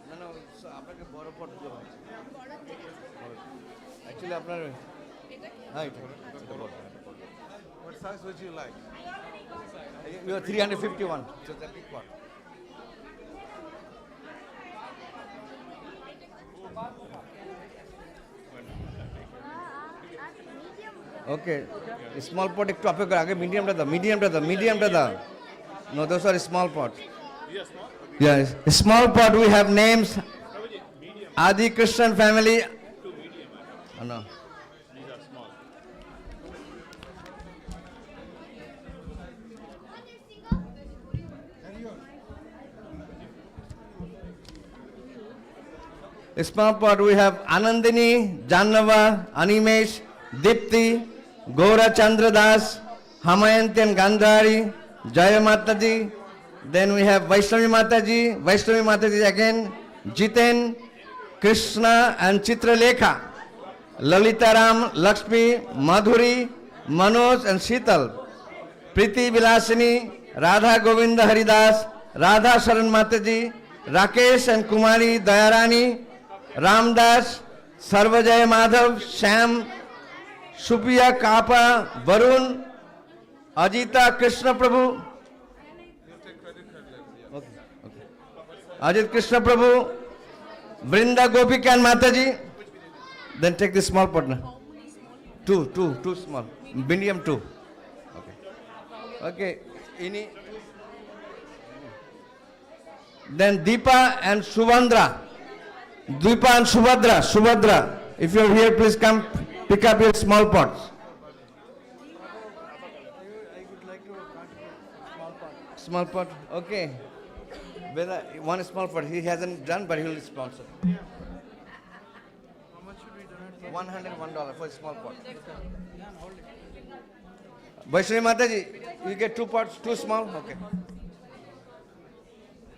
না না আপনাকে বড় ফটো দেওয়া হয়েছে অ্যাকচুয়ালি আপনার হ্যাঁ এটা বড় What size would you like? You are 351, so the big part. Okay, small pot एक टॉपिक आगे medium टा No, those are small pot. Yes, small pot we have names. Adi Christian family. Oh, no. Small pot we have Anandini, Jannava, Animesh, Dipti, Gora Chandra Das, Hamayanti and Gandhari, Jaya Mataji. Then we have Vaishnavi Mataji again, Jiten, Krishna and Chitra Lekha, Lalitaram, Lakshmi, Madhuri, Manoj and Sheetal, Priti Vilasini, Radha Govinda Haridas, Radha Sharan Mataji, Rakesh and Kumari Dayarani, Ramdas, Sarvajaya Madhav, Sham, Supriya Kapa, Varun, Ajita Krishna Prabhu. Okay. Ajit Krishna Prabhu, Vrinda Gopika and Mataji. Then take the small partner. Two small. Medium 2. Okay. Then Deepa and Subhadra. Subhadra. If you are here, please come pick up your small pots. Small pot, okay. One small pot, he hasn't done, but he will sponsor. How much should we donate? $101 for a small pot. Vaishnavi Mataji, you get 2 pots, 2 small, okay.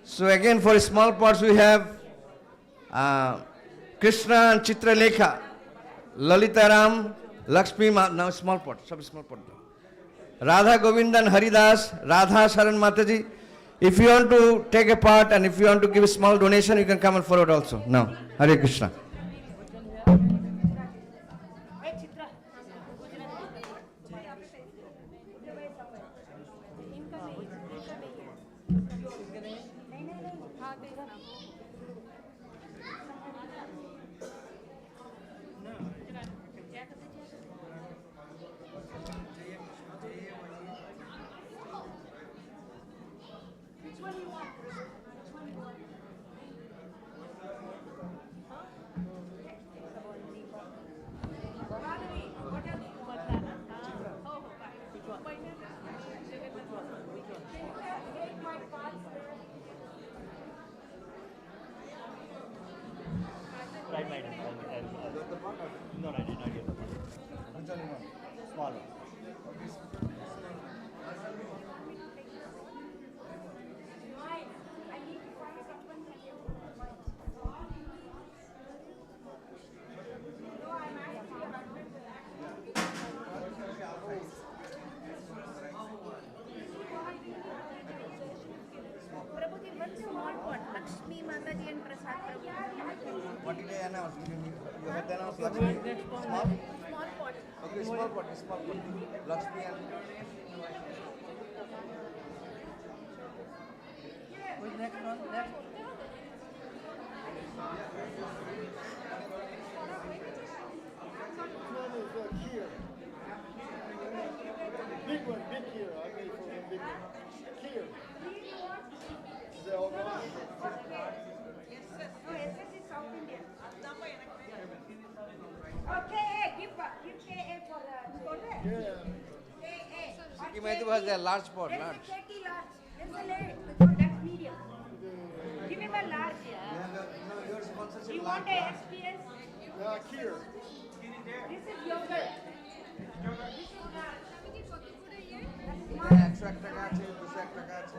So again, for small pots, we have Krishna and Chitra Lekha, Lalitaram, Lakshmi, now small pot, sub small pot. Radha Govindan Haridas, Radha Sharan Mataji. If you want to take a part and if you want to give a small donation, you can come and forward also. Now, Hare Krishna. Lakshmi Mataji and Prasad Prabhu. What did I announce? You had What then else? Lakshmi? Small? Okay, small pot, small pot. Lakshmi and... Who's next one? Next. Kheer. Big one, big kheer. I made for the big one. Kheer. Is that all gone? Okay, give KA for the Sikkim Maiti was there, large pot, There's large. a KT large. There's a large. That's medium. Give him a large. No, your sponsorship You large. want a SPS? Kheer. This is yogurt. This is large. একশো এক টাকা আছে, 201 টাকা আছে।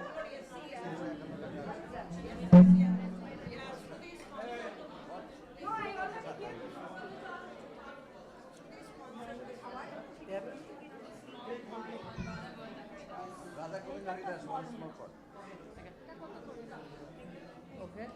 No, I already gave you. Radha Govind Haridas, one small pot. Okay.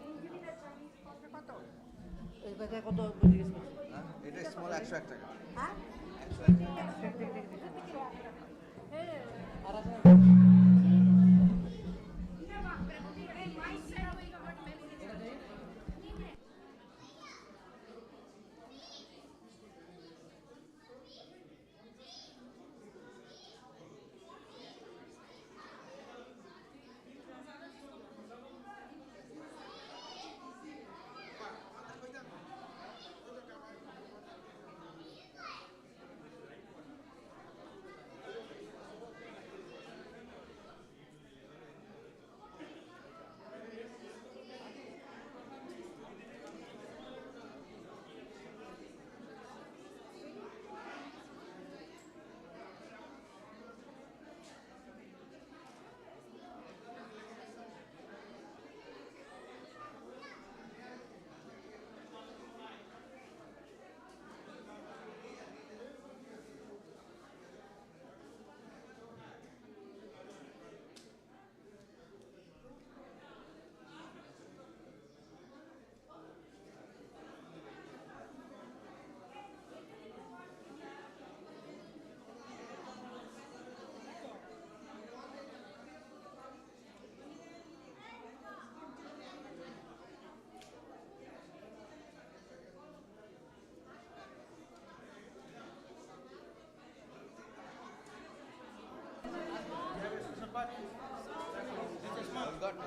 It is small, 101 টাকা।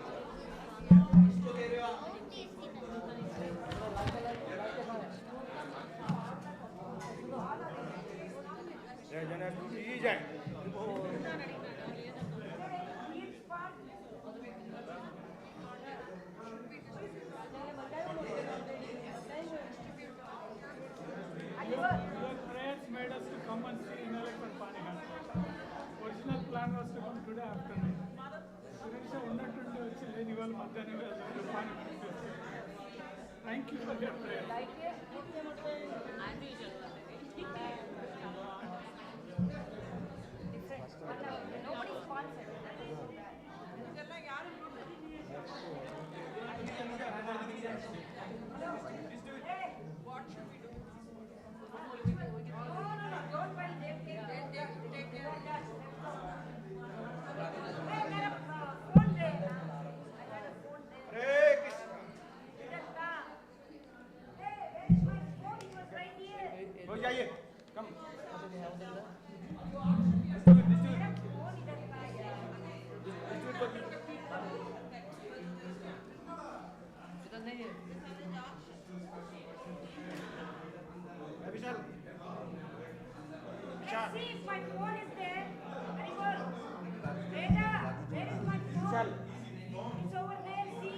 Your prayers made us to come and see inhalation Panihati. Original plan was to come today afternoon. Suresh ఉన్నట్టుండి వచ్చి లేని వాళ్ళు మధ్యాహ్నం వెళ్తారు Panihati. Thank you for your prayer. Nobody sponsored. Let's see if my phone is there. Haribol. Reza, where is my phone? It's over there, see?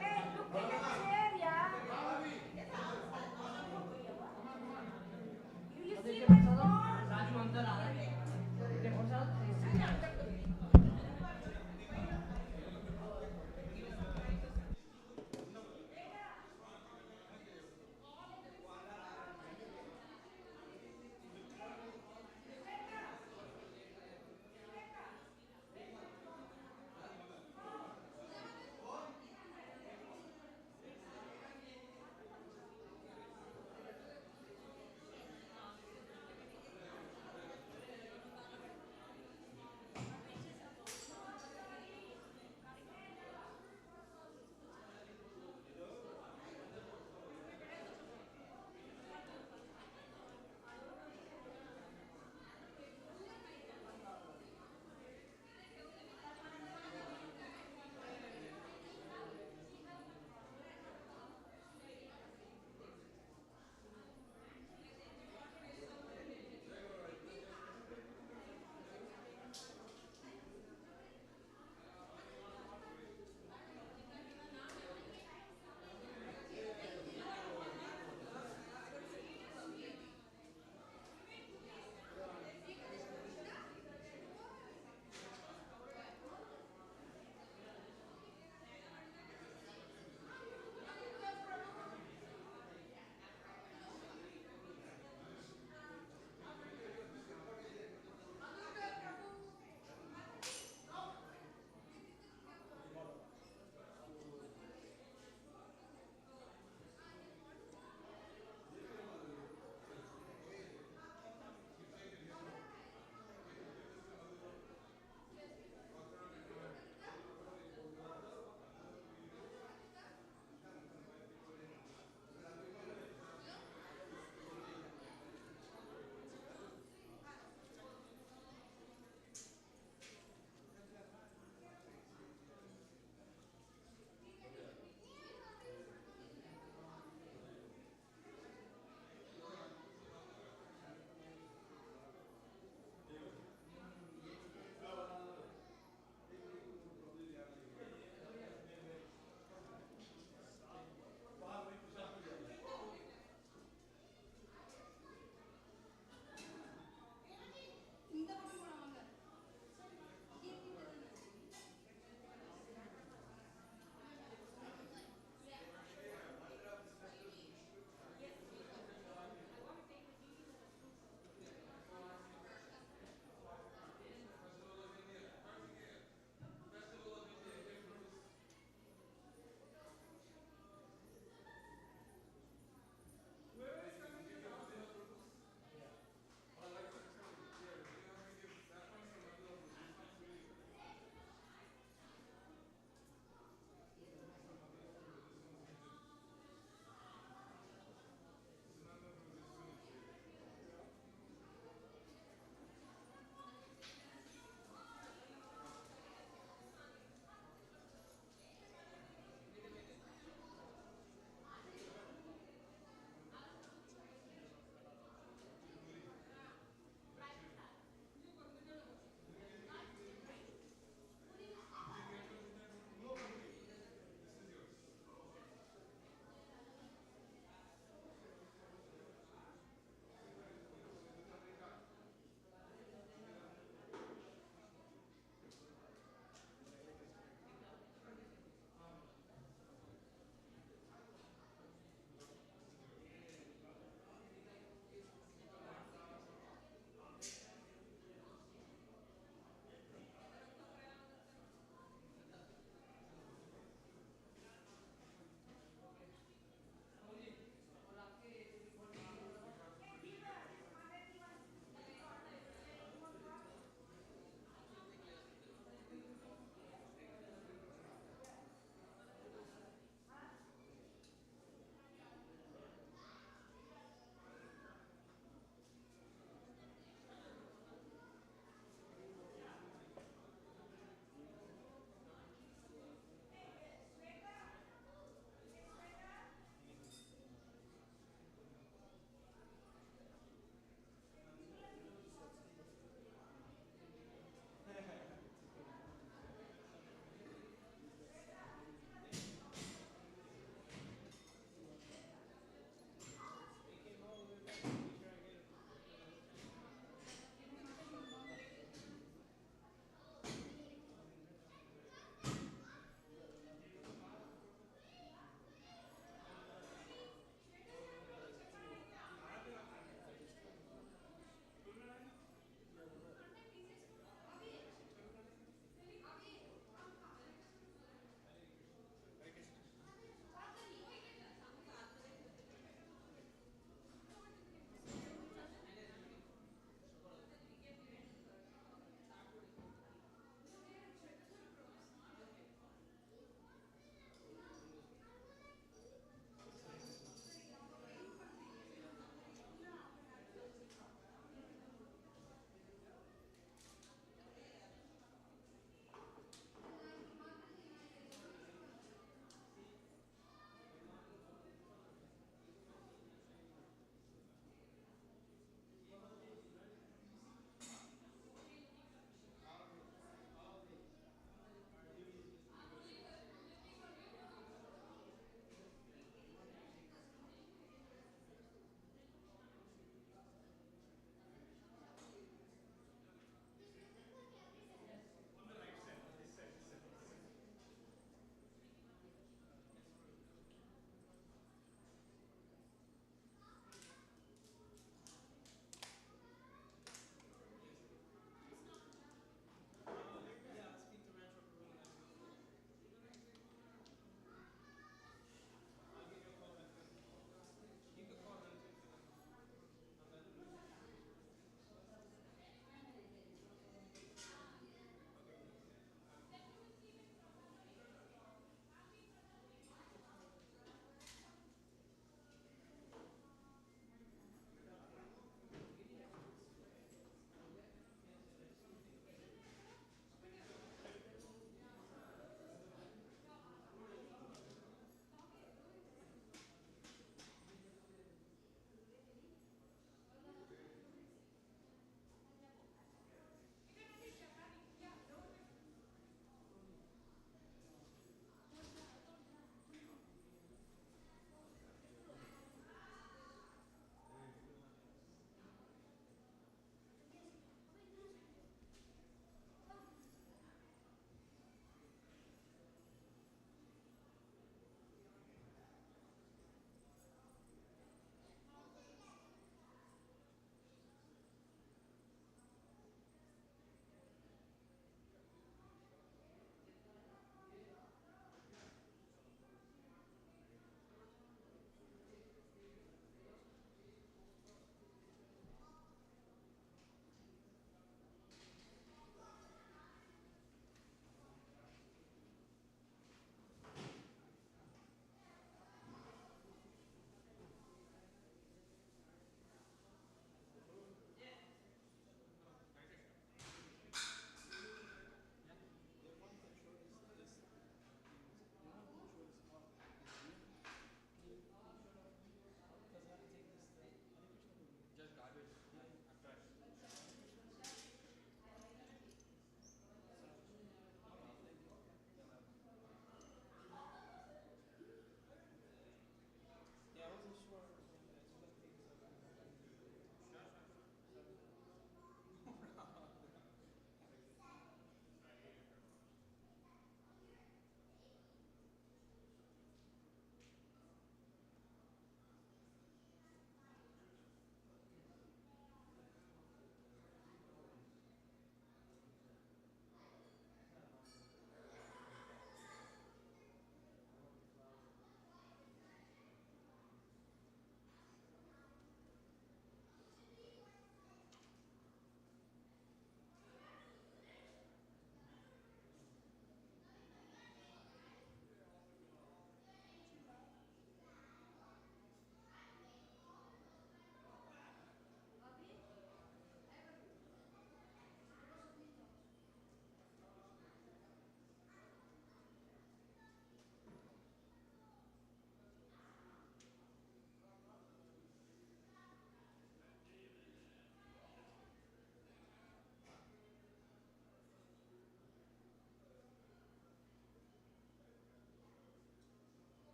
Hey, look at the chair, yeah? Do you see my phone?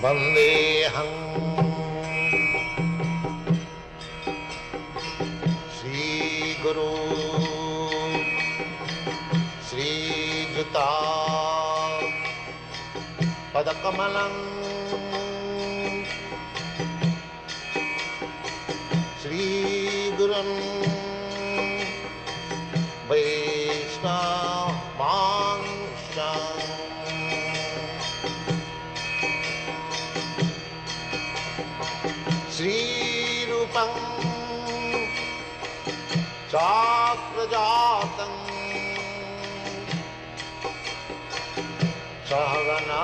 वन्देऽहं श्रीगुरो श्रीयुता पदकमलं श्रीगुरुन् वैष्णवांश्च श्रीरूपं चाप्रजातं सहगना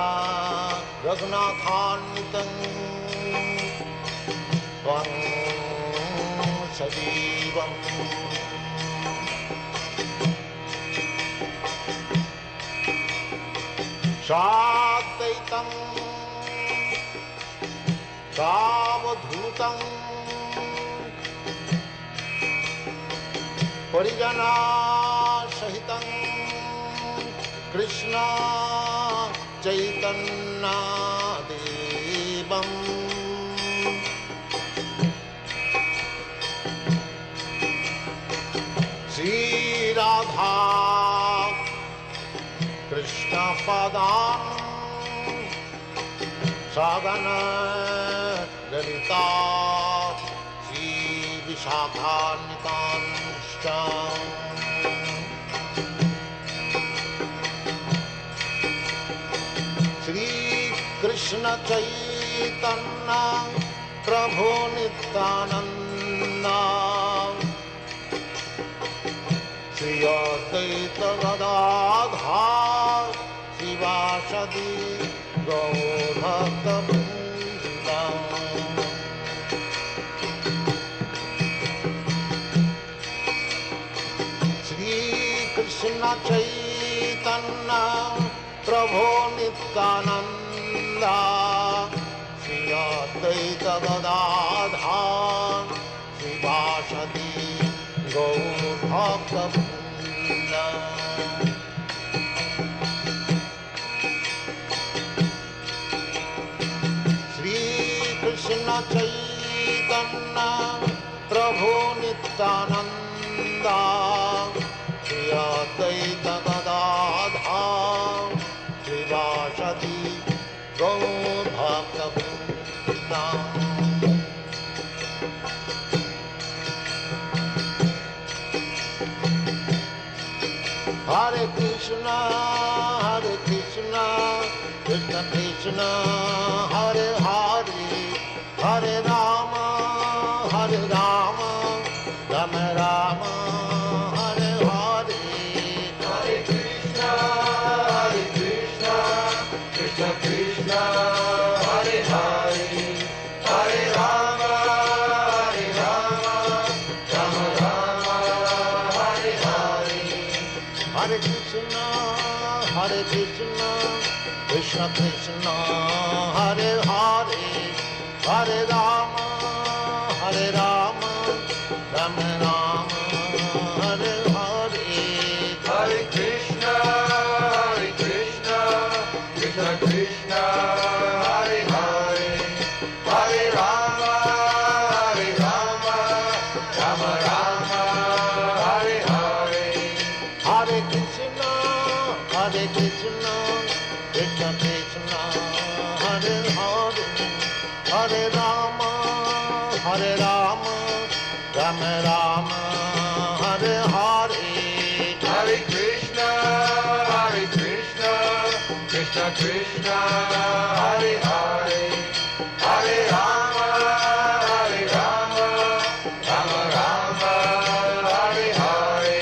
रघुनाथान्वितं त्वं सजीवम् साद्वैतं सावधूतं परिजनासहितं कृष्ण चैतन्यदेवम् श्रीराधा कृष्णपदान् सगन ललिता श्रीविशाखान्वितांश्च श्रीकृष्ण चैतन्य प्रभु नित्यानन्द श्री अद्वैत गदाधर शिवासदि गौरभक्तवृन्द श्रीकृष्ण चैतन्य प्रभु नित्यानन्द श्री अद्वैत गदाधर शिवासदि गौरभक्तवृन्द चैतन्य प्रभु नित्यानंद श्री अद्वैत गदाधर श्रीवासदि गौर भक्तवृंद। Hare Krishna, Krishna Krishna, Hare Hare, Hare Rama, Rama Rama, Hare Hare. Hare Krishna, Krishna Krishna, Hare Hare, Hare Rama, Rama Rama, Hare Hare. Hare Krishna, Krishna Krishna, Hare Hare, Hare Rama, Rama Rama, Hare Hare. Hare Krishna, Krishna Krishna, Hare Hare, Hare Rama, Rama Rama, Hare Hare. Hare Krishna, Krishna Krishna, Hare Hare, Hare Rama, Rama Rama, Hare Hare. Hare Krishna, Krishna Krishna, Hare Hare, Hare Rama, Rama Rama, Hare Hare.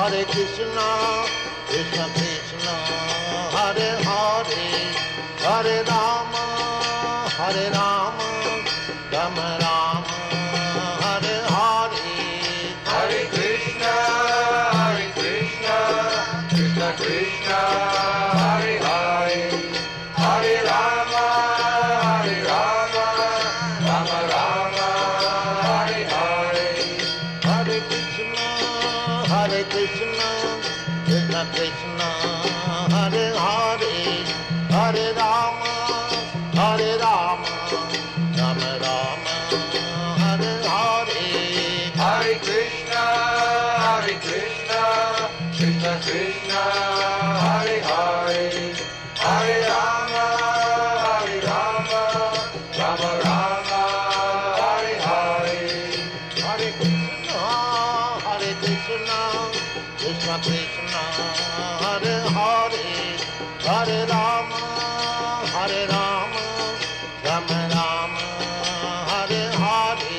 Hare Krishna, Krishna Krishna, Hare Hare, Hare Rama, Rama Rama, Hare Hare. Hare Krishna, Krishna Krishna, Hare Hare, Hare Rama, Rama Rama, Hare Hare. Hare Krishna, Krishna Krishna, Hare Hare, Hare Rama, Rama Rama, Hare Hare. Hare Krishna, Krishna Krishna, Hare Hare, Hare Rama, Rama Rama, Hare Hare. Hare Krishna, Krishna Krishna, Hare Hare, Hare Rama, Rama Rama, Hare Hare. Hare Krishna, Krishna Krishna, Hare Hare, Hare Rama, Rama Rama, Hare Hare.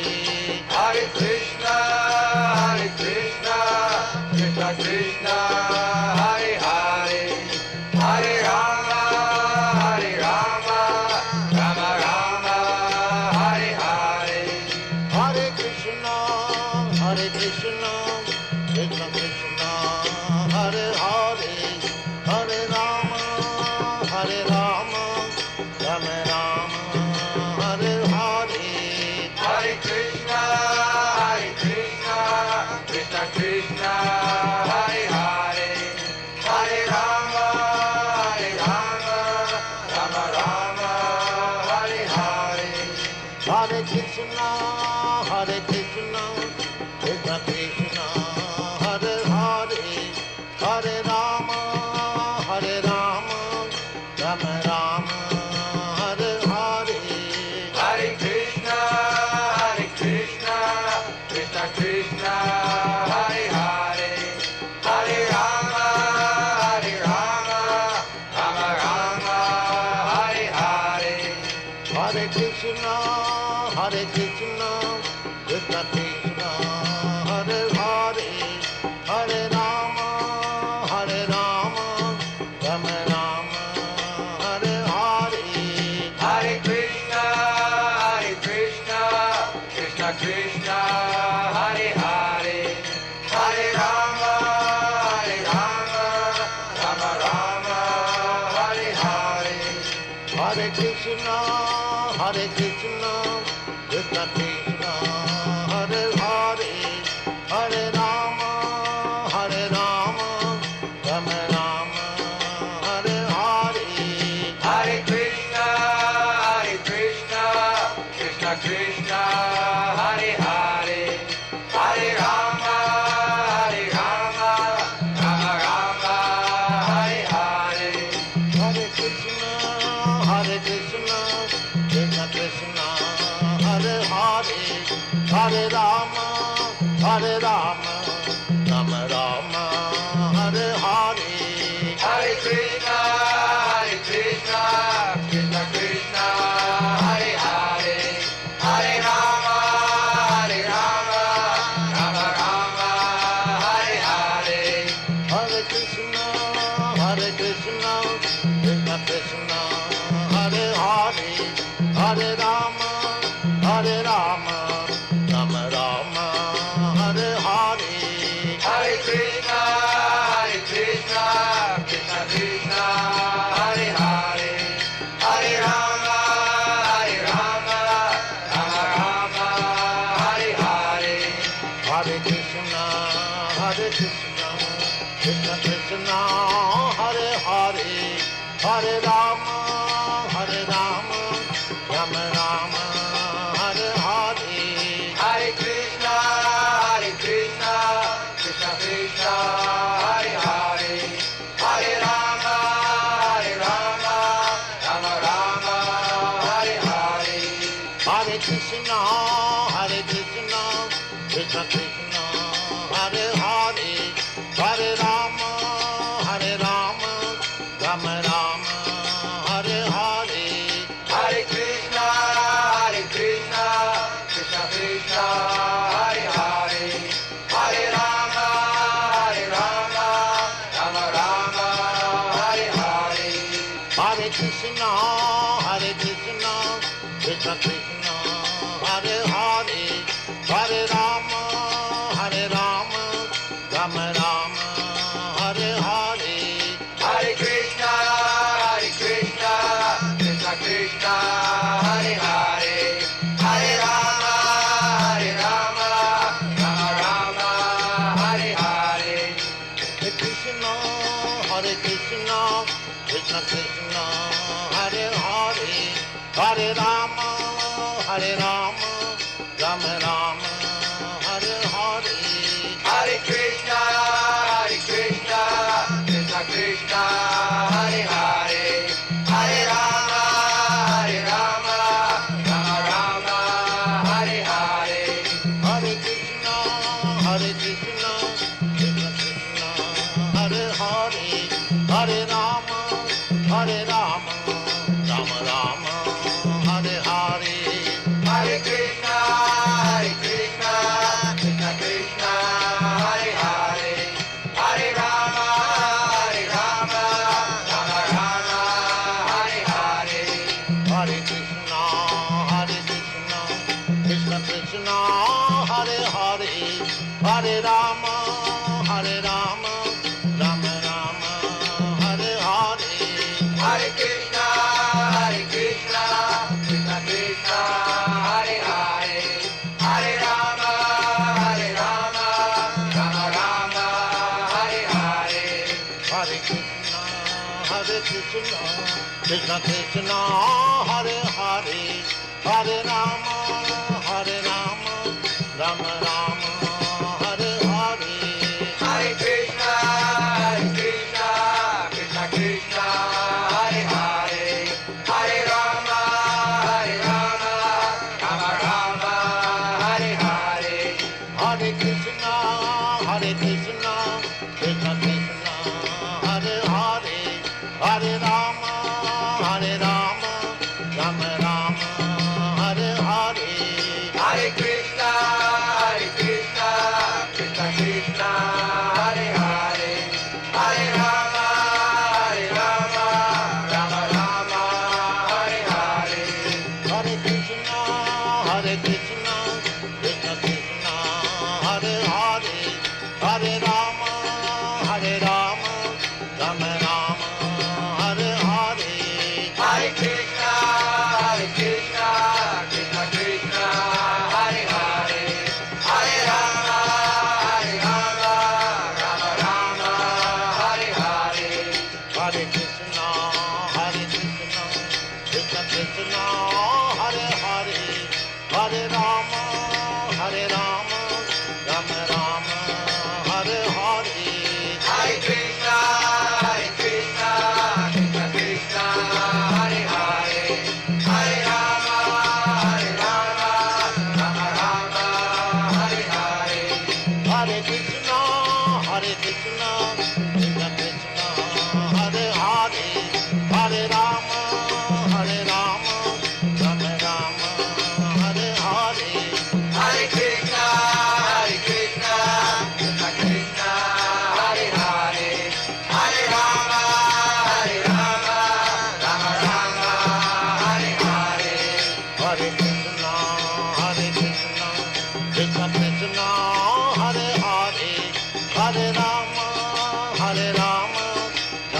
Hare Krishna, Krishna Krishna, Hare Hare, Hare Rama, Rama Rama, Hare Hare. Hare Krishna, Krishna Krishna, Hare Hare, Hare Rama, Rama Rama, Hare Hare. Hare Krishna, Krishna Krishna, Hare Hare, Hare Rama, Rama Rama, Hare Hare. Hare Krishna, Krishna Krishna, Hare Hare, Hare Rama, Rama Rama, Hare Hare. Hare Krishna, Krishna Krishna, Hare Hare, Hare Rama, Rama Rama, Hare Hare. Hare Krishna, Krishna Krishna, Hare Hare, Hare Rama, Rama Rama, Hare Hare. Hare Krishna, Krishna Krishna, Hare Hare, Hare Rama, Rama Rama, Hare Hare. Hare Krishna, Hare Krishna, Krishna Krishna, Hare Hare, Hare Rama, Hare Rama, Rama Rama, Hare Hare. Hare Krishna, Krishna Krishna, Hare Hare, Hare Rama, Rama Rama, Hare Hare. Hare Krishna, Krishna Krishna, Hare Hare, Hare Rama, Rama Rama, Hare Hare. Hare Krishna, Krishna Krishna, Hare Hare, Hare Rama, Rama Rama, Hare Hare. Hare Krishna, Krishna Krishna, Hare Hare, Hare Rama, Rama Rama, Hare Hare. Hare Krishna, Krishna Krishna, Hare Hare, Hare Rama, Rama Rama, Hare Hare. Hare Krishna, Krishna Krishna, Hare Hare, Hare Rama, Rama Rama, Hare Hare. Hare Krishna, Krishna Krishna, Hare Hare, Hare Rama, Rama Rama, Hare Hare. Hare Krishna, Krishna Krishna, Hare Hare, Hare Rama, Rama Rama, Hare Hare. Hare Krishna, Krishna Krishna, Hare Hare, Hare Rama, Rama Rama, Hare Hare. Hare Krishna, Krishna Krishna, Hare Hare, Hare Rama, Rama Rama, Hare Hare. Hare Krishna, Krishna Krishna, Hare Hare, Hare Rama, Rama Rama, Hare Hare. Hare Krishna, Krishna Krishna, Hare Hare, Hare Rama, Rama Rama, Hare Hare. Hare Krishna, Krishna Krishna, Hare Hare, Hare Rama, Rama Rama, Hare Hare. Hare Krishna, Krishna Krishna, Hare Hare, Hare Rama, Rama Rama, Hare Hare. Hare Krishna, Krishna Krishna, Hare Hare, Hare Rama, Rama Rama, Hare Hare. Hare Krishna, Krishna Krishna, Hare Hare, Hare Rama, Rama Rama, Hare Hare. Hare Krishna, Krishna Krishna, Hare Hare, Hare Rama, Rama Rama, Hare Hare. Hare Krishna, Krishna Krishna, Hare Hare, Hare Rama, Rama Rama, Hare Hare. Hare Krishna, Krishna Krishna, Hare Hare, Hare Rama, Rama Rama, Hare Hare. Hare Krishna, Krishna Krishna, Hare Hare, Hare Rama, Rama Rama, Hare Hare. Hare Krishna, Krishna Krishna, Hare Hare, Hare Rama, Rama Rama, Hare Hare. Hare Krishna, Krishna Krishna, Hare Hare, Hare Rama, Rama Rama, Hare Hare. Hare Krishna, Krishna Krishna, Hare Hare,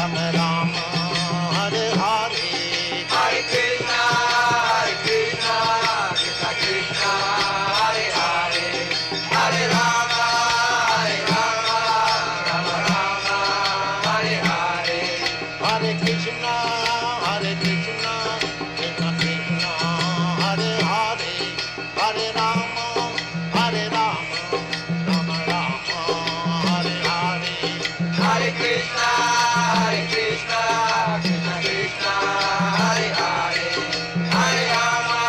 Rama Rama, Hare Hare, Hare Krishna, Krishna Krishna, Hare Hare, Hare Rama, Rama Rama, Hare Hare, Hare Krishna, Krishna Krishna, Hare Hare, Hare Rama, Rama Rama, Hare Hare, Hare Krishna, Krishna Krishna, Hare Hare, Hare Rama,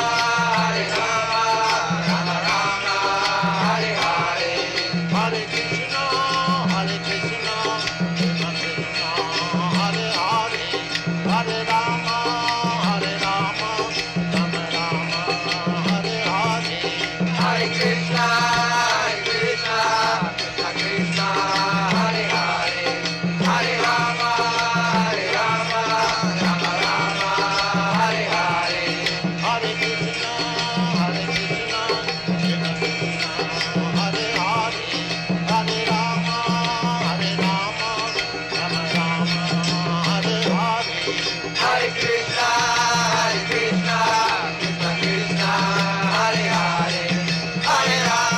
Rama Rama, Hare Hare, Hare Krishna, Krishna Krishna, Hare Hare, Hare Rama, Rama Rama, Hare Hare, Hare Krishna, Krishna Krishna, Hare Hare, Hare Rama, Rama Rama, Hare Hare, Hare Krishna, Krishna Krishna, Hare Hare, Hare Rama, Rama Rama, Hare Hare, Hare Krishna, Krishna Krishna, Hare Hare, Hare Rama,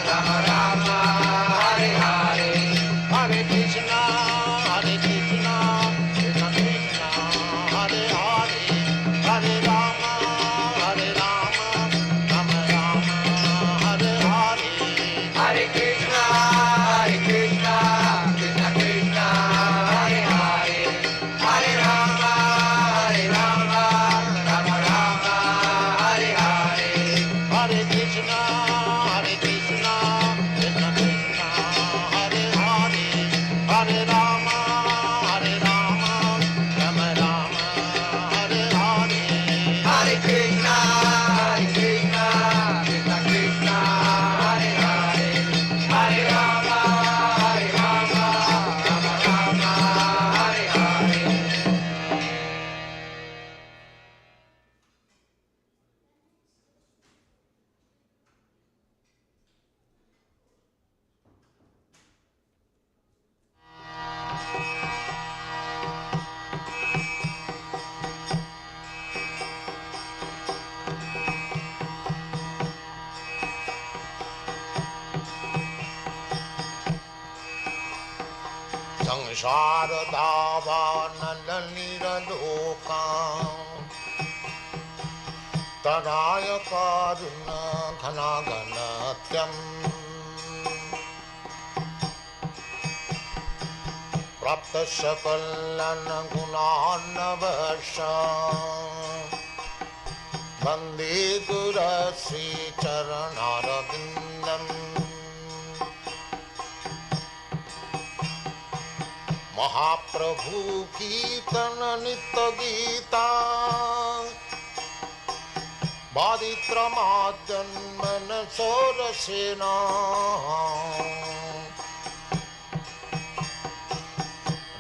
Rama Rama, Hare Hare, Hare Krishna, Krishna Krishna, Hare Hare, Hare Rama, Rama Rama, Hare Hare, Hare Krishna, Krishna Krishna, Hare Hare, Hare Rama, Rama Rama, Hare Hare, Hare Krishna, Krishna Krishna, Hare Hare, Hare Rama, Rama Rama, Hare Hare, Hare Krishna, Krishna Krishna, Hare Hare, Hare Rama, Rama Rama, Hare Hare. संसार दावानल निरलोका तराय कारुण घनाघनत्यम् प्राप्त सकलन गुणान्नवश वन्दे गुरश्री चरणारविन्दम् महाप्रभु कीर्तन नित्य गीता बादित्रमाजन्मन सोरसेना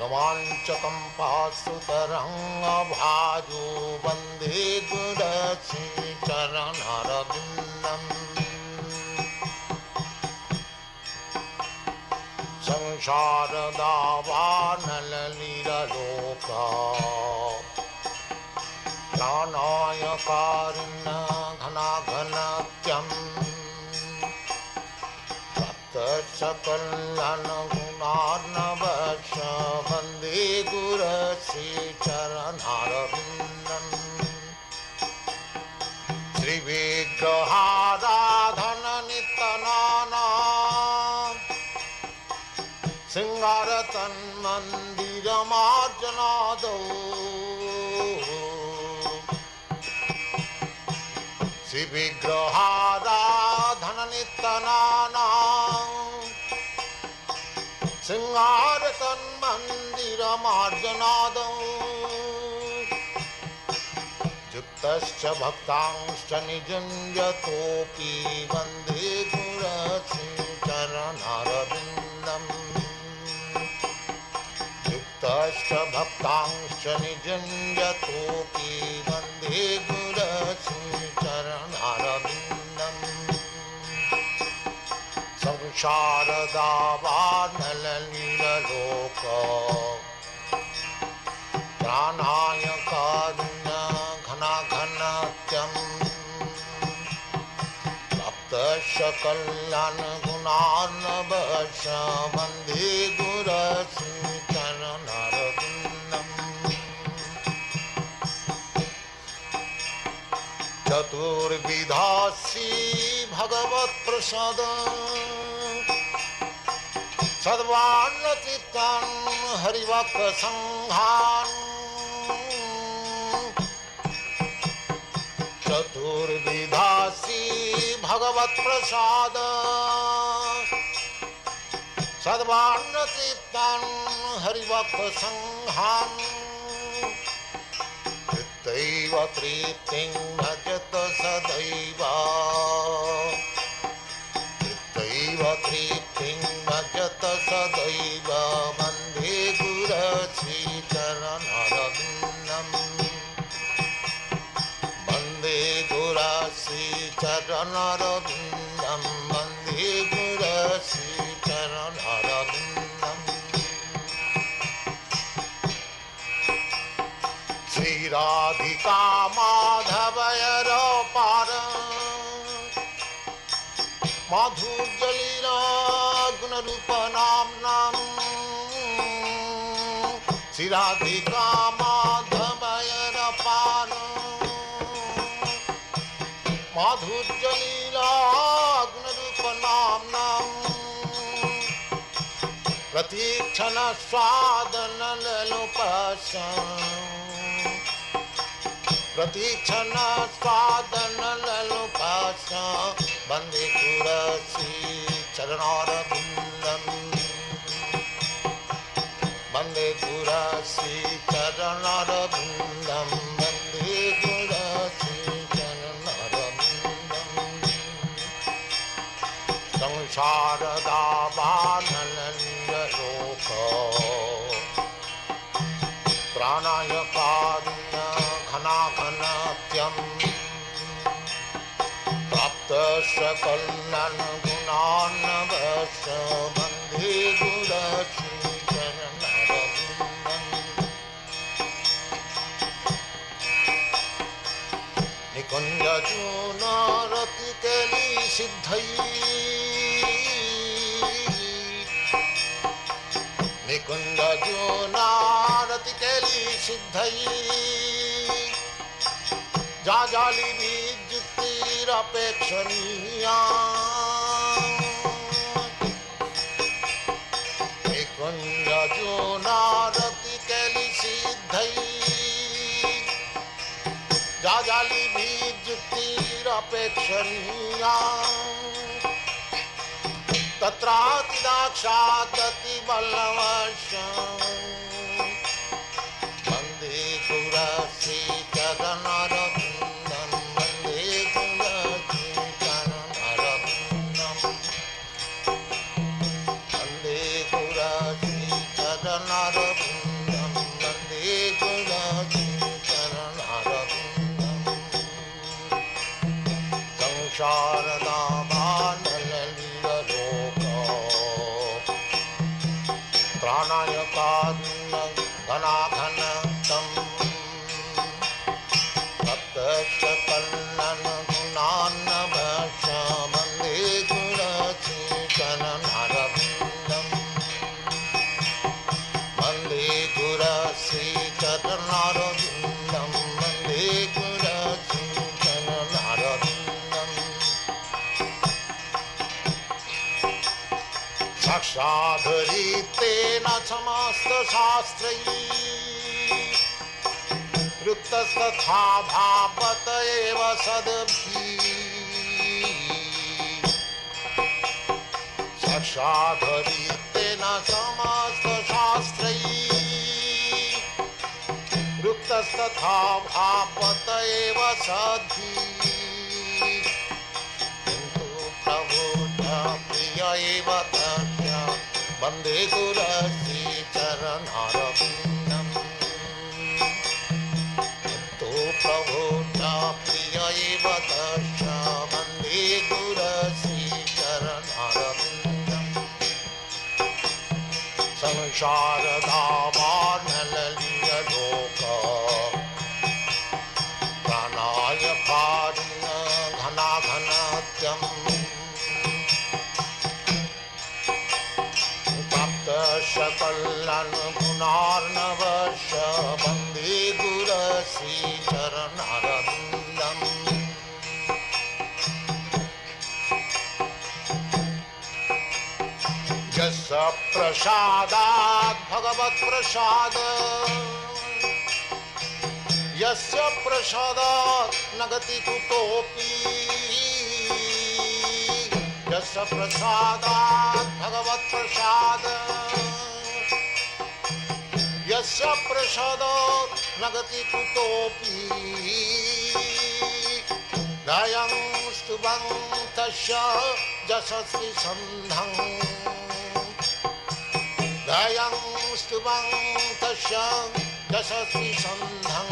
रोमाञ्चकं पाशुतरङ्गभाजो वन्दे गुरश्री चरणारविन्दम् संसार दावानललीललोका प्राणाय कारुण्य घनाघनत्यम् प्राप्त सकलन गुणार्णवश वन्दे गुरश्री चरणारविन्दम् श्रीविग्रहाराधन नित्यनाना सिंगारतन मंदिर मार्जनादौ श्री विग्रहाराधन नित्यनाना सिंगारतन मंदिर मार्जनादौ युक्तश्च भक्तांश्च निजुञ्जतोऽपि वन्दे गुरश्री चरणारविन्दम् युक्तश्च भक्तांश्च निजुञ्जतोऽपि वन्दे गुरश्री चरणारविन्दम् संसारदावानलनिरलोक प्राणाय कारुण्य घनाघनत्यम् प्राप्तस्य कल्याणगुणार्णवश वन्दे गुरश्रीचरणरविन्दम् चतुर्विधासी भगवत्प्रसाद सद्वान्नचित्तान् हरिभक्तसङ्घान् चतुर्विधासी भगवत्प्रसाद सद्वान्नचित्तान् हरिभक्तसङ्घान् तृप्तैव तृप्तिं भजत सदैव तृप्तैव तृप्तिं भजत सदैव वन्दे गुरश्रीचरणरविन्दम् वन्दे गुरश्रीचरणरविन्दं वन्दे गुरश्रीचरणरविन्दम् श्रीराधिका माधवयरपार माधुर्यलीला गुणरूपनाम्नाम् श्रीराधिका माधवयरपार माधुर्यलीला गुणरूपनाम्नाम् प्रतीक्षण स्वादनलोपशम् प्रतीक्षण स्वादनलोपश वन्दे गुरश्रीचरणरविन्दम् वन्दे गुरश्रीचरणरविन्दम् वन्दे गुरश्रीचरणरविन्दम् संसारदावानलनिरलोक प्राणाय कारुण्य घनाघनत्यम् प्राप्तस्य कल्याणगुणार्णवश वन्दे गुरश्रीचरणरविन्दम् निकुञ्जजूनारतिकेलिसिद्धयै जाजालिभिर्जुक्तिरपेक्षणीया निकुञ्जजूनारतिकेलिसिद्धयै जाजालिभिर्जुक्तिरपेक्षणीया तत्रातिदाक्षादतिवल्लभश्च वन्दे गुरश्रीचरणरविन्दम् वन्दे गुरश्रीचरणरविन्दम् वन्दे गुरश्रीचरणरविन्दम् वन्दे गुरश्रीचरणरविन्दम् संसारदावानलनिरलोक प्राणाय कारुण्य घनाघनतम् भक्तस्य कल्याणगुणार्णवश वन्दे गुरश्रीचरणरविन्दम् वन्दे गुरश्रीचरणरविन्दम् वन्दे गुरश्रीचरणरविन्दम् साक्षाद्धरितेन समस्तशास्त्रैः वृत्तस्तथा भावत एव सद्भिः साक्षाद्धरितेन समस्तशास्त्रैः वृत्तस्तथा भावत एव सद्भिः किन्तु प्रभुः प्रिय एव तस्य वन्दे गुरश्रीचरणरविन्दम् किन्तु प्रभुः प्रिय एव तस्य वन्दे गुरश्रीचरणरविन्दम् संसारदावानललियलोका प्राणाय कारुण्य घनाघनत्यम् तप्त सकलनगुणार्णवश वन्दे गुरश्री चरणारविन्दम् यस्य प्रसादात् भगवत्प्रसाद यस्य प्रसादात् न गति कुतोऽपि यस्य प्रसादात् भगवत्प्रसाद यस्य प्रसादात् न गति कुतोऽपि गायं स्तुवं तस्य यशस्वी सन्धं गायं स्तुवं तस्य यशस्वी सन्धं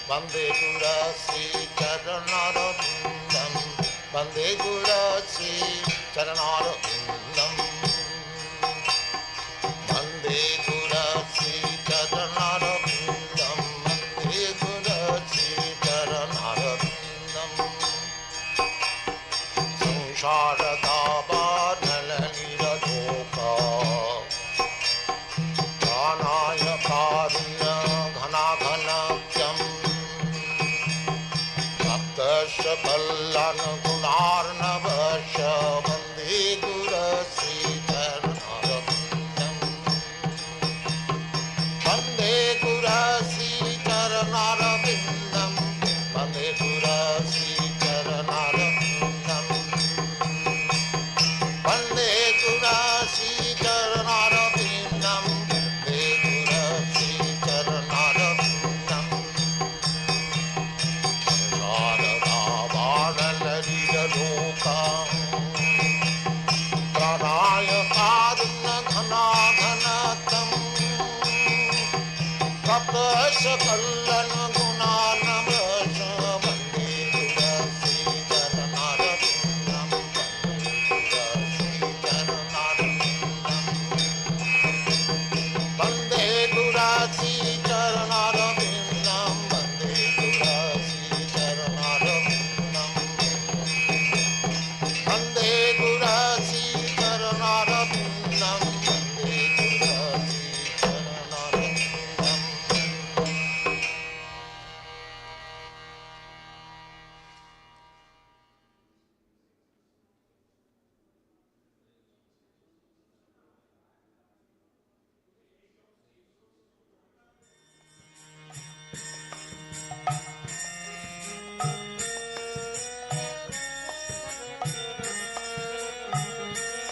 वन्दे गुरश्री चरणारविन्दं वन्दे गुरश्री चरणारविन्दं वन्दे गुरश्री चरणारविन्दं वन्दे गुरश्री चरणारविन्दं संसारदावानललियलोका प्राणाय कारुण्य घनाघनत्यम् तप्तस्य कल्याणगुणार्णवश वन्दे गुरश्री चरणारविन्दम् वन्दे गुरश्री चरणारविन्दं वन्दे गुरश्री चरणारविन्दम् वन्दे गुरश्री चरणारविन्दं वन्दे गुरश्री चरणारविन्दम् संसारदावानललियलोका प्राणाय कारुण्य घनाघनतम् तपस कल्लनगुणार्णवश वन्दे गुरश्री चरणारविन्दं वन्दे गुरश्री चरणारविन्दं वन्दे गुरश्री चरणारविन्दं वन्दे गुरश्री चरणारविन्दं वन्दे गुरश्री चरणारविन्दं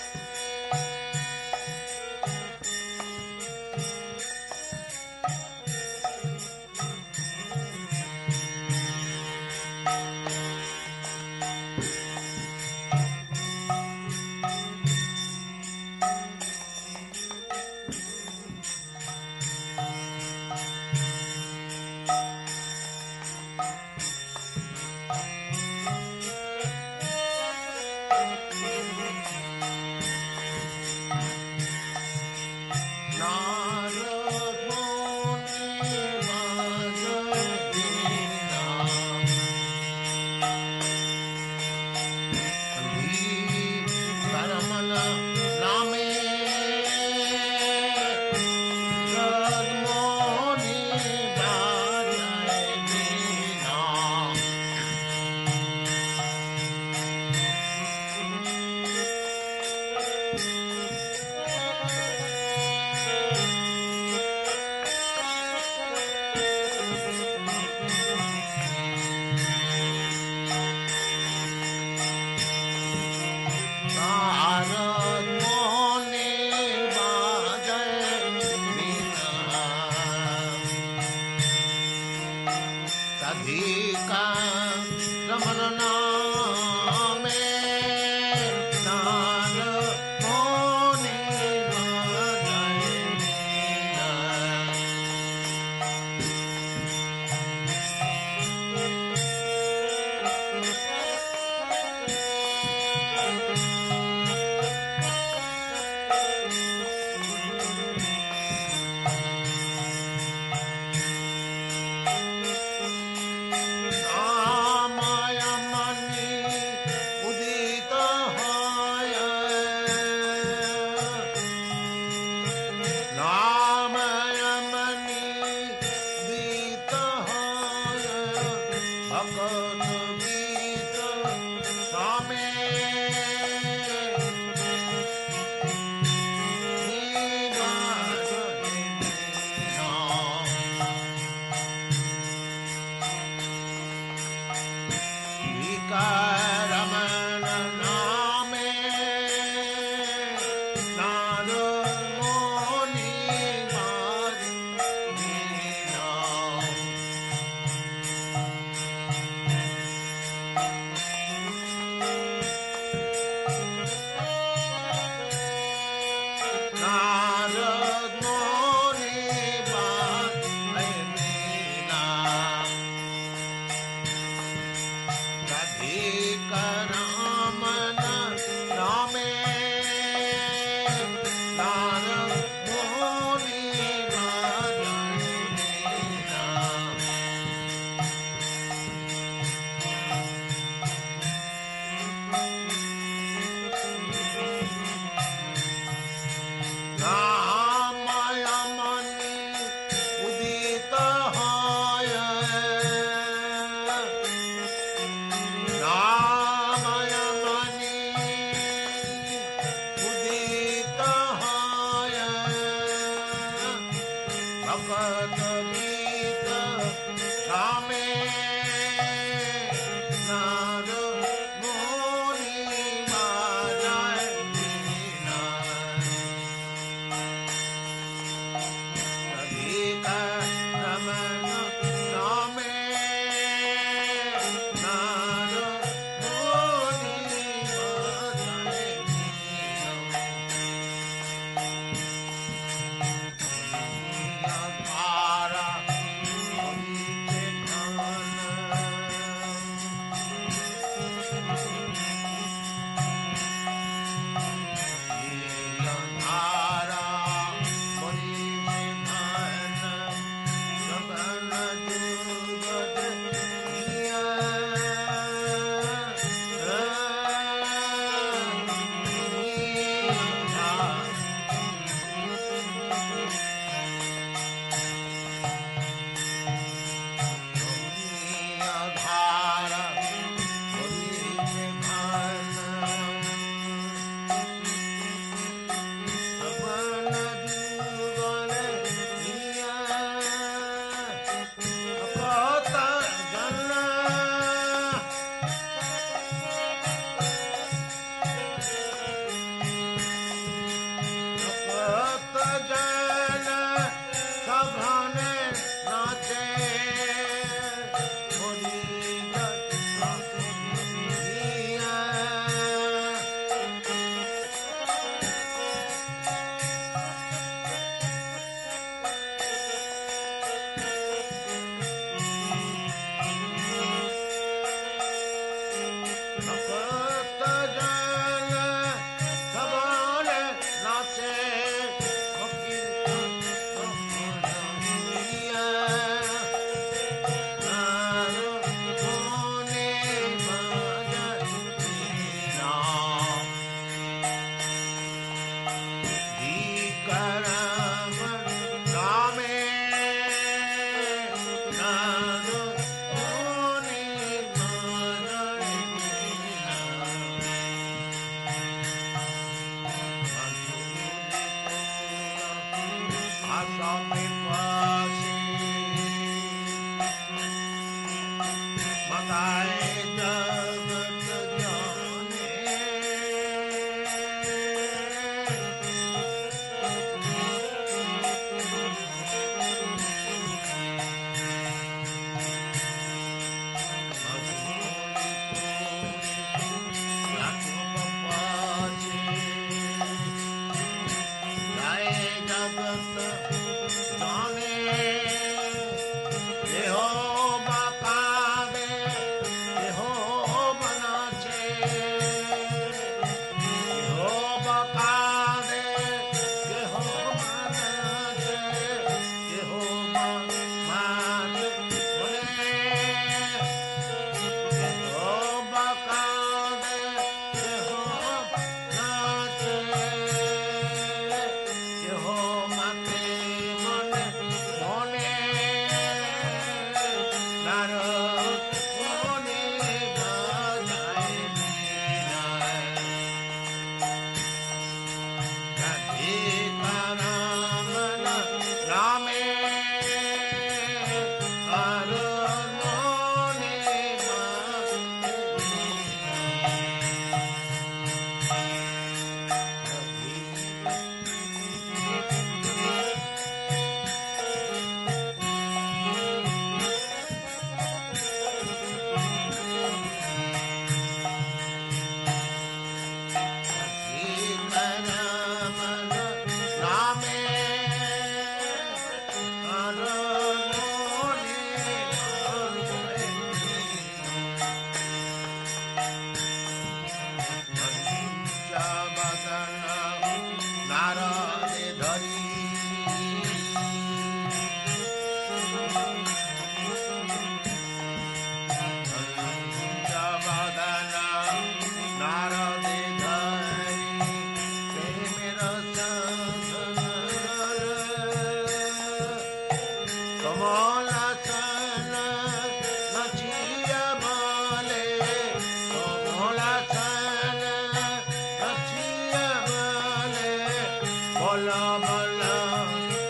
बोला बोला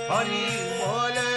हरि बोले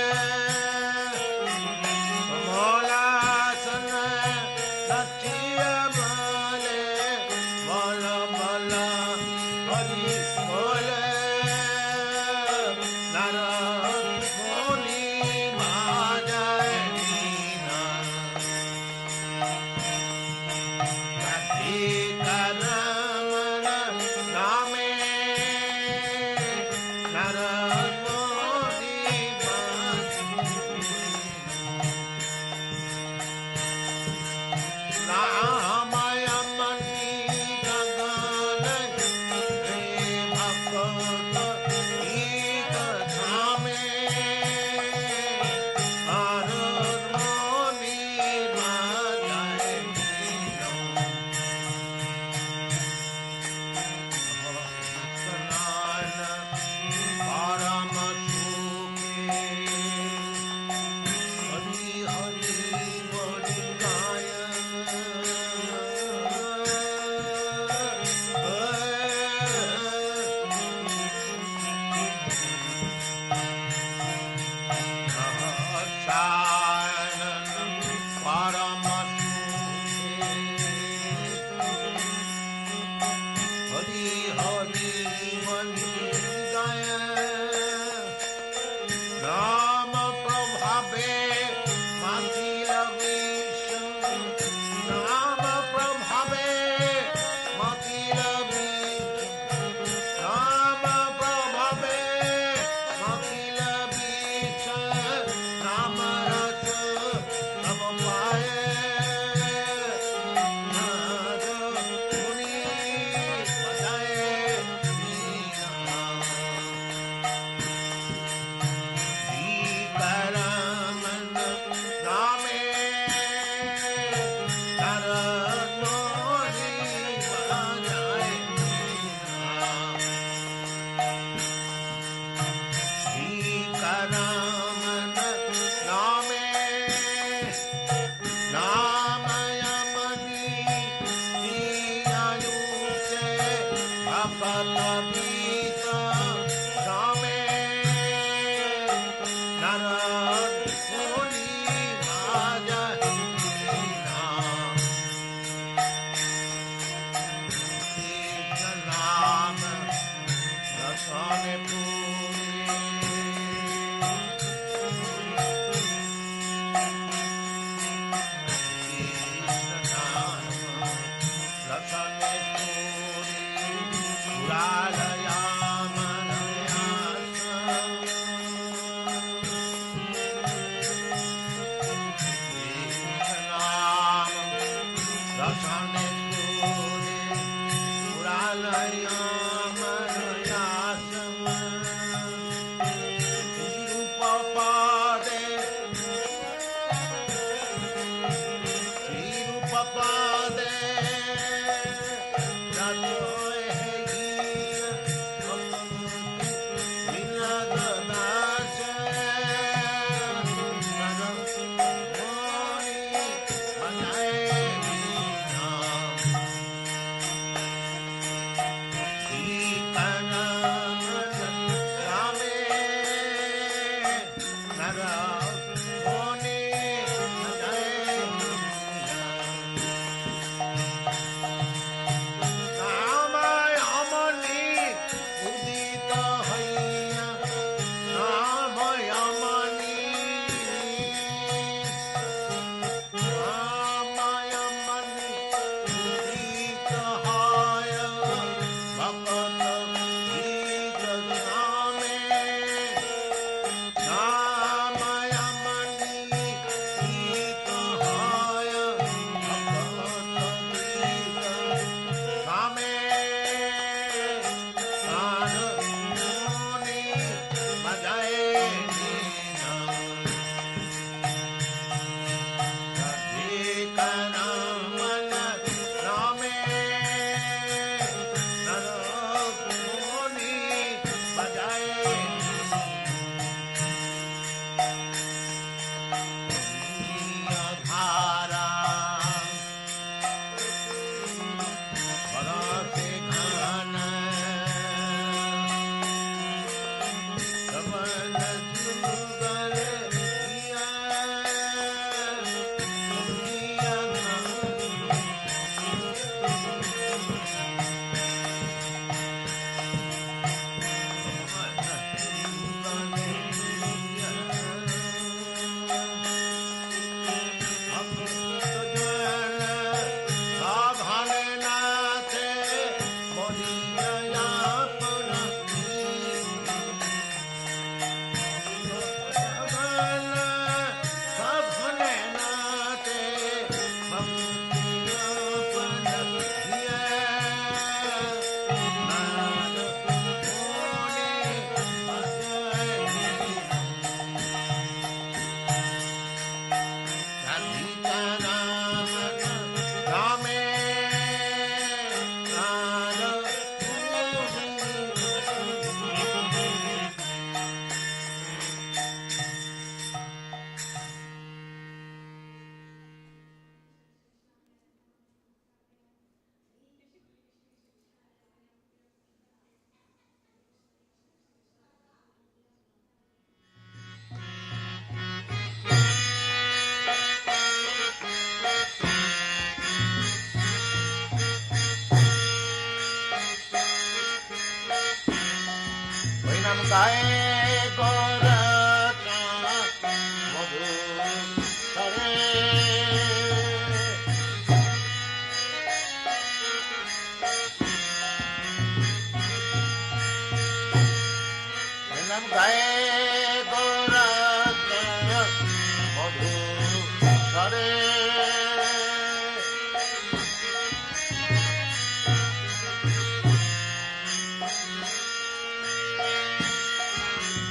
Hare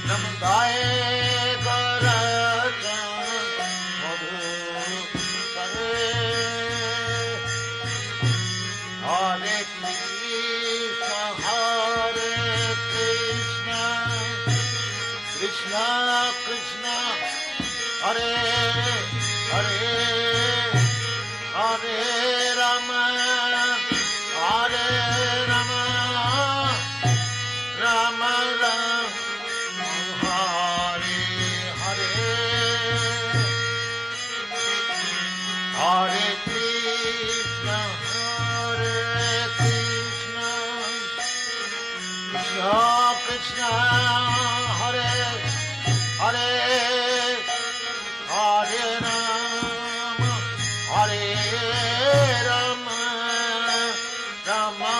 Nam gaye Garajan Madhu Kare Hare Krishna Hare Krishna Krishna Krishna Hare Hare Hare Rama Hare Rama Rama Rama Hare Hare Hare Krishna Hare Krishna Krishna Krishna Hare Hare Hare Rama Hare Rama Rama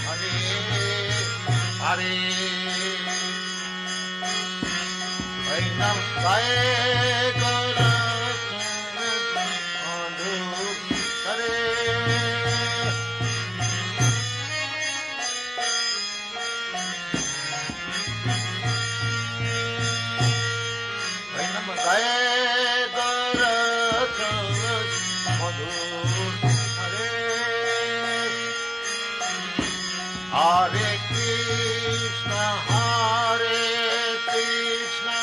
Hare Hare Ainam Gaye Hare Krishna Hare Krishna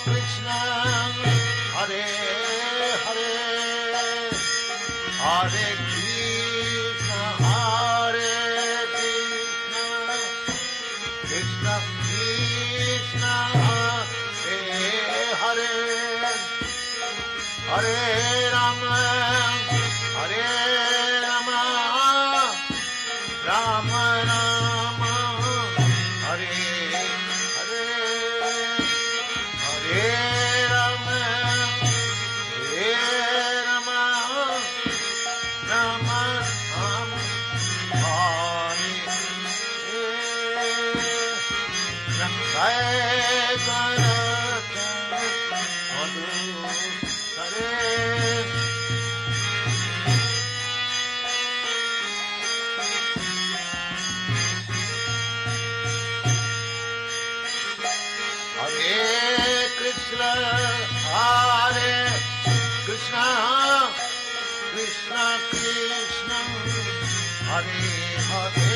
Krishna Hare Hare Hare Krishna Hare Krishna Krishna Krishna Hare Hare Hare Rama Hare Rama Rama Rama Hare Hare Hare Rama Hare Rama Rama Rama Hare Hare Krishna Krishna Krishna Hare Hare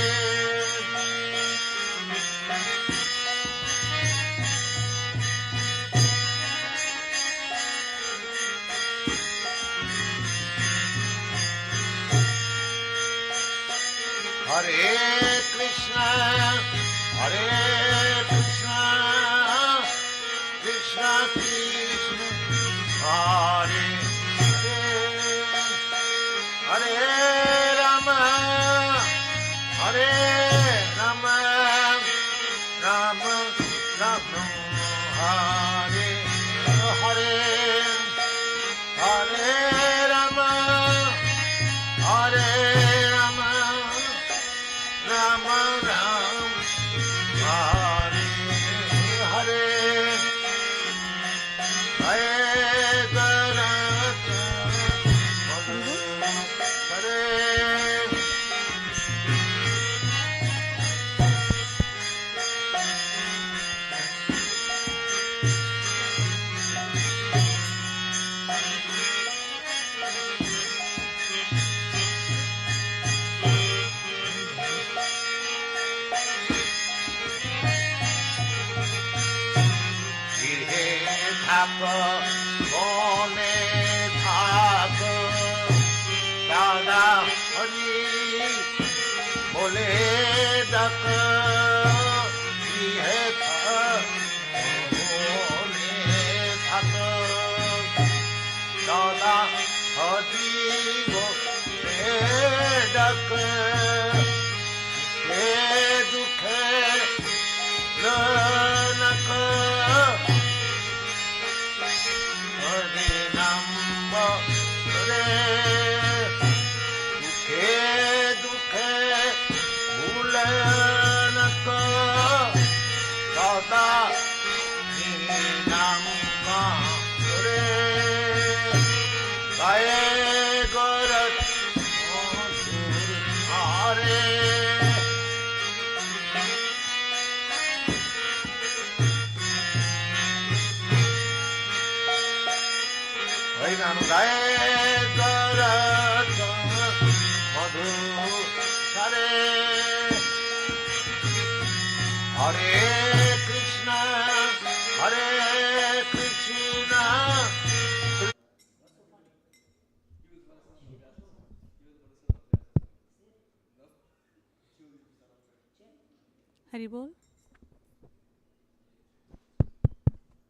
Hare Krishna Krishna Krishna Hare Hare Rama Hare Rama Rama Rama Hare Hare Hare Rama Hare Rama Rama Rama Hare Hare Bone thak dada hari bole dak ye tha bone thak dada hari bole dak ye dukhe lanak जय दरत मधु हरे हरे कृष्ण हरि बोल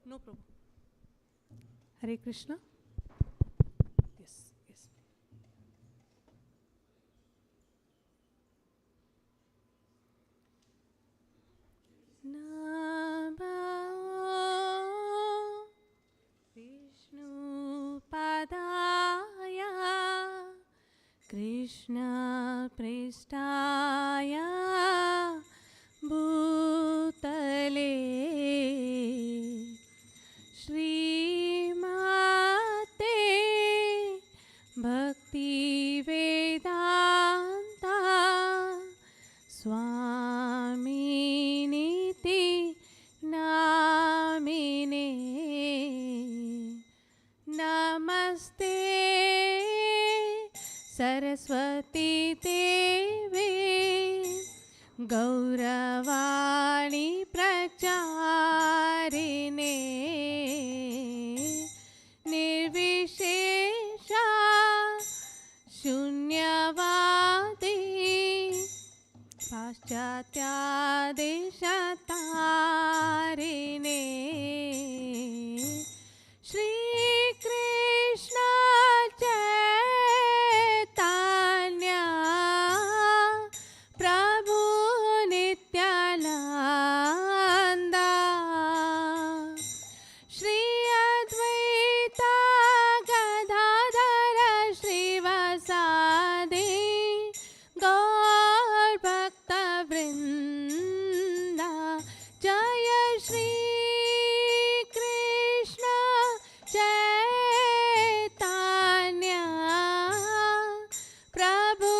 no problem हरे Krishna yes yes Vishnu पादाय Krishna पृष्ठाय भूतले श्रीमते भक्तिवेदान्ता स्वामिनीति नामिने नमस्ते सरस्वती देवे गौरवाणी प्रचारिणे निर्विशेषा शून्यवादी पाश्चात्यादेशतारिणे श्रीकृष्ण चैतन्य प्रभु नित्यानंदा श्री अद्वैता गदाधर श्रीवासादि गौर भक्त वृंदा जय श्री कृष्ण चैतन्य प्रभु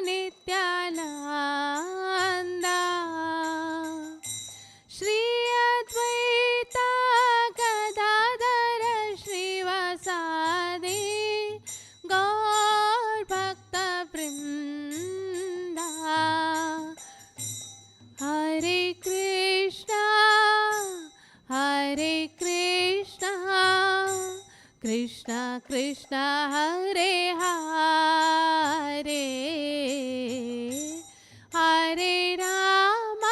नित्यानंदा श्री अद्वैता गदाधर श्रीवासादि गौर भक्त वृंदा हरे कृष्णा कृष्णा कृष्णा हरे हरे हरे राम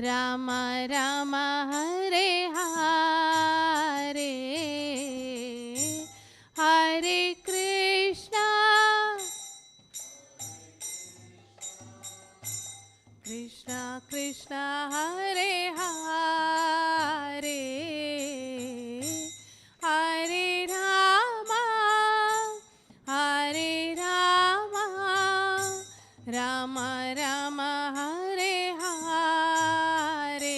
राम राम हरे हरे हरे कृष्णा कृष्णा कृष्णा हरे हरे हरे राम राम राम हरे हरे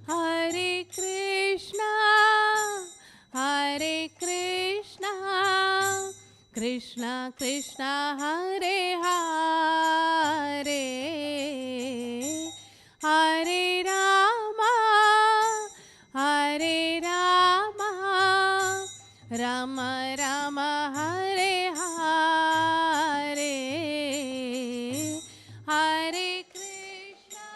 हरे कृष्णा कृष्णा कृष्णा हरे हरे हरे राम राम राम हरे हरे हरे कृष्णा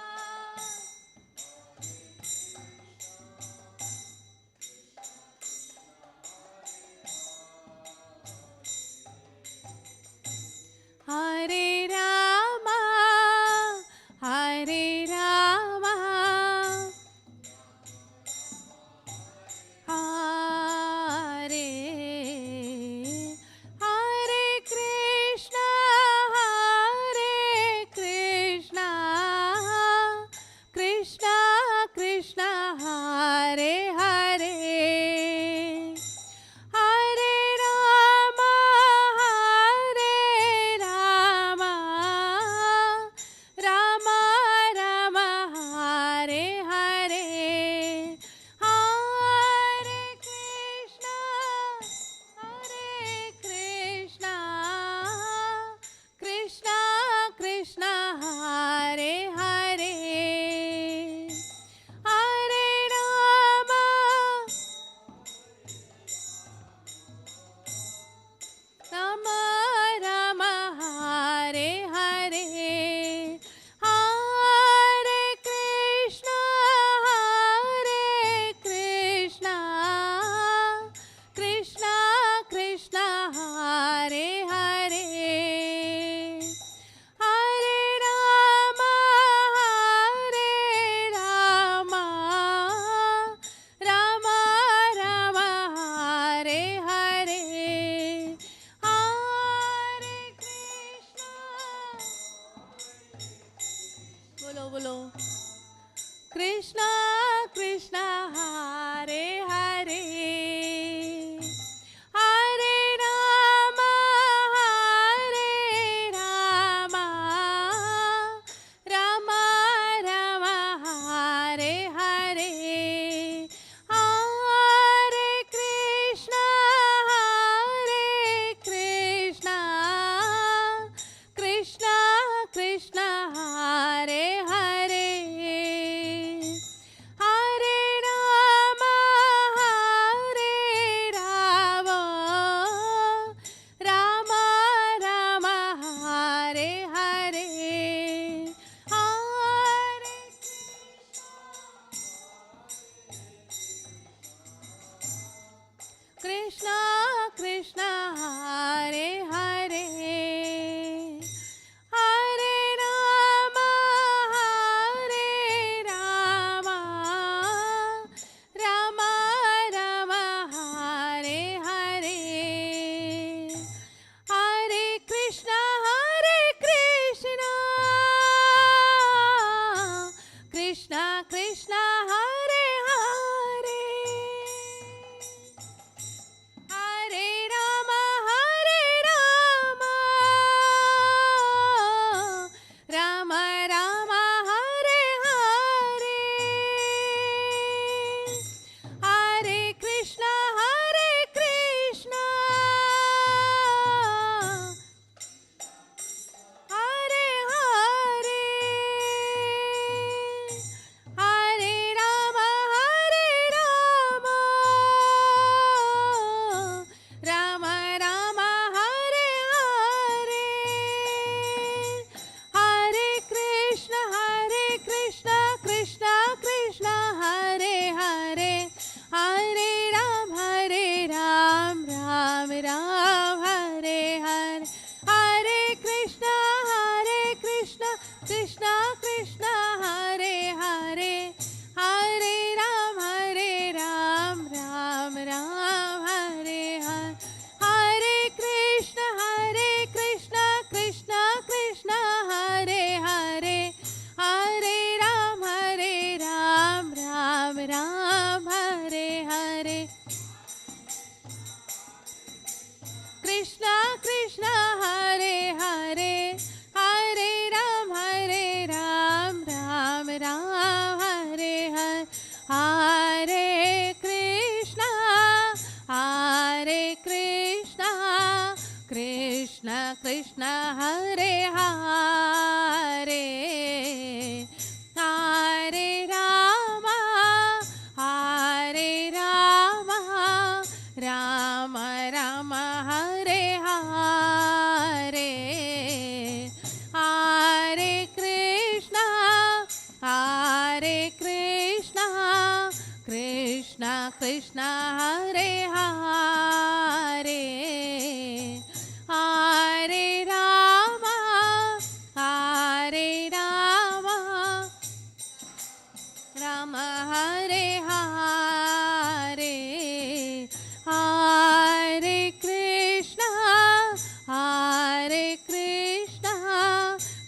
हरे राम हरे हरे कृष्णा कृष्णा कृष्णा हरे हरे हरे राम राम राम हरे हरे हरे कृष्णा कृष्णा कृष्णा हरे हरे हरे बोलो बोलो Krishna Krishna Hare Hare Hare Ram Ram Ram Hare Hare Hare Krishna Krishna Krishna Hare Hare Hare Ram Ram Ram Hare Hare Hare Krishna Krishna Hare Hare Hare Ram Ram Ram Hare Hare Hare Krishna Krishna Krishna Hare Hare Hare Ram Ram Ram Hare Hare Hare Krishna Hare Hare Hare Ram Ram Ram Hare Hare Hare Krishna Krishna Krishna Hare Hare Hare Ram Ram Ram Hare Hare Hare Krishna Krishna Krishna Hare Hare Hare Ram Ram Ram Hare Hare Hare Krishna Krishna Krishna Hare Hare Hare Ram Ram Ram Hare Hare Krishna Krishna Hare Hare Hare Ram Ram Ram Hare Hare Hare Krishna Krishna Krishna Hare Hare Hare Ram Ram Ram Hare Hare Hare Krishna Krishna Krishna Hare Hare Hare Ram Ram Hare Hare Hare Krishna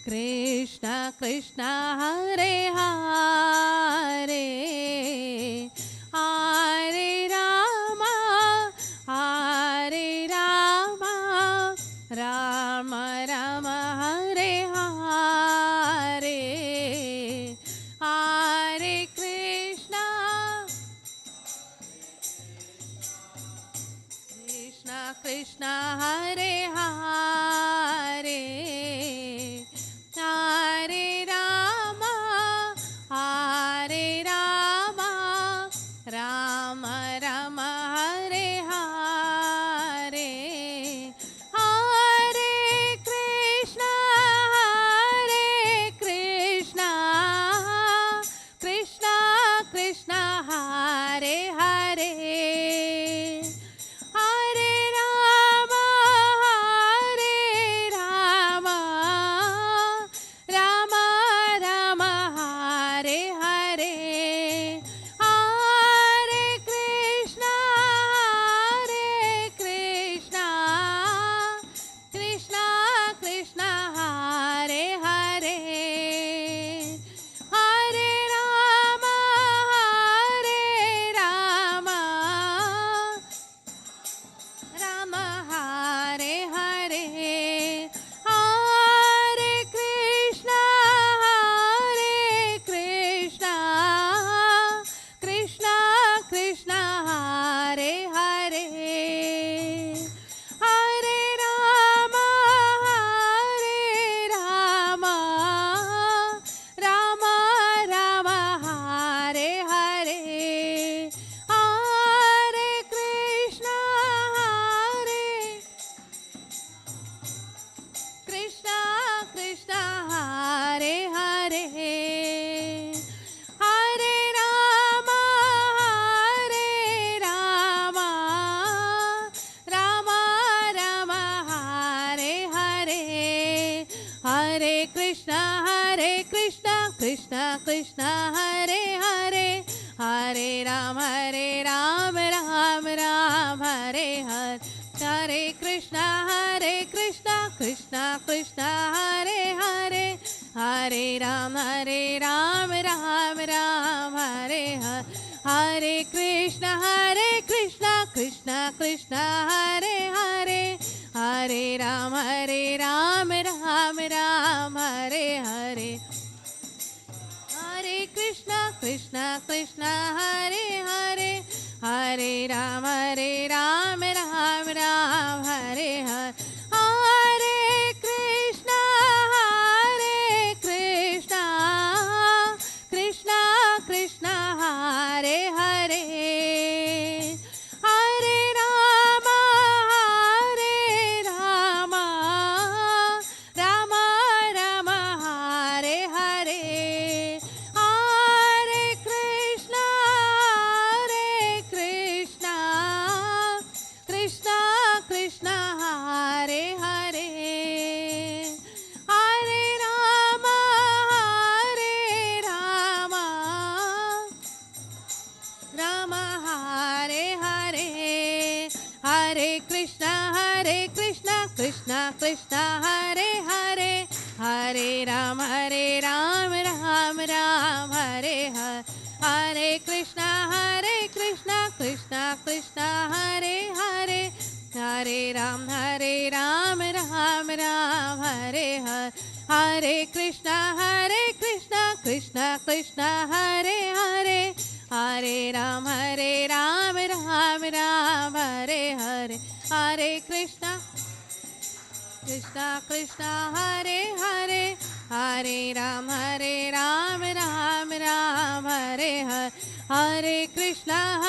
Krishna Krishna Hare Hare Hare Ram Ram Ram Hare Hare Hare Krishna Krishna Hare Hare Hare Ram Hare Krishna, Krishna Krishna Hare Hare, Hare Ram, Ram Ram, Hare Hare. Hare Krishna, Krishna Krishna Hare Hare, Hare Ram, Ram Ram, Hare Hare. Hare Krishna, Krishna Krishna Hare Hare, Hare Ram, Ram Ram, Hare Hare. Hare Krishna, Krishna Krishna Hare Hare, Hare Ram, Ram Ram, Hare Hare. Hare Krishna, Krishna Krishna Hare Hare, Hare Rama, Rama Rama, Hare Hare. Hare Krishna, Krishna Krishna Hare Hare, Hare Rama, Rama Hare Hare. Hare Krishna, Krishna Krishna Hare Hare, Hare Ram, Ram Ram, Hare Hare. Hare Krishna, Krishna Krishna Hare Hare, Hare Ram, Ram Ram, Hare Hare. Hare Krishna, Krishna Krishna Hare Hare, Hare Ram, Ram Ram, Hare Hare. Hare Krishna, Krishna Krishna Hare Hare, Hare Ram, Ram Ram, Hare Hare. Hare Krishna,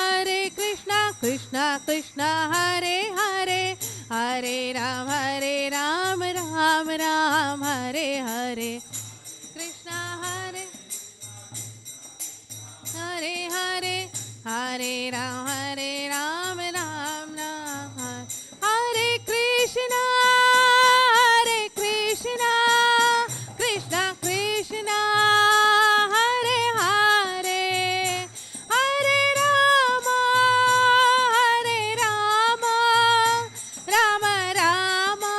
Krishna Krishna Hare Hare, Hare Ram, Ram Ram, Hare Hare. Krishna Hare Hare, Hare Ram, Ram Ram, Hare Krishna, Krishna Krishna Hare Hare, Hare Rama, Rama Rama,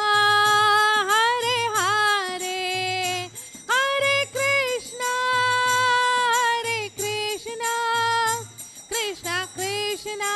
Hare Hare. Hare Krishna, Krishna Krishna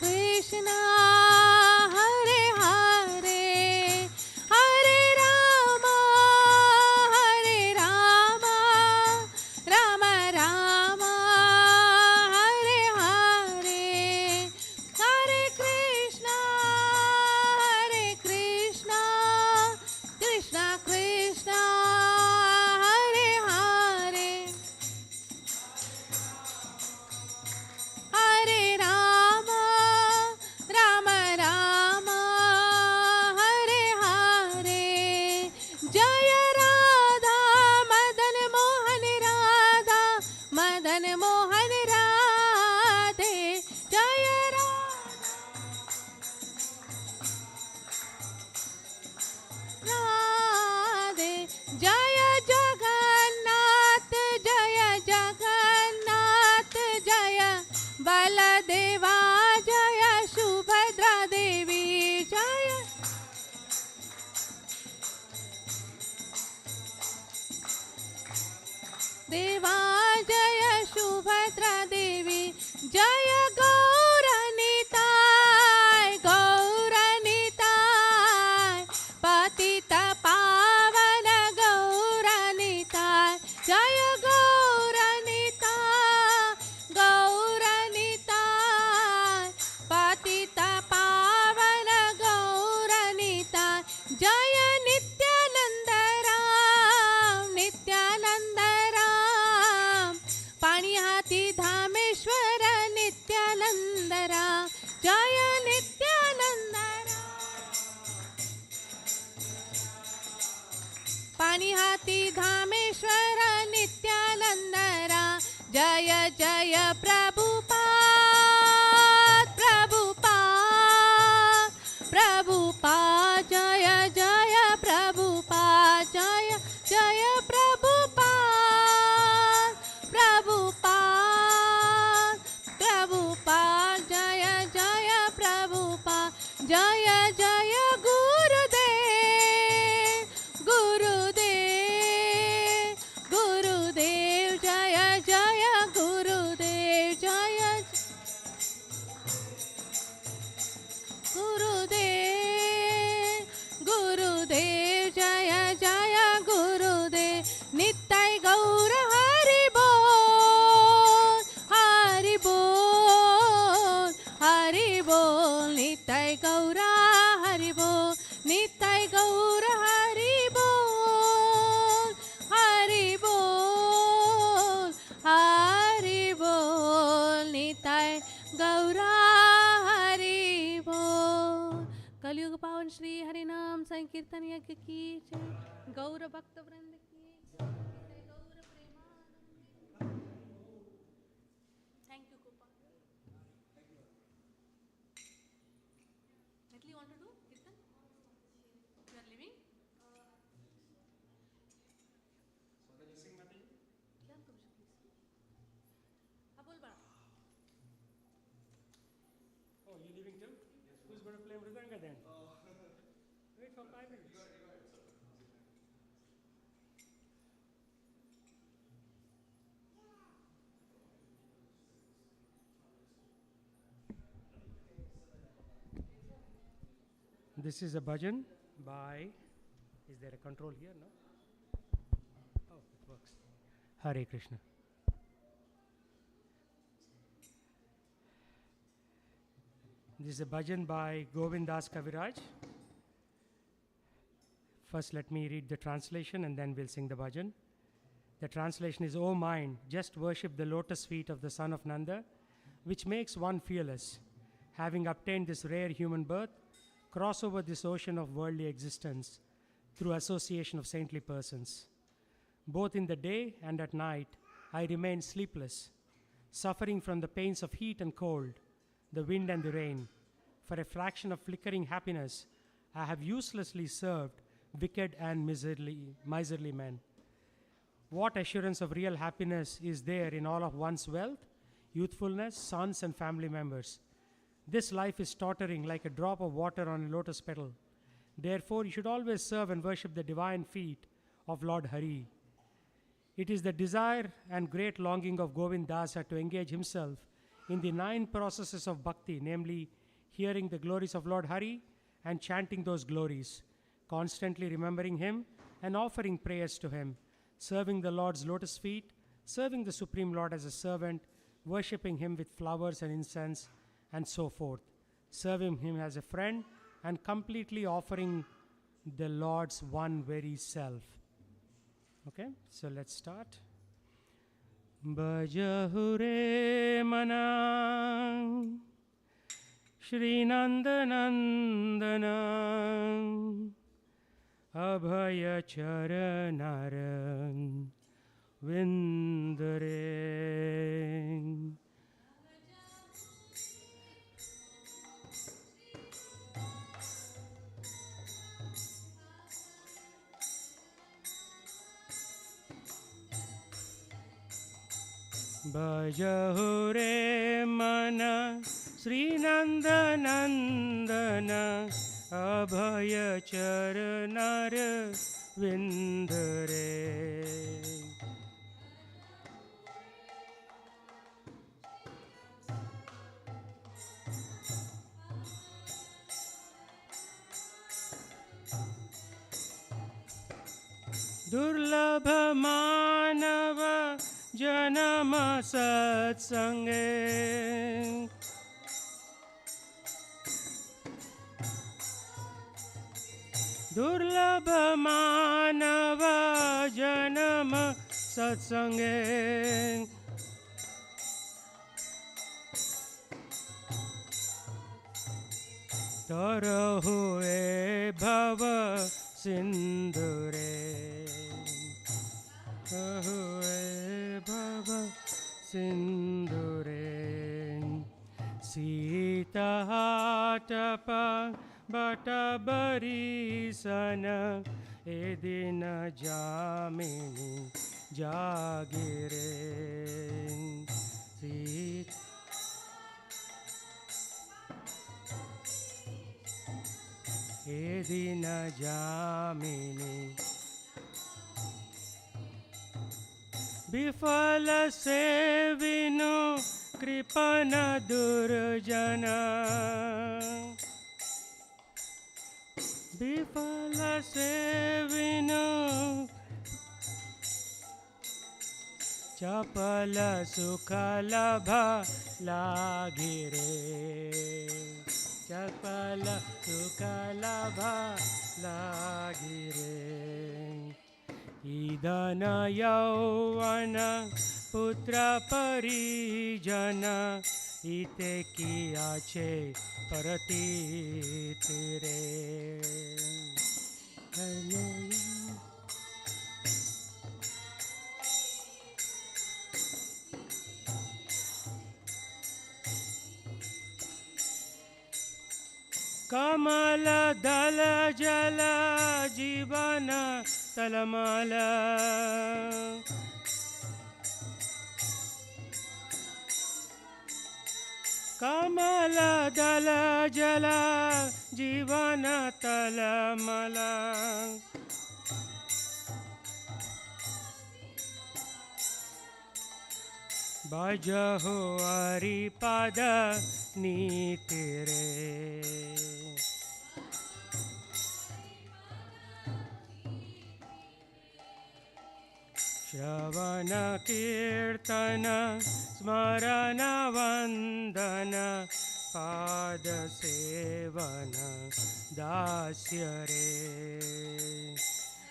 Krishna, Hare Hare, Hare Rama, Hare Rama, Rama Rama, Hare Hare, Hare Krishna, Krishna Krishna, Hare Hare, Hare Rama, Rama Rama, Hare Hare, Jaya Radha, Madan Mohan Radha, Madan Mohan Radhe, Jaya Radhe, Jaya Jagannath, Jaya Jagannath, Jaya Baladeva, Jaya Subhadra Devi, Jaya Deva, Jaya Subhadra Devi, Jaya Gauranitai, Gauranitai, Patita Pavana Gauranitai, Jaya Gauranitai, Gauranitai, Patita Pavana Gauranitai, Jaya Nityananda Ram, Nityananda Ram, Panihati Dhameshwara Nityananda Ram, Jaya Nityananda Ram, Panihati Dhameshwara Nityananda Ram, Jaya Jaya Prabhupada, Prabhupada, Prabhupada, Jaya Jaya Prabhupada, Jaya Jaya Prabhupada, Prabhupada, Prabhupada, Jaya Jaya Prabhupada, Jaya Jaya Gurudev, Gurudev, Gurudev, Jaya Jaya Gurudev, Jaya Gurudev, Gurudev, Jaya Jaya Gurudev, Nittai Gaura Hari Bol, Hari Bol, Hari Bol, Nittai Gaura Hari Bol, Nittai Gaura Hari Bol, Hari Bol, Hari Bol, Nittai Gaura Hari Bol. कलयुग पावन श्री हरि नाम संकीर्तन यज्ञ की जय, गौर भक्त वृंद की जय, गौर Premanand. Thank you, Gopal. Natalie, you want to do kirtan? You are leaving? क्या करूँ please? हाँ बोल बड़ा. Oh, you leaving too? Who's going to play Mridanga then? Wait for 5 minutes. This is a bhajan by, is there a control here? No? Oh, it works. Hare Krishna. This is a bhajan by Govindas Kaviraj. First, let me read the translation and then we'll sing the bhajan. The translation is, O mind, just worship the lotus feet of the son of Nanda, which makes one fearless. Having obtained this rare human birth, cross over this ocean of worldly existence through association of saintly persons. Both in the day and at night, I remain sleepless, suffering from the pains of heat and cold, the wind and the rain. For a fraction of flickering happiness, I have uselessly served wicked and miserly men. What assurance of real happiness is there in all of one's wealth, youthfulness, sons and family members? This life is tottering like a drop of water on a lotus petal. Therefore, you should always serve and worship the divine feet of Lord Hari. It is the desire and great longing of Govind Dasa to engage himself in the 9 processes of bhakti, namely hearing the glories of Lord Hari and chanting those glories, constantly remembering Him and offering prayers to Him, serving the Lord's lotus feet, serving the Supreme Lord as a servant, worshipping Him with flowers and incense, and so forth, serving Him as a friend, and completely offering the Lord's one very self. Okay, so let's start. Bhajahure Mana Shri Nandanandana Abhaya Charanaran Vindare. Bhajahure Mana Sri Nandanandana Abhaya Charanara Vindare. Durlabha Manava Janama Satsange. Durlabha Manava Janama Satsange. Tara hue bhava sindure. Hue bhava sindure. Sita hatapa bata barisana edina jamini jagire. Sita edina jamini Bifala sevinu kripana durjana. Bifala sevinu chapala sukhalabha lagire. Chapala sukhalabha lagire. Idana yauvana putra parijana ite kiyache parati tere. Kamala dala jala jivana talamala. Kamala dala jala jivana talamala. Bajaho aripada nitire. Shravana kirtana smarana vandana pada sevana dasyare.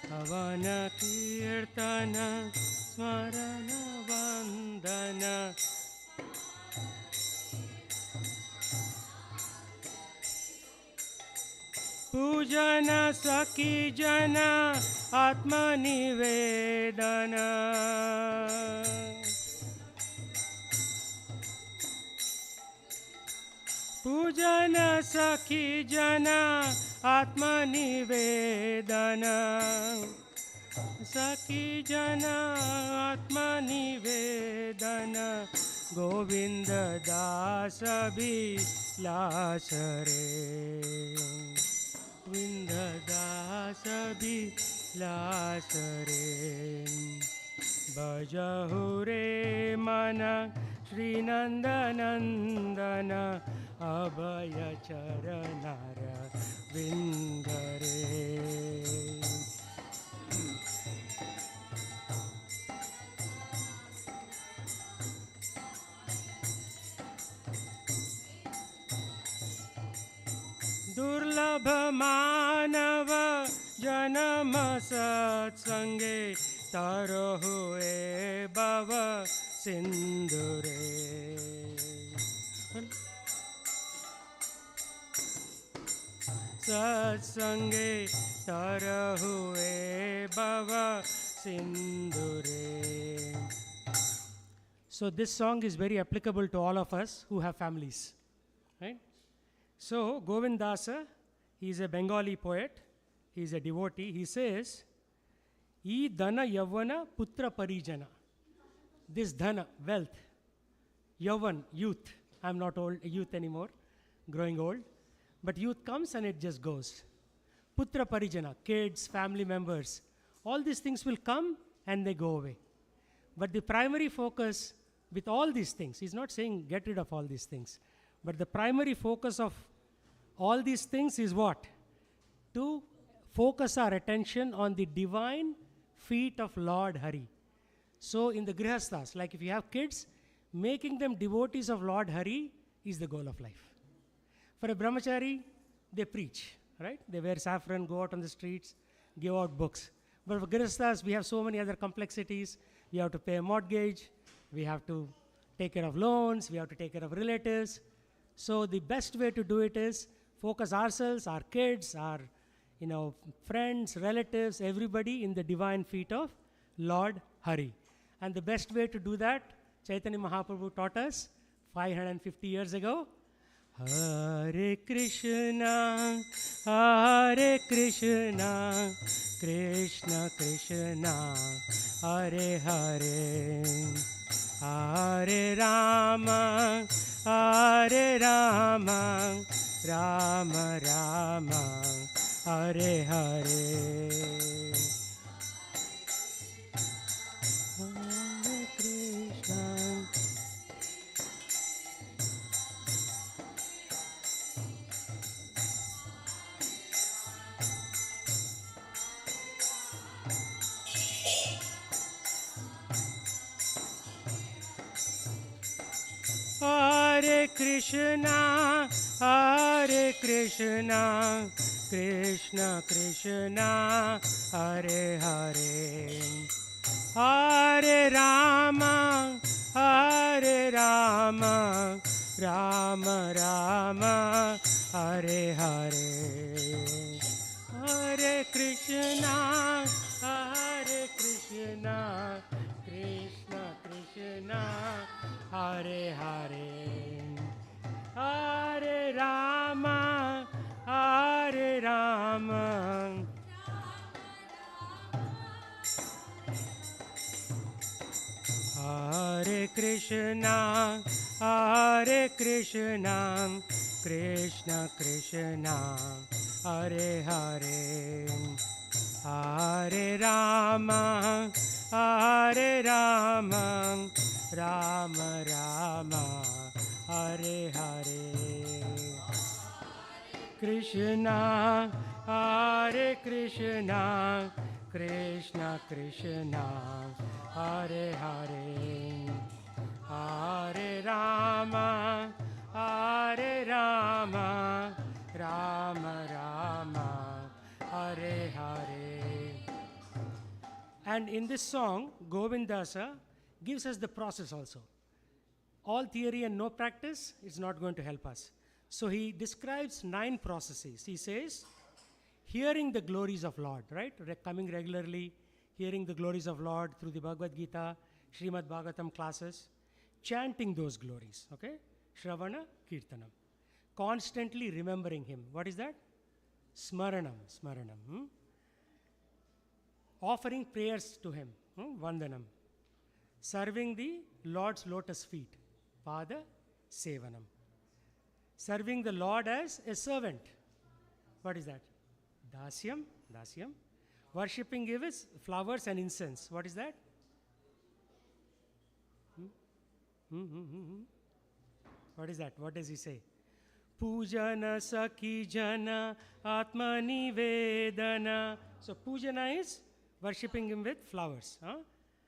Havana kirtana smarana vandana Pujana Saki Jana Atma Nivedana. Pujana Saki Jana Atma Nivedana. Saki Jana Atma Nivedana. Govinda Dasa Lasare. Vindadasa lasare. Bhajahure Mana Shri Nandanandana abhaya charanara vindare. दुर्लभ मानव जन्म सत्संगे तारो हुए भव सिंधुरे. सत्संगे तारो हुए भव सिंधुरे. So this song is very applicable to all of us who have families, right? So, Govindasa, he is a Bengali poet, he is a devotee. He says, E dhana yavana putra parijana. This dhana, wealth, yavan, youth. I'm not old, youth anymore, growing old. But youth comes and it just goes. Putra parijana, kids, family members, all these things will come and they go away. But the primary focus with all these things, he's not saying get rid of all these things. But the primary focus of all these things is what? To focus our attention on the divine feet of Lord Hari. So in the Grihasthas, like if you have kids, making them devotees of Lord Hari is the goal of life. For a brahmachari, they preach, right? They wear saffron, go out on the streets, give out books. But for Grihasthas, we have so many other complexities. We have to pay a mortgage, we have to take care of loans, we have to take care of relatives. So the best way to do it is focus ourselves, our kids, our friends, relatives, everybody in the divine feet of Lord Hari. And the best way to do that, Chaitanya Mahaprabhu taught us 550 years ago. Hare Krishna, Krishna Krishna, Hare Hare, Hare Rama, Hare Rama, Rama Rama, Hare Hare. Hare Krishna. Hare Krishna, Krishna Krishna, Hare Hare, Hare Rama, Rama Rama, Hare Hare, Hare Krishna, Krishna Krishna, Hare Hare, Hare Rama, Hare Krishna, Krishna Krishna, Hare Hare, Hare Rama, Rama Rama, Hare Hare. Krishna, Krishna Krishna, Hare Hare, Hare Rama, Rama Rama, Hare Hare. And in this song, Govindasa gives us the process also. All theory and no practice is not going to help us. So he describes 9 processes. He says, hearing the glories of Lord, right? Coming regularly, hearing the glories of Lord through the Bhagavad Gita, Srimad Bhagavatam classes, chanting those glories, okay? Shravana, Kirtanam. Constantly remembering him. What is that? Smaranam. Offering prayers to him, Vandanam. Serving the Lord's lotus feet, Pada Sevanam. Serving the Lord as a servant. What is that? Dasyam. Worshipping gives flowers and incense. What is that? What is that? What does he say? Pujana Saki Jana Atma Nivedana. So Pujana is worshipping him with flowers,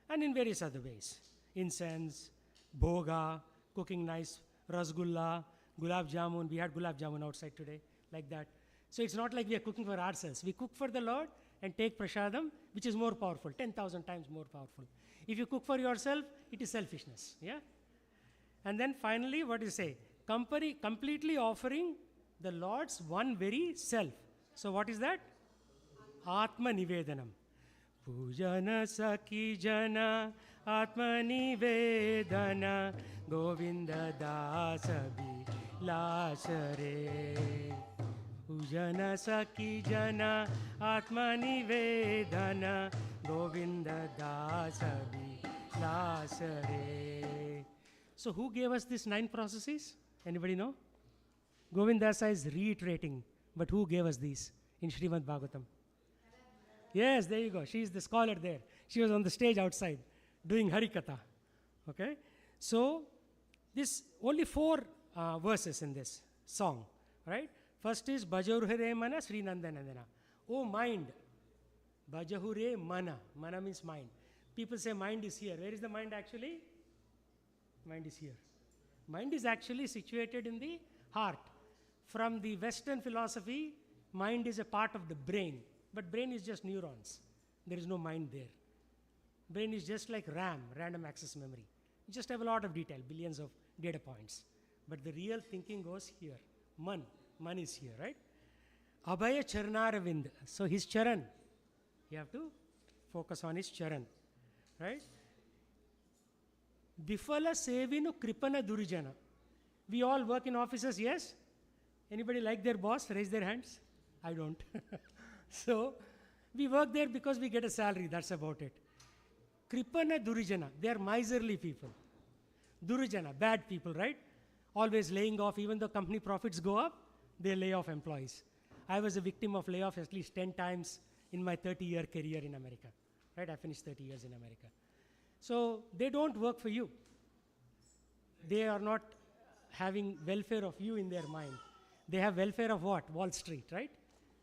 and in various other ways. Incense, bhoga, cooking nice rasgulla, gulab jamun. We had gulab jamun outside today, like that. So it's not like we are cooking for ourselves. We cook for the Lord and take prasadam, which is more powerful, 10,000 times more powerful. If you cook for yourself, it is selfishness. Yeah. And then finally, what do you say? Completely offering the Lord's one very self. So what is that? Atma Nivedanam. Pujana Saki Jana Atma Nivedana Govinda Dasabi Lasare. Pujana Saki Jana Atma Nivedana Govinda Dasabi Lasare. So who gave us these 9 processes? Anybody know? Govindasa is reiterating, but who gave us these in Srimad Bhagavatam? Yes, there you go. She is the scholar there. She was on the stage outside doing Harikatha. Okay? So, this only 4 verses in this song, right? First is Bhajahure Mana Sri Nandanandana. Oh mind, Bhajahure Mana. Mana means mind. People say mind is here. Where is the mind actually? Mind is here. Mind is actually situated in the heart. From the Western philosophy, mind is a part of the brain. But brain is just neurons. There is no mind there. Brain is just like RAM, random access memory. You just have a lot of detail, billions of data points. But the real thinking goes here. Man is here, right? Abhaya Charnaravind. So his charan. You have to focus on his charan, right? Bifala Sevinu Kripana Durijana. We all work in offices, yes? Anybody like their boss? Raise their hands. I don't. So, we work there because we get a salary, that's about it. Kripana Durijana, they are miserly people. Durijana, bad people, right? Always laying off, even though company profits go up, they lay off employees. I was a victim of layoffs at least 10 times in my 30-year career in America, right? I finished 30 years in America. So, they don't work for you. They are not having welfare of you in their mind. They have welfare of what? Wall Street, right?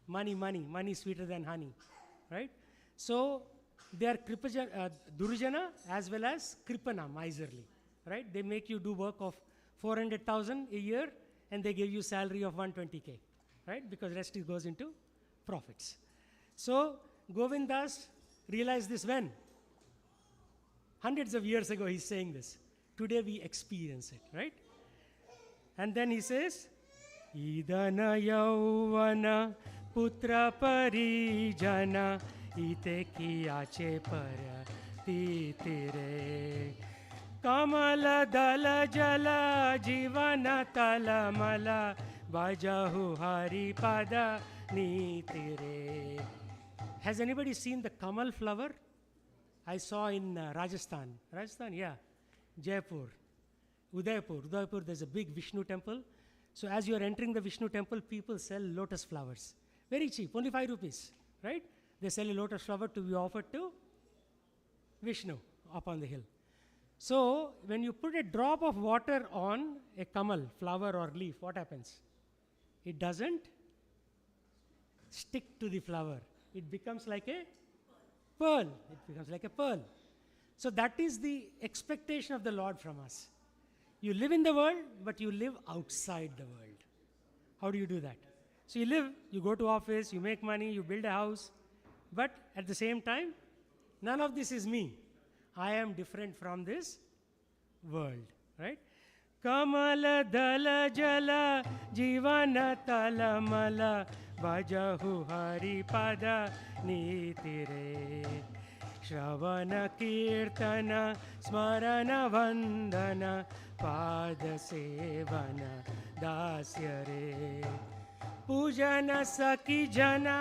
Money sweeter than honey, right? So, they are Durjana as well as Kripana, miserly, right? They make you do work of 400,000 a year and they give you salary of 120K, right? Because rest goes into profits. So, Govindas realized this when? Hundreds of years ago he's saying this. Today we experience it, right? And then he says, Idana Yauvana Putra Parijana Ite Kiyache Para Titire Kamala Dala Jala Jivana Tala Mala Bajahu Hari Pada Nitire. Has anybody seen the Kamal flower? I saw in Rajasthan. Rajasthan, yeah. Jaipur. Udaipur, there's a big Vishnu temple. So as you are entering the Vishnu temple, people sell lotus flowers. Very cheap, only 5 rupees, right? They sell a lotus flower to be offered to Vishnu up on the hill. So when you put a drop of water on a kamal, flower or leaf, what happens? It doesn't stick to the flower. It becomes like a pearl. It becomes like a pearl. So that is the expectation of the Lord from us. You live in the world, but you live outside the world. How do you do that? So you live, you go to office, you make money, you build a house, but at the same time, none of this is me. I am different from this world, right? Kamala dala jala jivana tala mala vajahu hari pada nitire Shravana kirtana smarana vandana pada sevana dasyare Pujana saki jana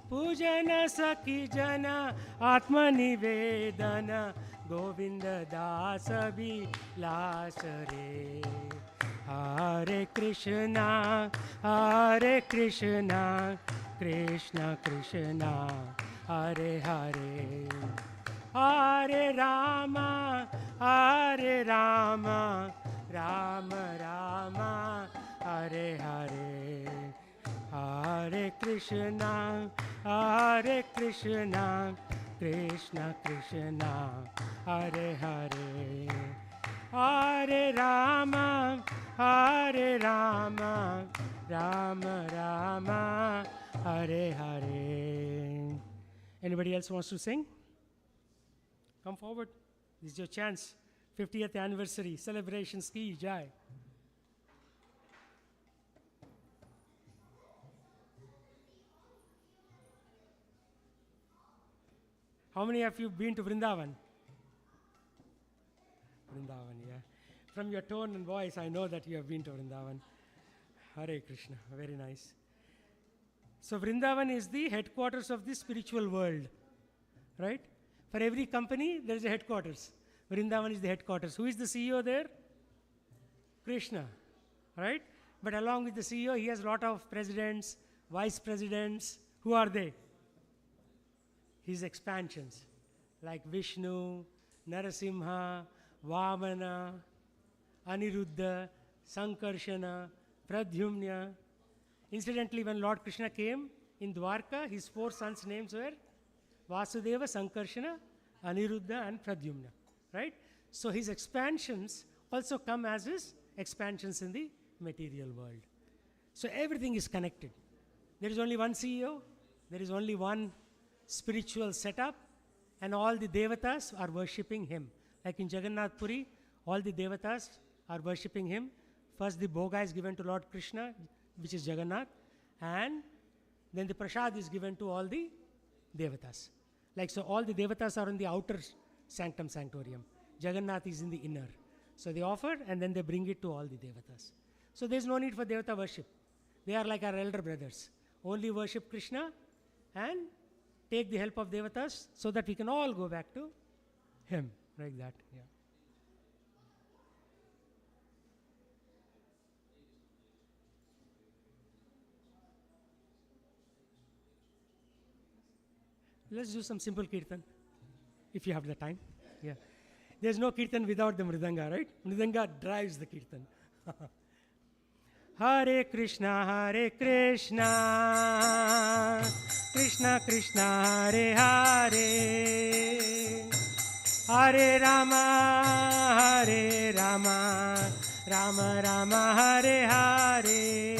Pujana saki jana Atma nivedana Govinda dasabi lasare Hare Krishna Krishna Krishna Hare Hare Hare Rama Rama Rama, Hare Hare, Hare Krishna, Krishna Krishna, Hare Hare, Hare Rama, Rama Rama, Hare Hare. Anybody else wants to sing? Come forward. This is your chance. 50th anniversary celebrations ki jai. How many of you been to Vrindavan? Vrindavan, yeah. From your tone and voice, I know that you have been to Vrindavan. Hare Krishna, very nice. So Vrindavan is the headquarters of the spiritual world, right? For every company, there is a headquarters. Vrindavan is the headquarters. Who is the CEO there? Krishna, right? But along with the CEO, he has a lot of presidents, vice presidents. Who are they? His expansions, like Vishnu, Narasimha, Vamana, Aniruddha, Sankarshana, Pradyumna. Incidentally, when Lord Krishna came in Dwarka, his 4 sons' names were Vasudeva, Sankarshana, Aniruddha, and Pradyumna. Right? So his expansions also come as his expansions in the material world. So everything is connected. There is only one CEO, there is only one spiritual setup, and all the devatas are worshipping him. Like in Jagannath Puri, all the devatas are worshipping him. First the bhoga is given to Lord Krishna, which is Jagannath, and then the prasad is given to all the devatas. Like so all the devatas are in the outer sanctum sanctorium. Jagannath is in the inner. So they offer and then they bring it to all the devatas. So there is no need for devata worship. They are like our elder brothers. Only worship Krishna and take the help of devatas so that we can all go back to him. Like that. Yeah. Let's do some simple kirtan, if you have the time. Yeah. There's no kirtan without the mridanga, right? Mridanga drives the kirtan. Hare Krishna, Krishna Krishna, Hare Hare, Hare Rama, Rama Rama, Hare Hare.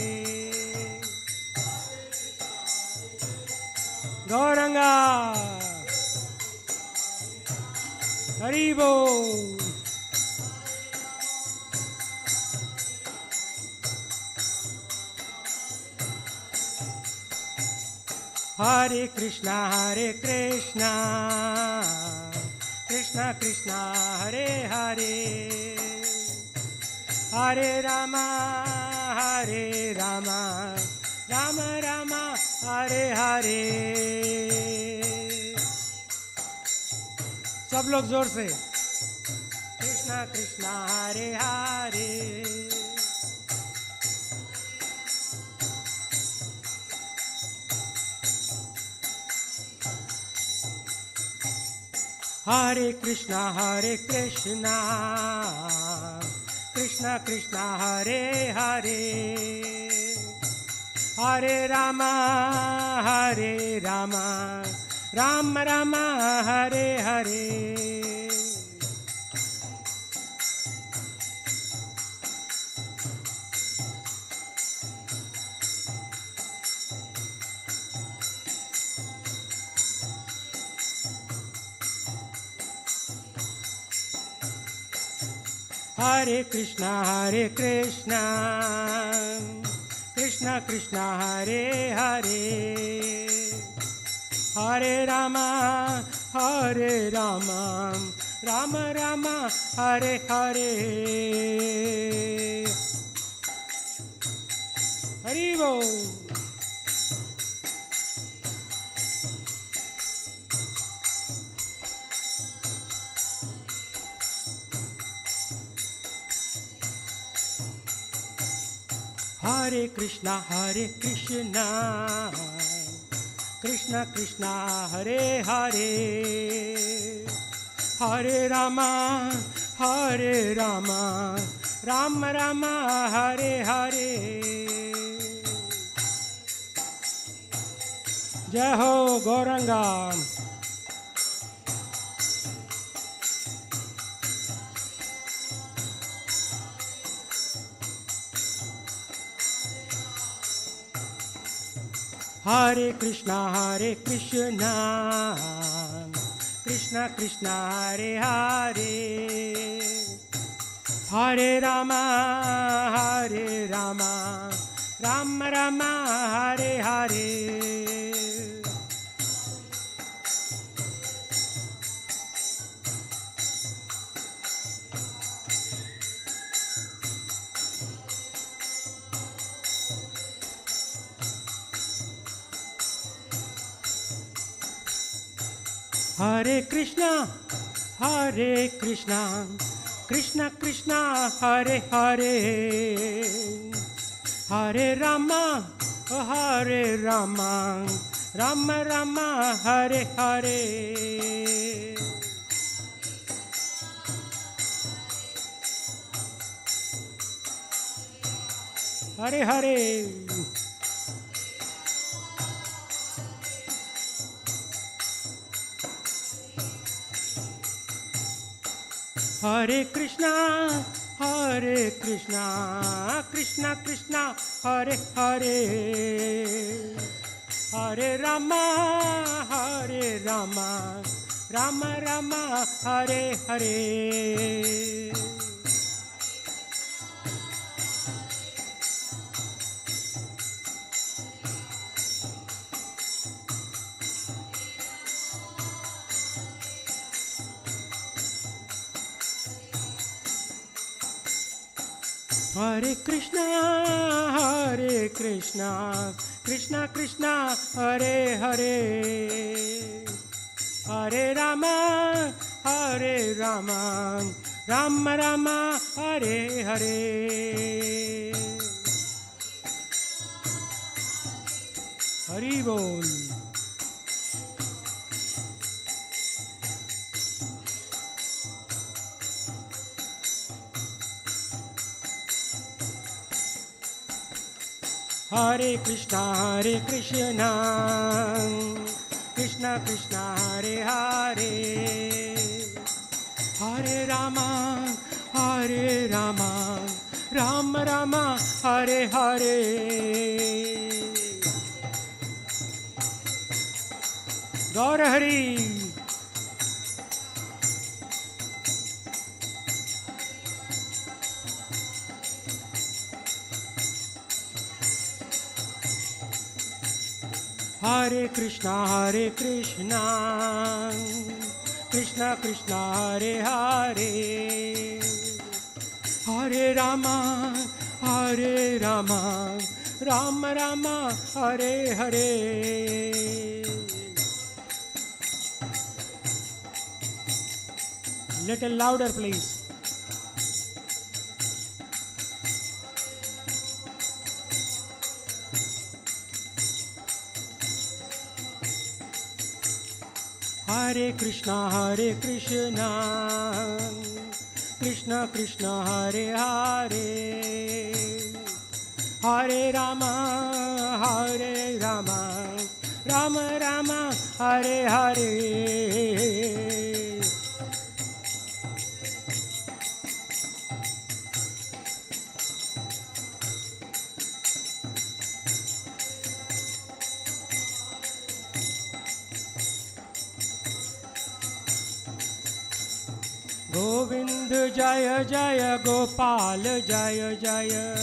Gauranga, Haribo. Hare Krishna, Krishna Krishna, Hare Hare, Hare Rama, Rama Rama, Hare Hare. सब लोग जोर से Krishna Krishna Hare Hare. Hare Krishna, Krishna Krishna, Hare Hare, Hare Rama, Rama Rama, Hare Hare. Hare Krishna, Krishna Krishna, Hare Hare, Hare Rama, Rama Rama, Hare Hare. Haribo. Hare Krishna, Krishna Krishna, Hare Hare, Hare Rama, Ram Rama Hare Hare. Jai Ho Gauranga. Hare Krishna, Krishna Krishna, Hare Hare, Hare Rama, Rama Rama, Hare Hare. Hare Krishna, Krishna Krishna, Hare Hare, Hare Rama, Rama Rama, Hare Hare. Hare Hare. Hare Krishna, Krishna Krishna, Hare Hare, Hare Rama, Rama Rama, Hare Hare. Hare Krishna, Krishna Krishna, Hare Hare, Hare Rama, Rama Rama, Hare Hare. Hari Bol. Hare Krishna, Krishna Krishna, Hare Hare, Hare Rama, Rama Rama, Hare Hare. Gaur Hari. Hare Krishna, Krishna Krishna, Hare Hare, Hare Rama, Rama Rama, Hare Hare. Little louder, please. Hare Krishna, Krishna Krishna, Hare Hare, Hare Rama, Rama Rama, Hare Hare. Govind Jaya Jaya Gopal Jaya Jaya,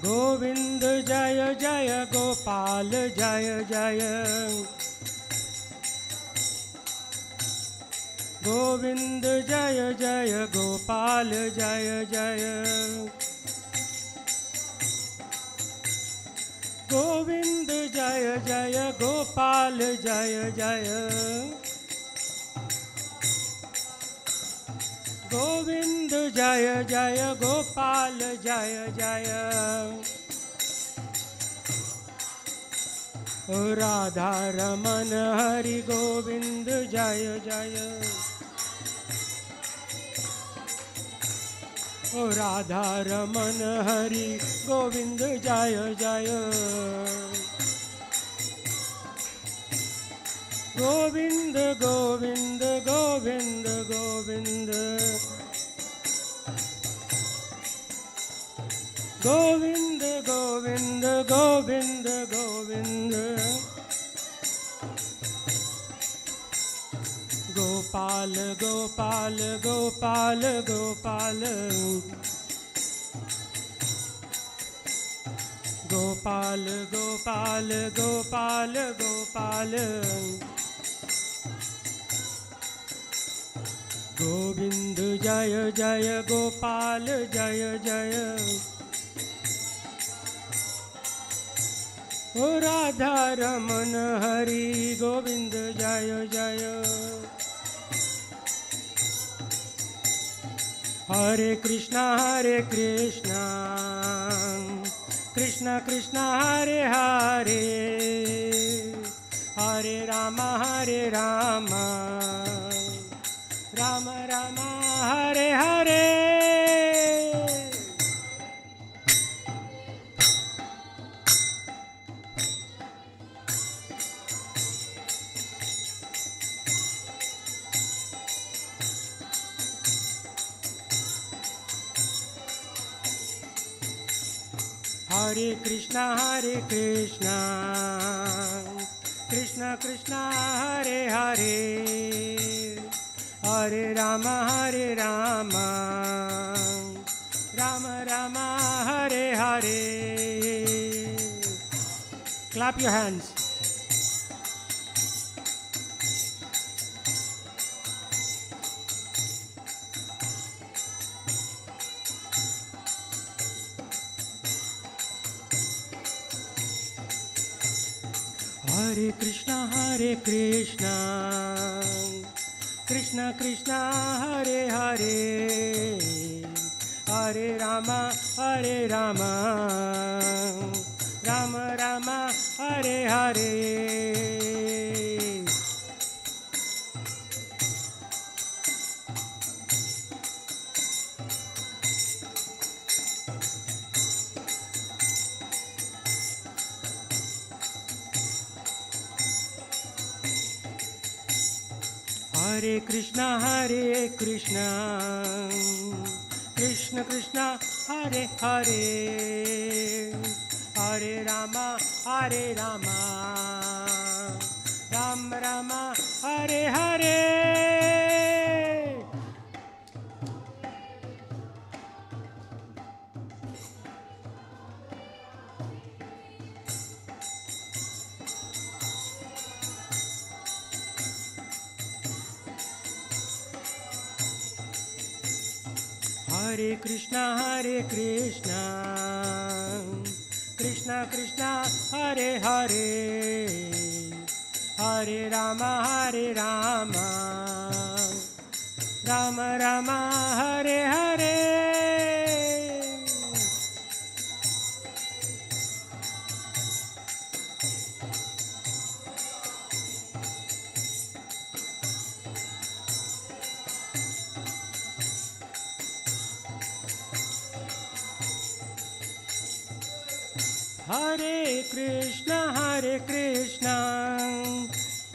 Govind Jaya Jaya Gopal Jaya Jaya, Govind Jaya Jaya Gopal Jaya Jaya, Govind Jaya Jaya Gopal Jaya Jaya, Govind Jaya Jaya Gopal Jaya Jaya, Radha Raman Hari Govind Jaya Jaya, ओ राधा रमन हरि गोविंद जय जय गोविंद गोविंद गोविंद गोविंद गोविंद गोविंद गोविंद गोविंद गोपाल गोपाल गोपाल गोपाल गोपाल गोपाल गोपाल गोपाल गोविंद जय जय गोपाल जय जय ओ राधा रमन हरि गोविंद जय जय हरे Krishna Krishna Krishna Hare Hare Hare Ram Ram Ram Hare Hare Hare Krishna Krishna Krishna Hare Hare Hare Ram Ram Ram Hare Hare Clap your hands. Hare Krishna Krishna Krishna Hare Hare Hare Rama Rama Rama Hare Hare Hare Krishna Krishna Krishna Hare Hare Hare Rama Rama Rama Hare Hare Hare Krishna Krishna Krishna Hare Hare Hare Rama Rama Rama Hare Hare Hare Krishna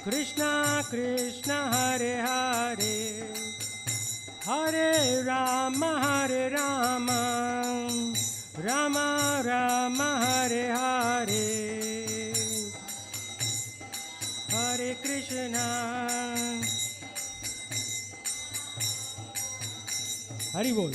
Krishna Krishna Hare Hare Hare Rama Rama Rama Hare Hare Hare Krishna Hari Bol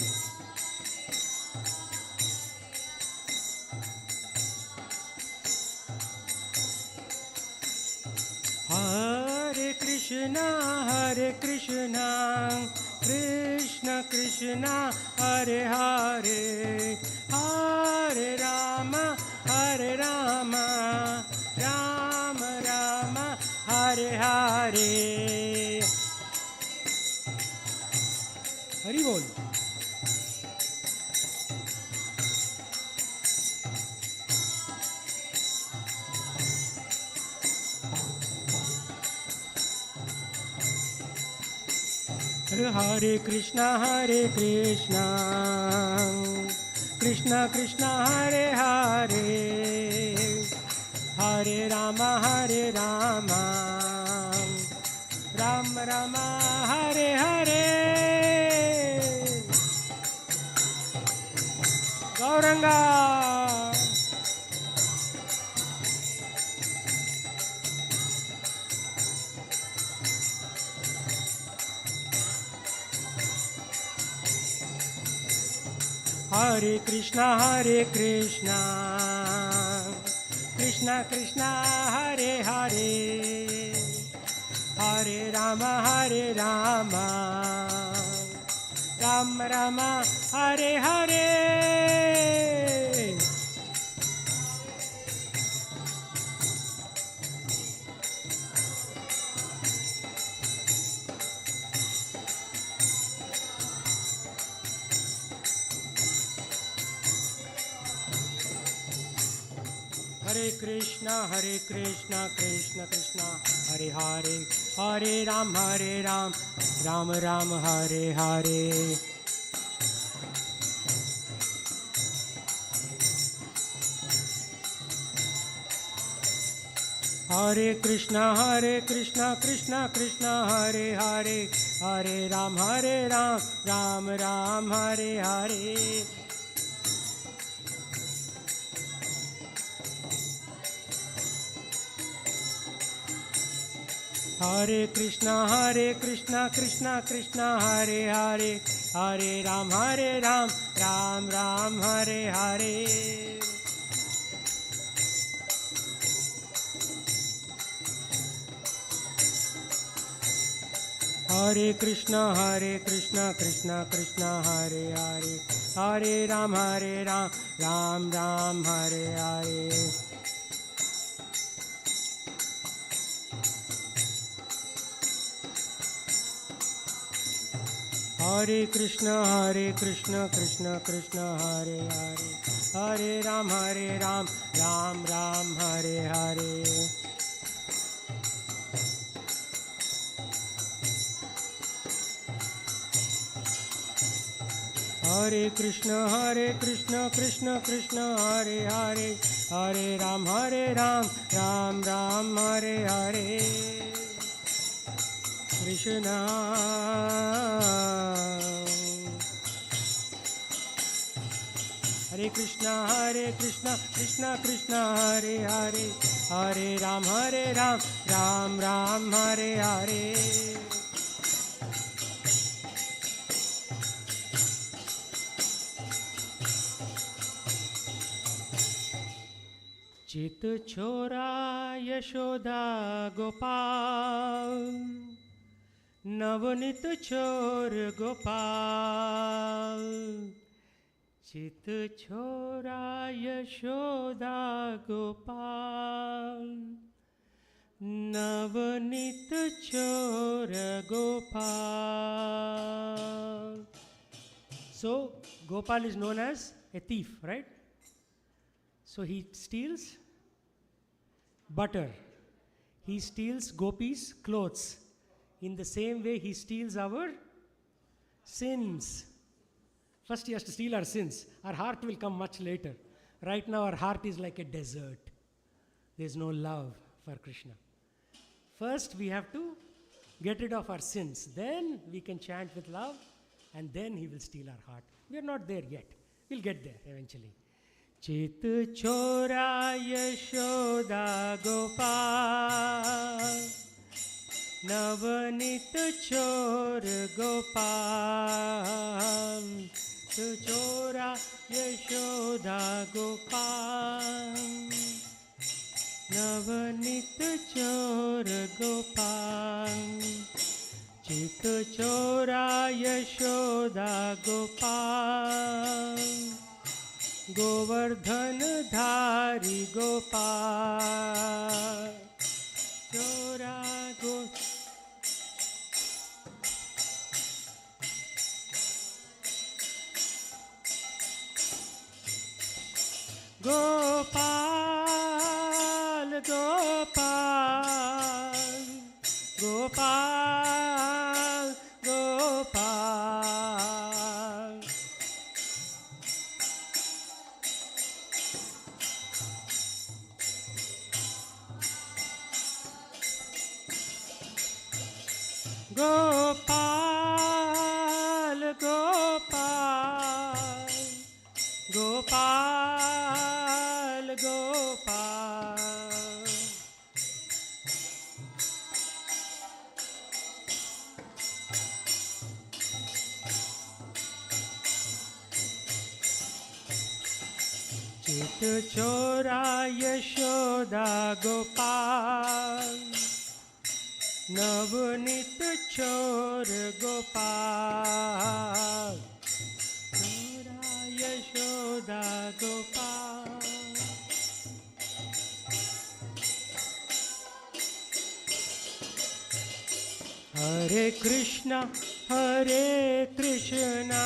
Hare Krishna Krishna Krishna Hare Hare Hare Rama Rama Rama Hare Hare Hari Bol Hare Krishna Krishna Krishna Hare Hare, Hare Rama Rama Rama Hare Hare. Gauranga. Hare Krishna Krishna Krishna Hare Hare, Hare Rama Rama Rama Hare Hare. Hare Krishna Krishna Krishna Hare Hare, Hare Ram Ram Ram Hare Hare. Hare Krishna Krishna Krishna Hare Hare, Hare Ram Ram Ram Hare Hare. Hare Krishna Krishna Krishna Hare Hare, Hare Ram Ram Ram Hare Hare. Hare Krishna Krishna Krishna Hare Hare, Hare Ram Ram Ram Hare Hare. Hare Krishna Krishna Krishna Hare Hare, Hare Ram Ram Ram Hare Hare. Hare Krishna Krishna Hare Hare, Hare Ram Ram Ram Hare Hare. Krishna Hare Krishna Krishna Hare Hare, Hare Ram Ram Ram Hare Hare. चित छोरा यशोदा गोपाल, नवनीत छोर गोपाल. चित छोरा यशोदा गोपाल, नवनीत छोर gopal. So Gopal is known as a thief, right? So he steals butter. He steals gopis' clothes. In the same way, he steals our sins. First, he has to steal our sins. Our heart will come much later. Right now, our heart is like a desert. There's no love for Krishna. First, we have to get rid of our sins. Then we can chant with love, and then he will steal our heart. We are not there yet. We'll get there eventually. Chit chora yashoda gopal, Navneet चोर गोपाल. चोरा यशोदा गोपाल, नवनीत चोर गोपाल. चित चोरा यशोदा गोपाल, गोवर्धन धारी गोपाल. चोरा गो Gopal Gopal Gopal Gopal. Gopal, Gopal, Gopal, Gopal. Chit chora Yashoda Gopal, Navnit chor Gopal, chora Yashoda Gopal. Hare Krishna, Hare Krishna,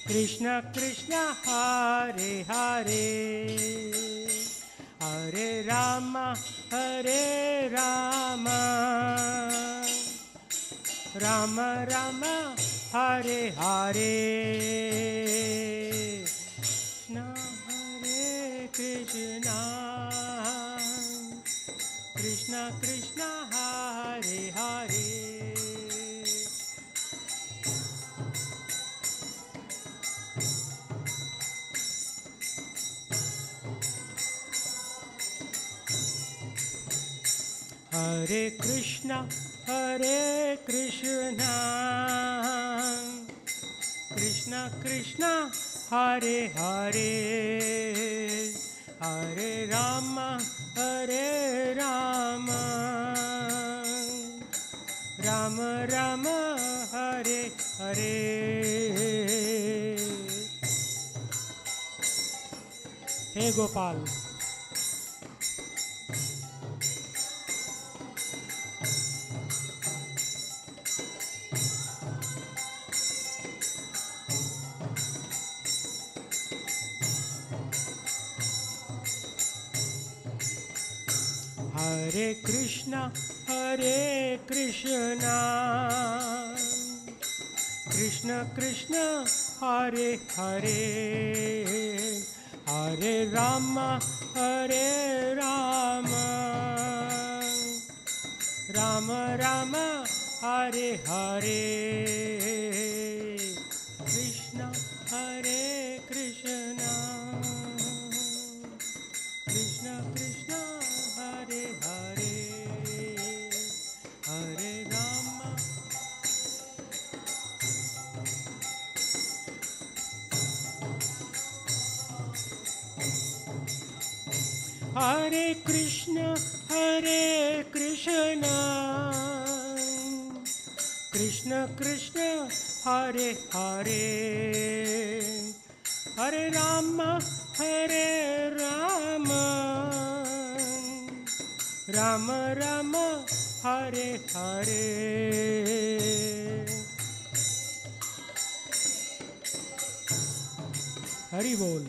Krishna Krishna, Hare Hare, Hare Rama, Hare Rama, Rama Rama, Hare Hare, Krishna Hare Krishna, Krishna Krishna, Hare Hare. Hare Krishna, Hare Krishna, Krishna Krishna, Hare Hare, Hare Rama, Hare Rama, Rama Rama, Hare Hare. Hey Gopal. Hare Krishna, Hare Krishna, Krishna Krishna, Hare Hare, Hare Rama, Hare Rama, Rama Rama, Hare Hare, Krishna, Hare Krishna, Krishna Krishna, Hare Hare, Hare Rama. Hare Krishna, Hare Krishna, Krishna Krishna, Hare Hare, Hare Rama, Hare Rama, Rama Rama, Hare Hare. Hari Bol.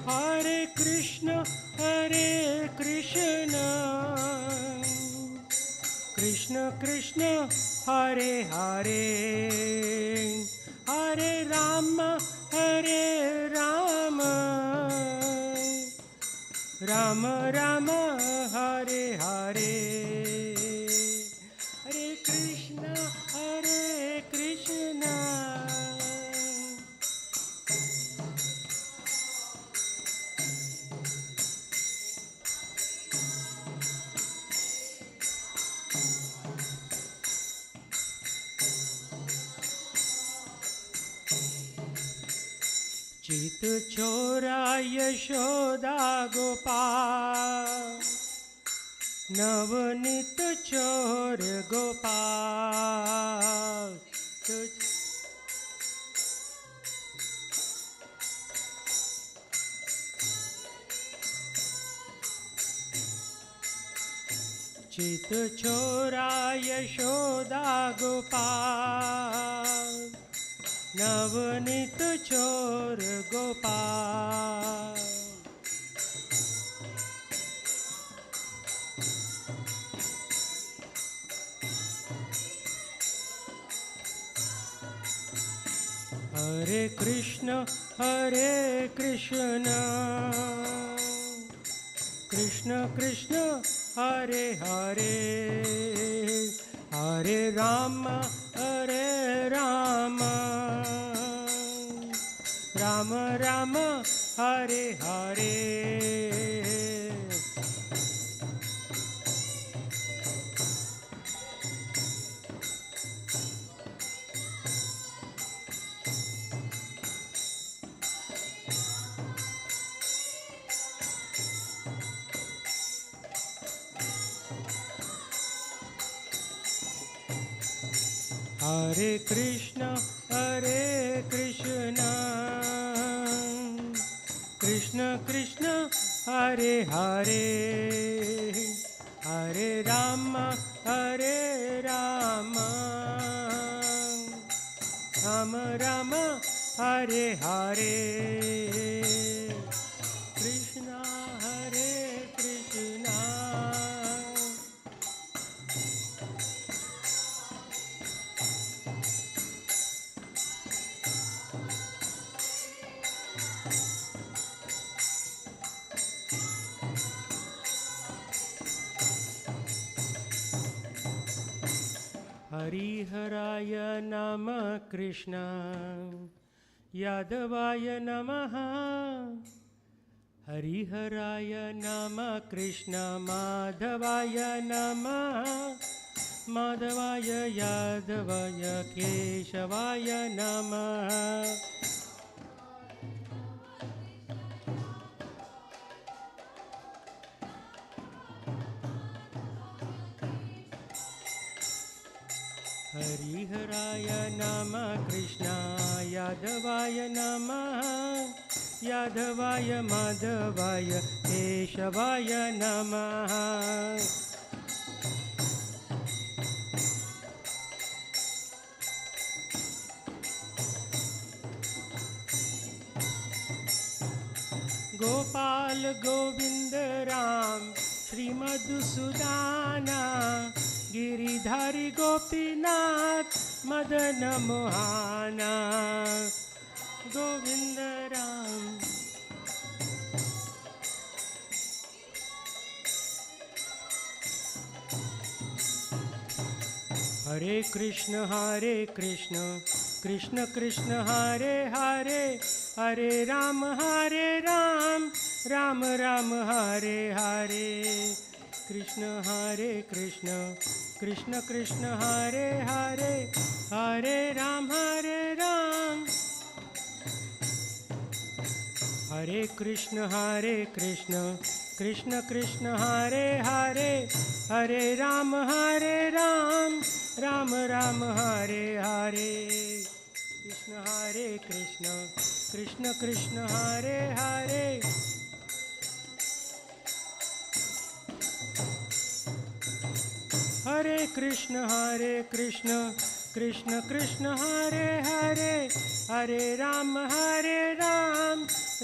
Hare Krishna, Hare Krishna, Krishna Krishna, Hare Hare, Hare Rama, Hare Rama, Rama Rama, Hare Hare, Hare Krishna, Hare Krishna. चित चोरा यशोदा गोपाल, नवनीत चोर गोपाल, चित चोरा यशोदा गोपाल, नवनीत चोर Gopal. Hare Krishna, Krishna Krishna, Hare Hare, Hare Rama, Rama Rama, Hare Hare. Hare Krishna, Krishna Krishna, Hare Hare, Hare Rama, Rama Rama, Hare Hare. Krishna, Hare Krishna. Hariharaya Nama Krishna, Yadavaya Namaha. Hariharaya Nama Krishna, Madhavaya Namaha. Madhavaya Yadavaya Keshavaya Namaha. Hariharaya Nama Krishna, Yadavaya Namaha. Yadavaya Madhavaya Keshavaya Namaha. Gopal Govind Ram, Shri Madhusudana, Giridhari Gopinath, Madana Mohana. Govinda Ram. Hare Krishna, Krishna Krishna, Hare Hare, Hare Ram, Ram Ram, Hare Hare. Krishna, Krishna Krishna, Hare Hare, Hare Ram, Hare Krishna, Krishna Krishna, Hare Hare, Hare Ram, Ram Ram, Hare Hare. Krishna, Krishna Krishna, Hare Hare. Hare Krishna, Krishna Krishna, Hare Hare, Hare Ram,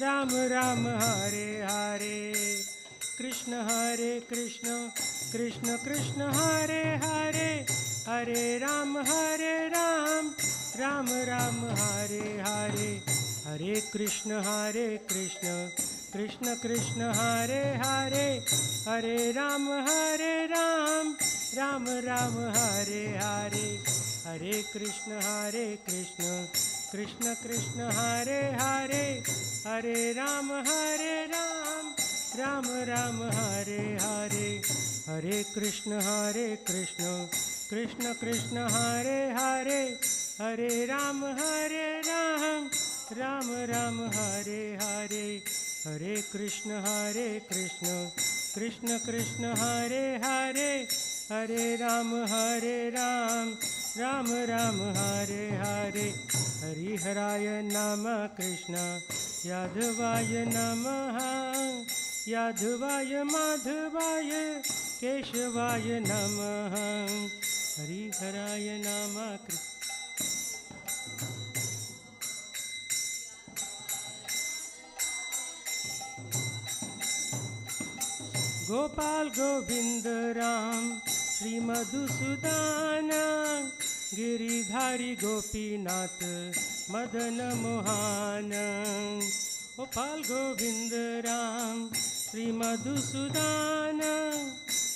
Ram Ram, Hare Hare. Krishna, Krishna Krishna, Hare Hare, Hare Ram, Ram Ram, Hare Hare. Hare Krishna, Krishna Krishna, Hare Hare, Hare Ram, Ram Ram, Hare Hare. Hare Krishna, Krishna Krishna, Hare Hare, Hare Ram, Ram Ram, Hare Hare. Hare Krishna, Krishna Krishna, Hare Hare, Hare Ram, Ram Ram, Hare Hare. Hare Krishna, Krishna Krishna, Hare Hare, Hare Ram, Ram Ram, Hare Hare. Hariharaya Nama Krishna, Yadavaya Namaha. Yadavaya Madhavaya Keshavaya Namaha. Hariharaya Nama Krishna. Gopal Govinda Ram, Shri Madhusudana, Giridhari Gopinath, Madan Mohan Gopal Govind Ram Shri Madhusudan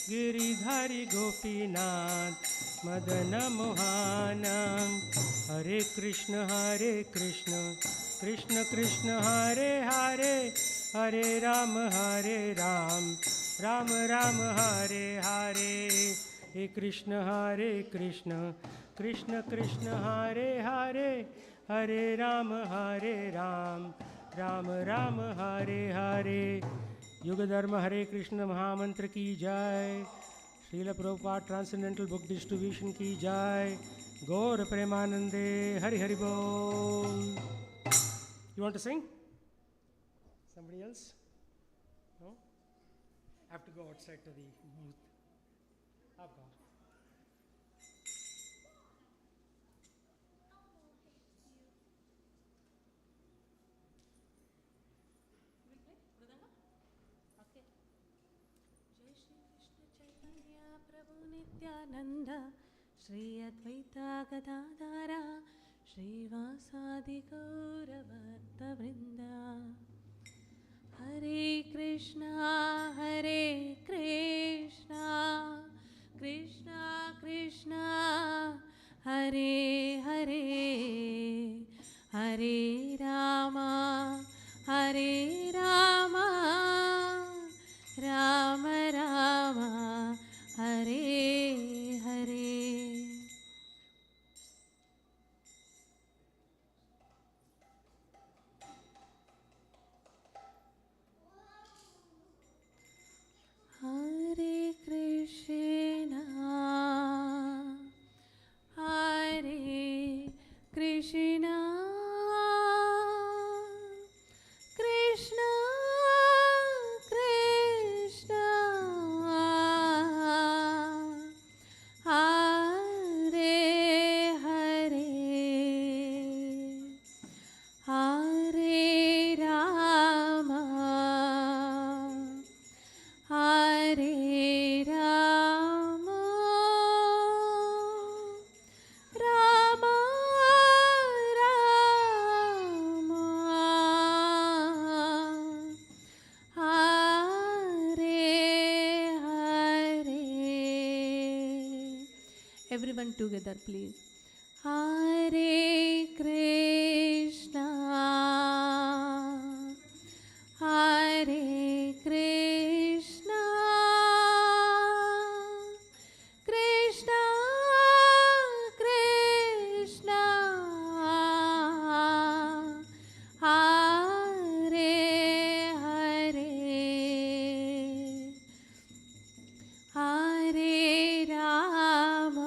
Giridhari Gopinath Madan Mohan हरे कृष्ण कृष्ण कृष्ण हरे हरे हरे राम राम राम हरे हरे हे कृष्ण कृष्ण कृष्ण हरे हरे हरे राम राम राम हरे हरे युग धर्म हरे कृष्ण महामंत्र की जय Srila Prabhupada transcendental book distribution की जय गौर प्रेमानंदे हरि हरि बोल You want to sing? Somebody else? No? I have to go outside to the booth. I've gone. जय श्री कृष्ण चैतन्य प्रभु नित्यानंद श्री अद्वैता गदाधरा श्रीवासादि गौरभक्तवृंद हरे Krishna Krishna Krishna Hare Hare Hare Rama Ram Ram Hare Hare Hare Krishna Krishna Krishna Hare Hare Ram Ram Ram Hare Hare everyone together please Hare Krishna Krishna Krishna Hare Hare Hare Ram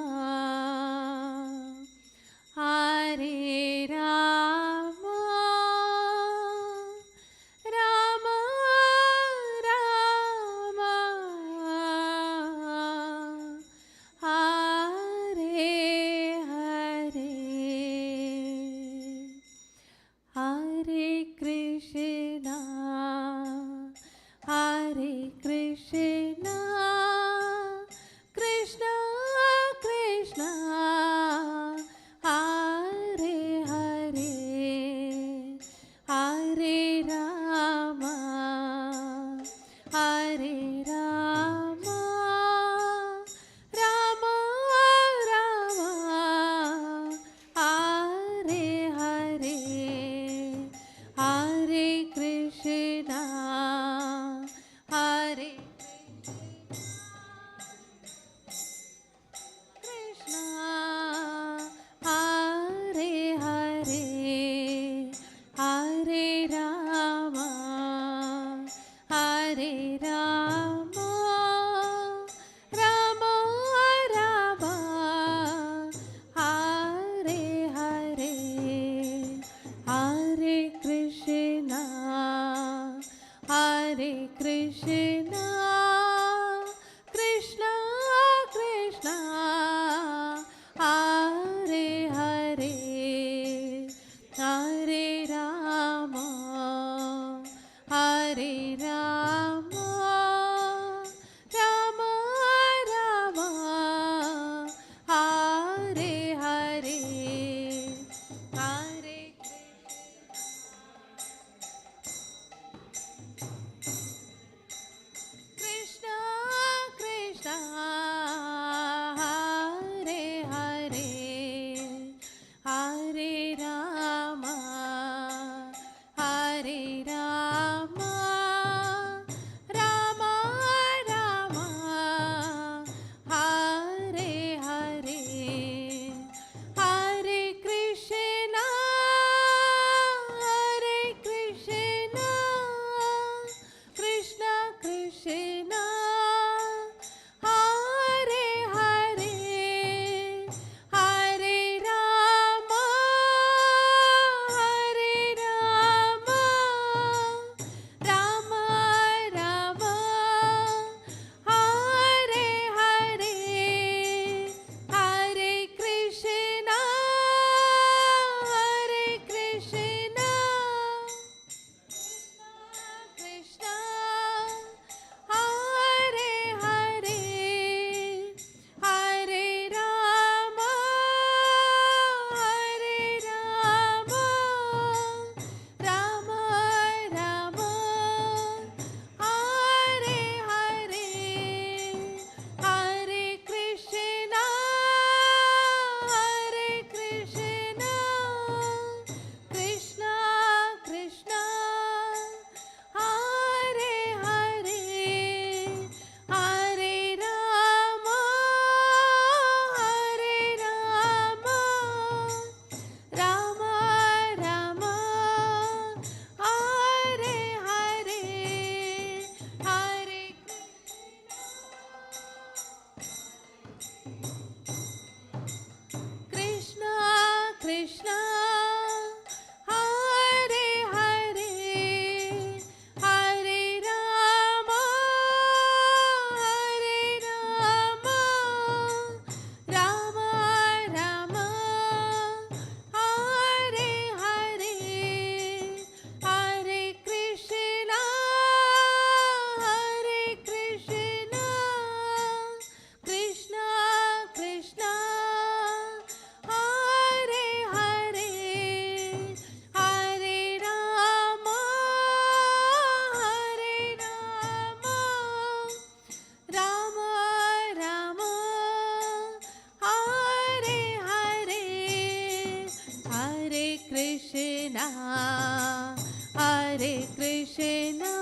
Krishna, Hare Krishna,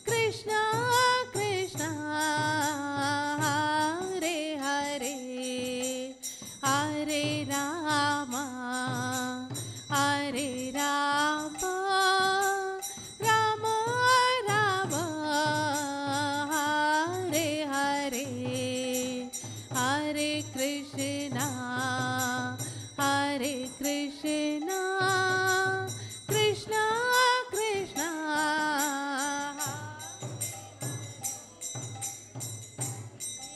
Krishna Krishna, Hare Hare, Hare Rama, Hare Rama, Rama Rama, Hare Hare, Hare Krishna, Hare Krishna, Krishna Krishna,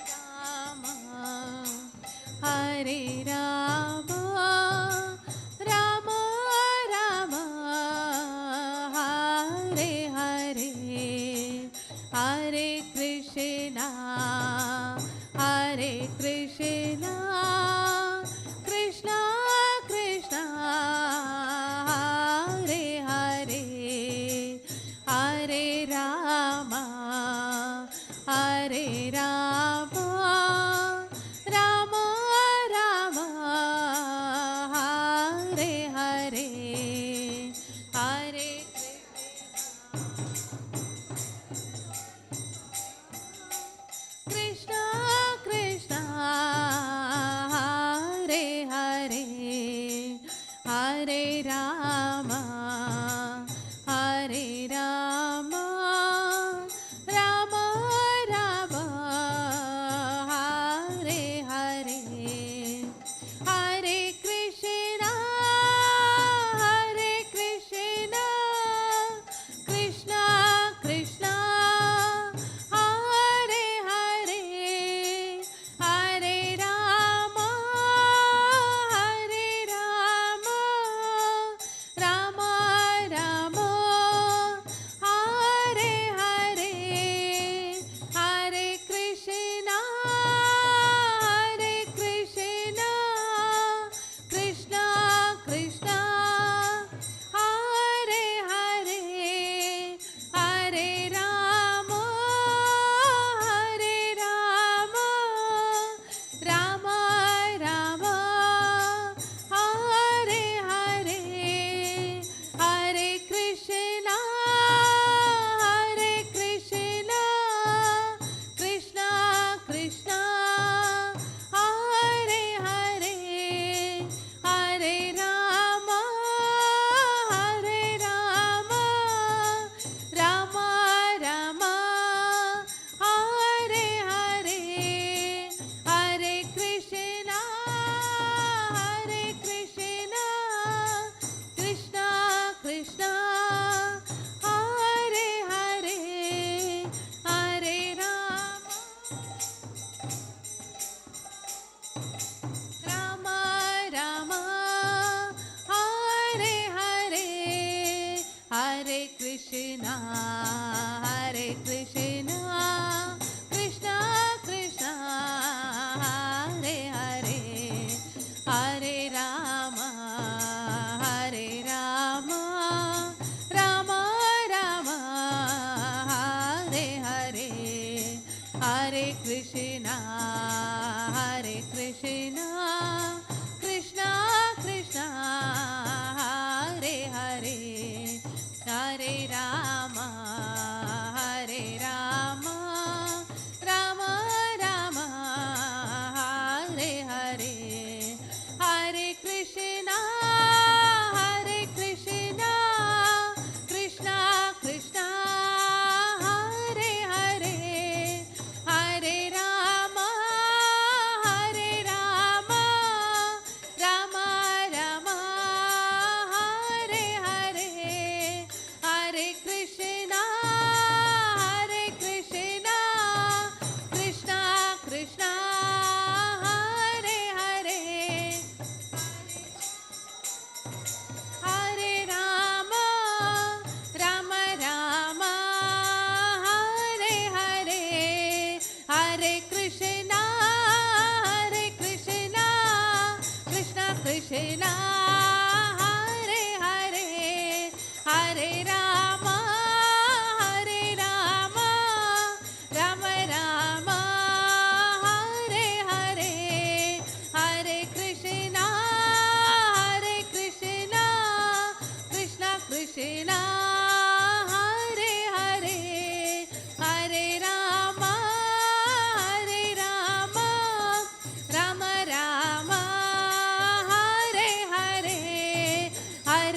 Rama, Hare Rama, Rama Rama, Hare Hare, Hare Krishna, Hare Krishna, Krishna Krishna, Hare Hare, Hare Rama, Hare Rama, Rama Rama, Hare Hare, Hare Krishna Krishna, Hare Hare, Hare Rama, Hare Rama, Rama Rama, Hare Hare, Hare Krishna, Hare Krishna, Krishna Krishna, Hare Hare, Hare Rama, Hare Rama, Rama Rama, Hare Hare, Hare Krishna, Hare Krishna, Krishna Krishna, Hare Hare, Hare Rama, Hare Rama, Rama Rama, Hare Hare, Hare Krishna, Hare Krishna, Krishna Krishna, Hare Hare, Hare Rama, Hare Rama, Rama Rama, Hare Hare, Hare Krishna, Hare Krishna, Krishna Krishna, Hare Hare, Hare Rama, Rama Rama, Hare Hare, Hare Krishna, Hare Krishna, Krishna Krishna, Hare Hare, Hare Rama, Hare Rama, Rama Rama, Hare Hare, Hare Krishna, Hare Krishna, Krishna Krishna, Hare Hare, Hare Rama,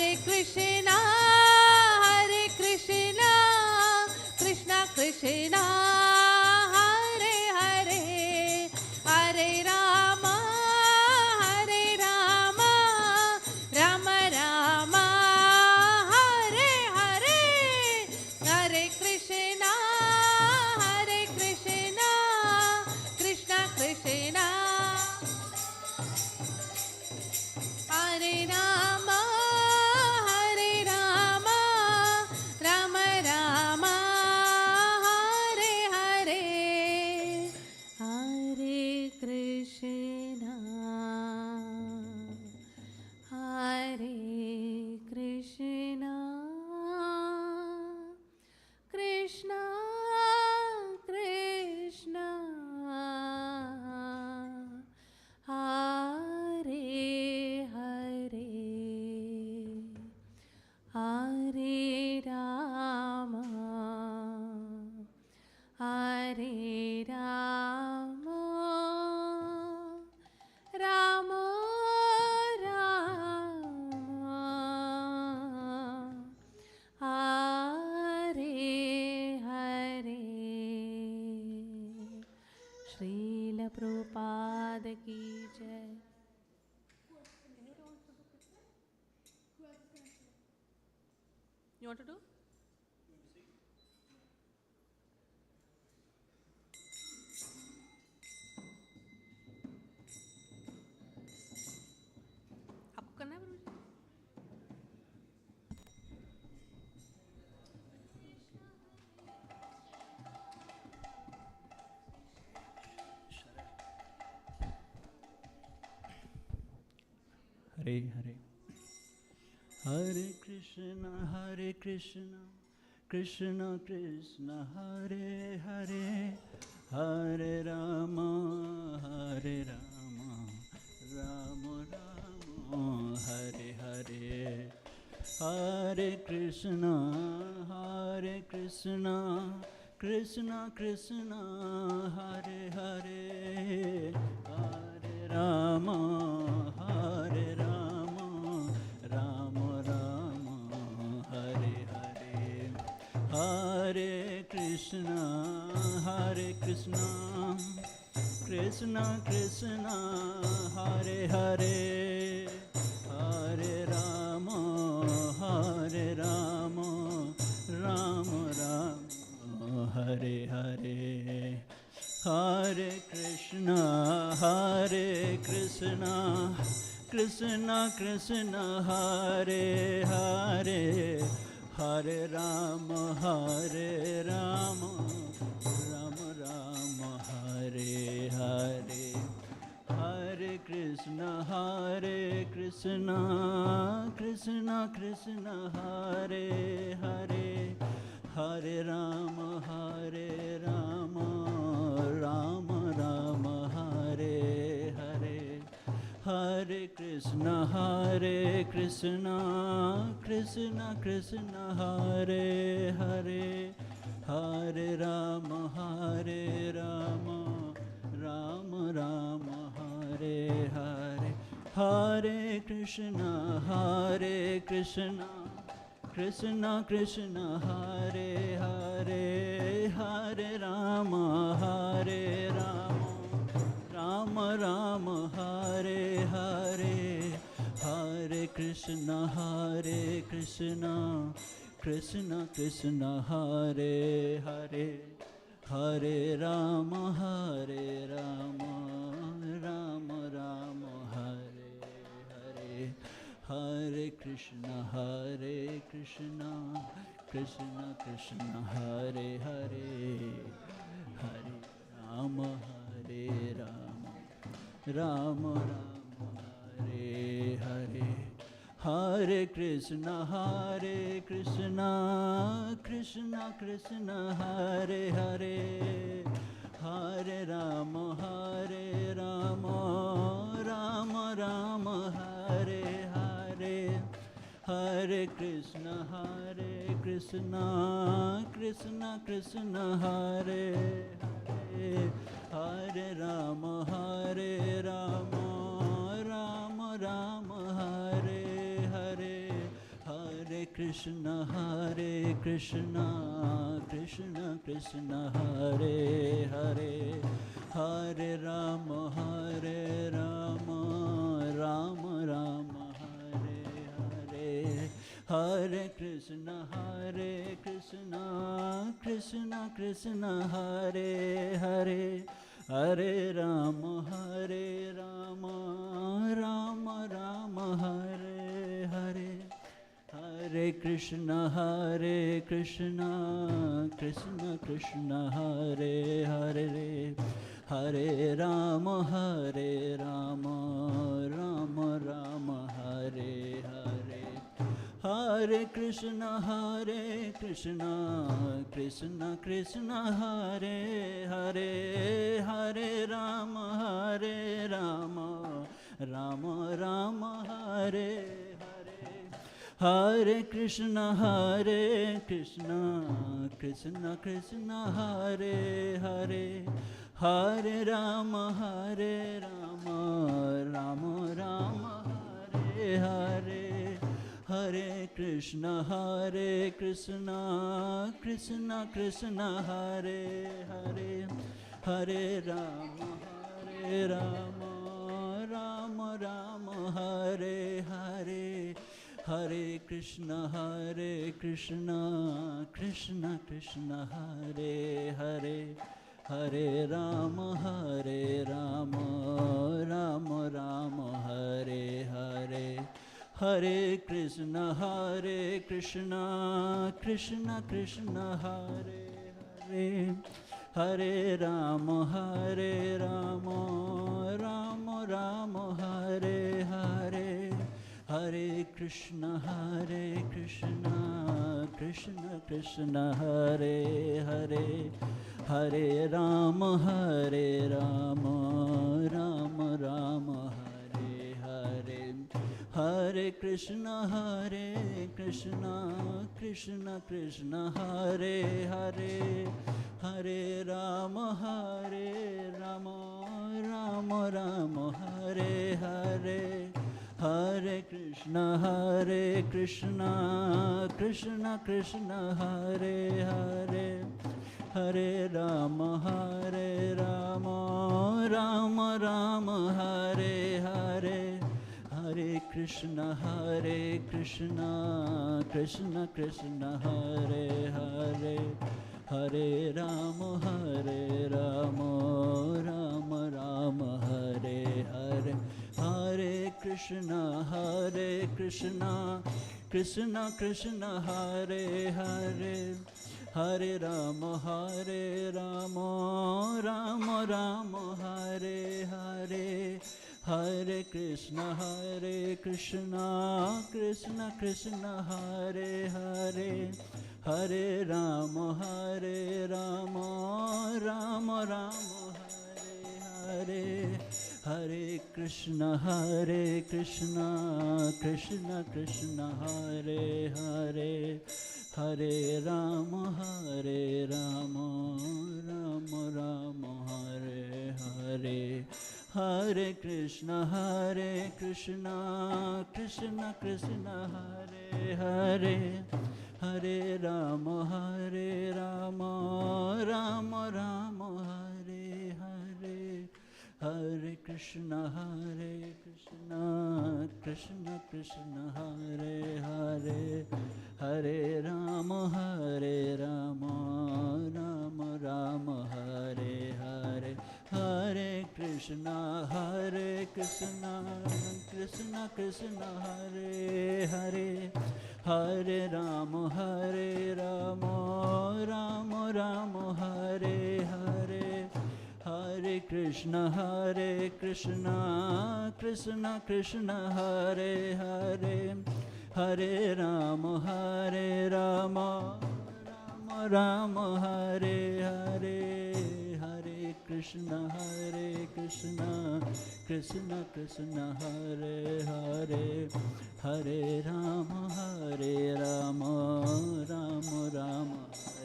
Hare Krishna, Krishna Krishna, Hare Hare, Hare Rama, Rama Rama, Hare Hare, Hare Krishna, Krishna Krishna, Hare Rama, Rama Rama, Hare Hare, Hare Krishna, Krishna Krishna, Hare Hare, Hare Rama, Rama Rama, Hare Hare. Srila Prabhupada ki jai. You want to do? आपको करना है गुरुजी? Hare Hare. Hare Krishna, Krishna Krishna, Hare Hare, Hare Rama, Rama Rama, Hare Hare. Hare Krishna, Krishna Krishna, Hare Hare, Hare Rama, Rama Rama, Hare Hare. Hare Krishna, Krishna Krishna, Hare Hare, Hare Rama, Rama Rama, Hare Hare. Hare Krishna, Krishna Krishna, Hare Hare, Hare Rama, Rama Rama, Hare Hare. Hare Krishna, Krishna Krishna, Hare Hare, Hare Rama, Rama Rama, Hare Hare. Hare Krishna, Krishna Krishna, Hare Hare, Hare Rama, Rama Rama, Hare Hare. Hare Krishna, Krishna Krishna, Hare Hare, Hare Rama, Rama Rama, Hare Hare. Hare Krishna, Krishna Krishna, Hare Hare, Hare Rama, Rama Rama, Hare Hare. Hare Krishna, Krishna Krishna, Hare Hare, Hare Rama, Rama Rama, Hare Hare. Hare Krishna, Krishna Krishna, Hare Hare, Hare Rama, Rama Rama, Hare Hare. Hare Krishna, Krishna Krishna, Hare Hare, Hare Rama, Rama Rama, Hare Hare. Krishna Krishna Krishna Hare Hare Hare Rama Rama Rama Hare Hare Hare Krishna Krishna Krishna Hare Hare Hare Rama Rama Rama Hare Hare Hare Krishna Krishna Krishna Hare Hare Hare Rama Rama Rama Hare Hare Hare Krishna Krishna Krishna Hare Hare Hare Rama Rama Rama Hare Hare Hare Krishna Krishna Krishna Hare Hare Hare Rama Rama Rama Hare Hare Hare Krishna Krishna Krishna Hare Hare Hare Rama Rama Rama Hare Hare Hare Krishna Krishna Krishna Hare Hare Hare Rama Rama Rama Hare Hare Hare Krishna Krishna Krishna Hare Hare Hare Rama Rama Rama Hare Hare Hare Krishna Krishna Krishna Hare Hare Hare Rama Rama Rama Hare Hare Hare Krishna Krishna Krishna Hare Hare Hare Rama Rama Rama Hare Hare Hare Krishna Krishna Krishna Hare Hare Hare Rama Rama Rama Hare Hare Hare Krishna Krishna Krishna Hare Hare Hare Rama Rama Rama Hare Hare Hare Krishna Krishna Krishna Hare Hare Hare Rama Rama Rama Hare Hare Hare Krishna Krishna Krishna Hare Hare Hare Rama Rama Rama Hare Hare Hare Krishna Krishna Krishna Hare Hare Hare Rama Rama Rama Hare Hare Hare Krishna Krishna Krishna Hare Hare Hare Rama Rama Rama Hare Hare Hare Krishna Krishna Krishna Hare Hare Hare Rama Rama Rama Hare Hare Hare Krishna Krishna Krishna Hare Hare Hare Rama Rama Rama Hare Hare Hare Krishna Krishna Krishna Hare Hare Hare Rama Rama Rama Hare Hare Hare Krishna Krishna Krishna Hare Hare Hare Rama Rama Rama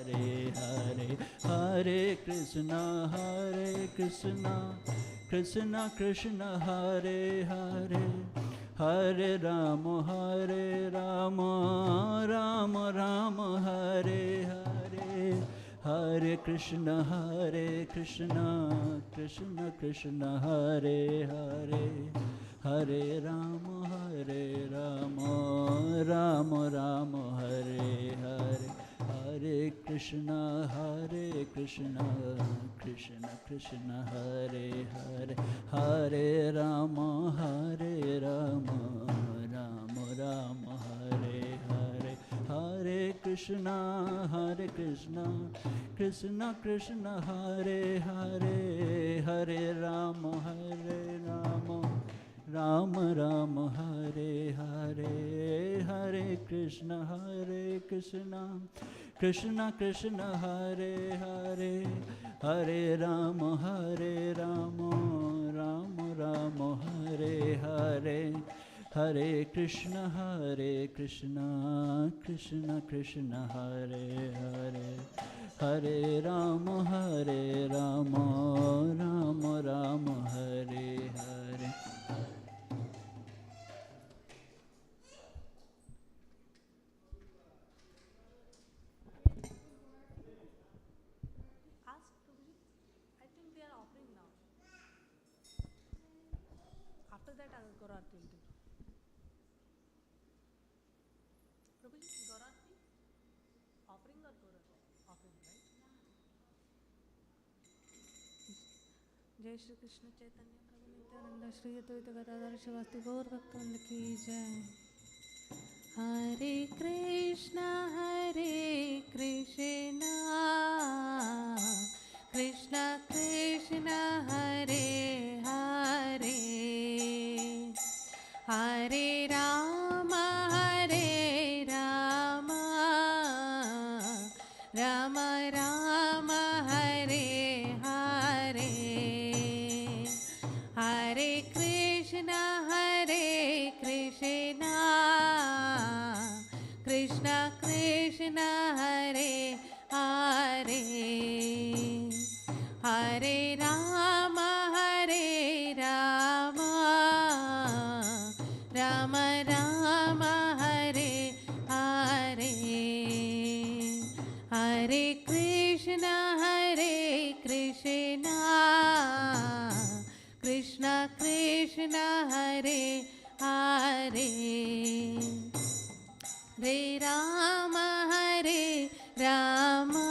Hare Hare Hare Krishna Krishna Krishna Hare Hare Hare Rama, Rama Rama, Hare Hare, Hare Krishna, Krishna Krishna, Hare Hare, Hare Rama, Rama Rama, Hare Hare, Hare Krishna, Krishna Krishna, Hare Hare, Hare Rama, Rama Rama, Hare Hare, Hare Krishna, Krishna Krishna, Hare Hare, Hare Rama, Rama Rama, Hare Hare, Hare Krishna, Krishna Krishna, Hare Hare, Hare Rama, Rama Rama, Hare Hare, Hare Krishna, Krishna Krishna, Hare Hare, Hare Rama, Rama Rama, Hare Hare. Ask Prabhuji. I think they are offering now. After that, Gaurati will do. Prabhuji, Gaurati? Offering or Gaurati? Offering, right? Jai Shri Krishna Chaitanya Prabhu Nityananda Shri Advaita Gadadhar Shivasti Gaur Bhaktivinoda ki jai. Hare Krishna, Krishna Krishna, Hare Hare, Hare Rama, Rama Rama, Hare Hare, Hare Krishna, Krishna Krishna, Hare Hare, Hare Rama, Rama Rama, Hare Hare, Hare Krishna, Krishna Krishna, Hare Hare, Hare Rama,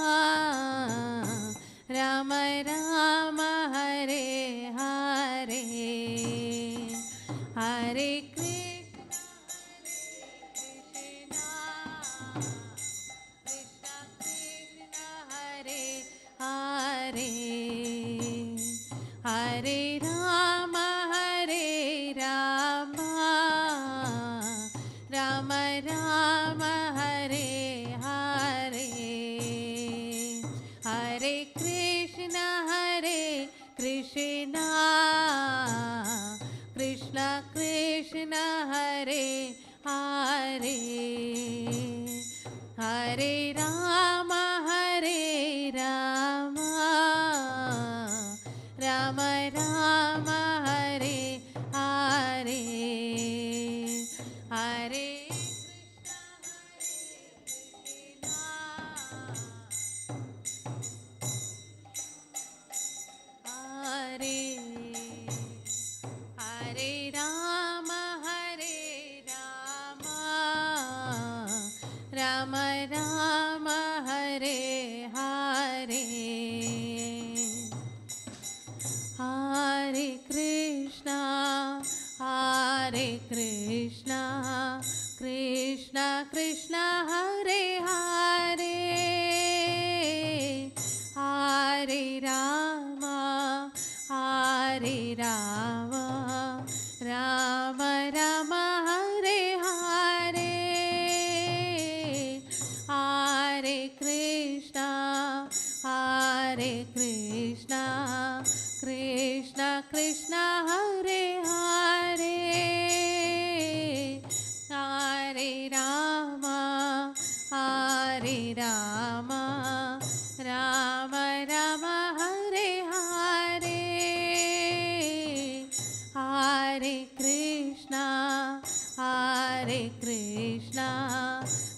Rama Rama, Hare Hare, Hare Krishna, Krishna Krishna, Hare Hare, Hare Rama, Rama Rama, Hare Hare, Hare Krishna, Krishna Krishna, Hare Hare, Hare Rama, Rama Rama, Hare Hare, Hare Hare, Hare Rama, Rama Rama, Hare Hare, Hare Krishna, Krishna Krishna, Hare Hare, Hare Rama, Rama Rama, Hare Hare, Hare Krishna, Krishna Krishna, Hare Hare, Hare Rama, Rama Rama, Hare Hare, Hare Krishna,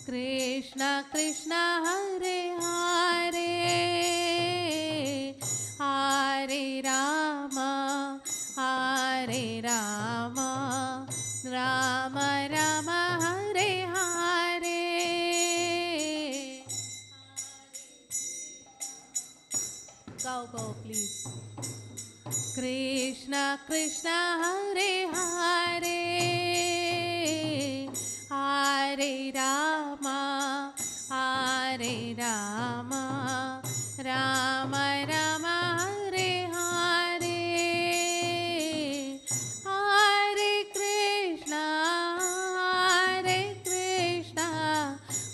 Krishna Krishna Hare Hare Hare Rama Hare Rama Rama Rama Hare Hare Go please Krishna Krishna Hare Hare Hare Rama Hare Rama Rama Rama Hare Hare Hare Krishna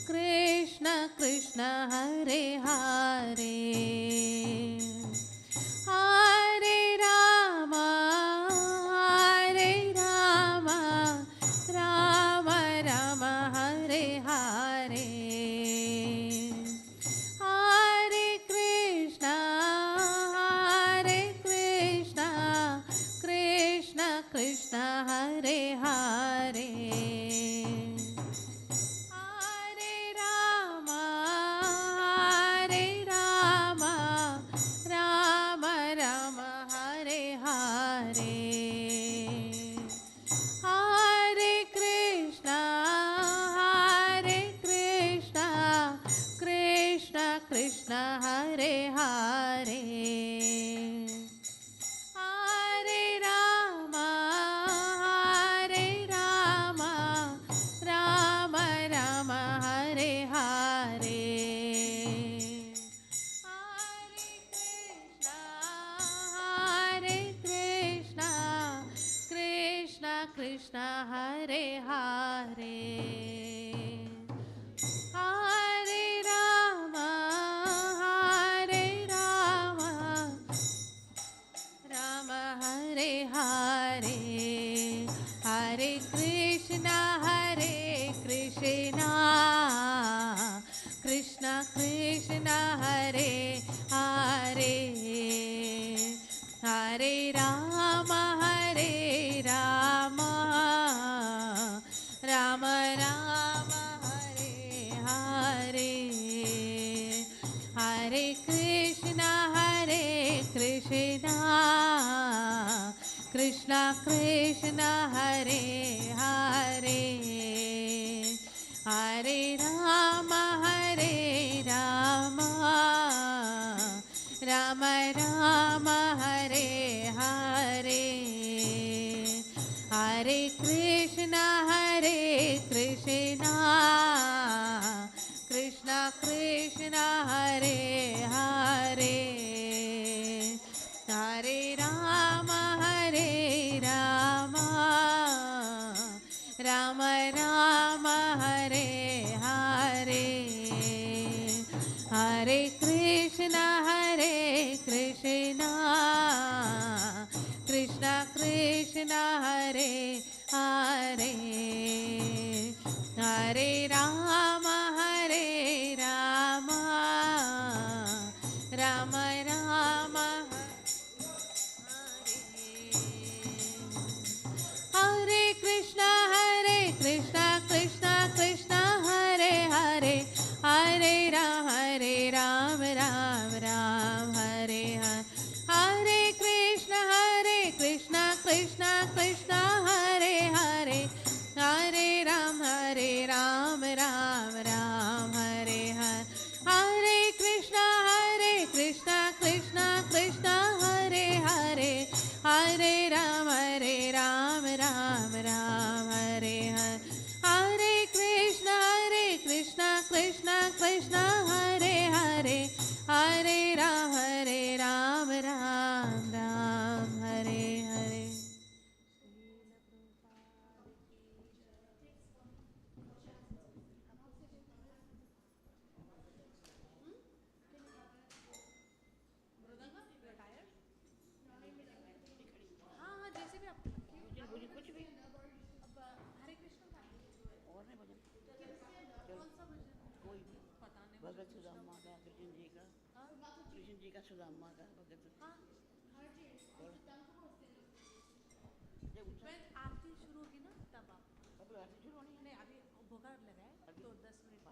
Krishna Krishna Hare Hare Hare Rama Rama Rama Hare Hare Hare Krishna Krishna Krishna Hare Hare Hare Rama Rama Rama Hare Hare Hare Krishna Krishna Krishna Hare Hare Hare Rama Rama Rama Hare Hare Hare Krishna Krishna Hare Hare Hare Rama Rama Hare Hare Hare Krishna Krishna Krishna Hare Hare Hare Rama Rama Rama Hare Hare Hare Krishna Krishna Krishna Hare Hare Hare Rama Rama Rama Hare Hare Hare Krishna Krishna Krishna Hare Hare Hare Rama Rama Rama Hare Hare Hare Krishna Krishna Krishna Hare Hare Hare Rama Rama Rama Hare Krishna Krishna Krishna Hare Hare Hare Ram Ram Ram Hare Hare Hare Krishna Krishna Krishna Hare Hare Hare Ram Ram Ram Hare Hare Hare Krishna Krishna Krishna Hare Hare Hare Ram Ram Ram Hare Hare Hare Krishna Krishna Hare Hare Hare Ram Ram Ram Hare Hare भगत सुदामा का कृष्ण जी का सुदामा का भगत आरती शुरू होगी ना तब आप अब आरती शुरू होनी है नहीं अभी भोगा लगा है तो 10 मिनट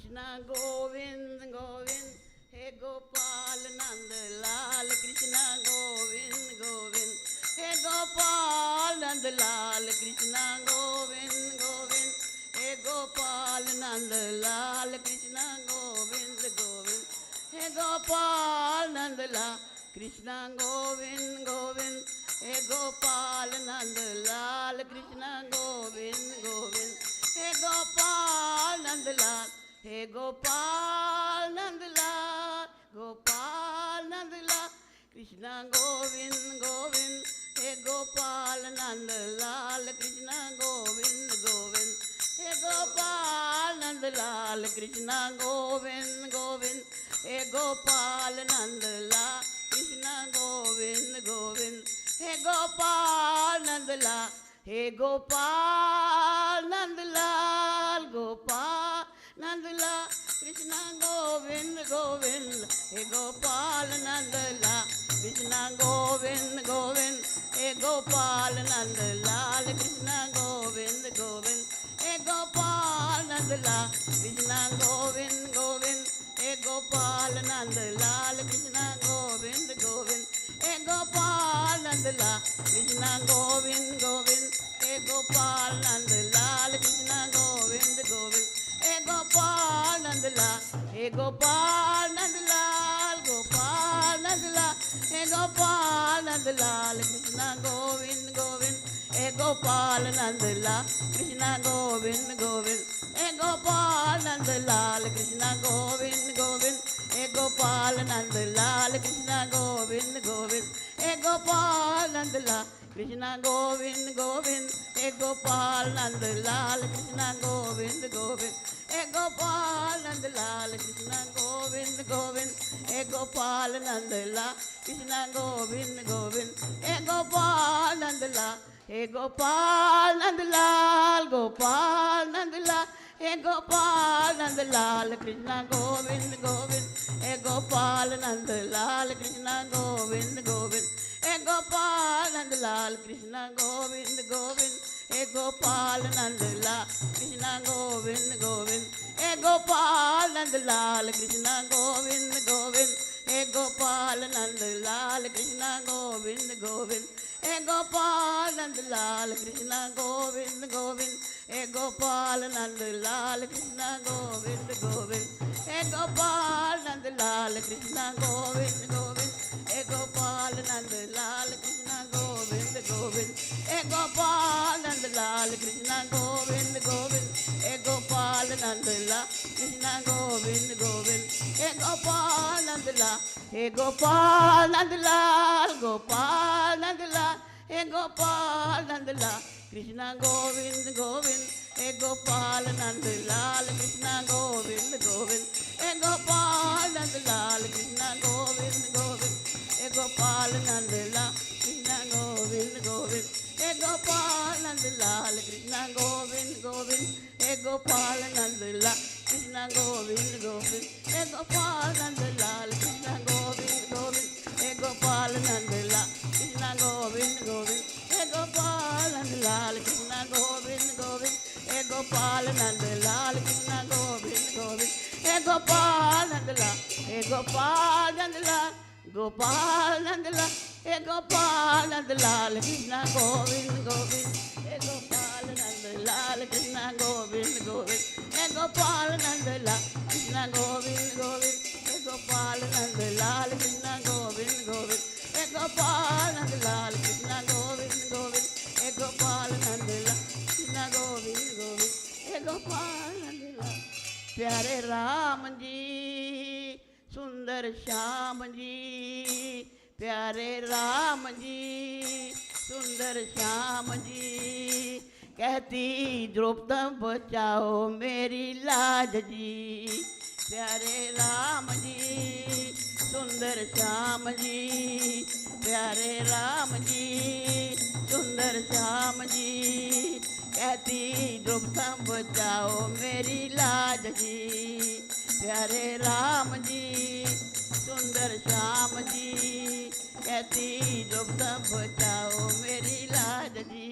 कृष्णा गोविंद गोविंद हे गोपाल नंद लाल कृष्णा गोविंद गोविंद हे गोपाल नंद लाल कृष्णा गोविंद गोविंद हे गोपाल नंद लाल कृष्णा गोविंद गोविंद हे गोपाल नंद लाल कृष्णा गोविंद गोविंद हे गोपाल नंद लाल कृष्णा गोविंद गोविंद हे गोपाल नंद लाल हे गोपाल नंद लाल गोपाल नंद लाल कृष्णा गोविंद गोविंद हे गोपाल नंद लाल कृष्णा गोविंद गोविंद हे गोपाल नंद लाल कृष्णा गोविंद गोविंद हे गोपाल नंद लाल कृष्णा गोविंद गोविंद हे गोपाल नंद लाल हे गोपाल नंद लाल गोपाल नंद लाल कृष्णा गोविंद गोविंद हे गोपाल नंद लाल कृष्णा गोविंद गोविंद हे गोपाल नंद लाल कृष्णा गोविंद गोविंद हे गोपाल नंद लाल कृष्णा गोविंद गोविंद हे गोपाल नंद लाल कृष्णा गोविंद गोविंद हे गोपाल नंद लाल कृष्णा गोविंद गोविंद हे गोपाल नंद लाल कृष्णा गोविंद गोविंद हे गोपाल नंद लाल हे गोपाल नंद लाल गोपाल नंद लाल हे गोपाल नंद लाल कृष्णा गोविंद गोविंद हे गोपाल नंद लाल कृष्णा गोविंद गोविंद हे गोपाल नंद लाल कृष्णा गोविंद गोविंद हे गोपाल नंद लाल कृष्णा गोविंद गोविंद हे गोपाल नंद लाल कृष्णा गोविंद गोविंद हे गोपाल नंद लाल कृष्णा गोविंद गोविंद हे गोपाल नंद लाल कृष्णा गोविंद गोविंद हे गोपाल नंद लाल कृष्णा गोविंद गोविंद हे गोपाल नंद लाल हे गोपाल नंद लाल गोपाल नंद लाल हे गोपाल नंद लाल कृष्णा गोविंद गोविंद हे गोपाल नंद लाल कृष्णा गोविंद गोविंद हे गोपाल नंद लाल कृष्णा गोविंद गोविंद हे गोपाल नंद लाल कृष्णा गोविंद गोविंद हे गोपाल नंद लाल कृष्णा गोविंद गोविंद हे गोपाल नंद लाल कृष्णा गोविंद गोविंद हे गोपाल नंद लाल कृष्णा गोविंद गोविंद हे गोपाल नंद लाल कृष्णा गोविंद गोविंद हे गोपाल नंद लाल कृष्णा गोविंद गोविंद हे गोपाल नंद लाल कृष्णा गोविंद गोविंद हे गोपाल नंद लाल कृष्णा गोविंद गोविंद हे गोपाल नंद लाल कृष्णा गोविंद गोविंद हे गोपाल नंद लाल हे गोपाल नंद लाल गोपाल नंद लाल हे गोपाल नंद लाल कृष्णा गोविंद गोविंद हे गोपाल नंद लाल कृष्णा गोविंद गोविंद हे गोपाल नंद लाल कृष्णा गोविंद गोविंद हे गोपाल नंद लाल कृष्णा गोविंद गोविंद हे गोपाल नंद लाल कृष्णा गोविंद गोविंद हे गोपाल नंद लाल कृष्णा गोविंद गोविंद हे गोपाल नंद लाल कृष्णा गोविंद गोविंद हे गोपाल नंद लाल कृष्णा गोविंद गोविंद हे गोपाल नंद लाल कृष्णा गोविंद गोविंद हे गोपाल नंद लाल कृष्णा गोविंद गोविंद हे गोपाल नंद लाल हे गोपाल नंद लाल गोपाल नंद लाल हे गोपाल नंद लाल कृष्णा गोविंद गोविंद हे गोपाल नंद लाल कृष्णा गोविंद गोविंद हे गोपाल नंद लाल कृष्णा गोविंद गोविंद हे गोपाल नंद लाल कृष्णा गोविंद गोविंद हे गोपाल नंद लाल कृष्णा गोविंद गोविंद हे गोपाल नंद लाल कृष्णा गोविंद गोविंद हे गोपाल नंद लाल प्यारे राम जी सुंदर श्याम जी प्यारे राम जी सुंदर श्याम जी कहती द्रौपदी बचाओ मेरी लाज जी प्यारे राम जी सुंदर श्याम जी प्यारे राम जी सुंदर श्याम जी कहती द्रौपदी बचाओ मेरी लाज जी प्यारे राम जी सुंदर श्याम जी कहती द्रौपदी बचाओ मेरी लाज जी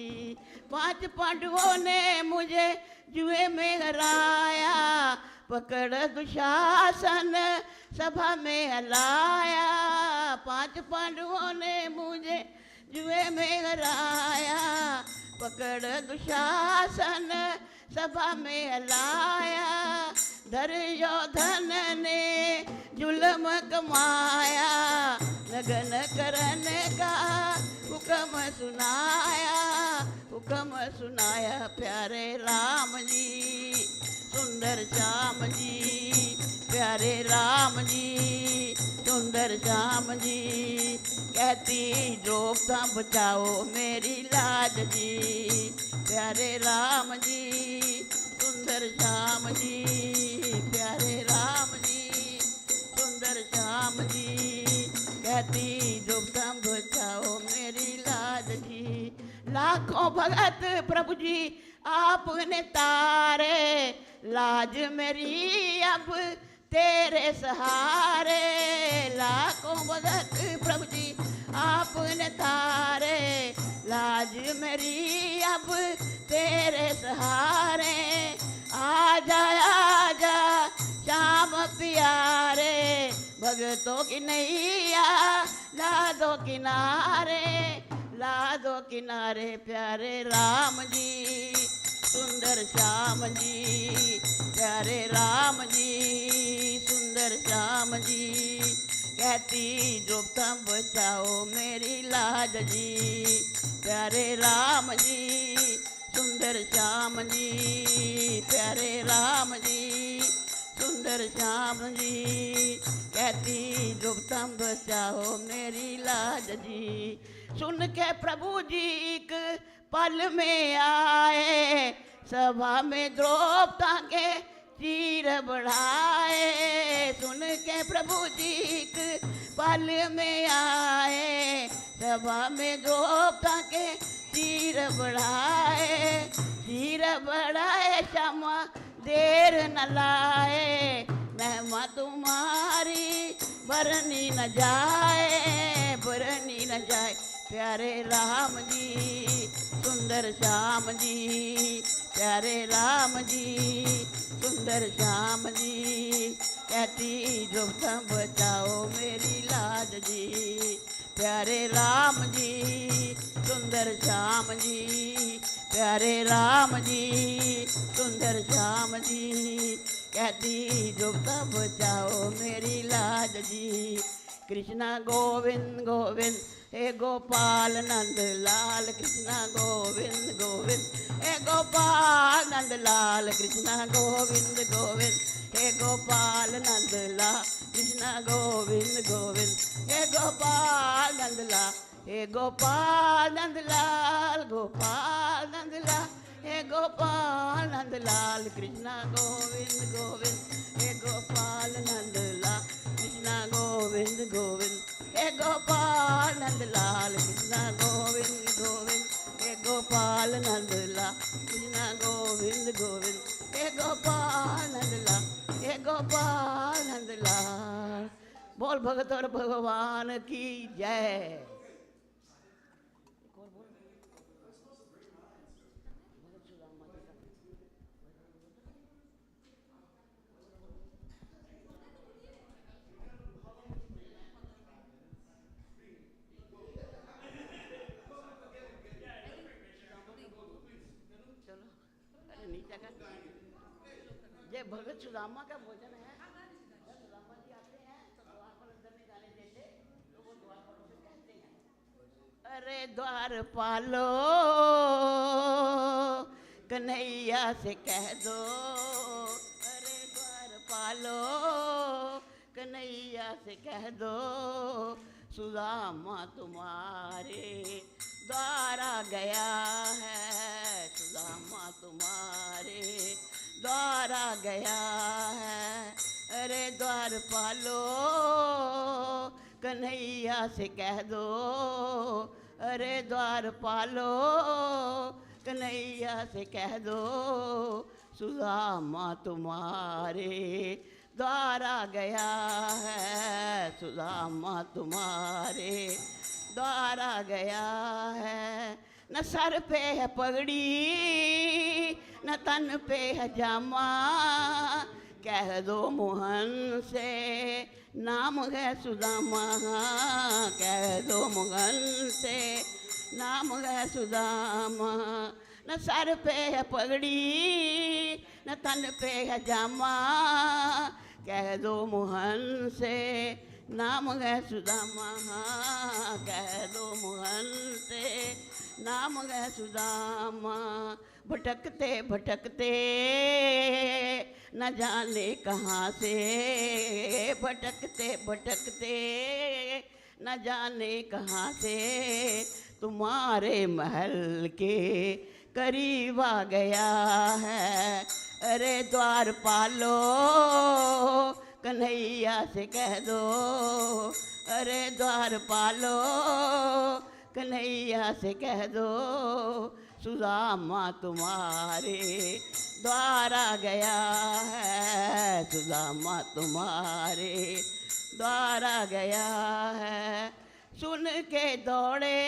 5 पांडवों ने मुझे जुए में हराया पकड़ दुशासन सभा में हलाया, 5 पांडवों ने मुझे जुए में हराया। पकड़ दुशासन सभा में हलाया, दुर्योधन ने जुल्म कमाया। लगन करन का हुक्म सुनाया, हुक्म सुनाया प्यारे राम जी, सुंदर श्याम जी, प्यारे राम जी, सुंदर श्याम जी। कहती रोकता बचाओ मेरी लाज जी, प्यारे राम जी, सुंदर श्याम जी, प्यारे राम जी, सुंदर श्याम जी। कहती रोकता बचाओ मेरी लाज जी। लाखों भगत प्रभु जी आपने तारे, लाज मेरी अब तेरे सहारे। लाखों भगत प्रभु जी आपने तारे, लाज मेरी अब तेरे सहारे। आजा आजा श्याम प्यारे, भगतों की नैया ला दो किनारे, ला दो किनारे प्यारे राम जी, सुंदर श्याम जी, प्यारे राम जी, सुंदर श्याम जी। कहती डूबता बचाओ मेरी लाज जी, प्यारे राम जी, सुंदर श्याम जी, प्यारे राम जी, सुंदर श्याम जी। कहती डूबता बचाओ मेरी लाज जी। सुन के प्रभु जी एक पल में आए, सभा में द्रौपदा के चीर बढ़ाए। सुन के प्रभु जी एक पल में आए, सभा में द्रौपदा के चीर बढ़ाए। चीर बढ़ाए क्षमा देर न लाए, महिमा तुम्हारी बरनी न जाए, बरनी न जाए प्यारे राम जी, सुंदर श्याम जी, प्यारे राम जी, सुंदर श्याम जी। कहती डूबता बचाओ मेरी लाज जी, प्यारे राम जी, सुंदर श्याम जी, प्यारे राम जी, सुंदर श्याम जी। कहती डूबता बचाओ मेरी लाज जी। कृष्णा गोविंद गोविंद हे गोपाल नंद लाल, कृष्णा गोविंद गोविंद हे गोपाल नंद लाल, कृष्णा गोविंद गोविंद हे गोपाल नंद लाल, कृष्णा गोविंद गोविंद हे गोपाल नंद लाल, हे गोपाल नंद लाल, गोपाल नंद लाल, हे गोपाल नंद लाल, कृष्णा गोविंद गोविंद हे गोपाल नंद लाल, कृष्णा गोविंद गोविंद हे गोपाल नंद लाल, कृष्णा गोविंद गोविंद हे गोपाल नंद लाल, कृष्णा गोविंद गोविंद हे गोपाल नंद लाल, हे गोपाल नंद लाल। बोल भगत और भगवान की जय। ये भगत सुदामा का भोजन है। जब सुदामा जी आते हैं तो द्वार पर अंदर नहीं जाने देते, तो वो द्वार पर उसे कहते हैं, अरे द्वार पालो कन्हैया से कह दो, अरे द्वार पालो कन्हैया से कह दो, सुदामा तुम्हारे द्वार आ गया है, सुदामा तुम्हारे द्वार आ गया है। अरे द्वार पालो कन्हैया से कह दो, अरे द्वार पालो कन्हैया से कह दो, सुदामा तुम्हारे द्वार आ गया है, सुदामा तुम्हारे द्वार आ गया है। न सर पे है पगड़ी न तन पे है जामा, कह दो मोहन से नाम है सुदामा, कह दो मोहन से नाम है सुदामा। न सर पे है पगड़ी न तन पे है जामा, कह दो मोहन से नाम है सुदामा, कह दो मोहन से नाम है सुदामा। भटकते भटकते न जाने कहाँ से, भटकते भटकते न जाने कहाँ से तुम्हारे महल के करीब आ गया है। अरे द्वार पालो कन्हैया से कह दो, अरे द्वार पालो कन्हैया से कह दो, सुदामा तुम्हारे द्वार आ गया है, सुदामा तुम्हारे द्वार आ गया है। सुन के दौड़े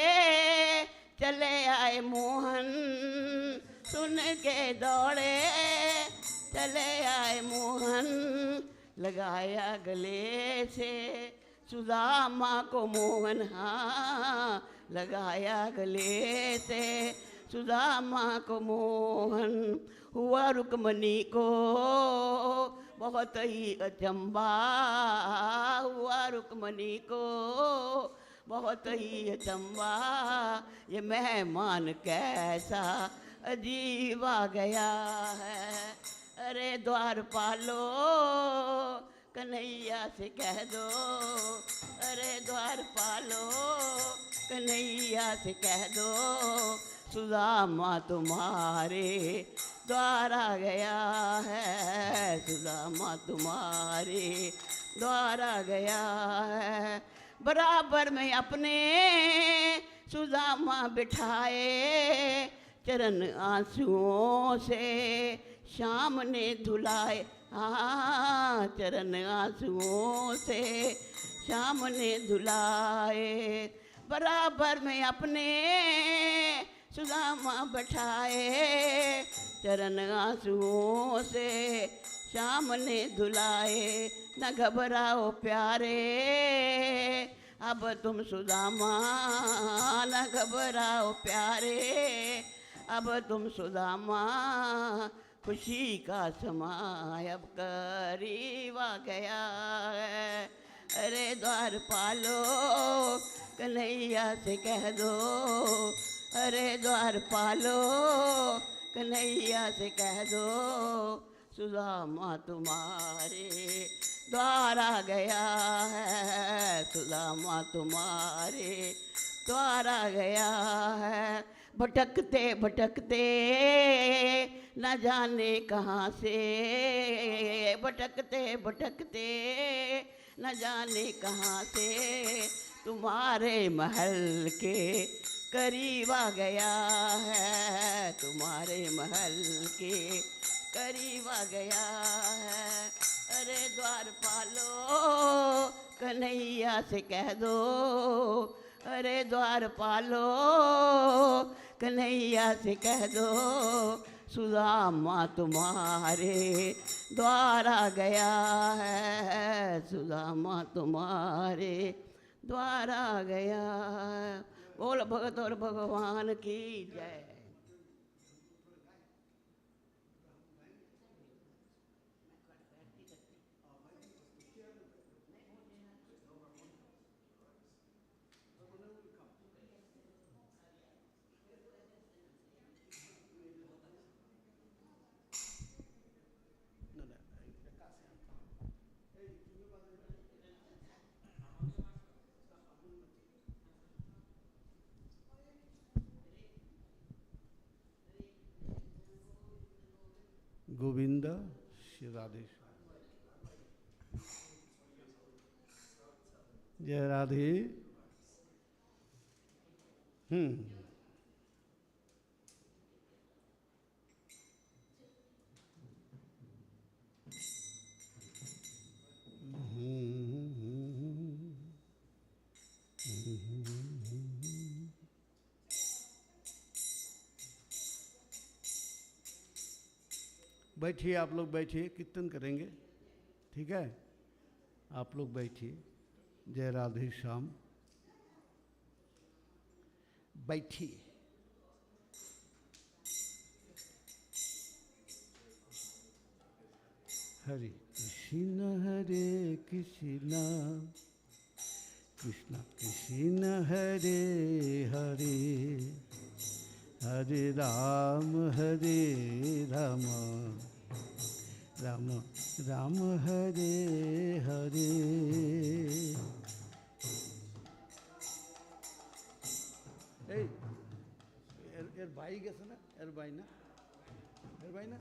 चले आए मोहन, सुन के दौड़े चले आए मोहन, लगाया गले से सुदामा को मोहन, हाँ लगाया गले से सुदामा को मोहन। हुआ रुक्मणी को बहुत ही अचंबा, हुआ रुक्मणी को बहुत ही अचंबा, ये मेहमान कैसा अजीब आ गया है। अरे द्वार पालो कन्हैया से कह दो, अरे द्वार पालो कन्हैया से कह दो, सुदामा तुम्हारे द्वार आ गया है, सुदामा तुम्हारे द्वार आ गया है। बराबर में अपने सुदामा बिठाए, चरण आंसुओं से शाम ने धुलाए, हाँ चरण आंसुओं से शाम ने धुलाए। बराबर में अपने सुदामा बैठाए, चरण आंसुओं से शाम ने धुलाए। न घबराओ प्यारे अब तुम सुदामा, न घबराओ प्यारे अब तुम सुदामा, खुशी का समय अब करीब आ गया है। अरे द्वार पालो कन्हैया से कह दो, अरे द्वार पालो कन्हैया से कह दो, सुदामा तुम्हारे द्वार आ गया है, सुदामा तुम्हारे द्वार आ गया है। भटकते भटकते न जाने कहाँ से, भटकते भटकते न जाने कहाँ से तुम्हारे महल के करीब आ गया है, तुम्हारे महल के करीब आ गया है। अरे द्वार पालो कन्हैया से कह दो, अरे द्वार पालो कन्हैया से कह दो, सुदामा तुम्हारे द्वार आ गया है, सुदामा तुम्हारे द्वार आ गया है। बोल भगत और भगवान की जय। गोविंदा श्री राधे, जय राधे। बैठिए, आप लोग बैठिए, कीर्तन करेंगे, ठीक है? आप लोग बैठिए। जय राधे श्याम। बैठिए। हरे कृष्ण कृष्ण कृष्ण हरे हरे, हरे राम राम राम हरे हरे। এই এর ভাই গেছে না? এর ভাই না? এর ভাই না?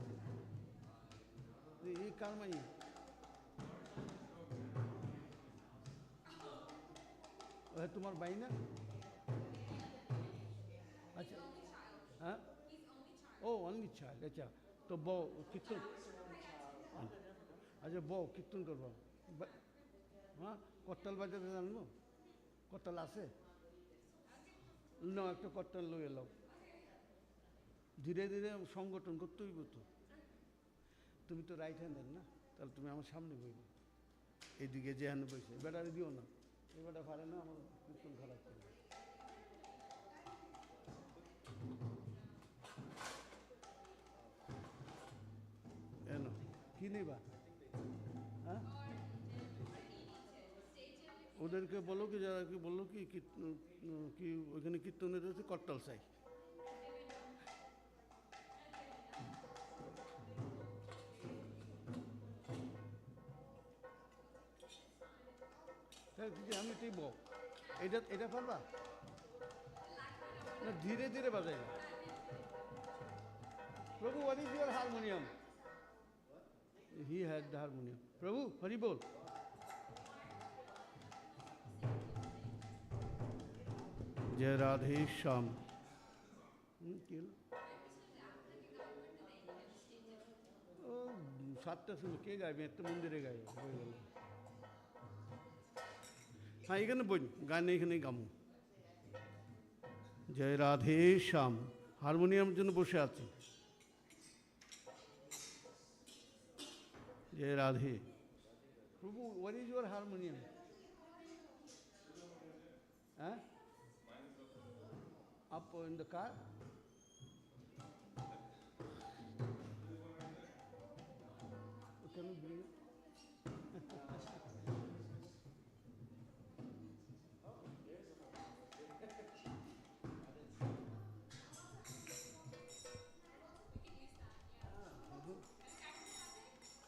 এই কার মাই? তোমার ভাই না? আচ্ছা, হ্যাঁ, ও অনলি চাইল্ড। আচ্ছা, তো বউ কীর্তন, আচ্ছা বউ কীর্তন করবো। হ্যাঁ, করতাল বাজাতে জানবো? করতাল আছে না? একটা করতাল লই এলাম। ধীরে ধীরে সংগঠন করতে হইব তো। তুমি তো রাইট হ্যান্ডের না, তাহলে তুমি আমার সামনে বইবে, এইদিকে যে হ্যান্ড বইছে। বেটারে দিও না, এই বেটা পারে না, আমার কীর্তন খারাপ করবে। এনো কি নিবা? হ্যাঁ, ওদেরকে বলো কি, যারা কি বললো কি কি ওইখানে কীর্তনের হচ্ছে করতাল চাই। আমি তুই বল, এটা পারবা না? ধীরে ধীরে বাজাই। প্রভু, what is your harmonium? He had the harmonium. প্রভু, হরি বল। জয় রাধে শ্যাম। কি হলো? ও 7টার সময় কে গাইবে? একটা মন্দিরে গাইবে, হয়ে গেল। হ্যাঁ, এখানে বই গান, এখানেই গামু। জয় রাধে শ্যাম। হারমোনিয়ামের জন্য বসে আছি। জয় রাধে। প্রভু, what is your harmonium? Huh? Up in the car? Can you bring it?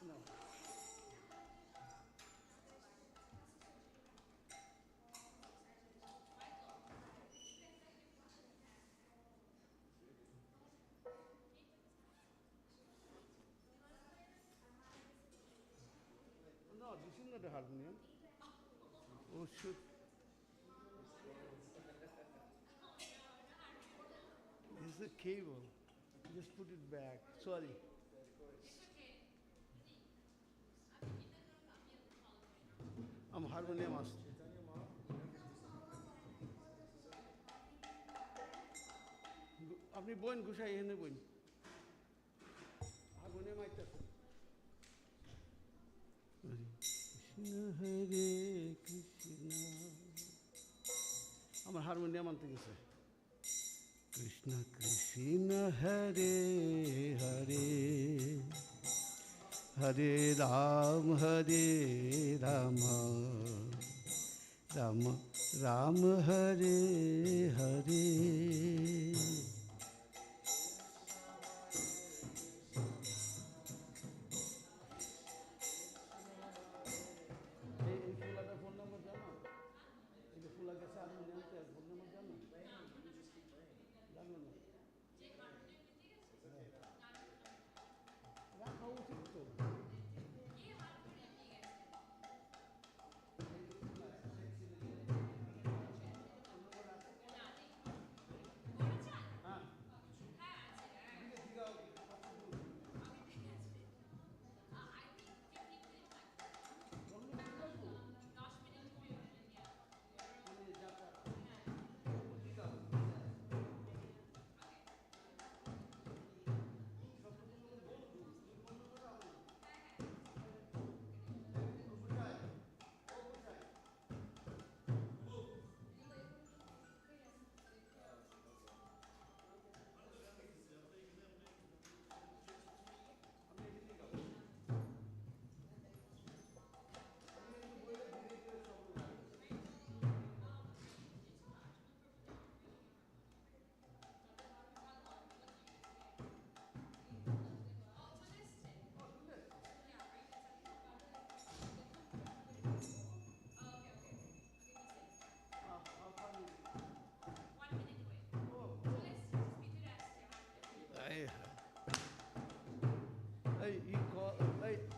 No. No, this is not a harmonium. Oh, shoot. This is a cable. Just put it back. Sorry. I'm harmonium master. আপনি বোন ঘুষাই এনে বোন harmonium আইতেছে। কৃষ্ণ হরে কৃষ্ণ, আমার harmonium আনতে গেছে। কৃষ্ণ কৃষ্ণ হরে হরে, হরে Ram Ram Ram Hare Hare. Phone নম্বর জানো? এই যে ফুলা গেছে হারমোনিয়ামতে, ফোন নম্বর জানো? জানো না? রাখা উচিত তো।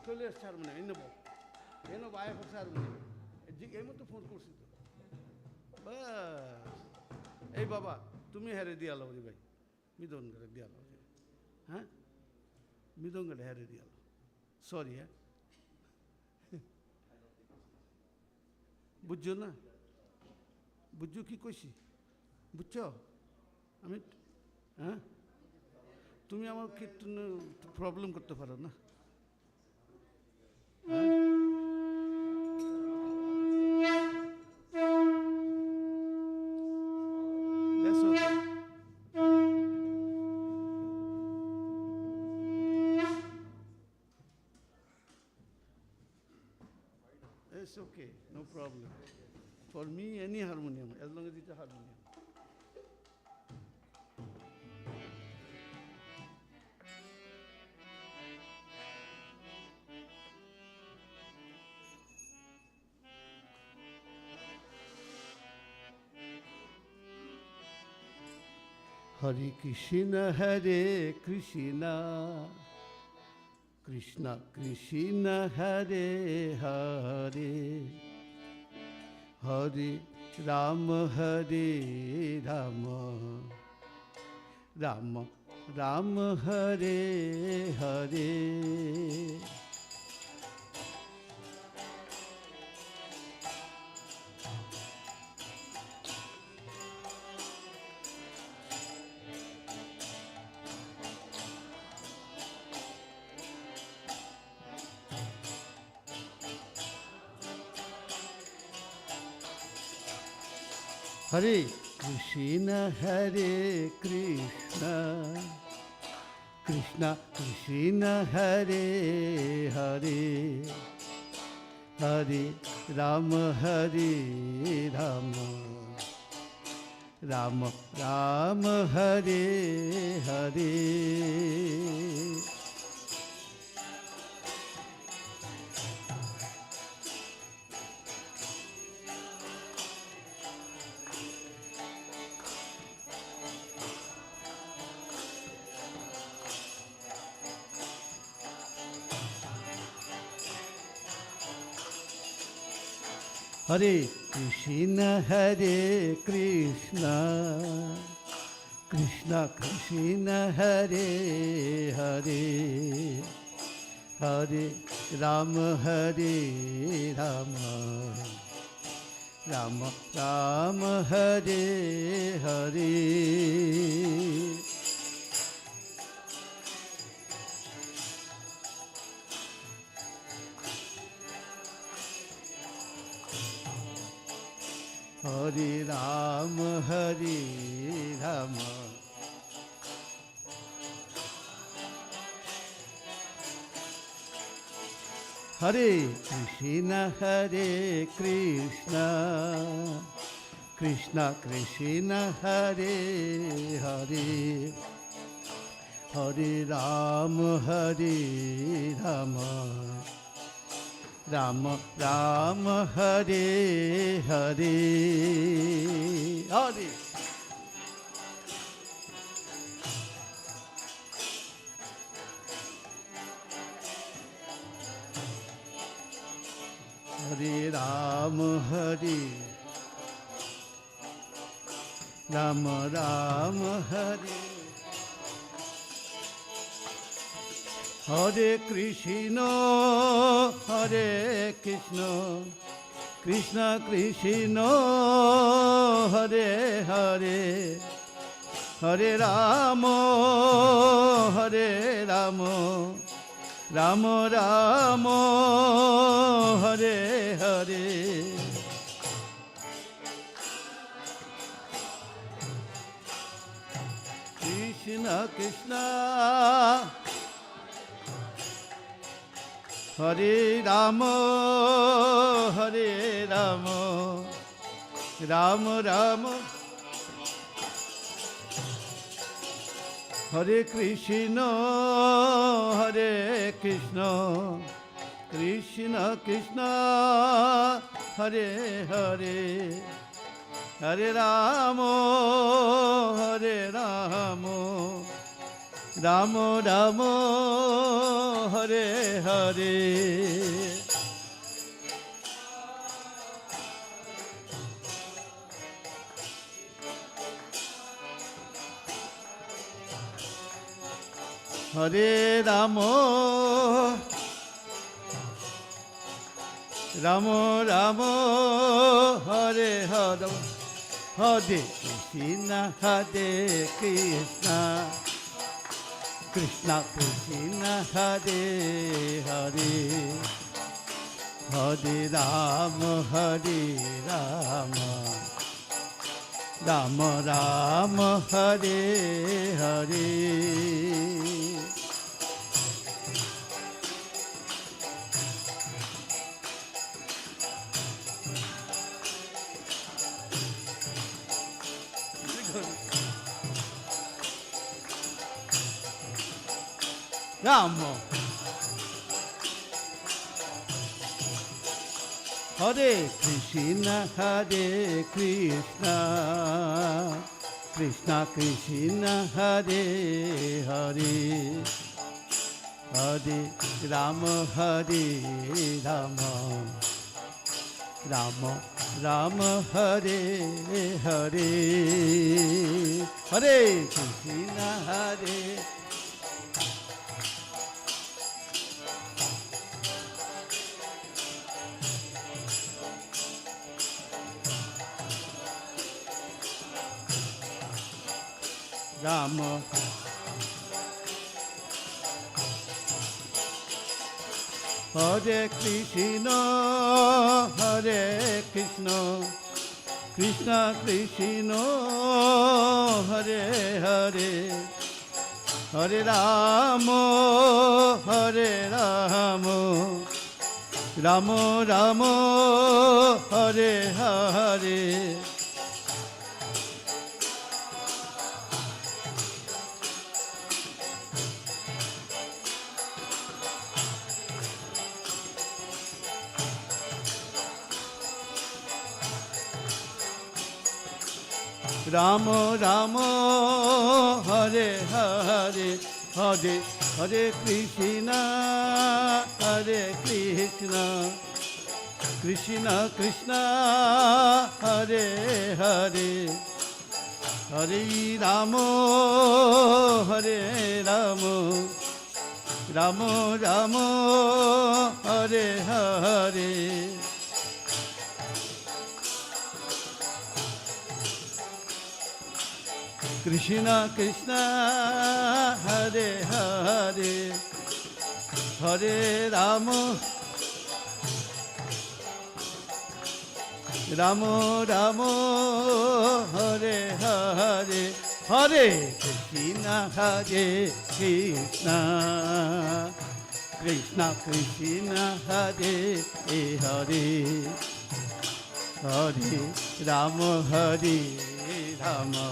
চলে আসছে হারমোনিয়াম এই নেবো এনো বাইরে করছে হারমোনিয়াম এই মতো ফোন করছি তো বাস এই বাবা তুমি হেরে দিয়ালো রে ভাই মৃদঙ্গরে দিয়ালো হ্যাঁ মৃদঙ্গরে হেরে দিয়ালো সরি হ্যাঁ বুঝছো না বুঝছো কি কইছি বুঝছো আমি হ্যাঁ তুমি আমার কি প্রবলেম করতে পারো না That's okay. It's okay, no problem. For me, any harmonium, as long as it's a harmonium. Hare Krishna, Krishna Krishna, Hare Hare, Hare Rama, Rama Rama, Hare Hare. Hare Krishna, Krishna Krishna, Hare Hare, Hare Rama, Rama Rama, Hare Hare. Hare Krishna, Krishna Krishna, Hare Hare, Hare Rama, Rama Rama, Hare Hare. Hare Rama, Hare Krishna, Krishna Krishna, Hare Hare, Hare Rama, Rama Rama, Hare Hare. Hare Hare Rama, Rama Rama, Hare Hare Krishna, Krishna Krishna, Hare Hare, Hare Rama, Rama Rama, Hare Hare. Krishna Krishna, Hare Rama, Rama Rama, Hare Krishna, Krishna Krishna, Hare Hare, Hare Rama, Ramo Ramo Hare Hare Hare Ramo Ramo Ramo Hare Hare Hare Krishna Hare Krishna Krishna Krishna Hare Hare Hare Rama Hare Rama Rama Rama Hare Hare Rama Hare Krishna Hare Krishna Krishna Krishna Hare Hare Hare Rama Hare Rama Rama Rama Hare Hare Hare Krishna Hare Rama Hare Krishna Hare Krishna Krishna Krishna Hare Hare Hare Rama Hare Rama Rama Rama Hare Hare Rama Rama Hare Hare Hare Hare Krishna Hare Krishna Krishna Krishna Hare Hare Hare Rama Hare Rama Rama Rama Hare Hare Krishna Krishna Hare Hare Hare Rama Rama Rama Hare Hare Hare Krishna Hare Krishna Krishna Krishna Hare Hare Hare Rama Hare Rama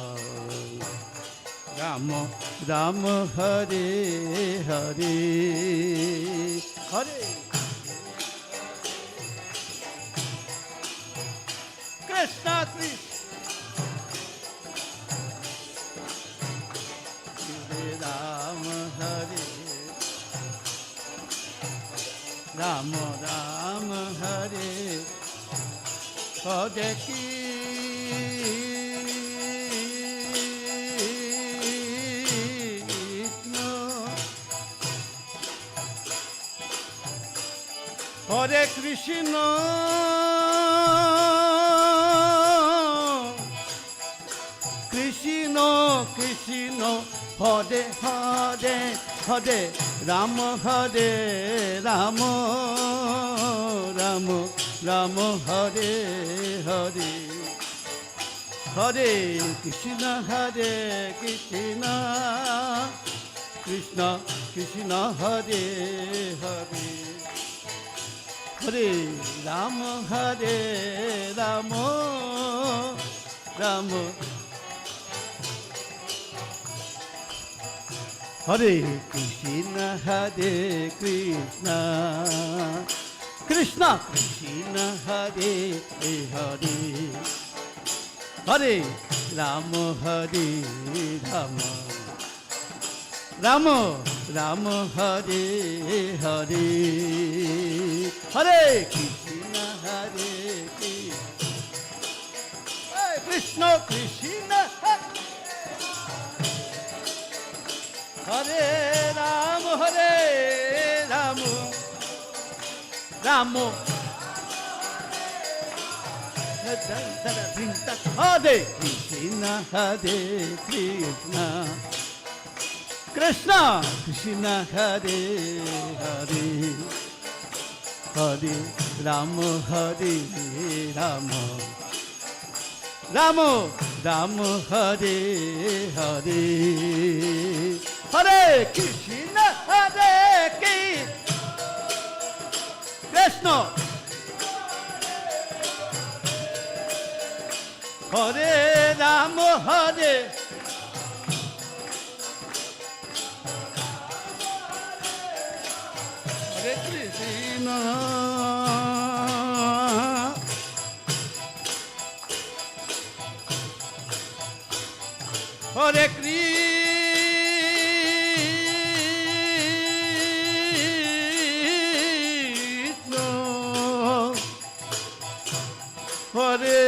Rama Rama Hare Hare Hare Krishna Krishna Rama Hare Rama Rama Hare Hare Hare Krishna Krishna Krishna Hare Hare Hare Rama Hare Rama Rama Rama Hare Hare Hare Krishna Hare Krishna Krishna Krishna Hare Hare Hare Rama Hare Rama Rama Hare Krishna Hare Krishna Krishna Krishna Hare Hare Hare Rama Hare Rama Rama, Rama Hare Hare, Hare Krishna Hare Krishna, Hey Krishna Krishna, Hare Rama Hare Rama, Rama Hare Krishna Hare Krishna, Krishna Krishna Hare Hare, Hare Rama Hare Rama, Rama Rama Hare Hare, Hare Krishna Hare Krishna, Hare Rama Hare Hare Krishna, Hare Krishna, Hare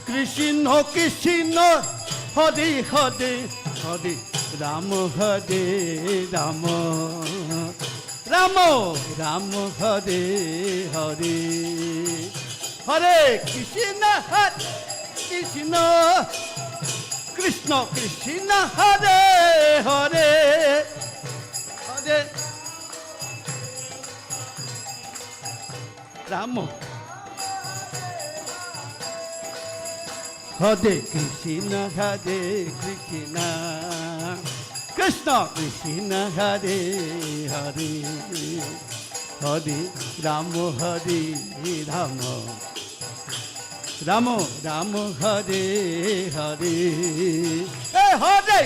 Krishna Krishna, Hare Hare, Hare Rama Hare Rama, Rama Rama Hare Hare, Hare Krishna Krishna, Krishna Krishna Hare Hare, Hare Rama Hare Krishna Hare Krishna, Krishna Krishna Hare Hare, Hare Rama Hare Rama, Rama Rama Hare Hare, Hey Hare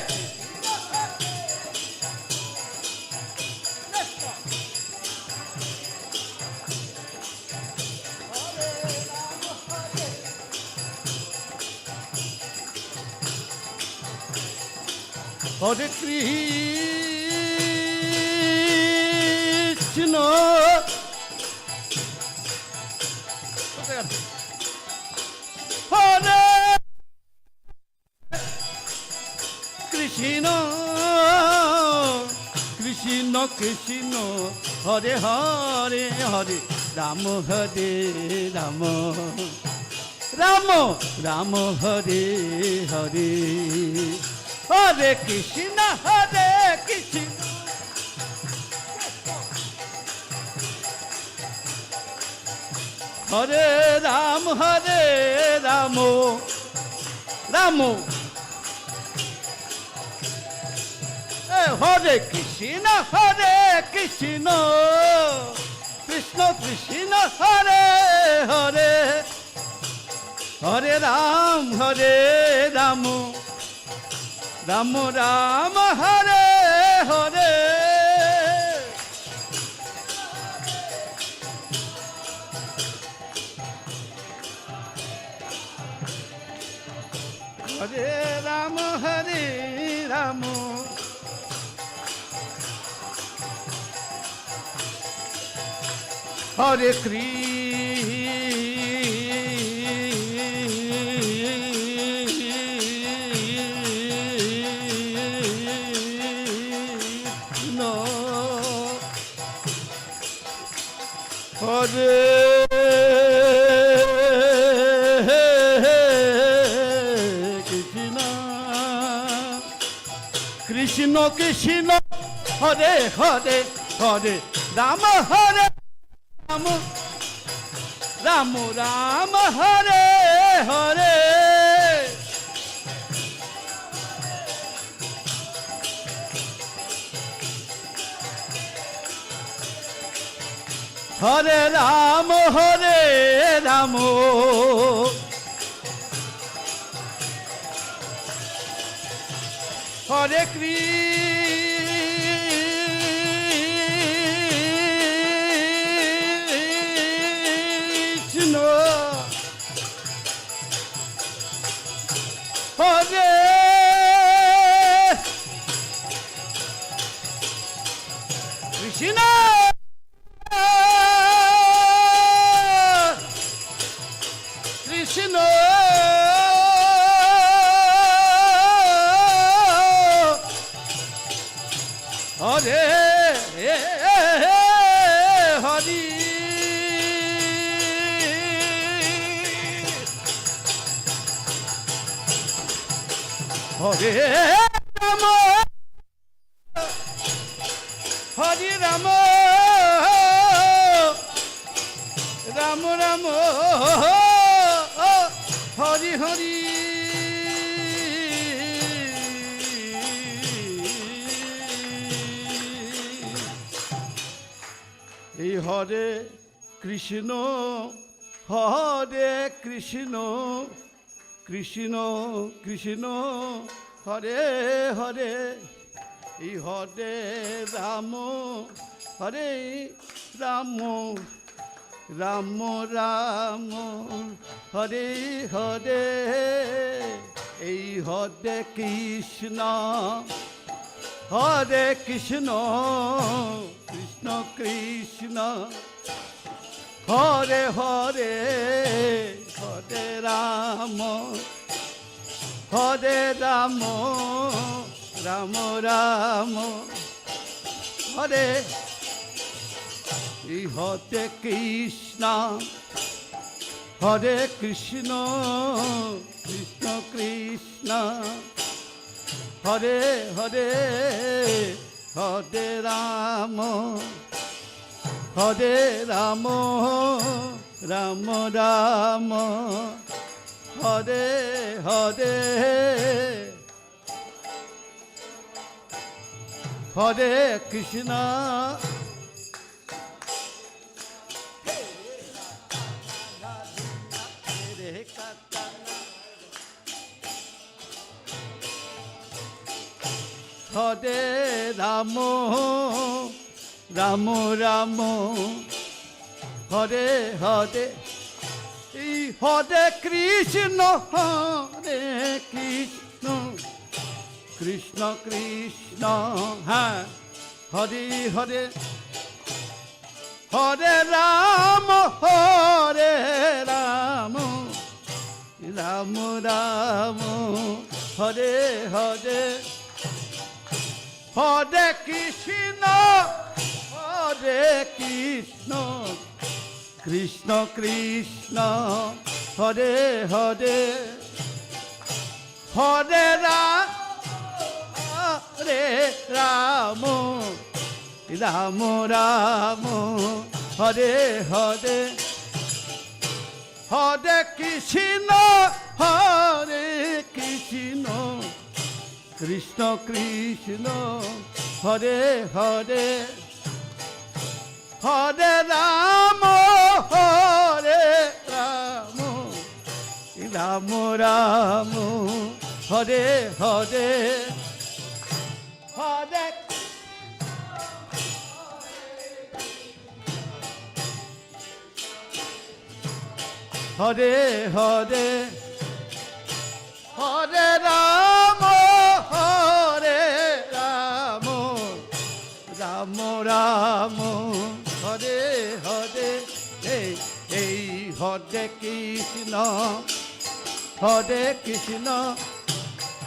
Hare Krishna, Hare Krishna, Krishna Krishna, Hare Hare, Hare Rama Hare Rama, Rama Rama Hare Hare, Hare Krishna Krishna, Hare Rama Rama, Hare Krishna Krishna, Krishna Krishna Hare Hare, Hare Rama Rama Rama Hare Hare, Hare Rama Hare Krishna, Hare Krishna Krishna, Hare Hare, Hare Rama Rama, Rama Rama Hare Hare, Hare Rama Hare Hare Rama, Hare Rama, Rama Rama, Hare Hare. এই হরে কৃষ্ণ কৃষ্ণ কৃষ্ণ হরে হরে এই হরে রাম রাম রাম হরে হরে এই হরে কৃষ্ণ কৃষ্ণ কৃষ্ণ হরে হরে হরে রাম রাম রাম হরে এই হরে কৃষ্ণ কৃষ্ণ কৃষ্ণ হরে হরে হরে রাম রাম রাম হরে হরে হরে কৃষ্ণ হরে রাম রাম রাম হরে হরে এই হরে কৃষ্ণ কৃষ্ণ কৃষ্ণ হ্যাঁ হরে হরে হরে রাম রাম রাম হরে হরে হরে কৃষ্ণ কৃষ্ণ কৃষ্ণ হরে হরে হরে রাম রাম রাম হরে হরে হরে কৃষ্ণ কৃষ্ণ কৃষ্ণ হরে হরে হরে রাম রাম রাম হরে হরে হরে হরে হরে হরে রাম রাম রাম হরে হরে এই হরে কৃষ্ণ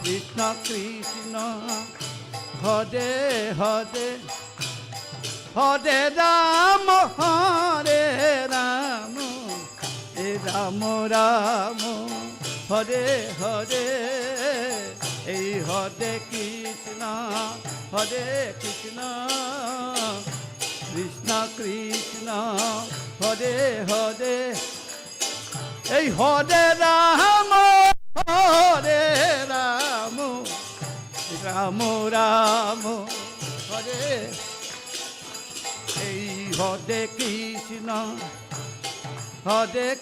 কৃষ্ণ কৃষ্ণ হরে হরে হরে রাম রাম রাম হরে হরে এই হরে কৃষ্ণ কৃষ্ণ কৃষ্ণ হরে হরে এই হরে রাম রাম রাম হরে এই হরে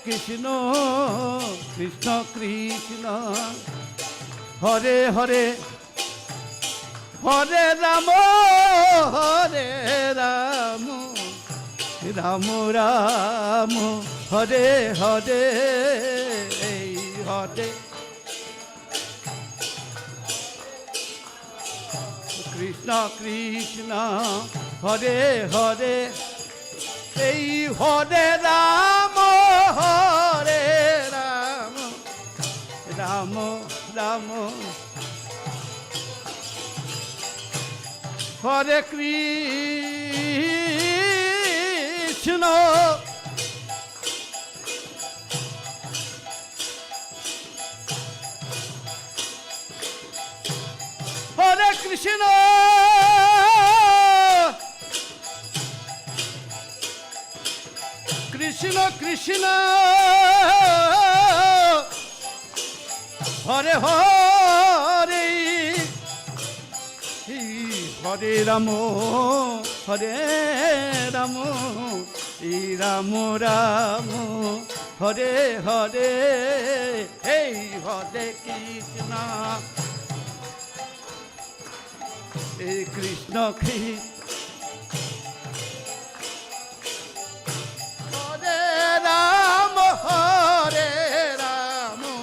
কৃষ্ণ কৃষ্ণ কৃষ্ণ হরে হরে হরে রাম রাম রাম হরে হরে এই হরে কৃষ্ণ কৃষ্ণ হরে হরে এই হরে রাম রাম রাম হরে Krishna Krishna Krishna Krishna Hare Hare Hare Ramo Hare Ramo Ramo Ramo Hare Hare Hey Hare Krishna Hey Krishna Krishna Hare Ramo Hare Ramo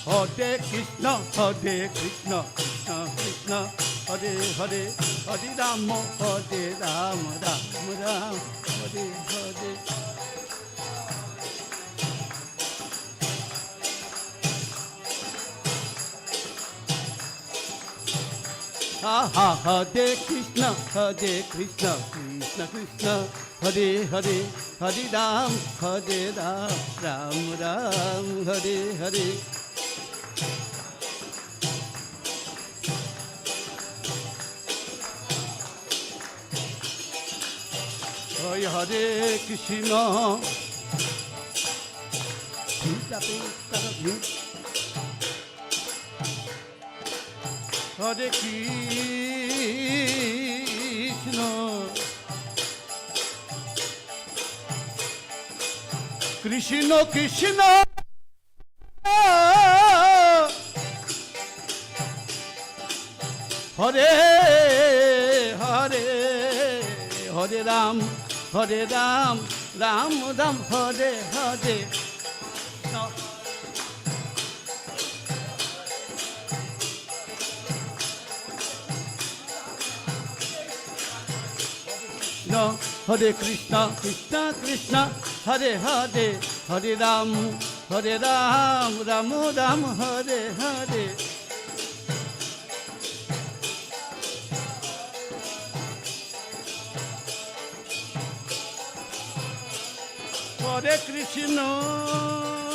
Hare Krishna Hare Krishna Krishna Krishna Hare Hare Hare Ramo Hare Ramo Ramo Ramo Hare Hare Hare Krishna Hare Krishna Krishna Krishna Hare Hare Hare Ram Ram Ram Hare Hare Hare Hare Krishna Hare Krishna Krishna Krishna Hare Hare Hare Ram Ram Ram Hare Hare Hare Krishna Krishna Krishna Hare Hare Hare Ram Ram Ram Hare Hare Hare Krishna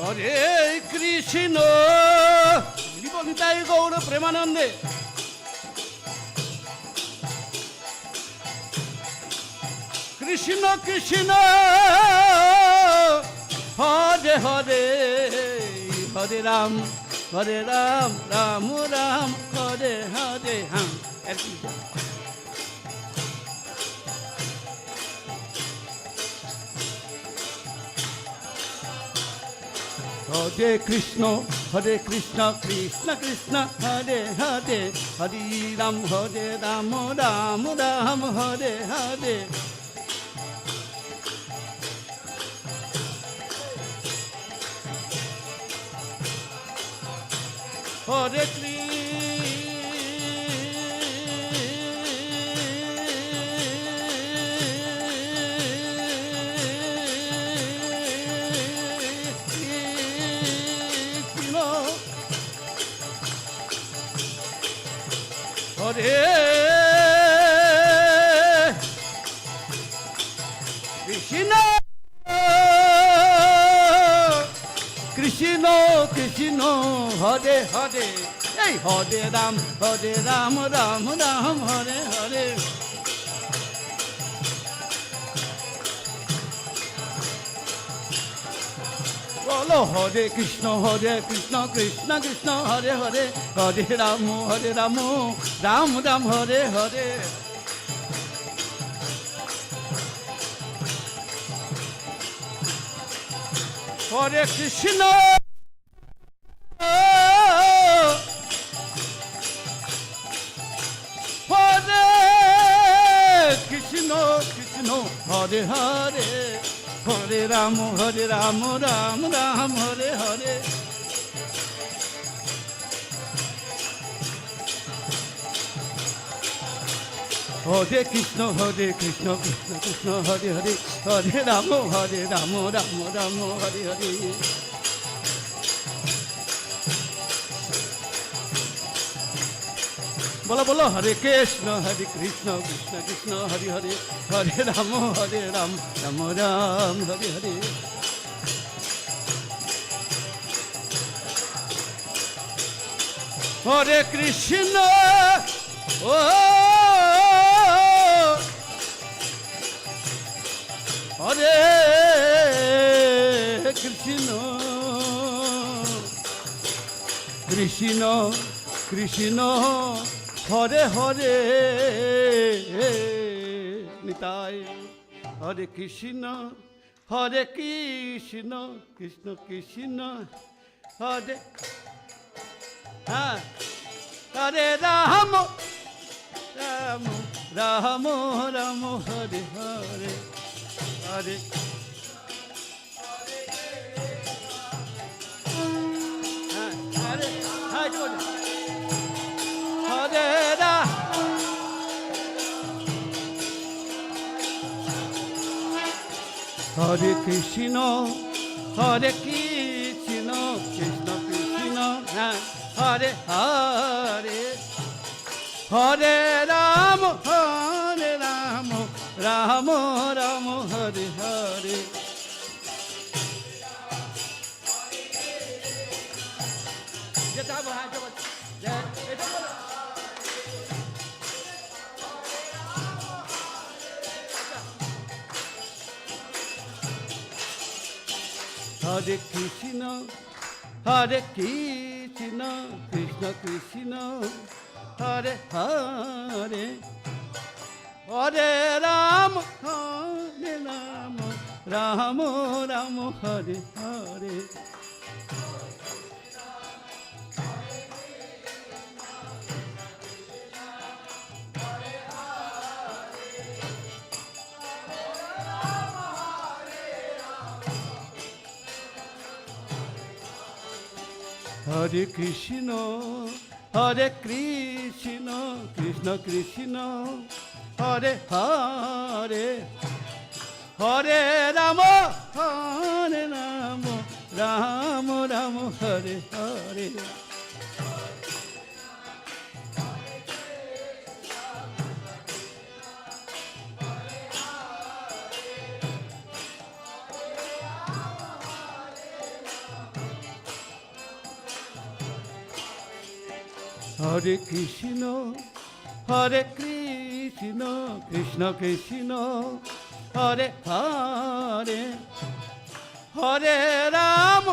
Hare Krishna Nibantai Gaura Premanande Krishna Krishna Hare Hare Hare Ram Ram Ram Hare Hare Hare Krishna Krishna Krishna Hare Hare Hare Ram Ram Ram Hare Hare Hare Krishna Krishna Krishna Hare Hare Hey Hare Ram Ram Ram Hare Hare Bolo Hare Krishna Krishna Krishna Hare Hare Hare Ram Ram Ram Hare Hare Hare Krishna Hare Krishna Hare Hare Hare Ram Ram Hare Hare Hare Krishna Krishna Hare Hare Hare Ram Ram Hare Hare बोलो बोलो हरे कृष्ण कृष्ण कृष्ण हरे हरे हरे राम राम राम हरे हरे हरे कृष्ण ओ हरे कृष्ण कृष्ण कृष्ण हरे हरे निताय हरे कृष्ण कृष्ण कृष्ण हरे हाँ हरे राम राम राम राम हरे हरे हरे हरे हरे राम हरे कृष्ण कृष्ण कृष्ण हरे हरे हरे राम राम राम हरे हरे हरे कृष्ण कृष्ण कृष्ण हरे हरे हरे राम राम राम हरे हरे हरे कृष्ण कृष्ण कृष्ण हरे हरे हरे राम राम राम हरे हरे हरे कृष्ण कृष्ण कृष्ण हरे हरे हरे राम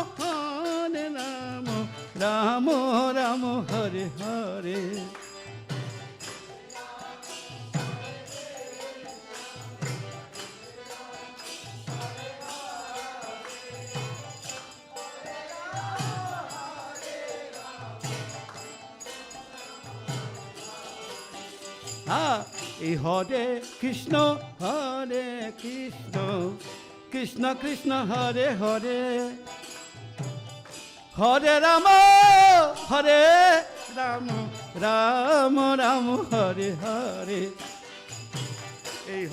राम राम हरे हरे हरे कृष्ण कृष्ण कृष्ण हरे हरे हरे राम राम राम हरे हरे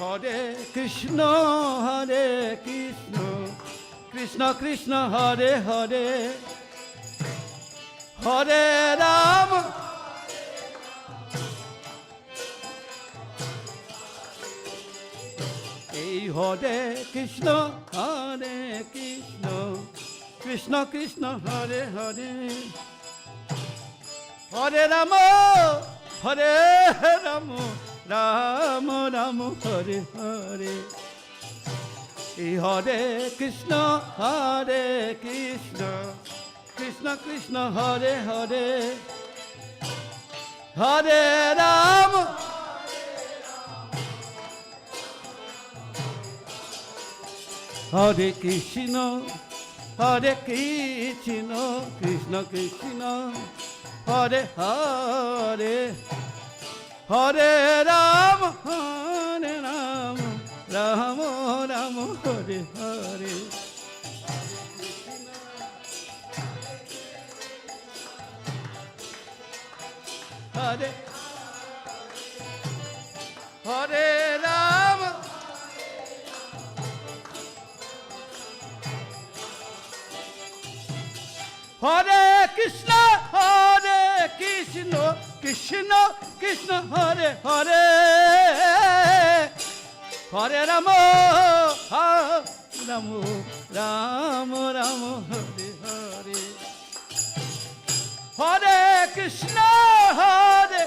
हरे कृष्ण कृष्ण कृष्ण हरे हरे हरे राम हरे कृष्ण कृष्ण कृष्ण हरे हरे हरे राम राम राम हरे हरे हरे कृष्ण कृष्ण कृष्ण हरे हरे हरे राम हरे कृष्ण कृष्ण कृष्ण हरे हरे हरे राम राम राम हरे हरे हरे हरे राम हरे Krishna Krishna Krishna Hare Hare Hare Rama Rama Rama Rama Hare Hare Hare Krishna Hare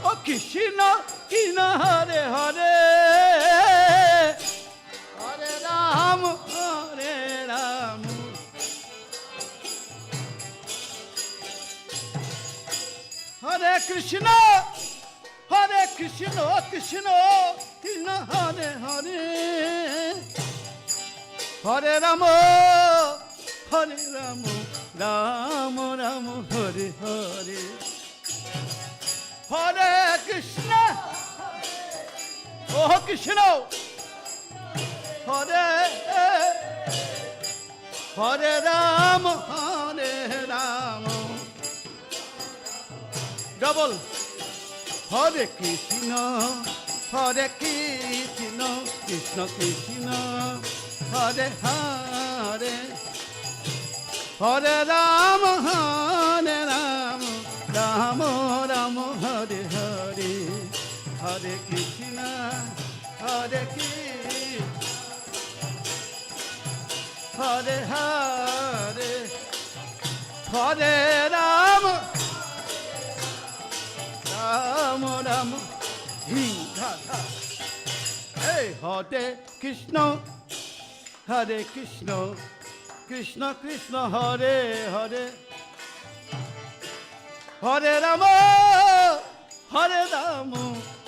Oh Krishna Krishna Hare Hare Hare Rama Hare Rama Hare Krishna Krishna Krishna Hare Hare Hare Rama Hare Rama Rama Rama Hare Hare Hare Krishna Oh Krishna Hare Hare Rama Hare Rama Double Hare Krishna Krishna Krishna Hare Hare Hare Rama Rama Rama Hare Hare Hare Krishna Hare Hare Hare Rama Rama Rama Hey Hare Krishna Krishna Krishna Hare Hare Hare Rama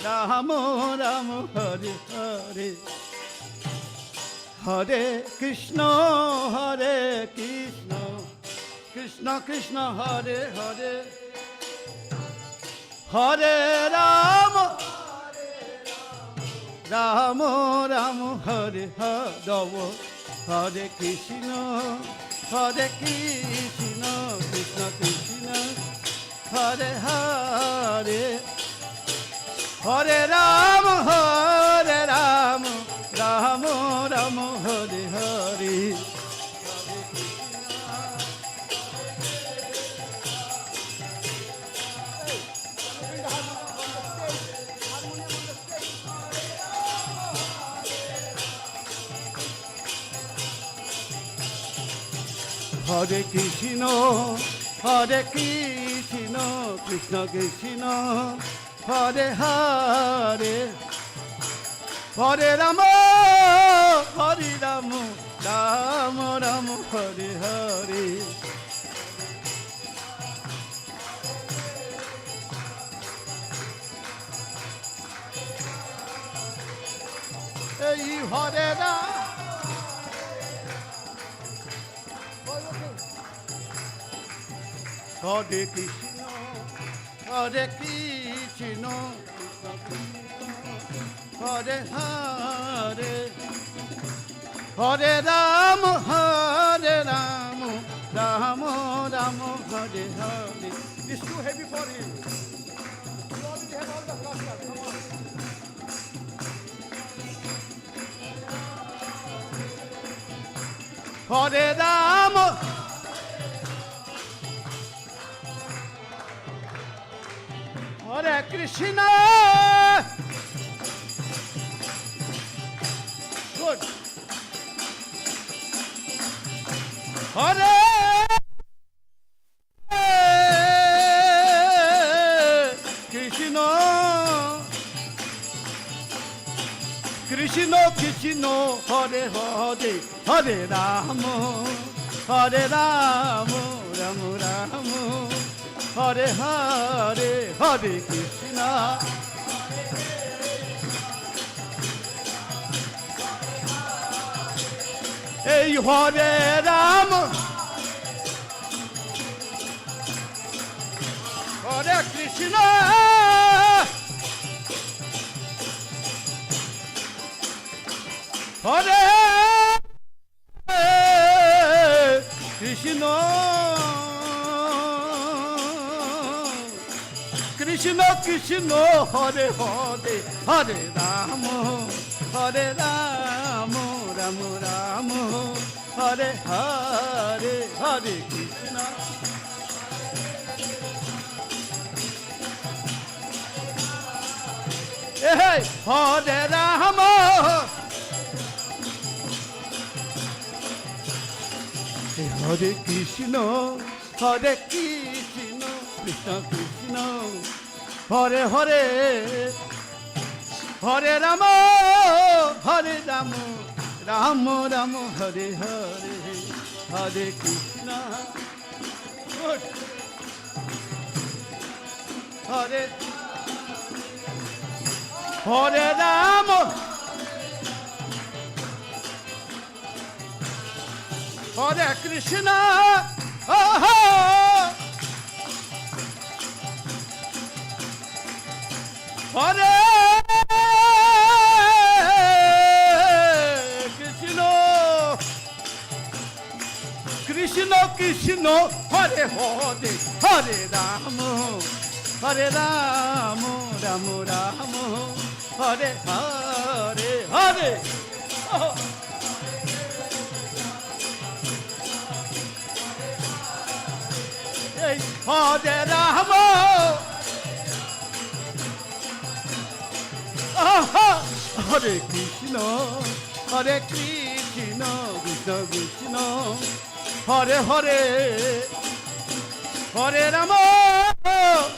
Rama Rama Hare Hare Hare Krishna Krishna Krishna Hare Hare Hare Rama Rama Rama Hare Hare Hare Krishna Krishna Krishna Hare Hare Hare Rama Rama Rama Hare Hare Hare Krishna Krishna Krishna Hare Hare Hare Rama Rama Rama Hare Hare Hey Hare Rama Hare Krishna Hare Hare Hare Rama Rama Rama Hare Hare It's too heavy for him. You already have all the cluster. Come on. Hare Rama Hare Krishna Good Hare Krishna Krishna Krishna Hare Hare Hare Rama Rama Rama Hare Hare Hare Krishna Hey Hare Rama Hare Krishna Hare Krishna Krishna Krishna Hare Hare Hare Rama Rama Rama Hare Hare Hare Krishna Hey, Hare Rama. Hare Krishna, Hare Krishna, Krishna Krishna, Hare Hare, Hare Rama, Hare Rama, Rama Rama, Hare Hare, Hare Krishna. Good. Hare Hare Rama, Hare Krishna, oh, Hare Krishna, Krishna Krishna, Hare Hare, Hare Rama, Hare Rama, Rama Rama, Hare Hare, Hare. Oh. Hey, Hare Rama, Hare Krishna, Hare Krishna, Krishna Krishna, Hare Hare, Hare Rama,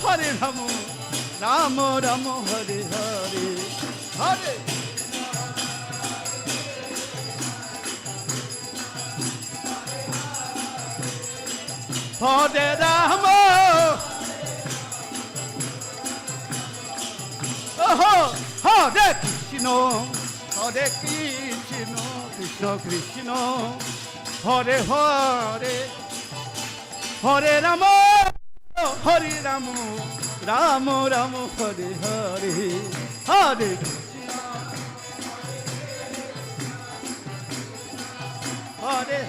Hare Rama, Rama Rama, Hare Hare, Hare. Hare Rama, Hare Krishna, Hare Krishna, Krishna Krishna, Hare Hare, Hare Rama, Hare Rama, Rama Rama, Hare Hare, Hare Krishna, Hare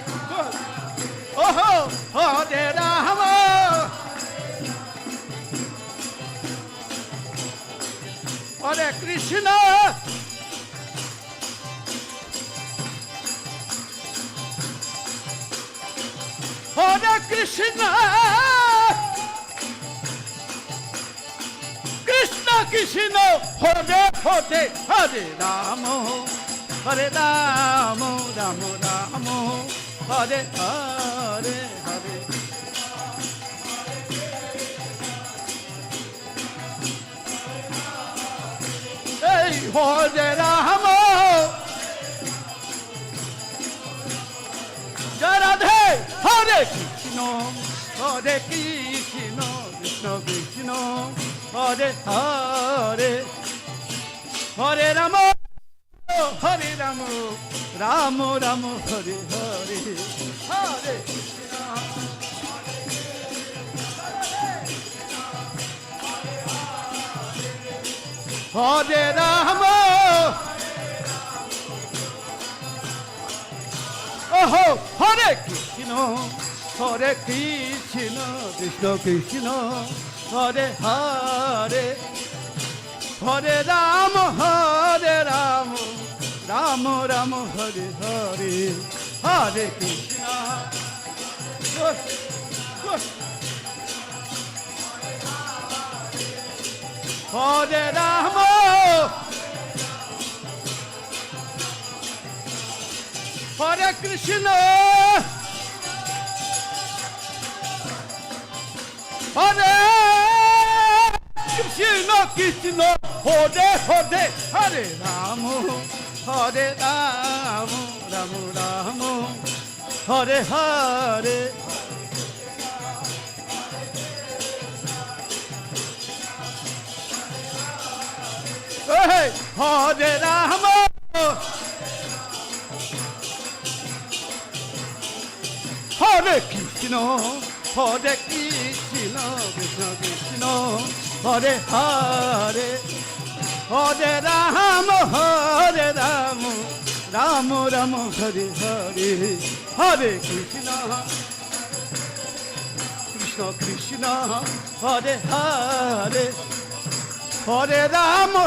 Hare Rama, Hare Krishna, Hare Krishna, Krishna Krishna, Hare Hare, Hare Rama, Hare Rama, Rama Rama, Hare Hare, Hare. Hey, Hare Rama, Radhe, Hare Krishna, Hare Krishna, Krishna Krishna, Hare Hare, Hare Rama, Hare Rama, Rama Rama, Hare Hare, Hare Krishna. Hare Rama, Hare Krishna, Hare Krishna, Krishna Krishna, Hare Hare, Hare Rama, Hare Rama, Rama Rama, Hare Hare, Hare Krishna. Good, good. Hare Rama, Hare Krishna, Hare Krishna, Krishna, Hare Hare, Hare Rama, Hare Rama, Rama Rama, Hare Hare. Hey, Hare Rama, Hare Krishna, Hare Krishna, Krishna Krishna, Hare Hare, Hare Rama, Hare Rama, Rama Rama, Hare Hare, Hare Krishna, Krishna Krishna, Hare Hare, Hare Rama.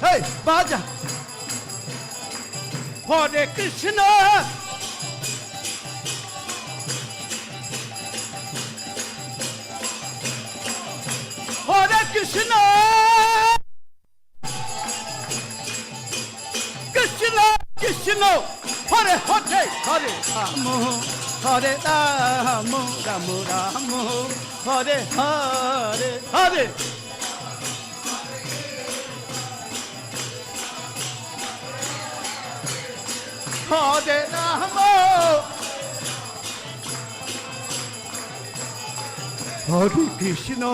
Hey, Baja, Hare Krishna, Hare Krishna, Hare Ramo, Hare Ramo, Ramo Ramo, Hare Hare, Hare. Hare Ramo, Hare Krishna,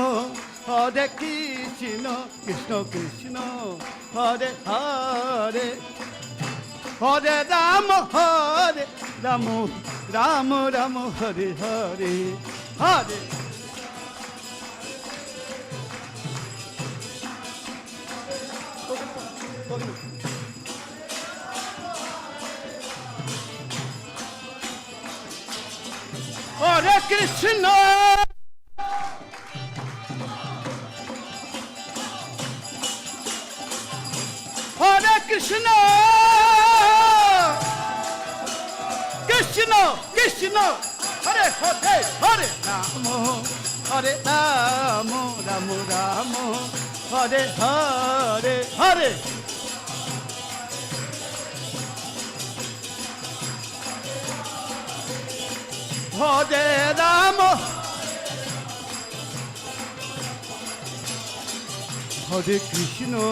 Hare Krishna, Krishna Krishna, Hare Hare, Hare Ramo, Hare Ramo, Ramo Ramo, Hare Hare, Hare. Hare Krishna, Hare Krishna, Krishna Krishna, Hare Hare, Hare Ramo, Hare Ramo, Ramo Ramo, Hare Hare, Hare. Hare Ramo, Hare Krishna,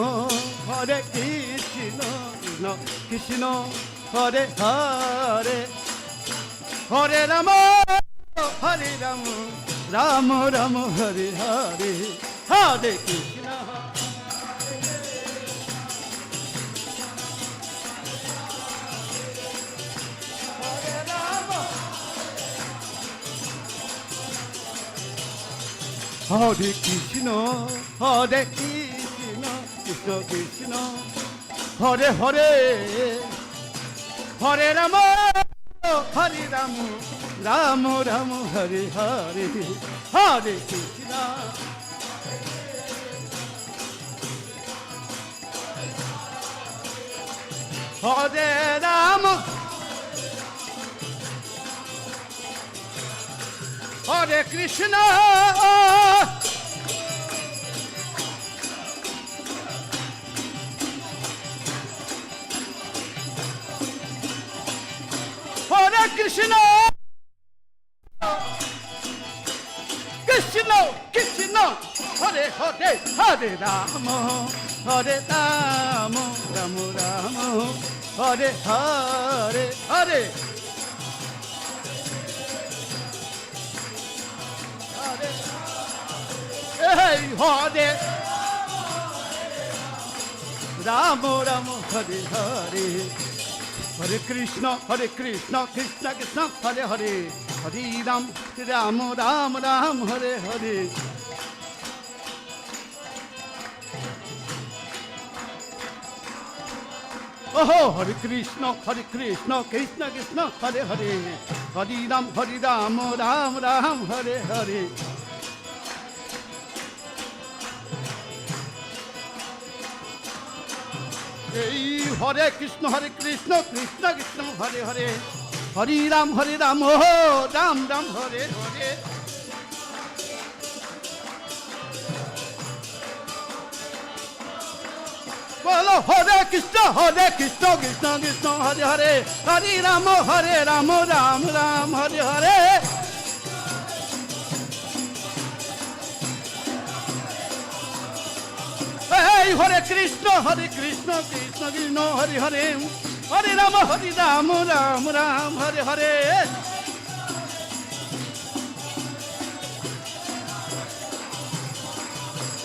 Hare Krishna, Krishna Krishna, Hare Hare, Hare Ramo, Hare Ramo, Ramo Ramo, Hare Hare, Hare Krishna. Hare Krishna, Hare Krishna, Krishna Krishna, Hare Hare, Hare Ramo, Hare Ramo, Ramo Ramo, Hare Hare, Hare Krishna. Hare Ramo, Hare Krishna, Hare Krishna, Krishna Krishna, Hare Hare, Hare Ramo, Hare Ramo, Ramo Ramo, Hare Hare, Hare. Hey, Hare Ramo Ramo, Hare Hare, Hare Krishna, Krishna Krishna, Hare Hare, Hare Ram, Ramo Ram Ram, Hare Hare. Oh, Hare Krishna, Krishna Krishna, Hare Hare, Hare Ram, Ram Ram, Hare Hare. Hey, Hare Krishna, Krishna Krishna, Hare Hare, Hare Ram, oh, Ram Ram, Hare Hare. Bolo Hare Krishna, Krishna Krishna, Hare Hare, Hare Ram, Ram Ram, Hare Hare. Hey, Hare Krishna, Krishna Krishna, Hare Hare, Hare Ram, Ram Ram, Hare Hare.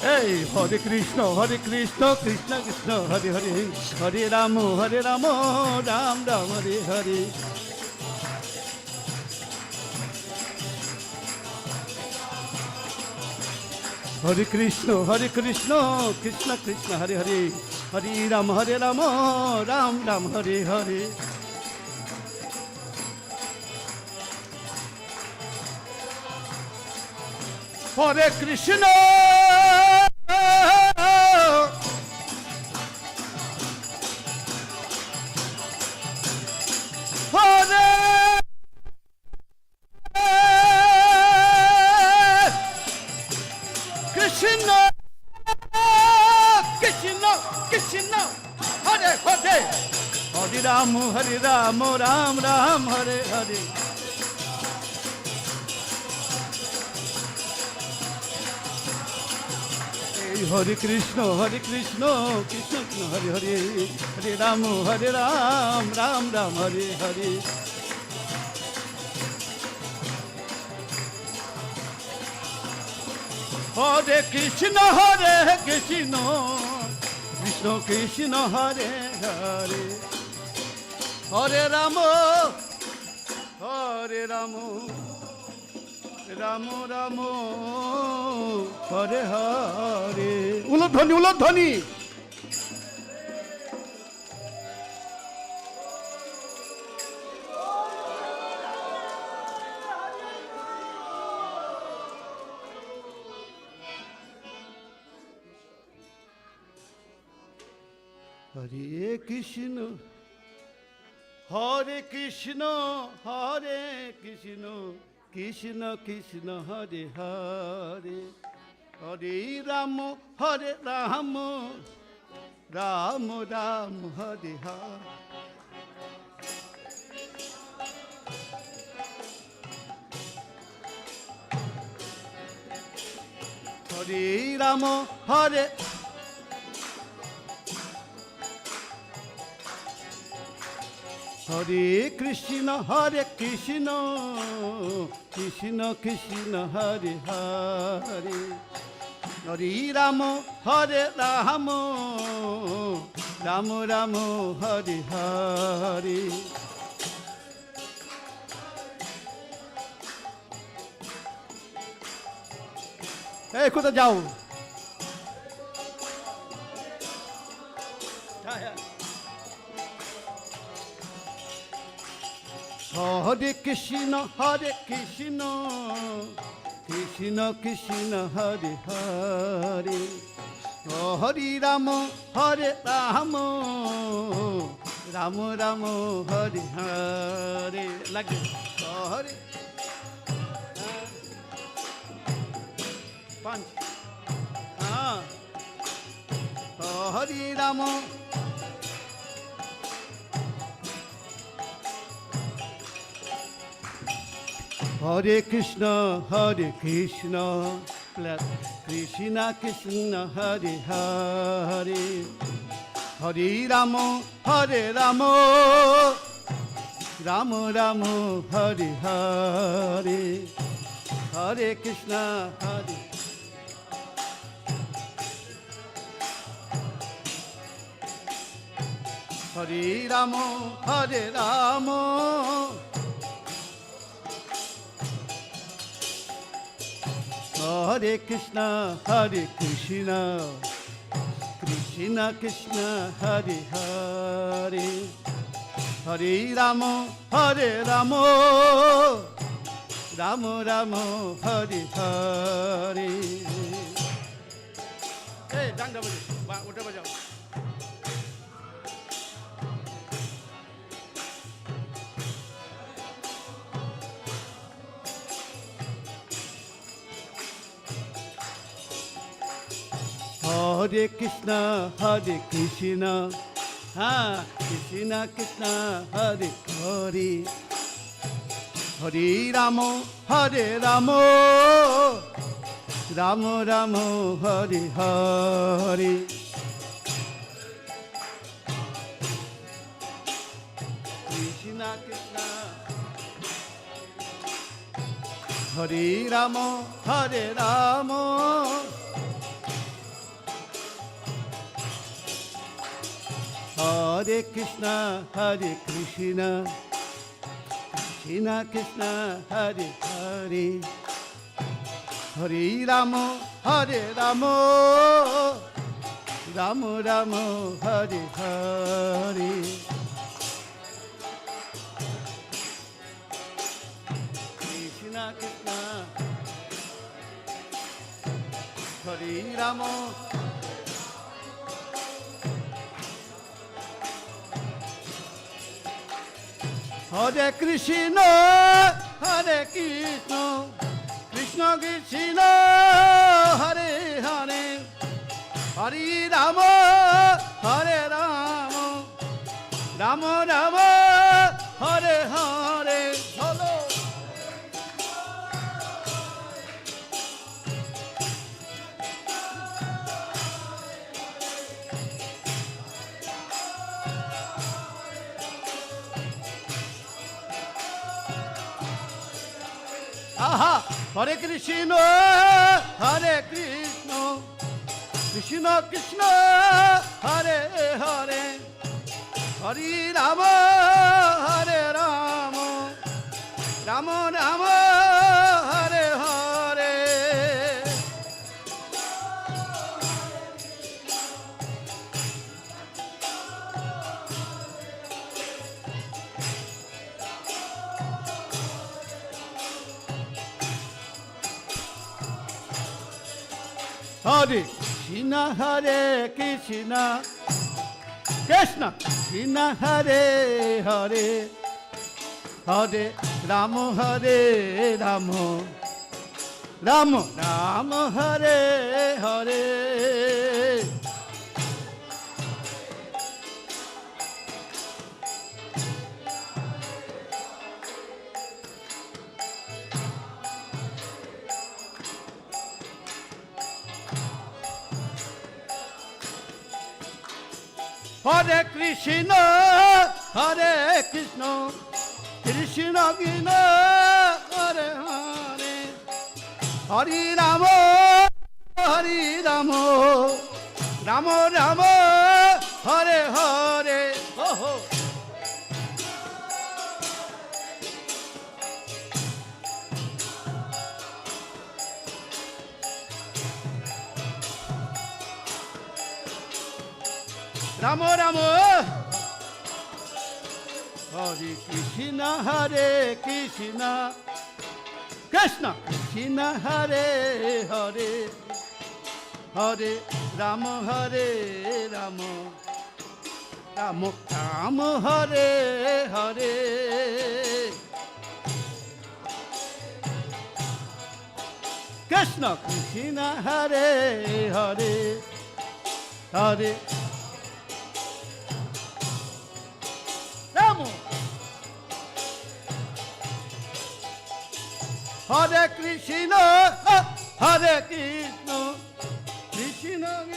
Hey, Hare Krishna, Krishna Krishna, Hare Hare, Hare Ram, Ram Ram, Hare Hare. Hare Krishna, Krishna Krishna, Hare Hare, Hare Ram, Ram Ram, Hare Hare. Hare Krishna, Hare Krishna, Krishna Krishna, Hare Hare, Hare Ram, Ram Ram, Hare Hare. Hare Krishna, Krishna Krishna, Hare Hare, Hare Ram, Ram Ram, Hare Hare. Hare Krishna, Krishna Krishna, Hare Hare. Hare Rama, Rama Rama, Hare Hare. Uladhani, Uladhani. Hare Krishna, Hare Krishna, Hare Krishna, Krishna Krishna, Hare Hare. Hare Rama, Rama Ram, Hare Hare. Hare Rama, Hare Krishna, Krishna Krishna, Hare Hare. Hare Rama, Rama Rama, Hare Hare. Hey, কোথায় যাও? Hare Krishna, Krishna Krishna, Hare Hare. Hare Rama, Rama Rama, Hare Hare. Like this. Hare. Punch. Hare Rama. Hare Krishna, Krishna Krishna, Hare Hare. Hare Rama, Rama Rama, Hare Hare. Hare Krishna, Hare Rama, Rama Hare Krishna, Krishna Krishna, Hare Hare. Hare Rama, Rama Rama, Hare Hare. Hey, dang da bajao, uta bajao. Hare Krishna, Krishna Krishna, Hare Hare. Hare Rama, Rama Rama, Hare Hare. Krishna Krishna, Hare Rama, Rama Hare Krishna, Krishna Krishna, Hare Hare. Hare Rama, Rama Rama, Hare Hare. Krishna Krishna, Hare Rama. Hare Krishna, Krishna Krishna Krishna, Hare Hare. Hare Rama, Rama Rama Rama, Hare Hare. Hello. Aha, Hare Krishna, Hare Krishna, Krishna Krishna, Hare Hare, Hare Rama, Hare Rama, Rama Rama, Hare Hare. Hare Krishna, Hare Krishna, Krishna Krishna, Hare Hare, Hare Rama, Hare Rama, Rama Rama, Hare Hare. Hare Krishna, Hare Krishna, Krishna Krishna, Hare Hare, Hare Rama, Hare Rama, Rama Rama, Hare Hare. Oh, oh. Rama Rama, Hare Krishna, Hare Krishna, Krishna Krishna, Hare Hare, Hare Rama, Hare Rama, Rama Rama, Hare Hare. Krishna Krishna, Hare Hare, Hare Rama, Hare Krishna, Hare Krishna, Krishna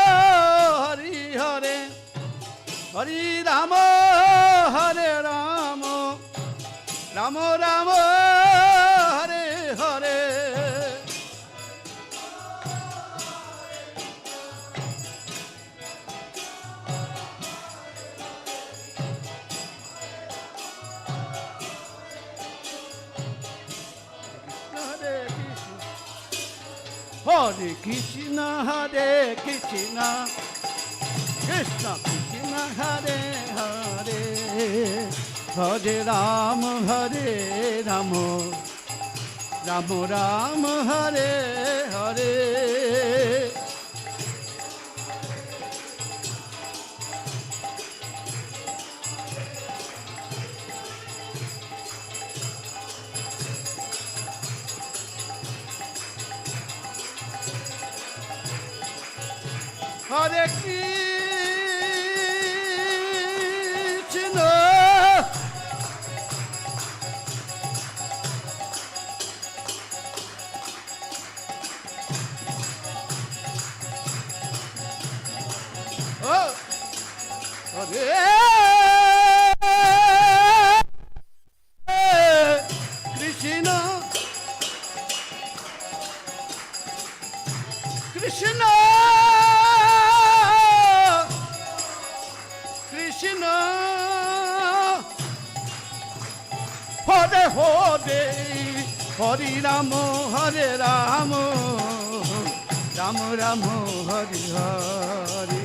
Krishna, Hare Hare, Hare Rama, Hare Rama, Rama Rama, Hare Hare. Hare Krishna, Hare Krishna, Krishna Krishna, Hare Hare, Hare Rama, Hare Rama, Rama Rama, Hare Hare. Hare Krishna, oh, Hare Krishna, Krishna Krishna, Hare Hare, Hare Rama, Hare Rama, Rama Rama, Hare Hare,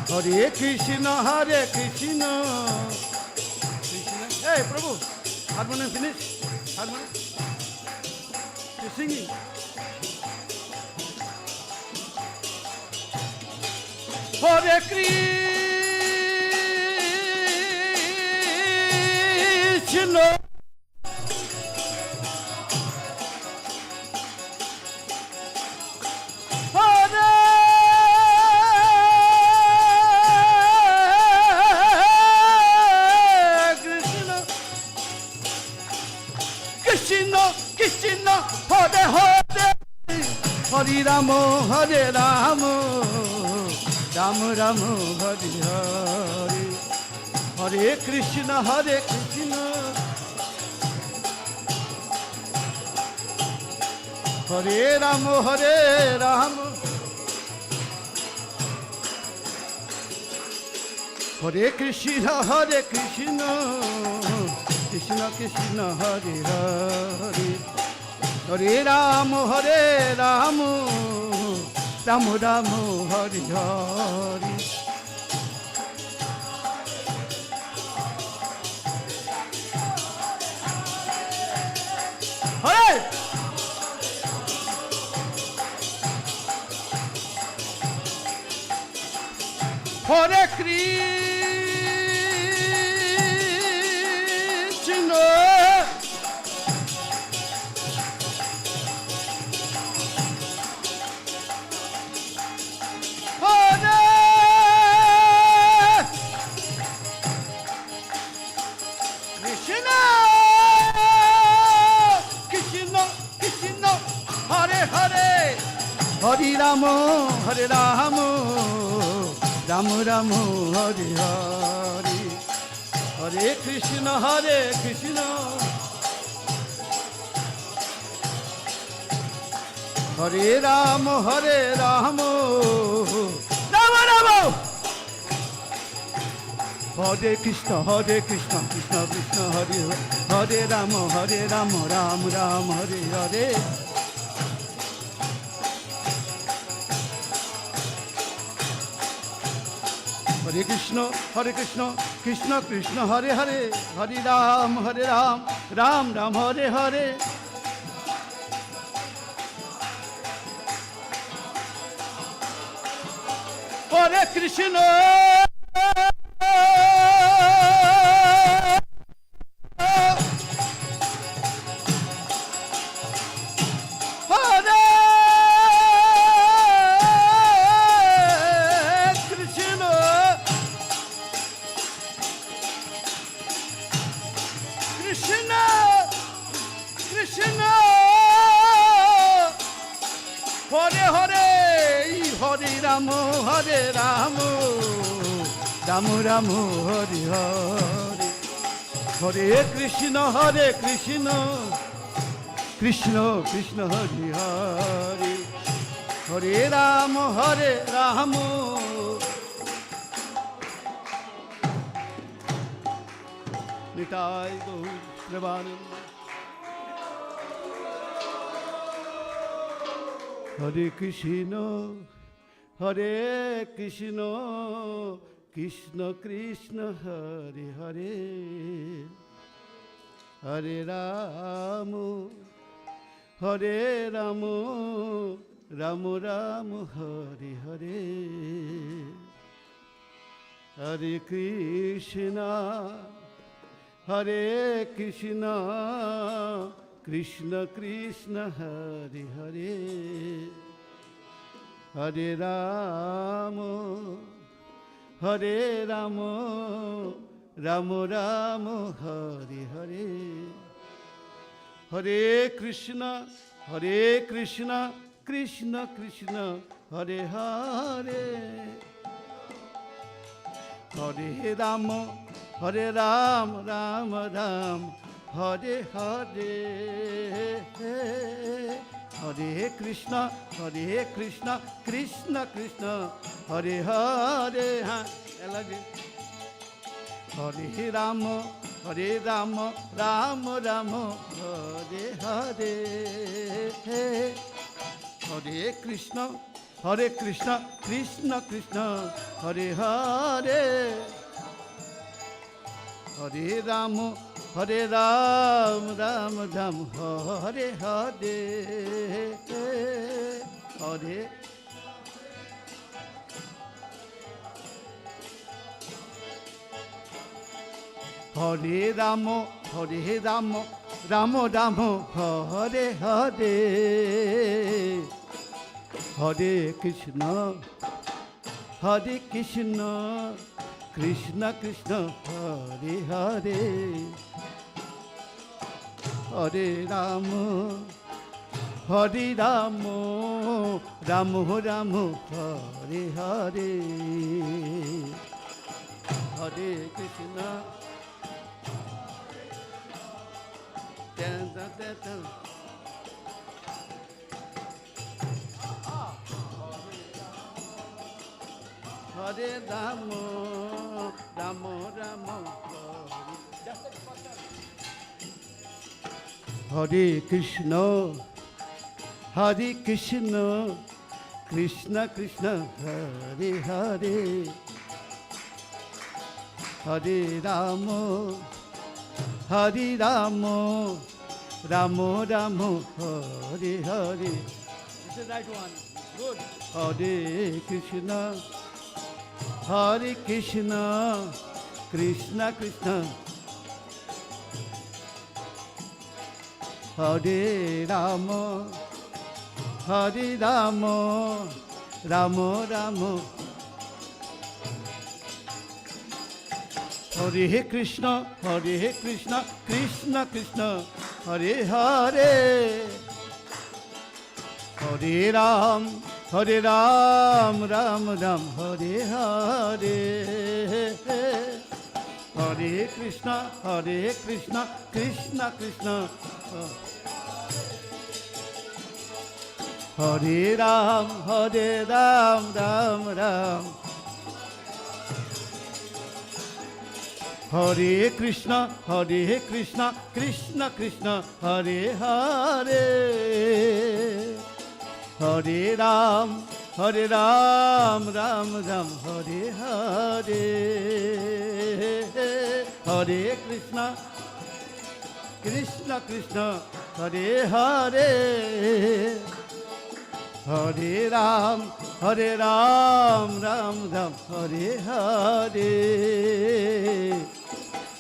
Hare Krishna, Hare Krishna, Krishna. Hey, Prabhu, harmonium finish, harmonium. You're singing. Hare Krishna, Hare Ramo, Hare Ramo, Ram Ram, Hare Hare, Hare Krishna, Hare Krishna, Hare Ramo, Hare Ramo, Hare Krishna, Hare Krishna, Krishna Krishna, Hare Hare, Hare Ramo, Hare Ramo, Ramo Ramo, Hare Hare. Hare! Hare Krishna, Hare Krishna, Krishna Krishna, Hare Hare, Hare Ramo, Hare Ramo, Ramo Ramo, Hare Hare, Hare Krishna, Hare Krishna, Hare Ramo, Hare Ramo, Ramo Ramo, Hare Krishna, Krishna Krishna, Hare Hare, Hare Ramo, Ramo Ramo, Hare Hare. Hare Krishna, Krishna Krishna, Hare Hare, Hare Ram, Ram Ram, Hare Hare. Hare Krishna, Krishna, Krishna, Hare Hare, Hare Ramo, Hare Ramo, Ramo Ramo, Hare Hare, Hare Krishna, Krishna Krishna, Hare Hare, Hare Ramo, Hare Ramo. Nitai Gaur Premananda. Hare Krishna, Krishna Krishna, Hare Hare, Hare Ramo, Ramo Ramo, Hare Hare, Hare Krishna, Krishna Krishna, Hare Hare, Hare Ramo, Ramo Ramo, Hare Hare, Hare Krishna, Krishna Krishna, Hare Hare, Hare Ramo, Ram Ram, Hare Hare, Hare Krishna, Krishna Krishna, Hare Hare, Hare Ramo, Ramo Ramo, Hare Hare, Hare Krishna, Krishna Krishna, Hare Hare, Hare Ramo, Ram Ram, Hare Hare, Hare Hare Ramo, Ramo Ramo, Hare Hare, Hare Krishna, Krishna Krishna, Hare Hare, Hare Ramo, Hare Ramo, Ramo Ramo, Hare Hare. Hare Krishna. Dun, dun, dun, dun. Hare Ramo, Ramo Ramo, Hare Krishna, Hare Krishna, Krishna Krishna, Hare Hare, Hare Ramo, Hare Ramo, Ramo Ramo, Hare Hare. This is the right one. Good. Hare Krishna, Hare Krishna, Krishna Krishna, Hare Rama, Hare Rama, Rama Rama, Hare Krishna, Hare Krishna, Krishna Krishna, Hare Hare, Hare Ram, Hare Ram, Ram Ram, Hare Hare, Hare Krishna, Krishna Krishna, Hare Ram, Ram Ram, Hare Krishna, Krishna Krishna, Hare Hare, Hare Ram, Ram Ram, Hare Hare, Hare Krishna, Krishna, Hare Hare, Hare Ram, Ram Ram, Hare Hare,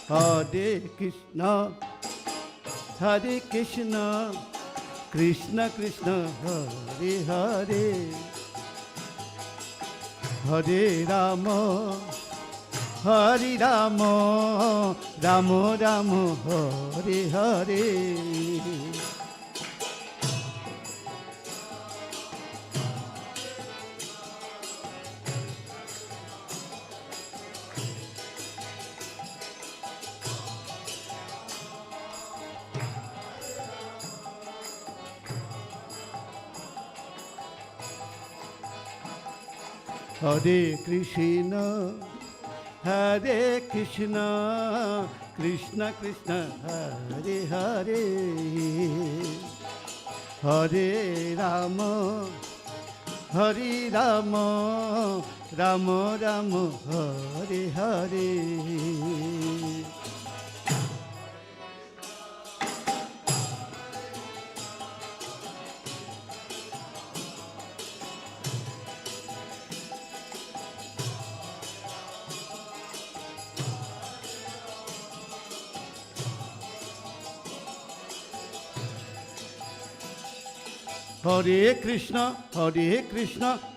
Hare Krishna, Krishna Krishna, Hare Hare, Hare Rama, Ramo Ramo, Hare Hare. Hare Krishna, Krishna Krishna, Hare Hare, Hare Rama, Ramo Ramo, Hare Hare. Hare Krishna,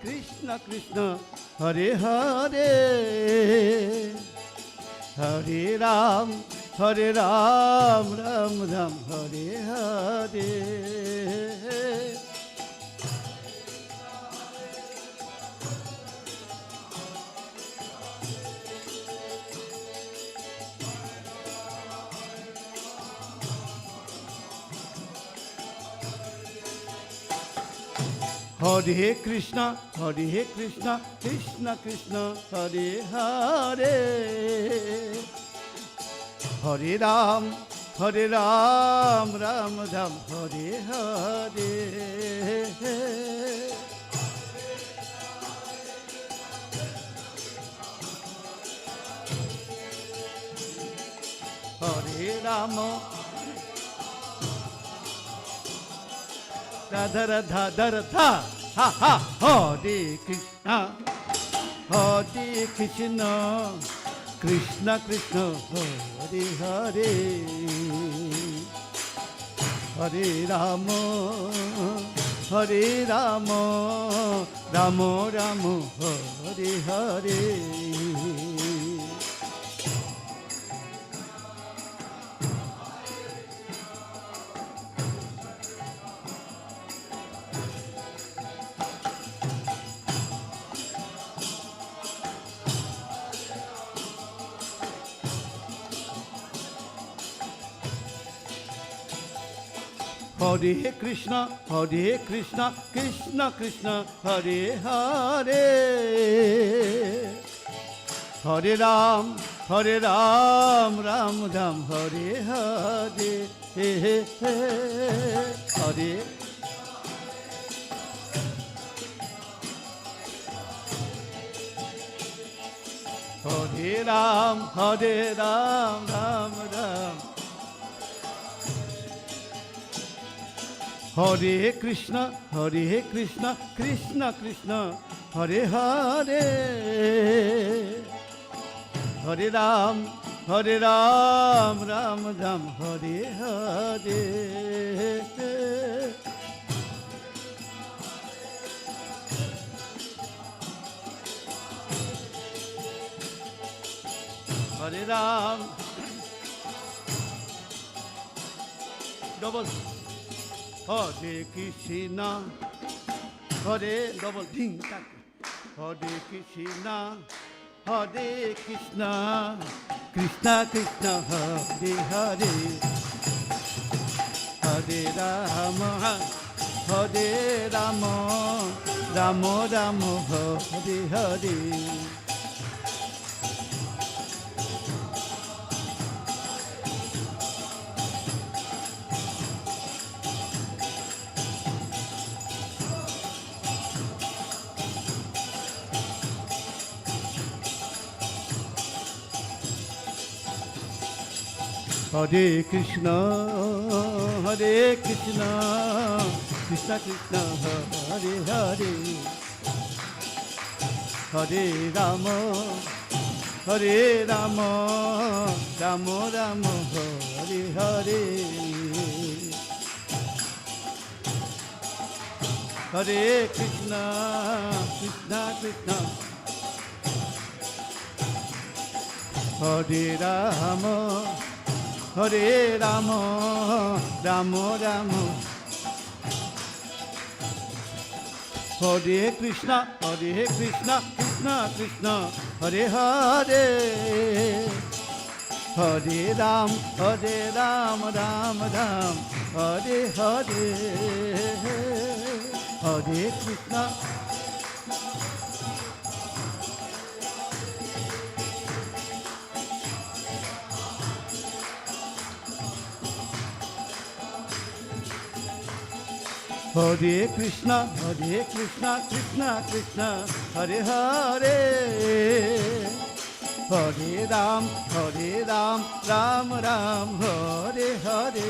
Krishna Krishna, Hare Hare, Hare Ram, Ram Ram, Hare Hare. Hare Krishna, Krishna Krishna, Hare Hare, Hare Ram, Ram Ram, Hare Hare. Hare Rama, Radha Radha Radha, ha ha, Hare Krishna, Krishna Krishna, Hare Hare, Hare Rama, Ramo Ramo, Hare Hare. Hare Krishna, Krishna Krishna, Hare Hare. Hare Ram, Ram Ram, Hare Hare. Hare Hare Ram, Ram Ram. Hare Krishna, Krishna Krishna, Hare Hare. Hare Ram, Ram Ram, Hare Hare. Hare Ram. Double. Hare Krishna, Hare double ding tak. Hare Krishna, Krishna Krishna, Hare Hare. Hare Rama, Rama Rama, Hare Hare. Hare Krishna, Krishna Krishna, Hare Hare. Hare Rama, Rama Rama, Hare Hare. Hare Krishna, Krishna Hare Rama, Rama Rama. Hare Krishna, Krishna Krishna, Hare Hare. Hare Ram, Ram Ram, Hare Hare. Hare Krishna. Hare Krishna, Krishna Krishna, Hare Hare. Hare Ram, Ram Ram, Hare Hare.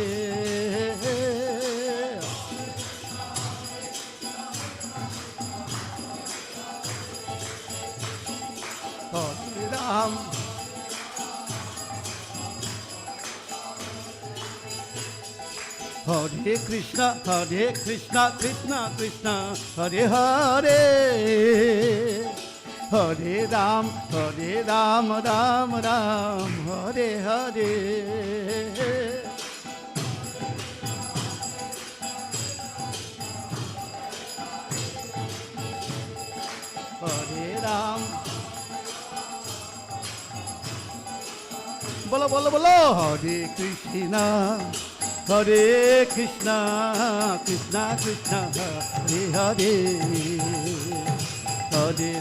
Hare Ram. Hare Krishna, Krishna Krishna, Hare Hare. Hare Ram, Ram Ram, Hare Hare. Hare Ram. Bolo bolo bolo. Hare Krishna, Krishna Krishna, Hare Hare. Hare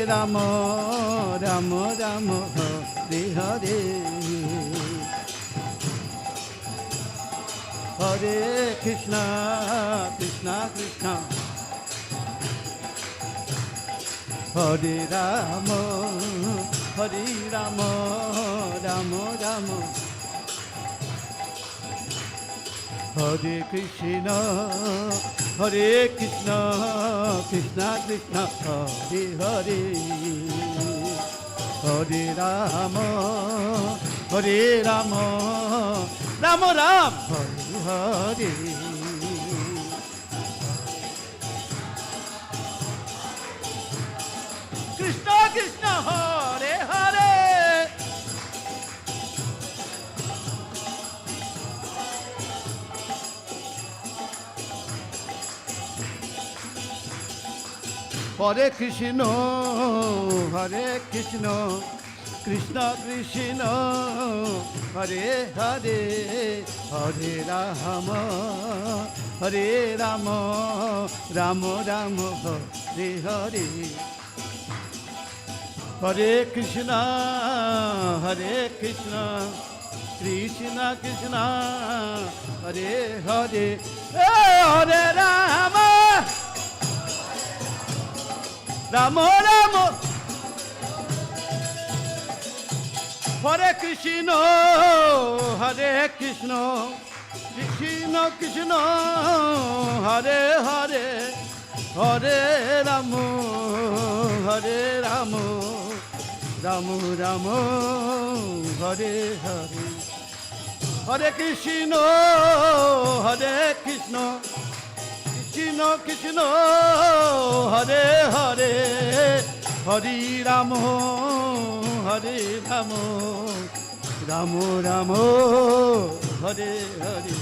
Rama, Rama Rama, Hare Hare. Hare Krishna, Krishna Hare Rama, Rama Rama. Hare Krishna, Krishna Krishna, Hare Hare. Hare Rama, Rama Ram, Hare Hare. Krishna Krishna, Hare Hare. Hare Krishna, Krishna Krishna Hare Hare Hare Rama Hare Rama Rama Rama Hare Hare Hare Krishna Krishna Krishna Hare Hare Hare Rama Rama Rama Hare Krishna Krishna Krishna Hare Hare Hare Rama Rama Rama Hare Hare Hare Krishna Krishna Krishna Hare Hare Hare Rama Rama Rama Hare Hare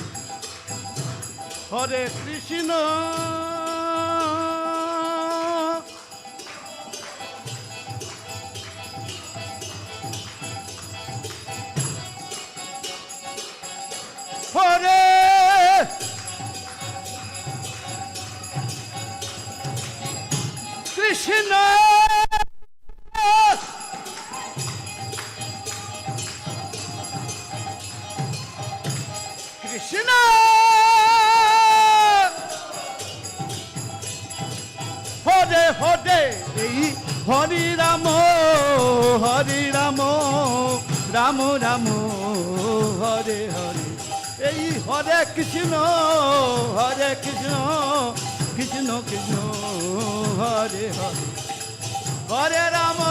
Hare Krishna Hare Krishna Krishna Hare Hare Hare Rama Rama Rama Hare Hare Hare Krishna Krishna Krishna Hare Hare Hare Rama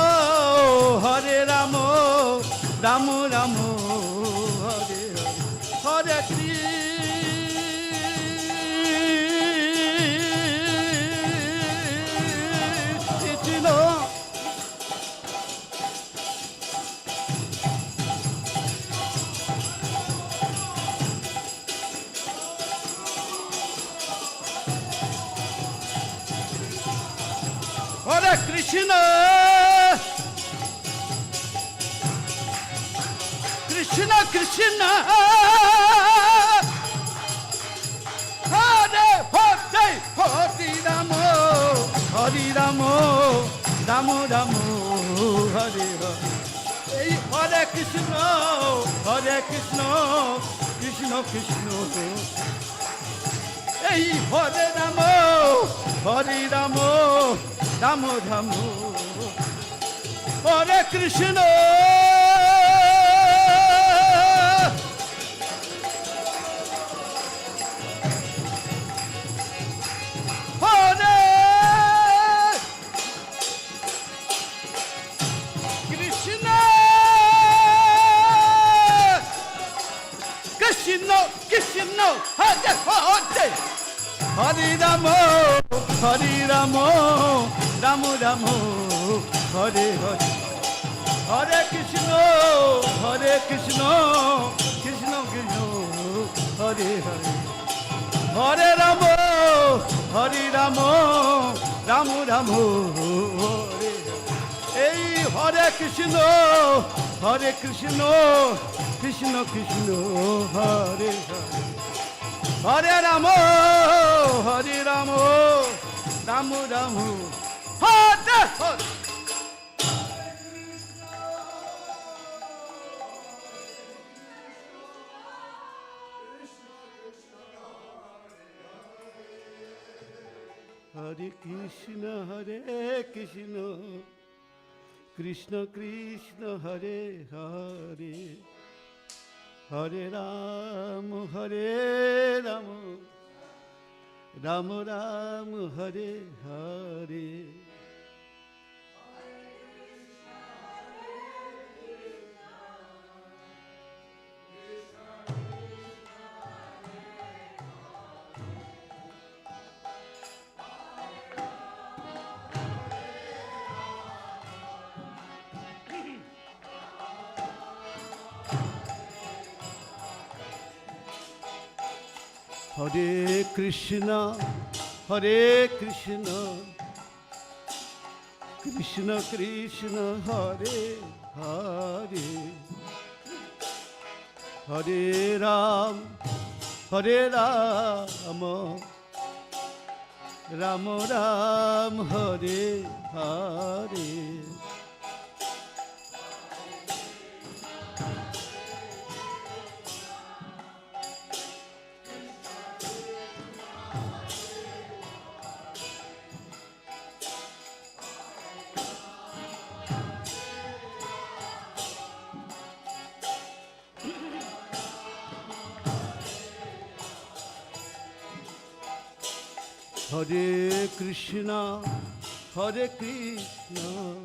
Rama Rama Hare Hare Hare Krishna Hare Krishna Krishna Krishna Hare Hare Hare Rama Rama Rama Hare Hare Hare Krishna Krishna Krishna Hare Rama Rama Rama Hare Krishna Krishna Hare Hare Hare Rama Rama Rama Hare Hare Hare Krishna Krishna Krishna Hare Hare Hare Rama Rama Rama Hare Hare Krishna Krishna Krishna Hare Hare Hare Rama Rama Rama Hare Hare Hare Krishna Krishna Krishna Hare Hare Hare Rama Rama Rama Hare Hare Hare Krishna Krishna Krishna Hare Hare Hare Ram Hare Rama Rama Ram Hare Hare Hare Krishna, Hare Krishna,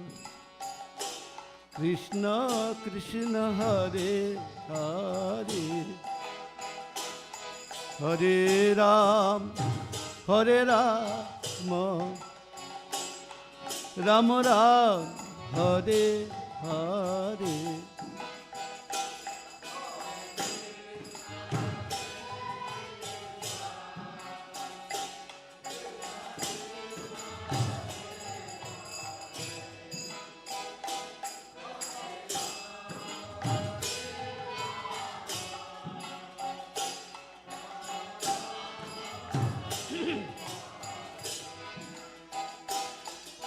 Krishna Krishna Hare Hare, Hare Ram, Hare Rama, Rama Ram, Hare Hare.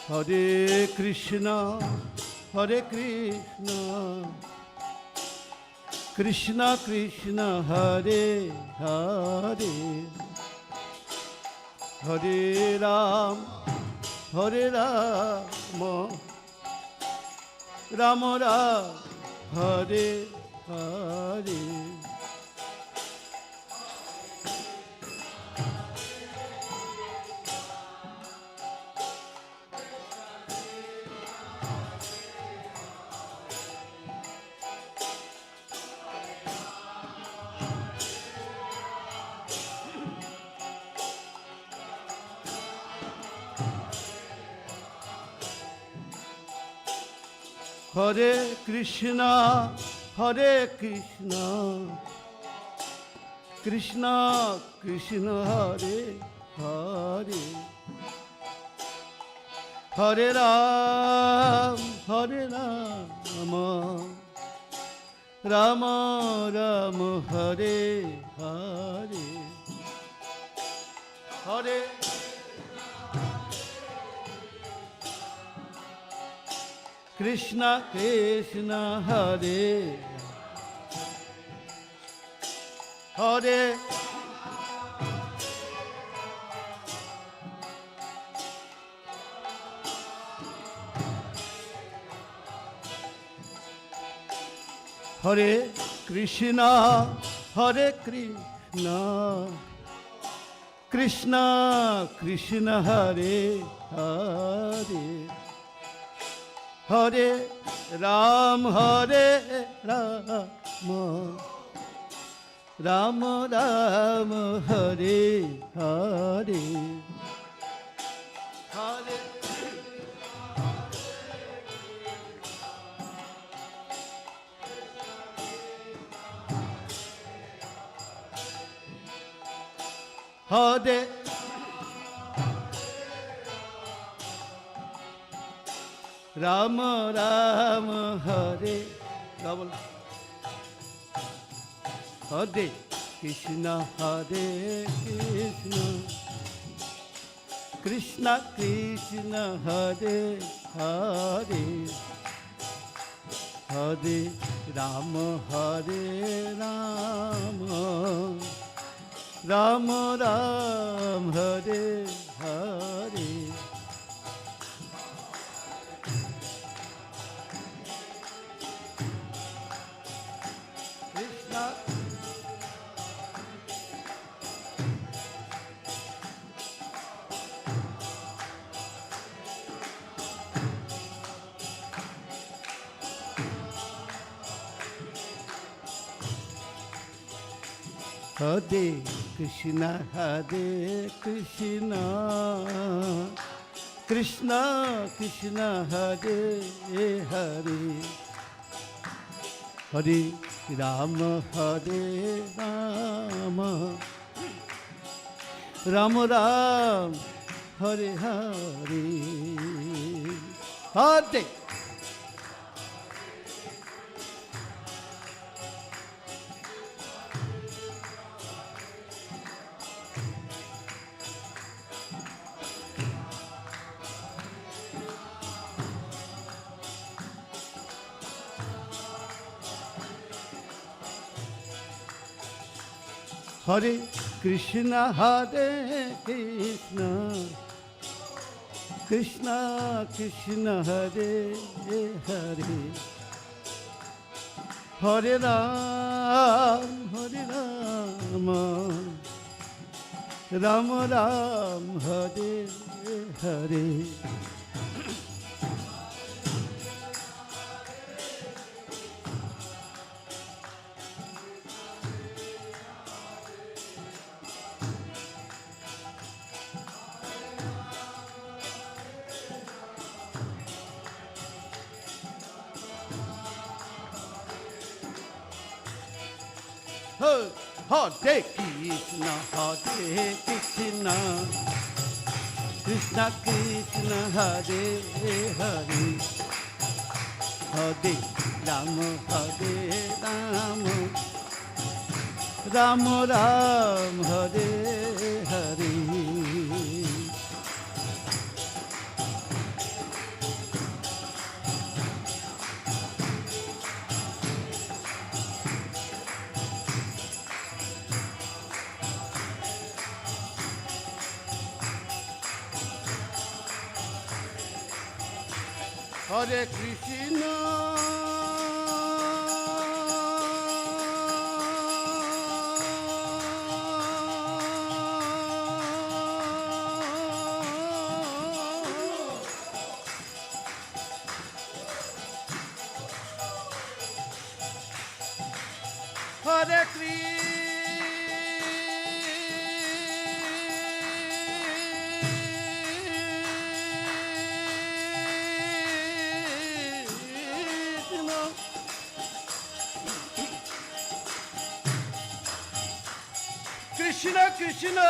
Hare Krishna, Hare Krishna, Krishna Krishna Hare Hare, Hare Ram, Hare Rama, Rama Ram, Hare Hare. Hare Krishna, Hare Krishna, Krishna Krishna Hare Hare, Hare Ram, Hare Rama, Rama Rama Hare Hare, Hare Krishna Krishna Hare Hare Hare Krishna Hare Krishna Krishna Krishna Hare Hare Hare Ram, Hare Rama, Rama Rama, Hare Hare, Hare Hare Rama Rama Hare Rama Hare Krishna Hare Krishna Krishna Krishna Hare Hare Hare Rama Hare Rama Rama Rama Hare Hare Hare Krishna, Hare Krishna, Krishna Krishna Hare Hare, Hare Rama Hare Rama, Rama Ram Hare Hare, Hare. Hare Krishna, Hare Krishna, Krishna Krishna, Hare Hare, Hare Ram, Hare Rama, Rama Ram, Hare Hare. Hare Krishna, Hare Krishna, Krishna Krishna, Hare Hare, Hare Rama, Hare Rama, Rama Ram, Hare Hare. Hare Krishna, Hare Krishna, Krishna.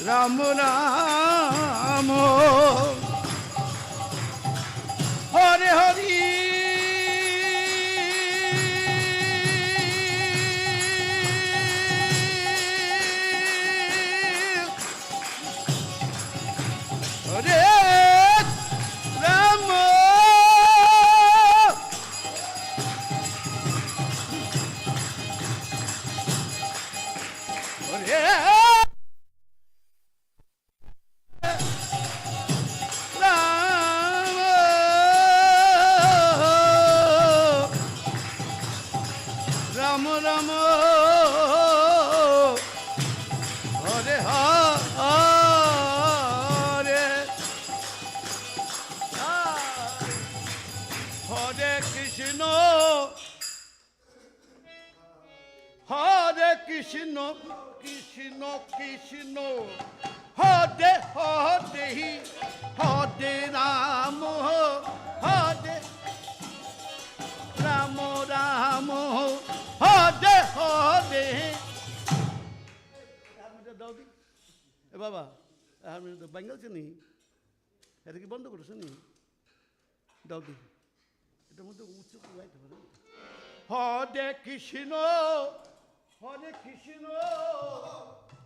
Ram Ram Hare Hare Hare Ram Hare Ram Ram Hare Hare Krishna Hare Krishna Krishna Krishna Hare Hare Hare Ram Hare Ram Ram Hare Hare Dawoodi এ বাবা আমি তো বেঙ্গল চিনি এটা কি বন্ধ করছো নি দাউদি এটার মধ্যে উচ্চ গাইতে পারে হরে কৃষ্ণ হরে কৃষ্ণ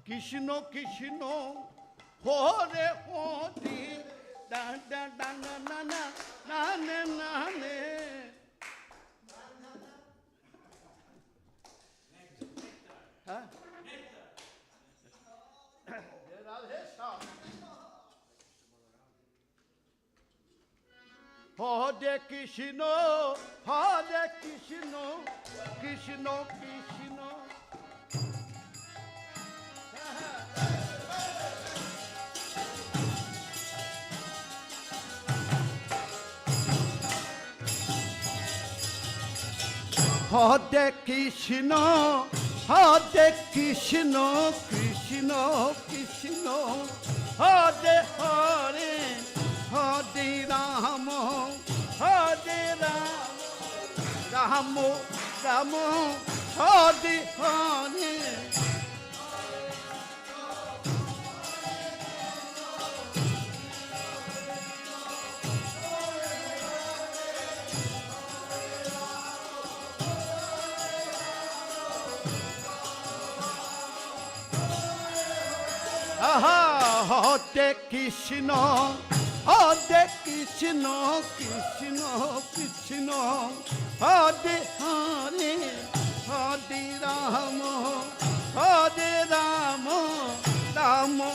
কৃষ্ণ কৃষ্ণ হরে হরে দা দা দা না না না না না Hare Krishna, Hare Krishna, Krishna Krishna. Hare Krishna, Hare Krishna, Krishna Krishna, Hare Hare, Hare Rama, Hare Rama, Rama, Hare Hare. Hare Krishna, Hare Krishna, Krishna Krishna, Hare Hare, Hare Rama, Hare Rama, Rama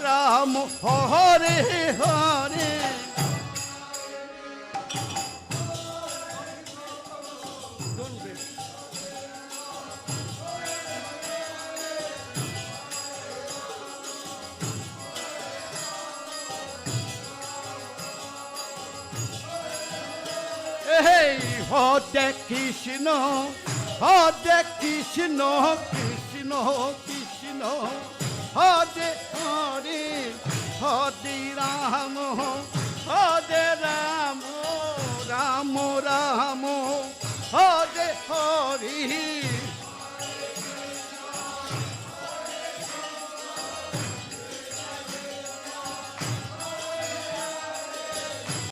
Rama, Hare Hare. Hey, Hare Krishna, Hare Krishna, Krishna Krishna, Hare Hare, Hare Rama, Hare Rama, Rama